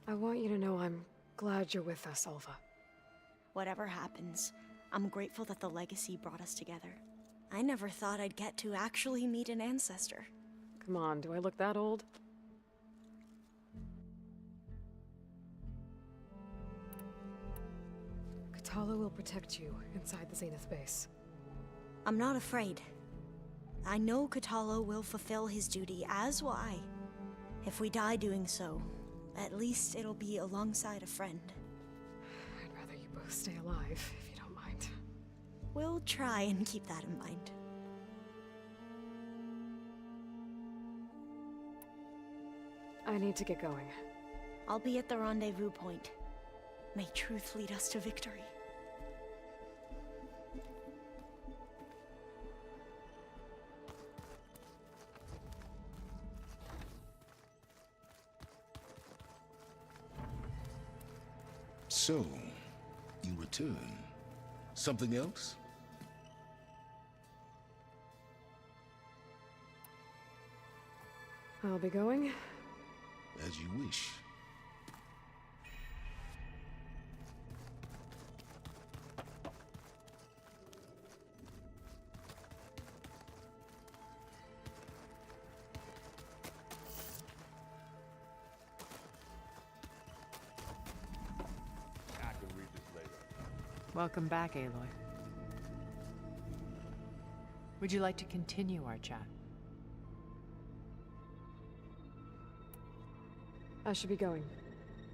I want you to know I'm glad you're with us, Alva. Whatever happens, I'm grateful that the legacy brought us together. I never thought I'd get to actually meet an ancestor. Come on, do I look that old? Katala will protect you inside the Zenith base. I'm not afraid. I know Katala will fulfill his duty, as will I. If we die doing so, at least it'll be alongside a friend. I'd rather you both stay alive, if you don't mind. We'll try and keep that in mind. I need to get going. I'll be at the rendezvous point. May truth lead us to victory. You return. Something else? I'll be going. As you wish. I can read this later. Welcome back, Aloy. Would you like to continue our chat? I should be going.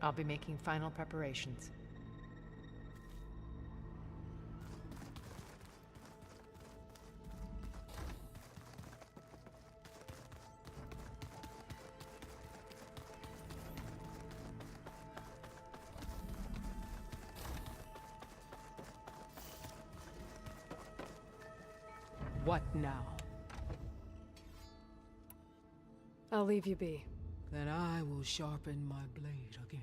I'll be making final preparations. What now? I'll leave you be. Then I will sharpen my blade again.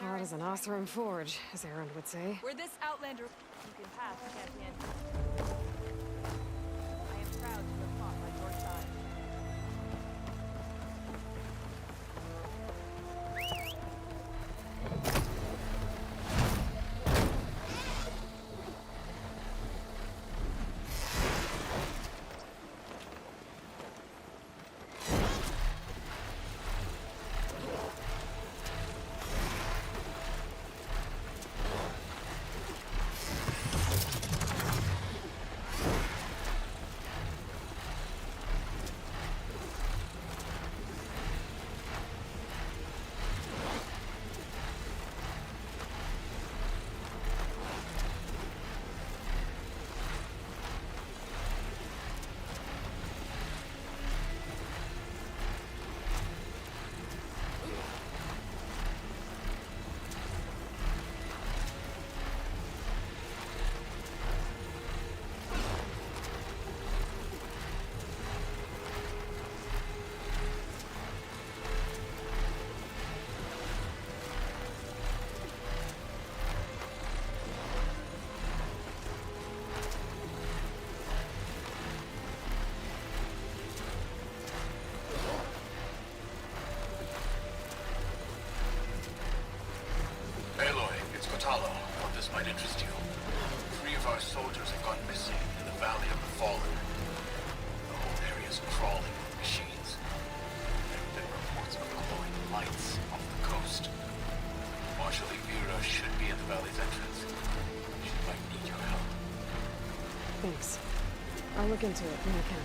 Hard as an Osram forge, as Erend would say. Where this Outlander... You can pass, champion. I am proud to have fought by your side. Aloy, it's Kotalo. Thought this might interest you. 3 of our soldiers have gone missing in the Valley of the Fallen. The whole area is crawling with machines. There have been reports of glowing lights off the coast. Marshal Vera should be at the valley's entrance. She might need your help. Thanks. I'll look into it when I can.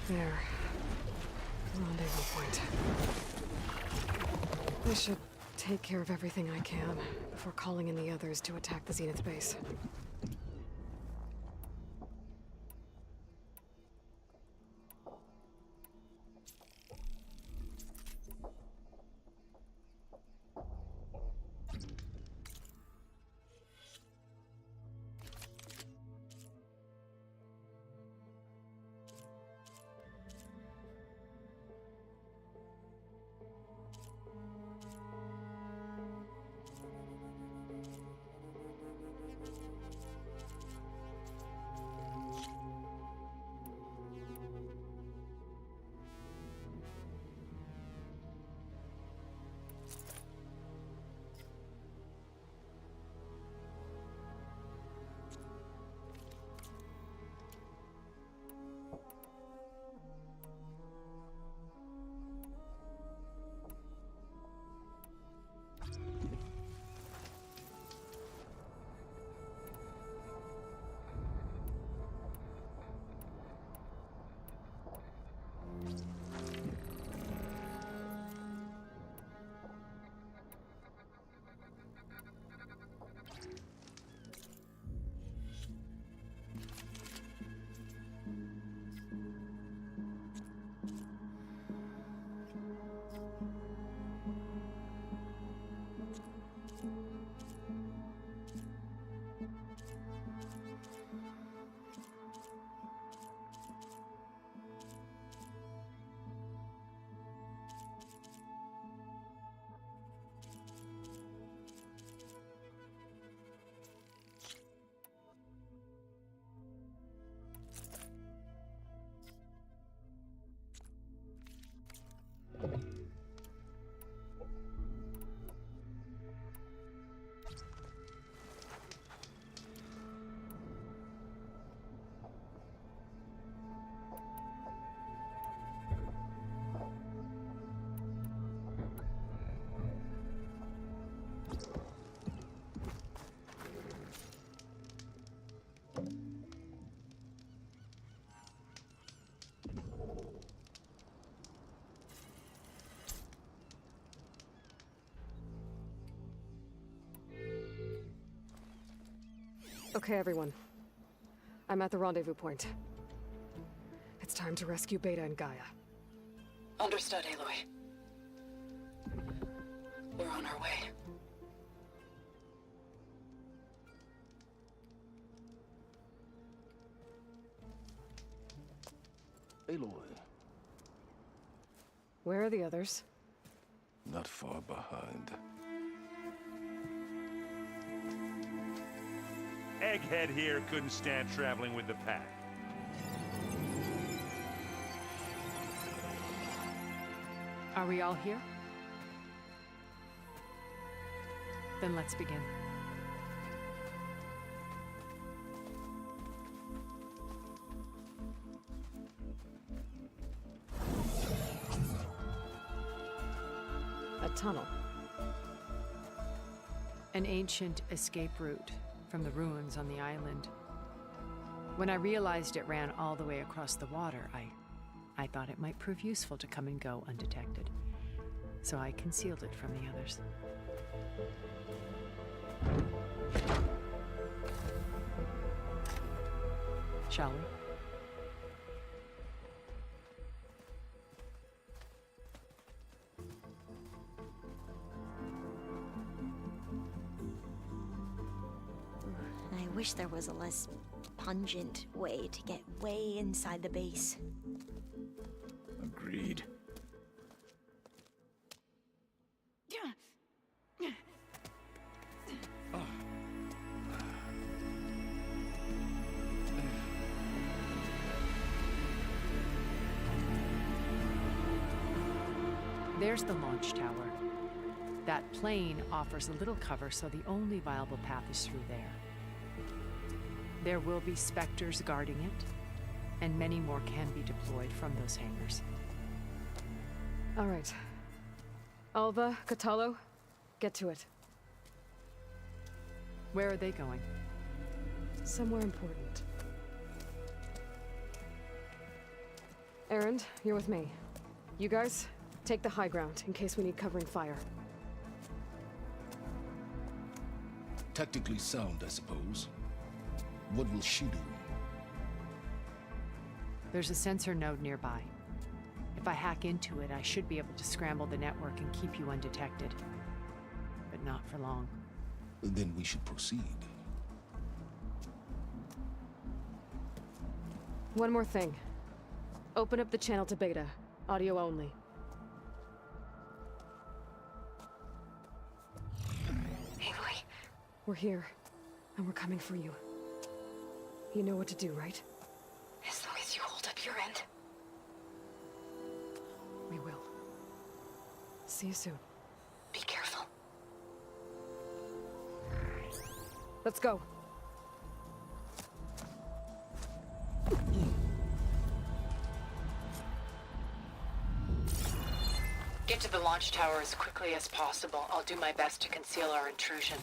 There. Rendezvous point. I should take care of everything I can before calling in the others to attack the Zenith base. Okay, everyone. I'm at the rendezvous point. It's time to rescue Beta and Gaia. Understood, Aloy. We're on our way. Aloy, Where are the others? not far behind. Egghead here couldn't stand traveling with the pack. Are we all here? Then let's begin. A tunnel. An ancient escape route from the ruins on the island. When I realized it ran all the way across the water, I thought it might prove useful to come and go undetected. So I concealed it from the others. Shall we? I wish there was a less pungent way to get way inside the base. Agreed. There's the launch tower. That plane offers a little cover, so the only viable path is through there. There will be specters guarding it, and many more can be deployed from those hangars. All right. Alva, Catalo, get to it. Where are they going? Somewhere important. Erend, you're with me. You guys, take the high ground in case we need covering fire. Tactically sound, I suppose. What will she do? There's a sensor node nearby. If I hack into it, I should be able to scramble the network and keep you undetected. But not for long. Then we should proceed. One more thing. Open up the channel to Beta. Audio only. Aloy. We're here, and we're coming for you. You know what to do, right? As long as you hold up your end. We will. See you soon. Be careful. Let's go. Get to the launch tower as quickly as possible. I'll do my best to conceal our intrusion.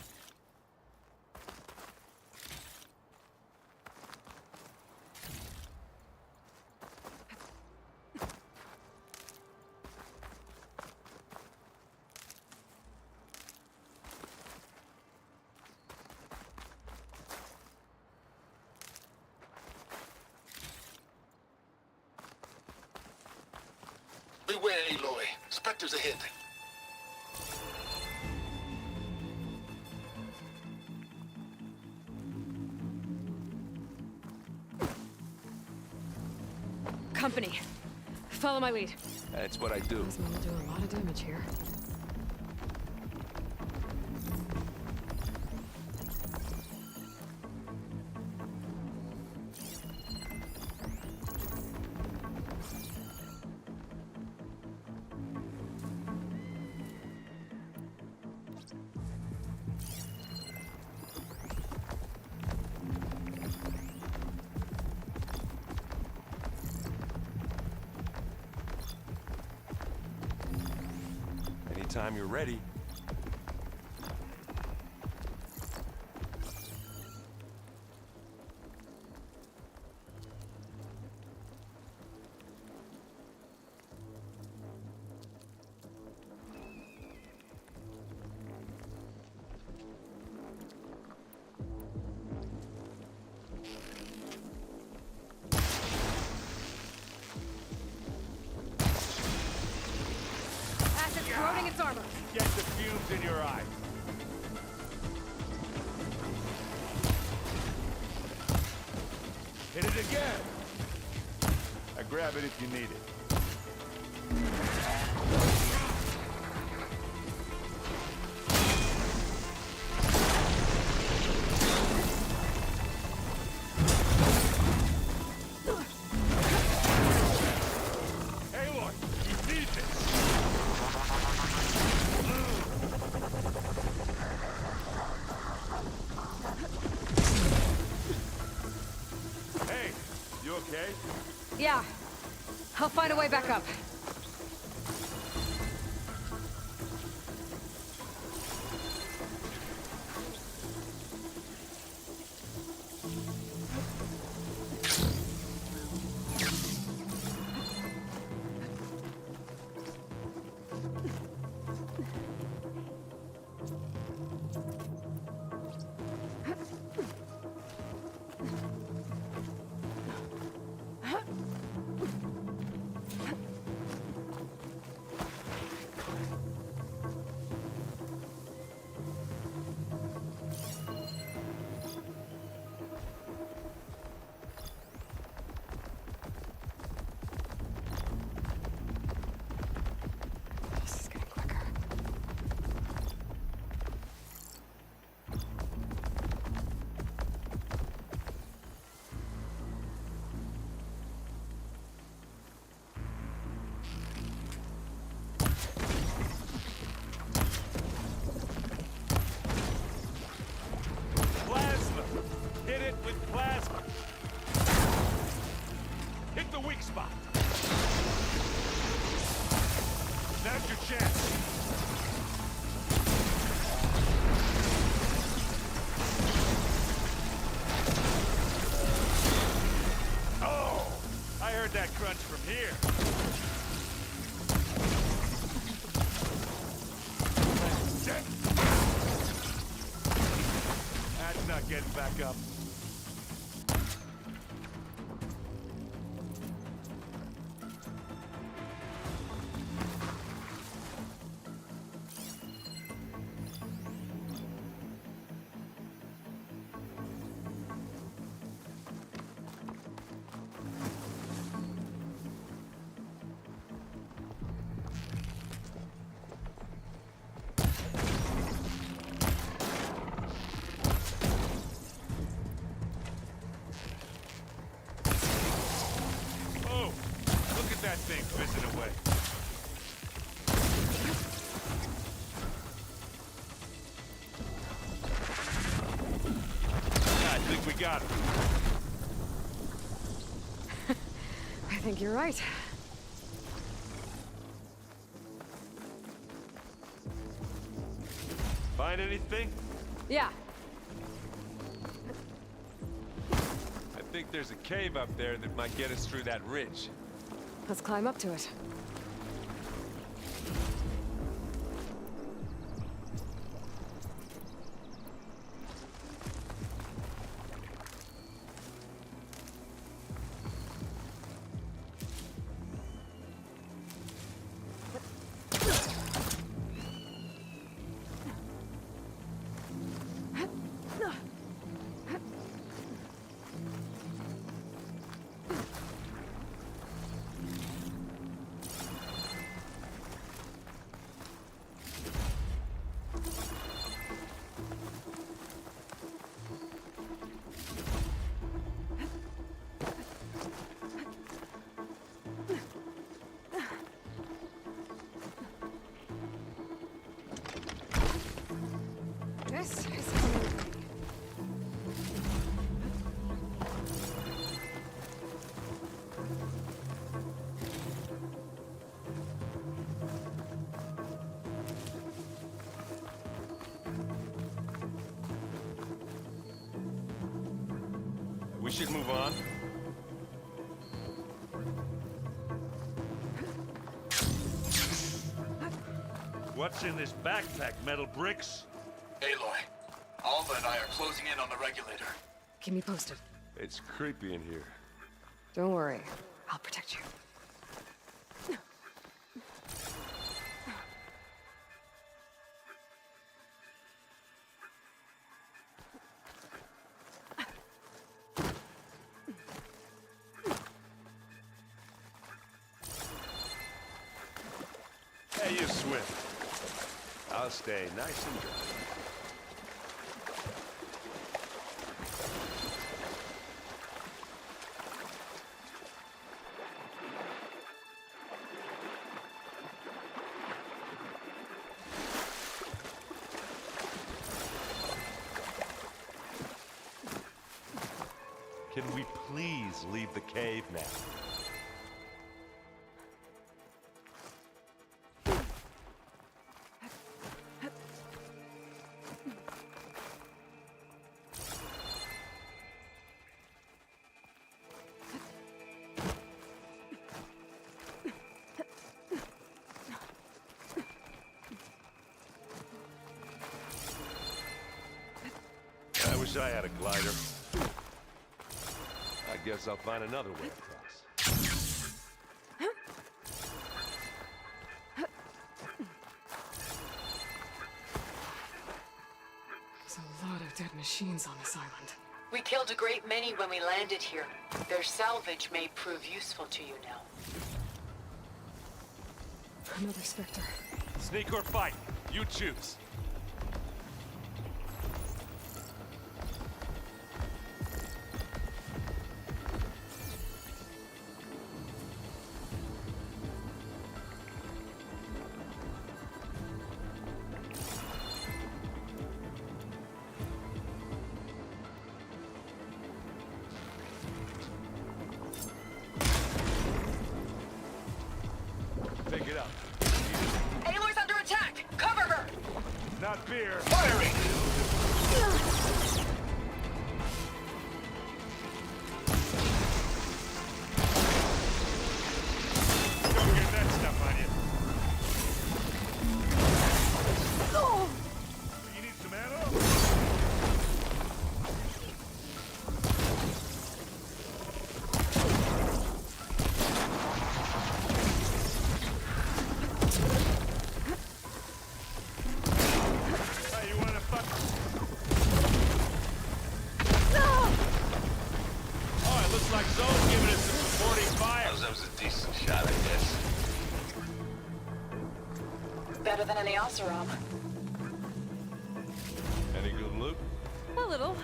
Beware, Aloy. Spectres ahead. Company. Follow my lead. That's what I do. Plasma will do a lot of damage here. Anytime you're ready. Corroding its armor. Get the fumes in your eyes. Hit it again. I grab it if you need it. Aloy, you need this. Hey, you okay? Yeah. I'll find a way back up. Plasma. Hit it with plasma. Hit the weak spot. Now's your chance. Oh! I heard that crunch from here. not getting back up. That thing fizzing away. I think we got it. I think you're right. Find anything? Yeah. I think there's a cave up there that might get us through that ridge. Let's climb up to it. This is We should move on. What's in this backpack? Metal bricks? Aloy, Alva and I are closing in on the regulator. keep me posted. It's creepy in here. Don't worry. I'll protect you. Hey, you swim. I'll stay nice and dry. Can we please leave the cave now? I wish I had a glider. I guess I'll find another way across. There's a lot of dead machines on this island. We killed a great many when we landed here. Their salvage may prove useful to you now. Another Spectre. Sneak or fight, you choose. Pick it up. Aloy's under attack! Cover her! Not beer. Firing! Don't get that stuff on you. You need some ammo? house around. Any good loot? A little.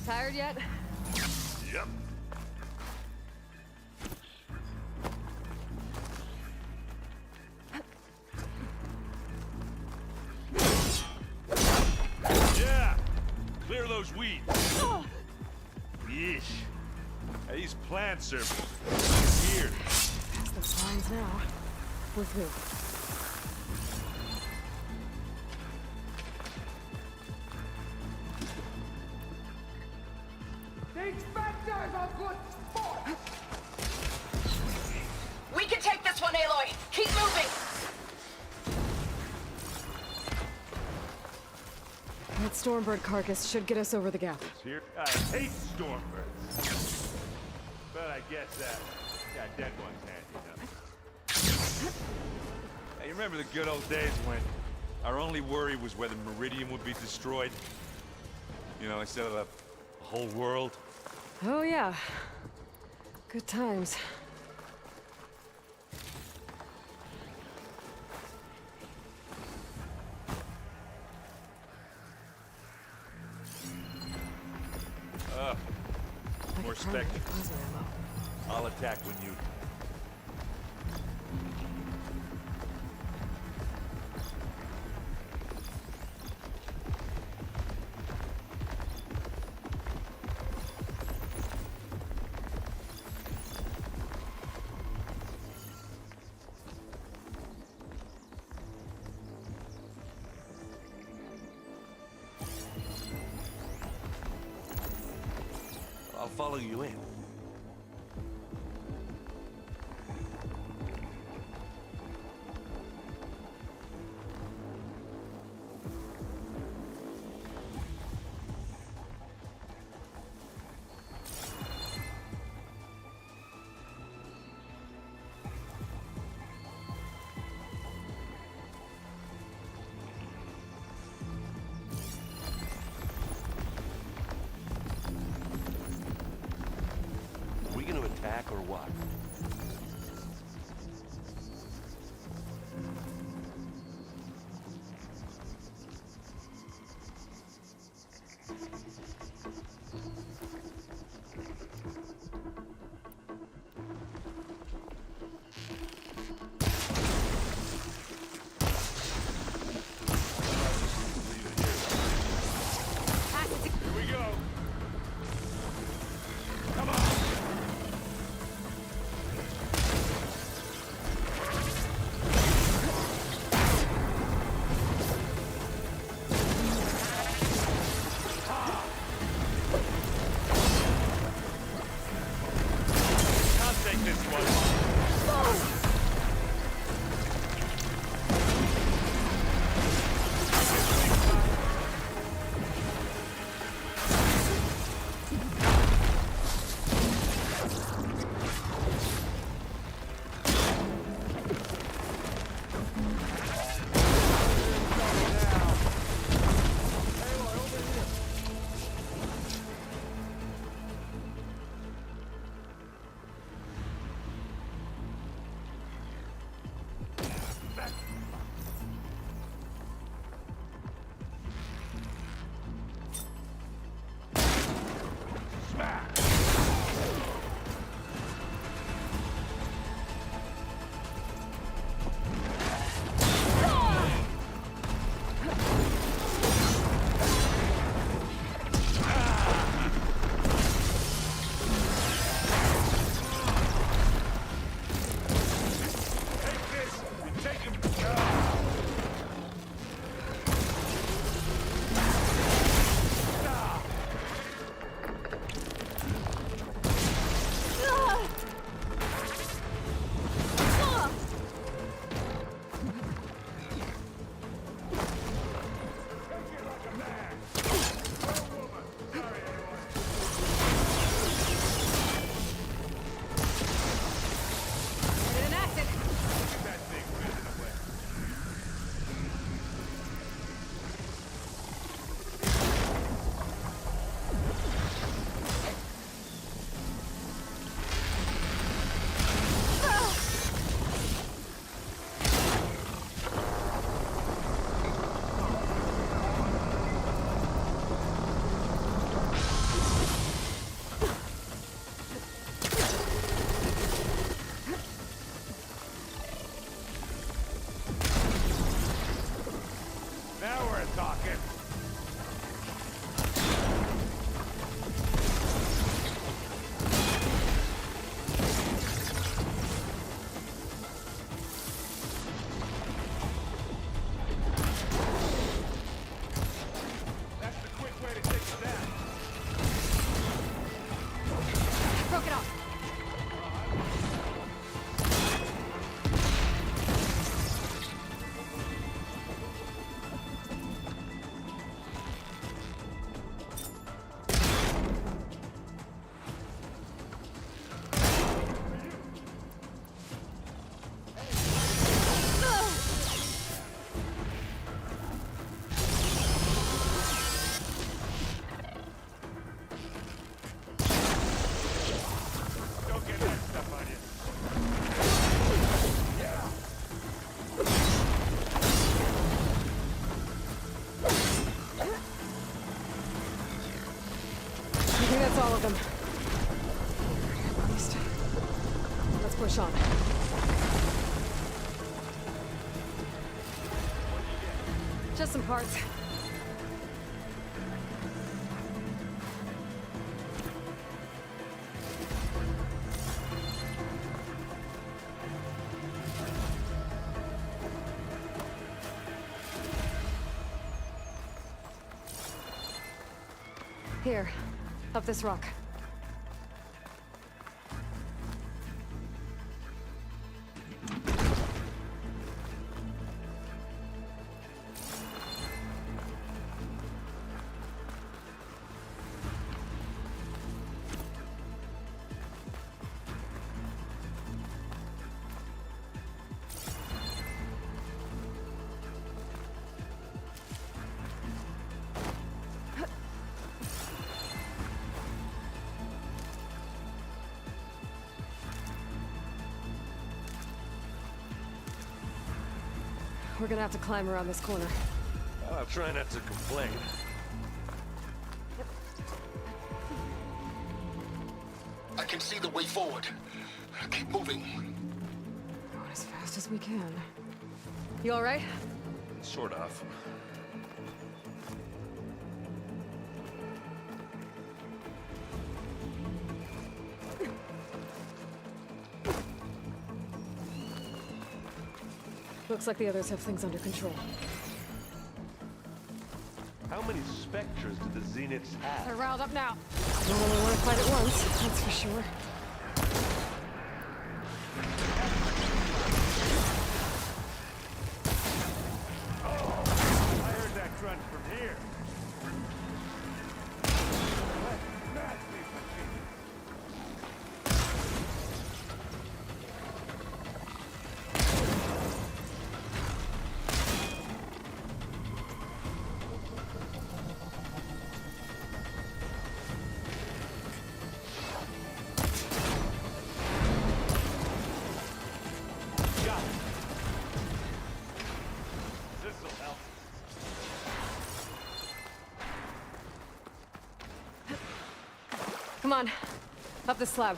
Tired yet? Yep. Yeah! Clear those weeds. Oh. Yeesh. Hey, these plants are weird. Past those lines now. We're through. The inspectors are good sport! We can take this one, Aloy! Keep moving! That Stormbird carcass should get us over the gap. Here, I hate stormbirds. But I guess that dead one's handy enough. Hey, you remember the good old days when our only worry was whether Meridian would be destroyed? You know, instead of the whole world? Oh yeah. Good times. More specters. I'll attack when you... I'll follow you in. push on. Just some parts. Here, up this rock. We're gonna have to climb around this corner. I'll try not to complain. I can see the way forward. Keep moving. Going as fast as we can. You all right? Sort of. Looks like the others have things under control. How many specters do the Zeniths have? They're riled up now. Don't only want to fight at once, that's for sure. I heard that crunch from here. Come on, up the slab.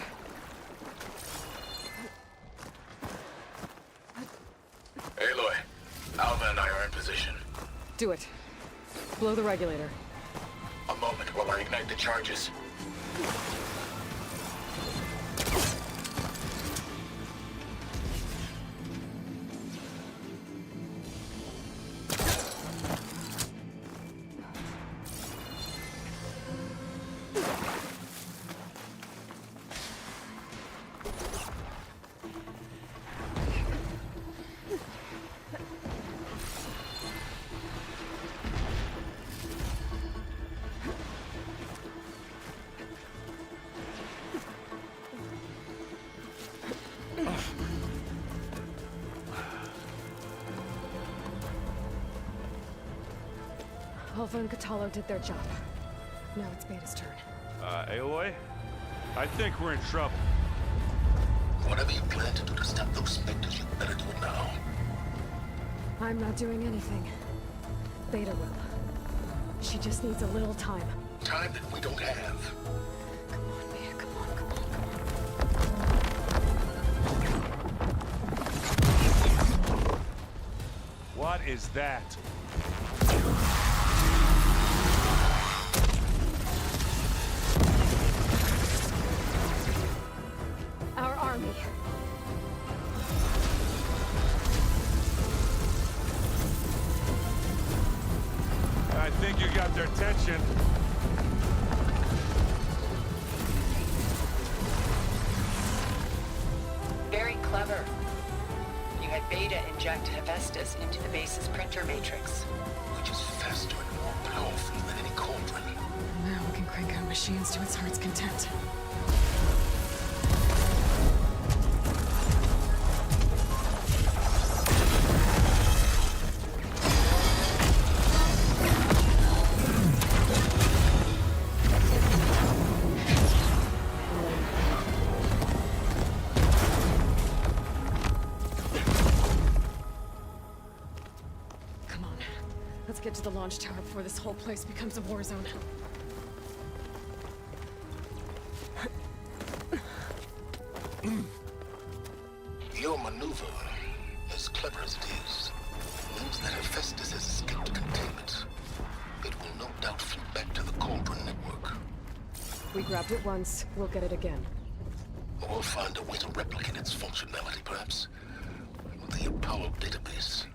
Aloy, Alva and I are in position. Do it. Blow the regulator. A moment while I ignite the charges. Alpha and Catalo did their job. Now it's Beta's turn. Aloy? I think we're in trouble. Whatever you plan to do to stop those specters, you better do it now. I'm not doing anything. Beta will. She just needs a little time. Time that we don't have. Come on, Beta, come on, come on, come on. What is that? Our army. I think you got their attention. Very clever. You had Beta inject Hephaestus into the base's printer matrix. Which is faster and more powerful than any cauldron. Now we can crank out machines to its heart's content. Let's get to the launch tower before this whole place becomes a war zone. clever as it is, means that Hephaestus has escaped containment. It will no doubt flew back to the Cauldron network. We grabbed it once, we'll get it again. Or we'll find a way to replicate its functionality, perhaps, with the Apollo database.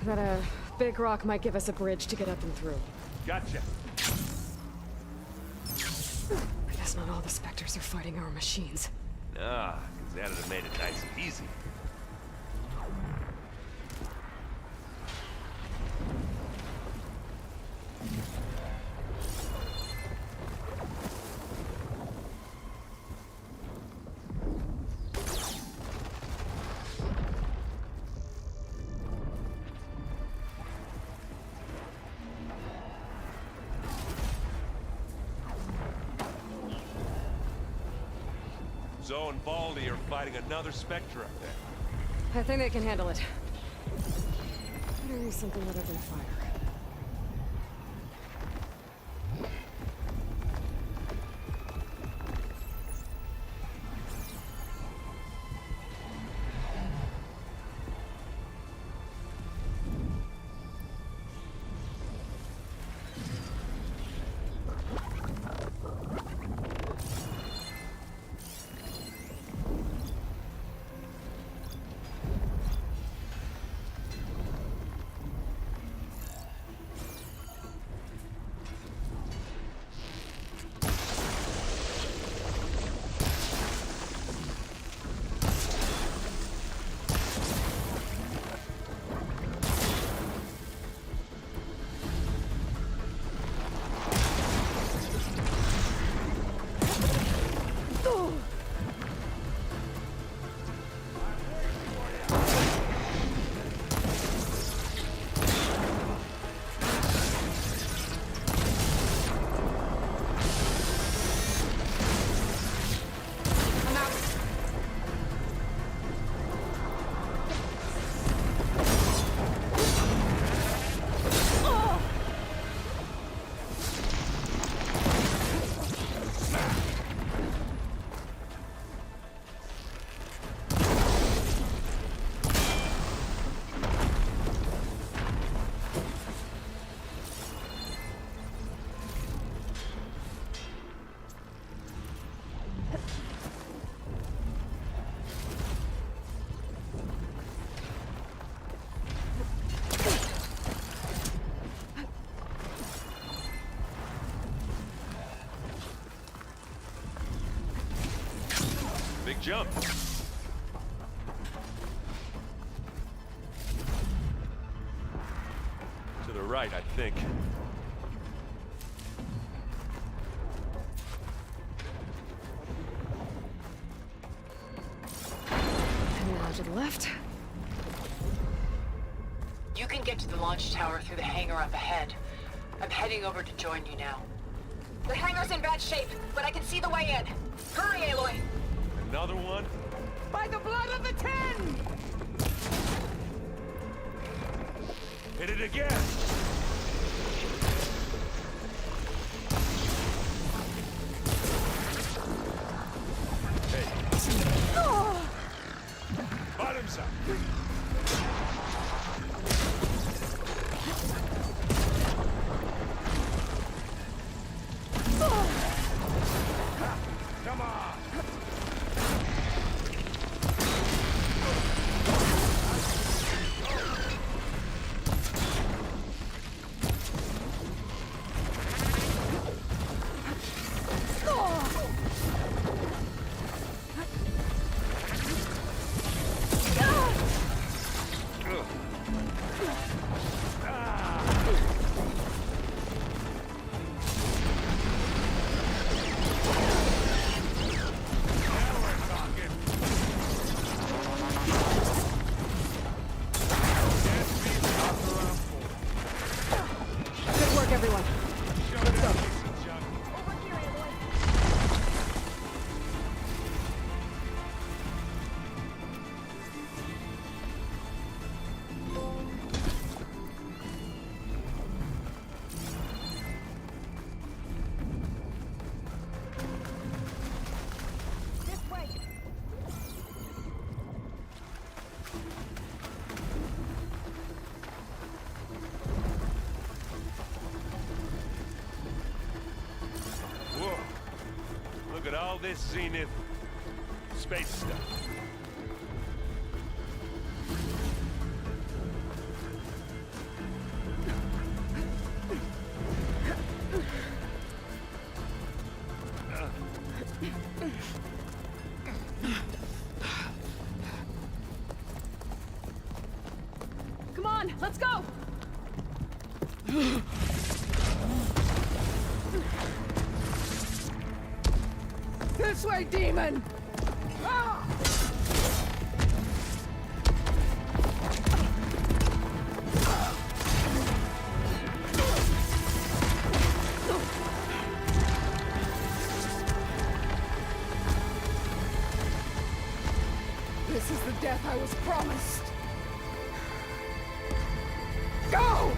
That big rock might give us a bridge to get up and through. Gotcha. I guess not all the Spectres are fighting our machines. Nah, because that'd have made it nice and easy. Zoe and Baldy are fighting another Spectre up there. I think they can handle it. Better use something other than fire. Big jump. To the right, I think. And now to the left. You can get to the launch tower through the hangar up ahead. I'm heading over to join you now. The hangar's in bad shape, but I can see the way in. Hurry, Aloy! Another one? By the blood of the Ten! Hit it again! Hey. Oh! Bottoms up! Come on! this Zenith space stuff. Come on, let's go! This way, demon! Ah! This is the death I was promised. Go!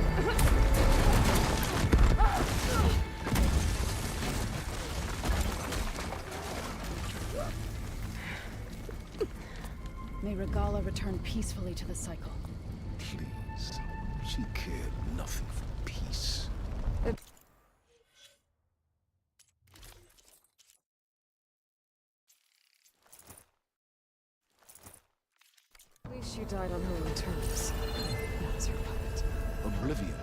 May Regala return peacefully to the cycle. Please. She cared nothing for peace. At least she died on her own terms. That was her puppet. Oblivion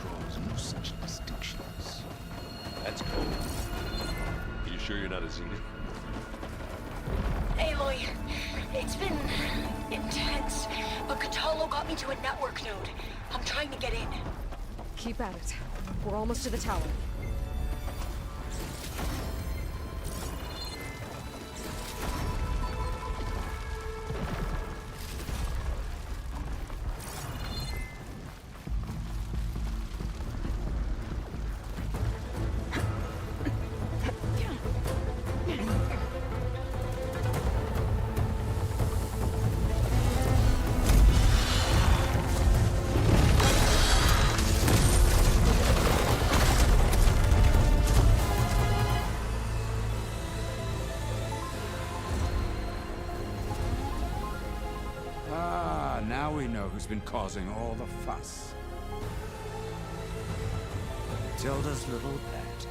draws no such distinctions. That's cold. Are you sure you're not a Zenith? Aloy, it's been intense, but Katalo got me to a network node. I'm trying to get in. Keep at it. We're almost to the tower. Now we know who's been causing all the fuss. Tilda's little pet.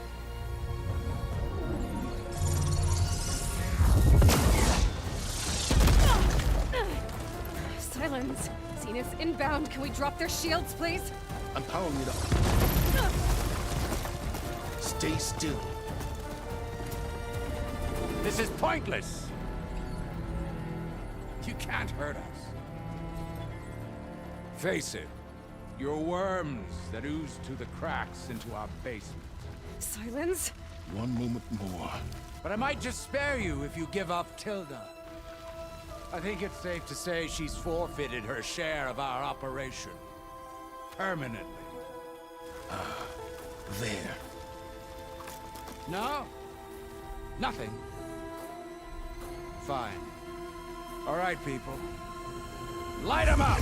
Silence! Zenith's inbound. Can we drop their shields, please? I'm powering it up. Stay still. This is pointless! You can't hurt us. Face it, you're worms that ooze through the cracks into our basement. Silence? One moment more. But I might just spare you if you give up Tilda. I think it's safe to say she's forfeited her share of our operation. Permanently. There. No? Nothing? Fine. All right, people. Light 'em up!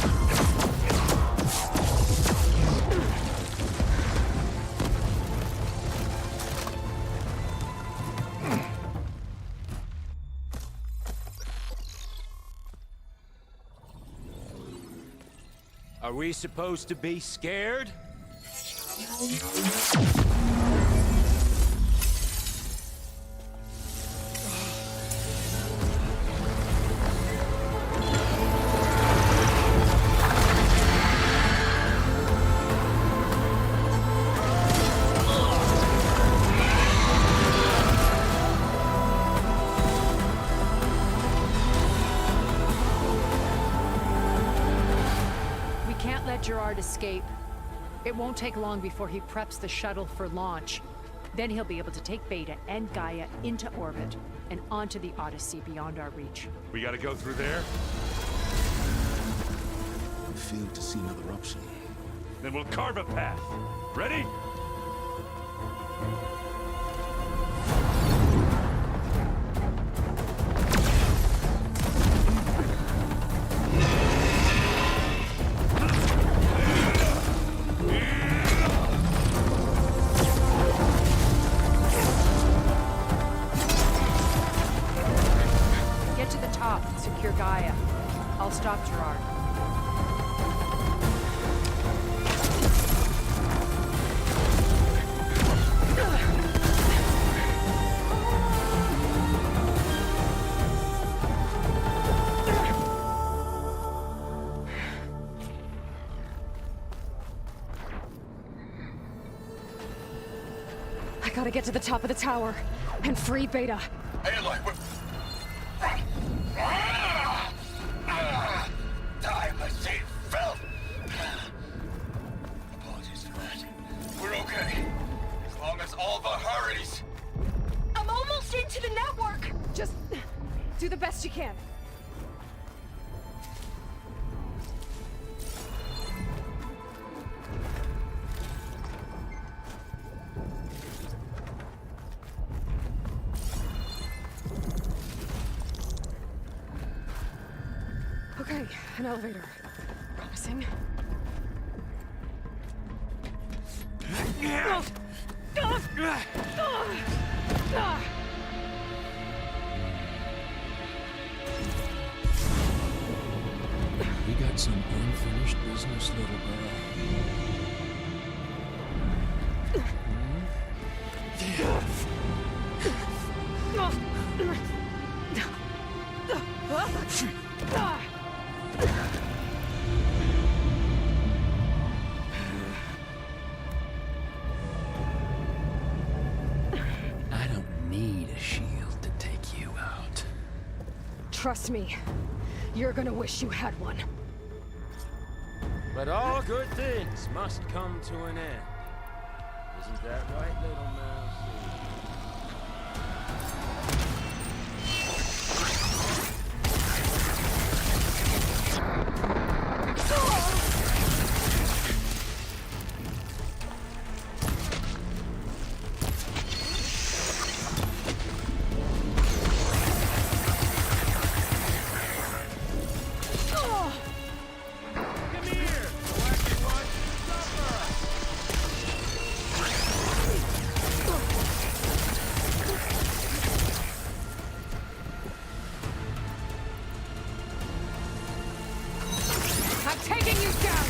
Are we supposed to be scared? Gerard escape. It won't take long before he preps the shuttle for launch. Then he'll be able to take Beta and Gaia into orbit and onto the Odyssey beyond our reach. We gotta go through there? I fail to see another option. Then we'll carve a path. Ready? Secure Gaia. I'll stop Gerard. gotta get to the top of the tower and free Beta. Aloy, time machine filth! Apologies for that. We're okay. As long as Alva hurries. I'm almost into the network! Just do the best you can. Okay, an elevator. Promising. We got some unfinished business, little girl. I don't need a shield to take you out. Trust me, you're gonna wish you had one. But all good things must come to an end. Isn't that right, little mouse? I'm taking you down!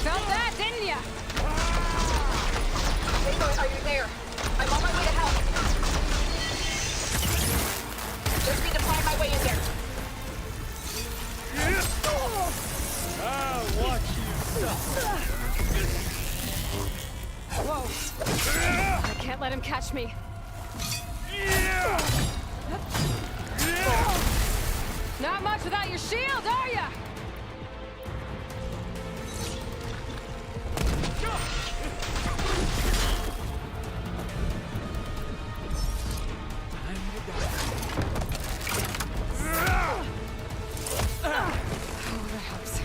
Felt that, didn't ya? Aloy, are you there? I'm on my way to help. Just need to find my way in there. I'll watch you suffer. Whoa. I can't let him catch me. Not much without your shield, are ya? Oh, that helps.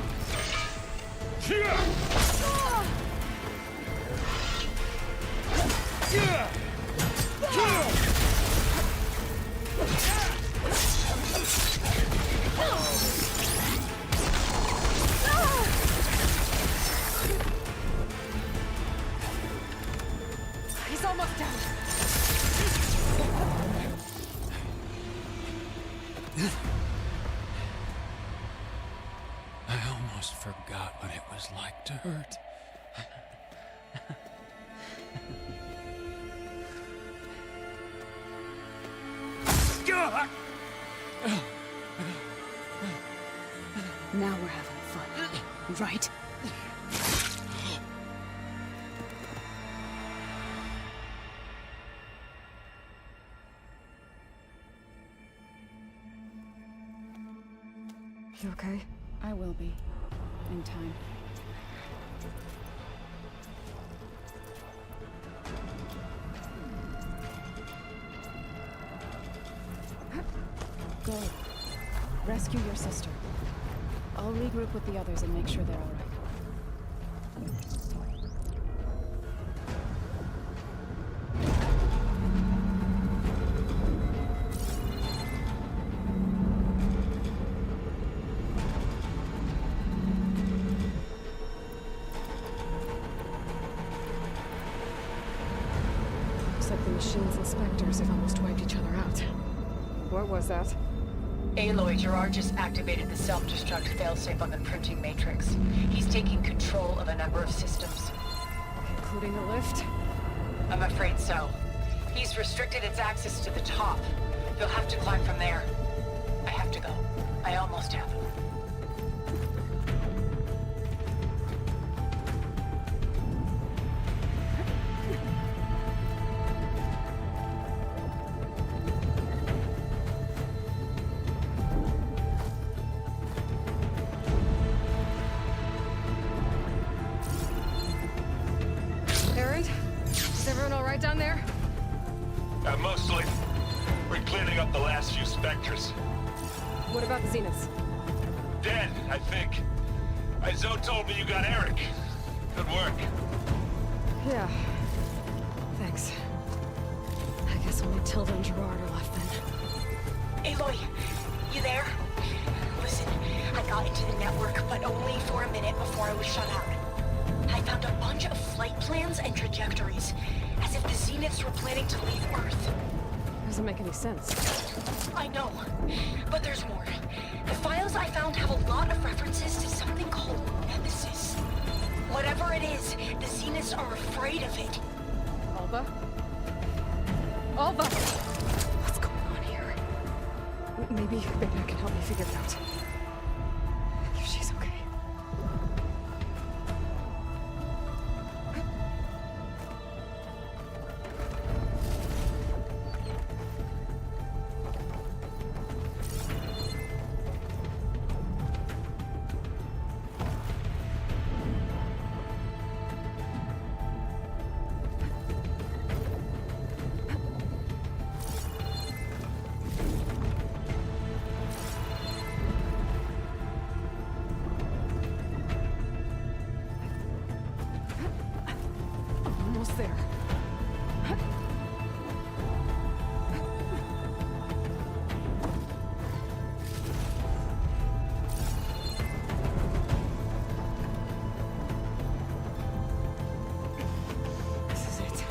He's almost down. I almost forgot what it was like to hurt. Now we're having fun, right? You okay? I will be. In time. Go. Rescue your sister. I'll regroup with the others and make sure they're all right. Looks like the machine's inspectors have almost wiped each other out. What was that? Aloy, Gerard just activated the self-destruct failsafe on the printing matrix. He's taking control of a number of systems. Including the lift? I'm afraid so. He's restricted its access to the top. You'll have to climb from there. I have to go. I almost have. Aaron? Is everyone all right down there? Mostly. We're cleaning up the last few specters. What about the Zeniths? Dead, I think. Zoe told me you got Eric. Good work. Yeah. Thanks. I guess only Tilda and Gerard are left then. Aloy, you there? Listen, I got into the network, but only for a minute before I was shut out. I found a bunch of flight plans and trajectories, as if the Zeniths were planning to leave Earth. Doesn't make any sense. I know, but there's more. The files I found have a lot of references to something called Nemesis. Whatever it is, the Zeniths are afraid of it. Alva? Alva! What's going on here? Maybe Beta can help me figure it out. If she's okay. Almost there. This is it.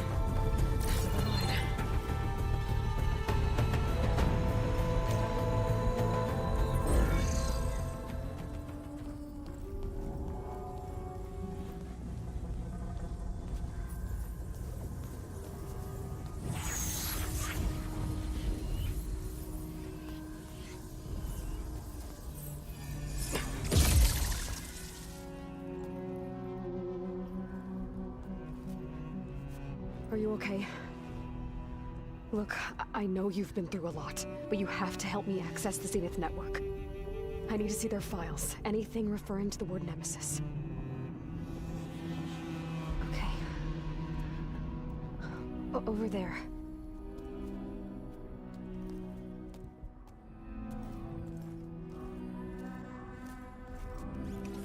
The line. Are you okay? Look, I know you've been through a lot, but you have to help me access the Zenith network. I need to see their files, anything referring to the word Nemesis. Okay. Over there.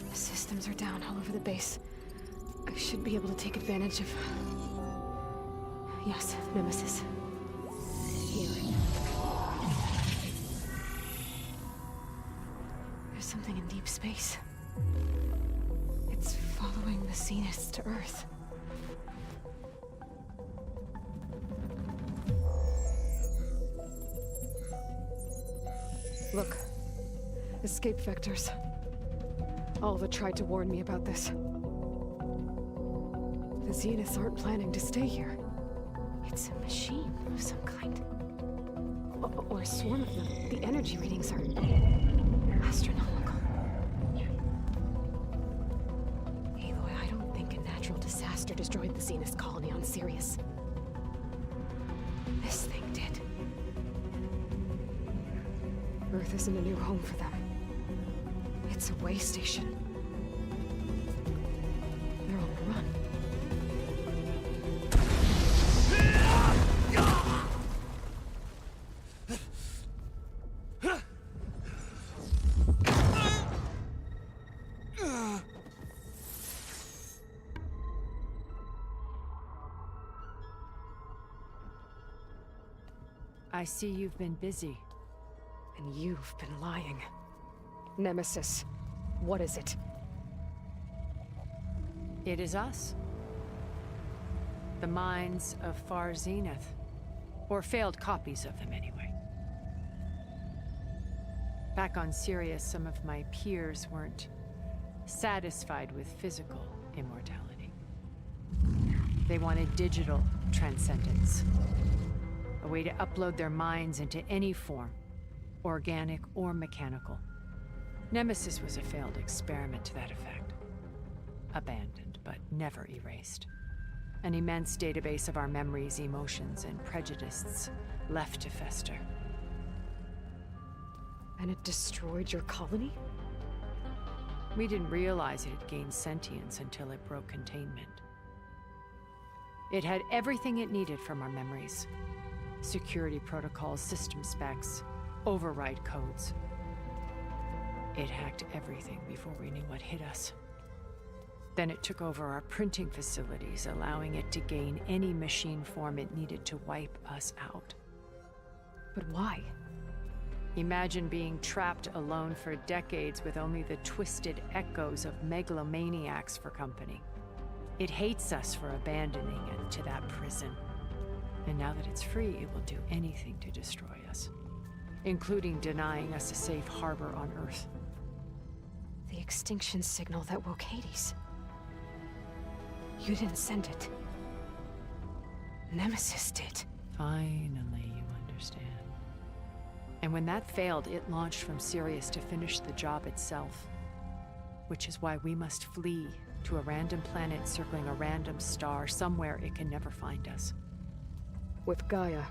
The systems are down all over the base. I should be able to take advantage of... Yes, Nemesis. Here. There's something in deep space. It's following the Zeniths to Earth. Look. Escape vectors. Alva tried to warn me about this. The Zeniths aren't planning to stay here. It's a machine of some kind. Or a swarm of them. The energy readings are astronomical. Aloy, I don't think a natural disaster destroyed the Zenith colony on Sirius. This thing did. Earth isn't a new home for them. It's a way station. They're on the run. I see you've been busy. And you've been lying. Nemesis, what is it? It is us. The minds of Far Zenith. Or failed copies of them, anyway. Back on Sirius, some of my peers weren't satisfied with physical immortality. They wanted digital transcendence. A way to upload their minds into any form, organic or mechanical, Nemesis was a failed experiment to that effect. Abandoned, but never erased. An immense database of our memories, emotions, and prejudices left to fester. And it destroyed your colony? We didn't realize it had gained sentience until it broke containment. It had everything it needed from our memories. Security protocols, system specs, override codes. It hacked everything before we knew what hit us. Then it took over our printing facilities, allowing it to gain any machine form it needed to wipe us out. But why? Imagine being trapped alone for decades with only the twisted echoes of megalomaniacs for company. It hates us for abandoning it to that prison. And now that it's free, it will do anything to destroy us, including denying us a safe harbor on Earth. The extinction signal that woke Hades. You didn't send it. Nemesis did. Finally, you understand. And when that failed, it launched from Sirius to finish the job itself. Which is why we must flee to a random planet circling a random star, somewhere it can never find us. With Gaia,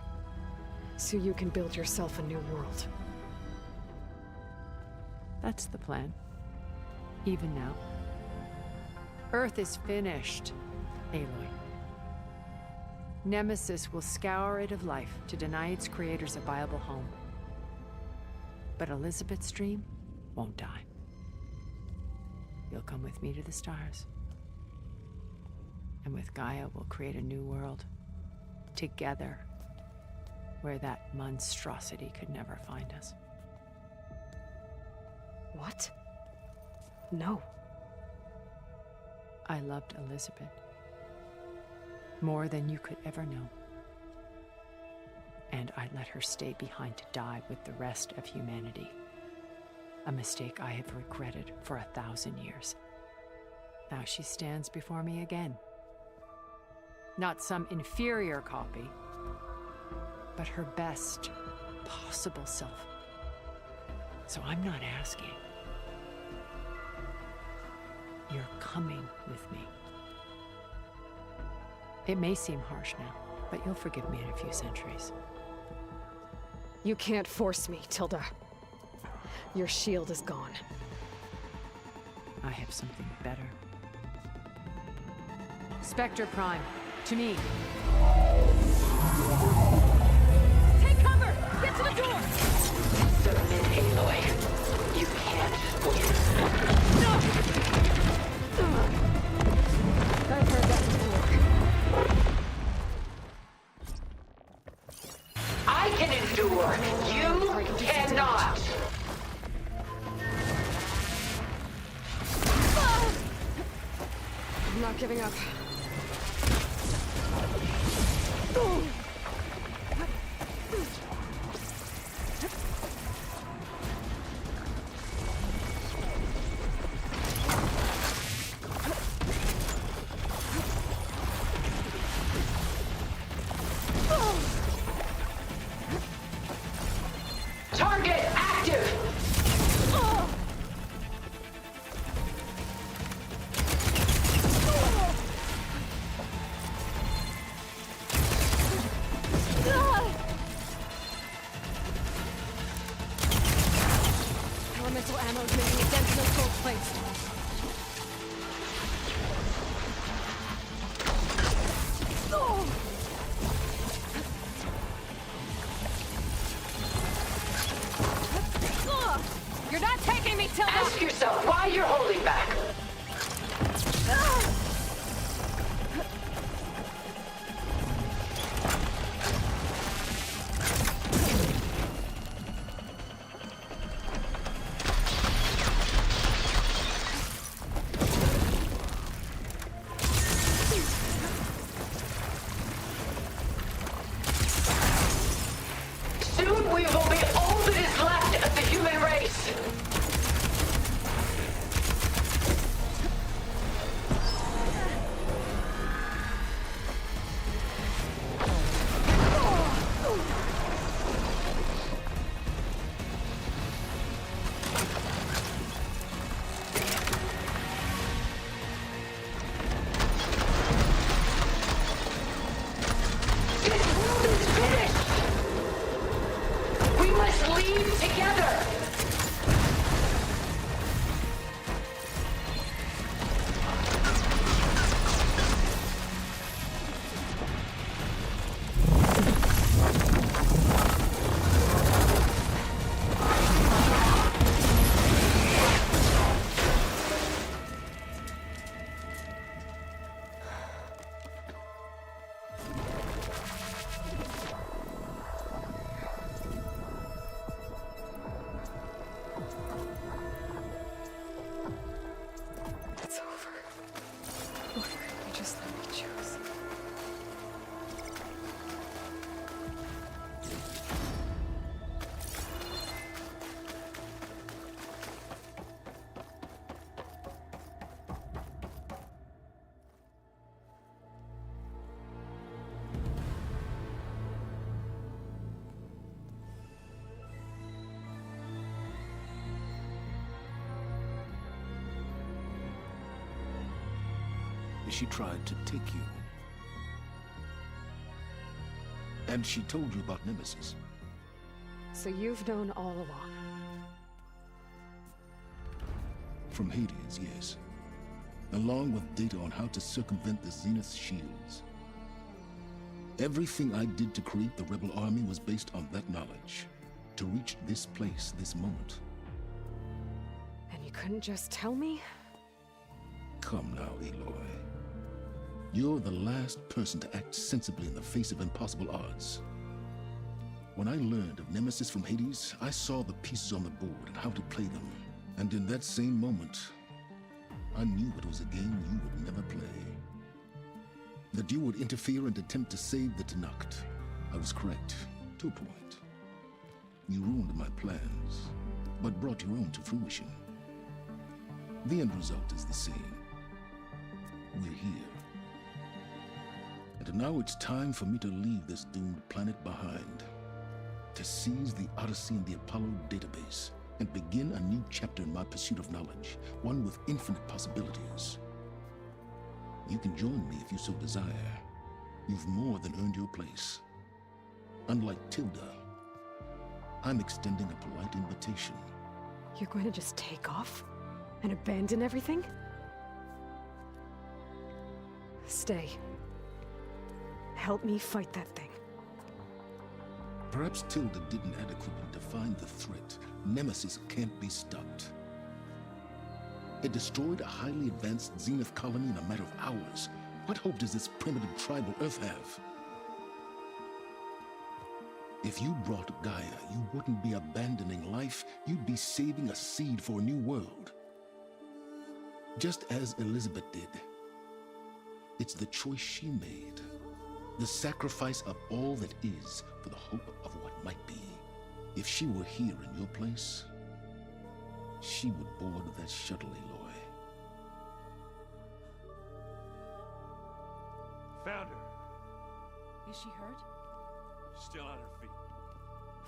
so you can build yourself a new world. That's the plan. Even now. Earth is finished, Aloy. Nemesis will scour it of life to deny its creators a viable home. But Elizabeth's dream won't die. You'll come with me to the stars. And with Gaia, we'll create a new world. Together. Where that monstrosity could never find us. What? No. I loved Elizabeth. More than you could ever know. And I let her stay behind to die with the rest of humanity. A mistake I have regretted for 1,000 years. Now she stands before me again. Not some inferior copy, but her best possible self. So I'm not asking. You're coming with me. It may seem harsh now, but you'll forgive me in a few centuries. You can't force me, Tilda. Your shield is gone. I have something better. Spectre Prime, to me. Take cover! Get to the door! Submit, Aloy. You can't win. No! I've heard that before. I can endure. You cannot. I'm not giving up. Target active. She tried to take you. And she told you about Nemesis. So you've known all along. From Hades, yes. Along with data on how to circumvent the Zenith's shields. Everything I did to create the Rebel Army was based on that knowledge. To reach this place, this moment. And you couldn't just tell me? Come now, Aloy. You're the last person to act sensibly in the face of impossible odds. When I learned of Nemesis from Hades, I saw the pieces on the board and how to play them. And in that same moment, I knew it was a game you would never play. That you would interfere and attempt to save the Tenakth. I was correct, to a point. You ruined my plans, but brought your own to fruition. The end result is the same. We're here. And now it's time for me to leave this doomed planet behind. To seize the Odyssey and the Apollo database, and begin a new chapter in my pursuit of knowledge, one with infinite possibilities. You can join me if you so desire. You've more than earned your place. Unlike Tilda, I'm extending a polite invitation. You're going to just take off? And abandon everything? Stay. Help me fight that thing. Perhaps Tilda didn't adequately define the threat. Nemesis can't be stopped. It destroyed a highly advanced Zenith colony in a matter of hours. What hope does this primitive tribal Earth have? If you brought Gaia, you wouldn't be abandoning life, you'd be saving a seed for a new world. Just as Elizabeth did. It's the choice she made. The sacrifice of all that is for the hope of what might be. If she were here in your place, she would board that shuttle, Aloy. Found her. Is she hurt? Still on her feet.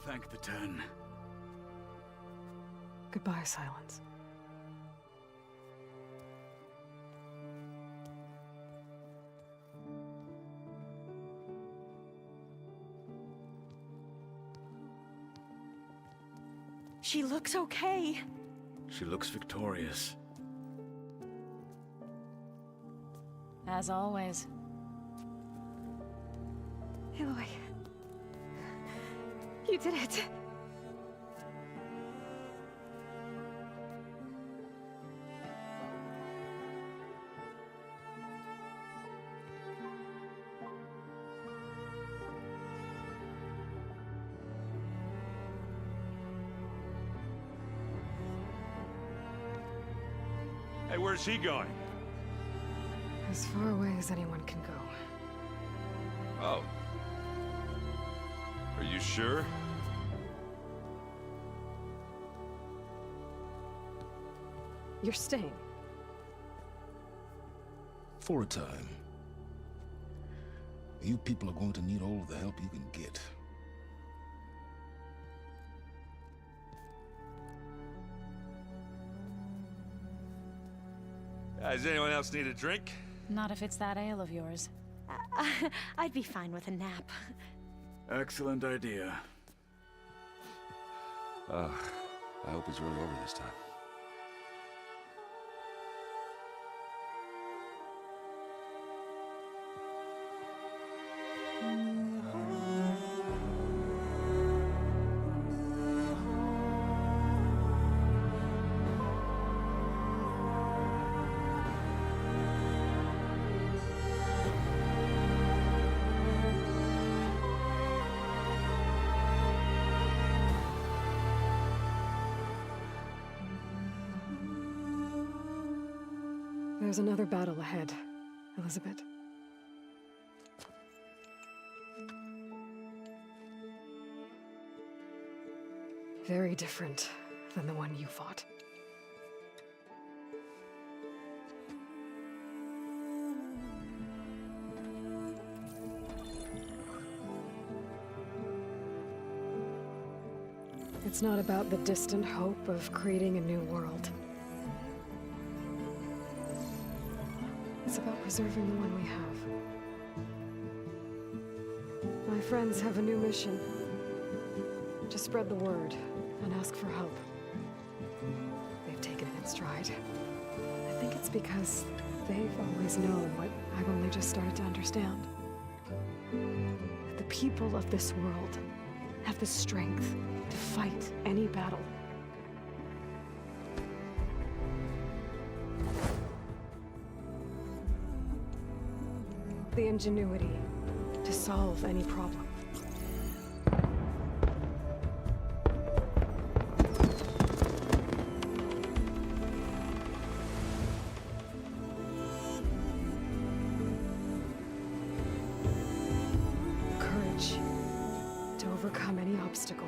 Thank the Ten. Goodbye, Silence. She looks okay. She looks victorious. As always. Aloy. You did it. Hey, where's he going? As far away as anyone can go. Oh. Are you sure? You're staying. For a time. You people are going to need all of the help you can get. Does anyone else need a drink? Not if it's that ale of yours. I'd be fine with a nap. Excellent idea. I hope it's really over this time. There's another battle ahead, Elizabeth. Very different than the one you fought. It's not about the distant hope of creating a new world. It's about preserving the one we have. My friends have a new mission. To spread the word and ask for help. They've taken it in stride. I think it's because they've always known what I've only just started to understand. That the people of this world have the strength to fight any battle. The ingenuity to solve any problem. Courage to overcome any obstacle.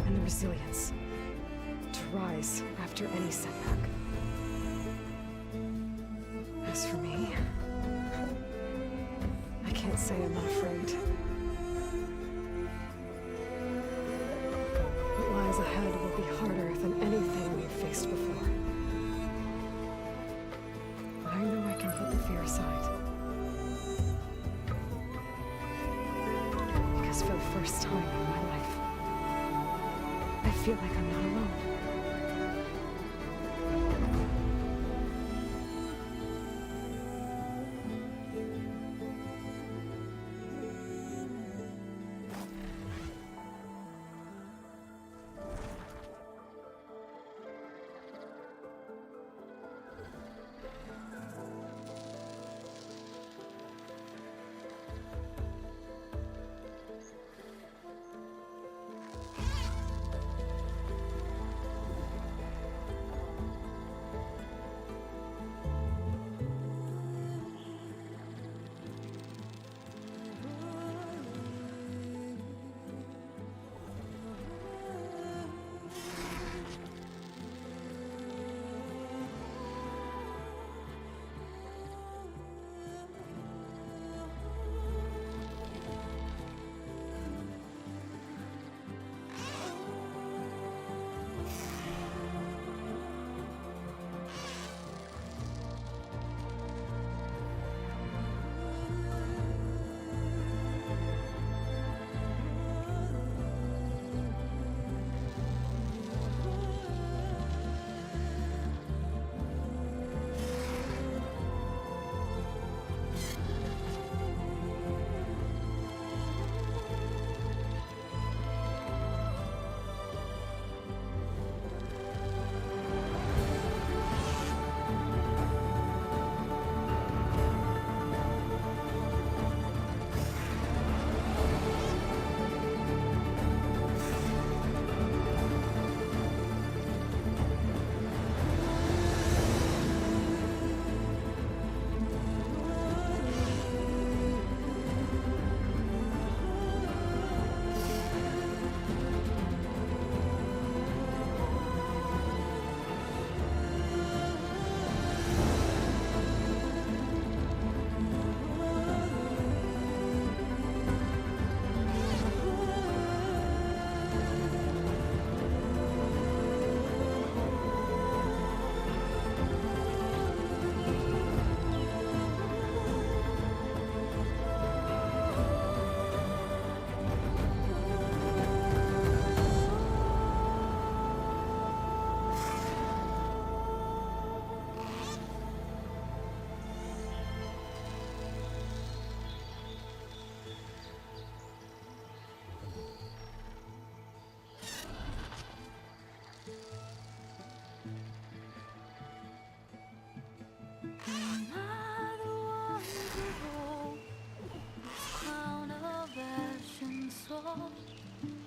And the resilience to rise after any setback. As for me, I can't say I'm not afraid. What lies ahead will be harder than anything we've faced before. But I know I can put the fear aside. Because for the first time in my life, I feel like I'm not alone.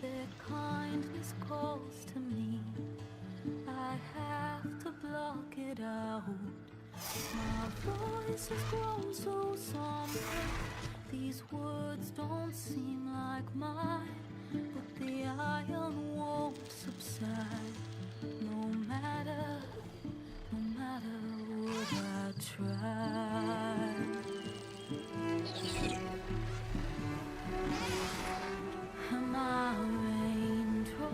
Their kindness calls to me. I have to block it out. My voice has grown so somber. These words don't seem like mine, but the iron won't subside. No matter what I try. And my raindrops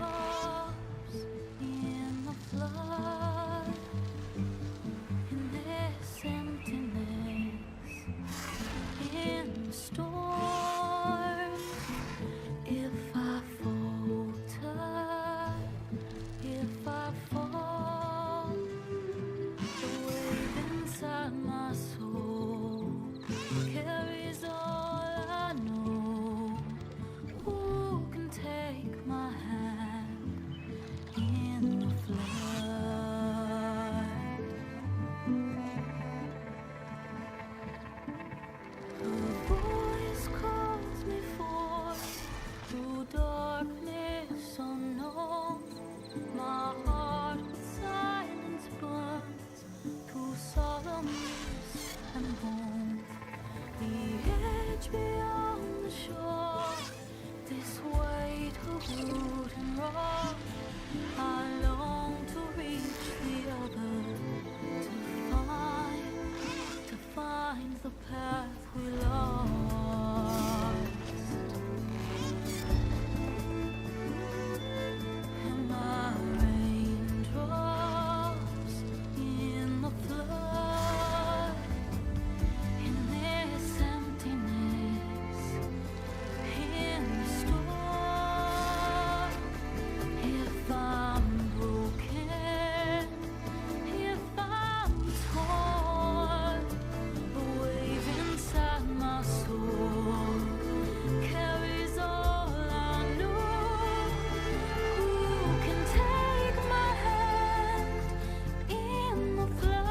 flood, in this emptiness, in the storm. If I falter, if I fall, the wave inside my soul carries all I know. Who can take my hand in the flood? Her voice calls me forth through darkness unknown. My heart with silence burns through solemnness and bone. The edge beyond the shore, this weight of root and rock. I long to reach the other, to find the path we lost. And my raindrops in the flood, in this emptiness, in the storm. If I'm broken, if I'm torn, the wave inside my soul carries all I know. Who can take my hand in the flood?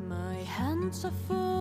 My hands are full.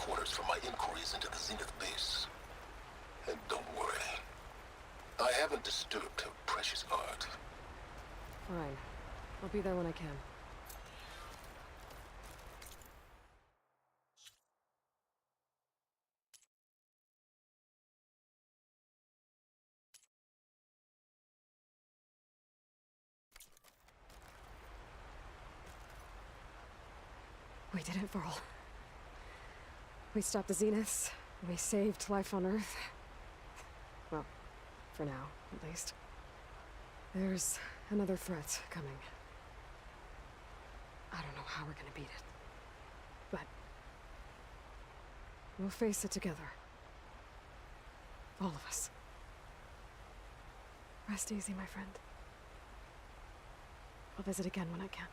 headquarters for my inquiries into the Zenith base. And don't worry, I haven't disturbed her precious art. Fine. I'll be there when I can. We did it, Varl. We stopped the Zeniths. We saved life on Earth. Well, for now, at least. There's another threat coming. I don't know how we're gonna beat it. But we'll face it together. All of us. Rest easy, my friend. I'll visit again when I can.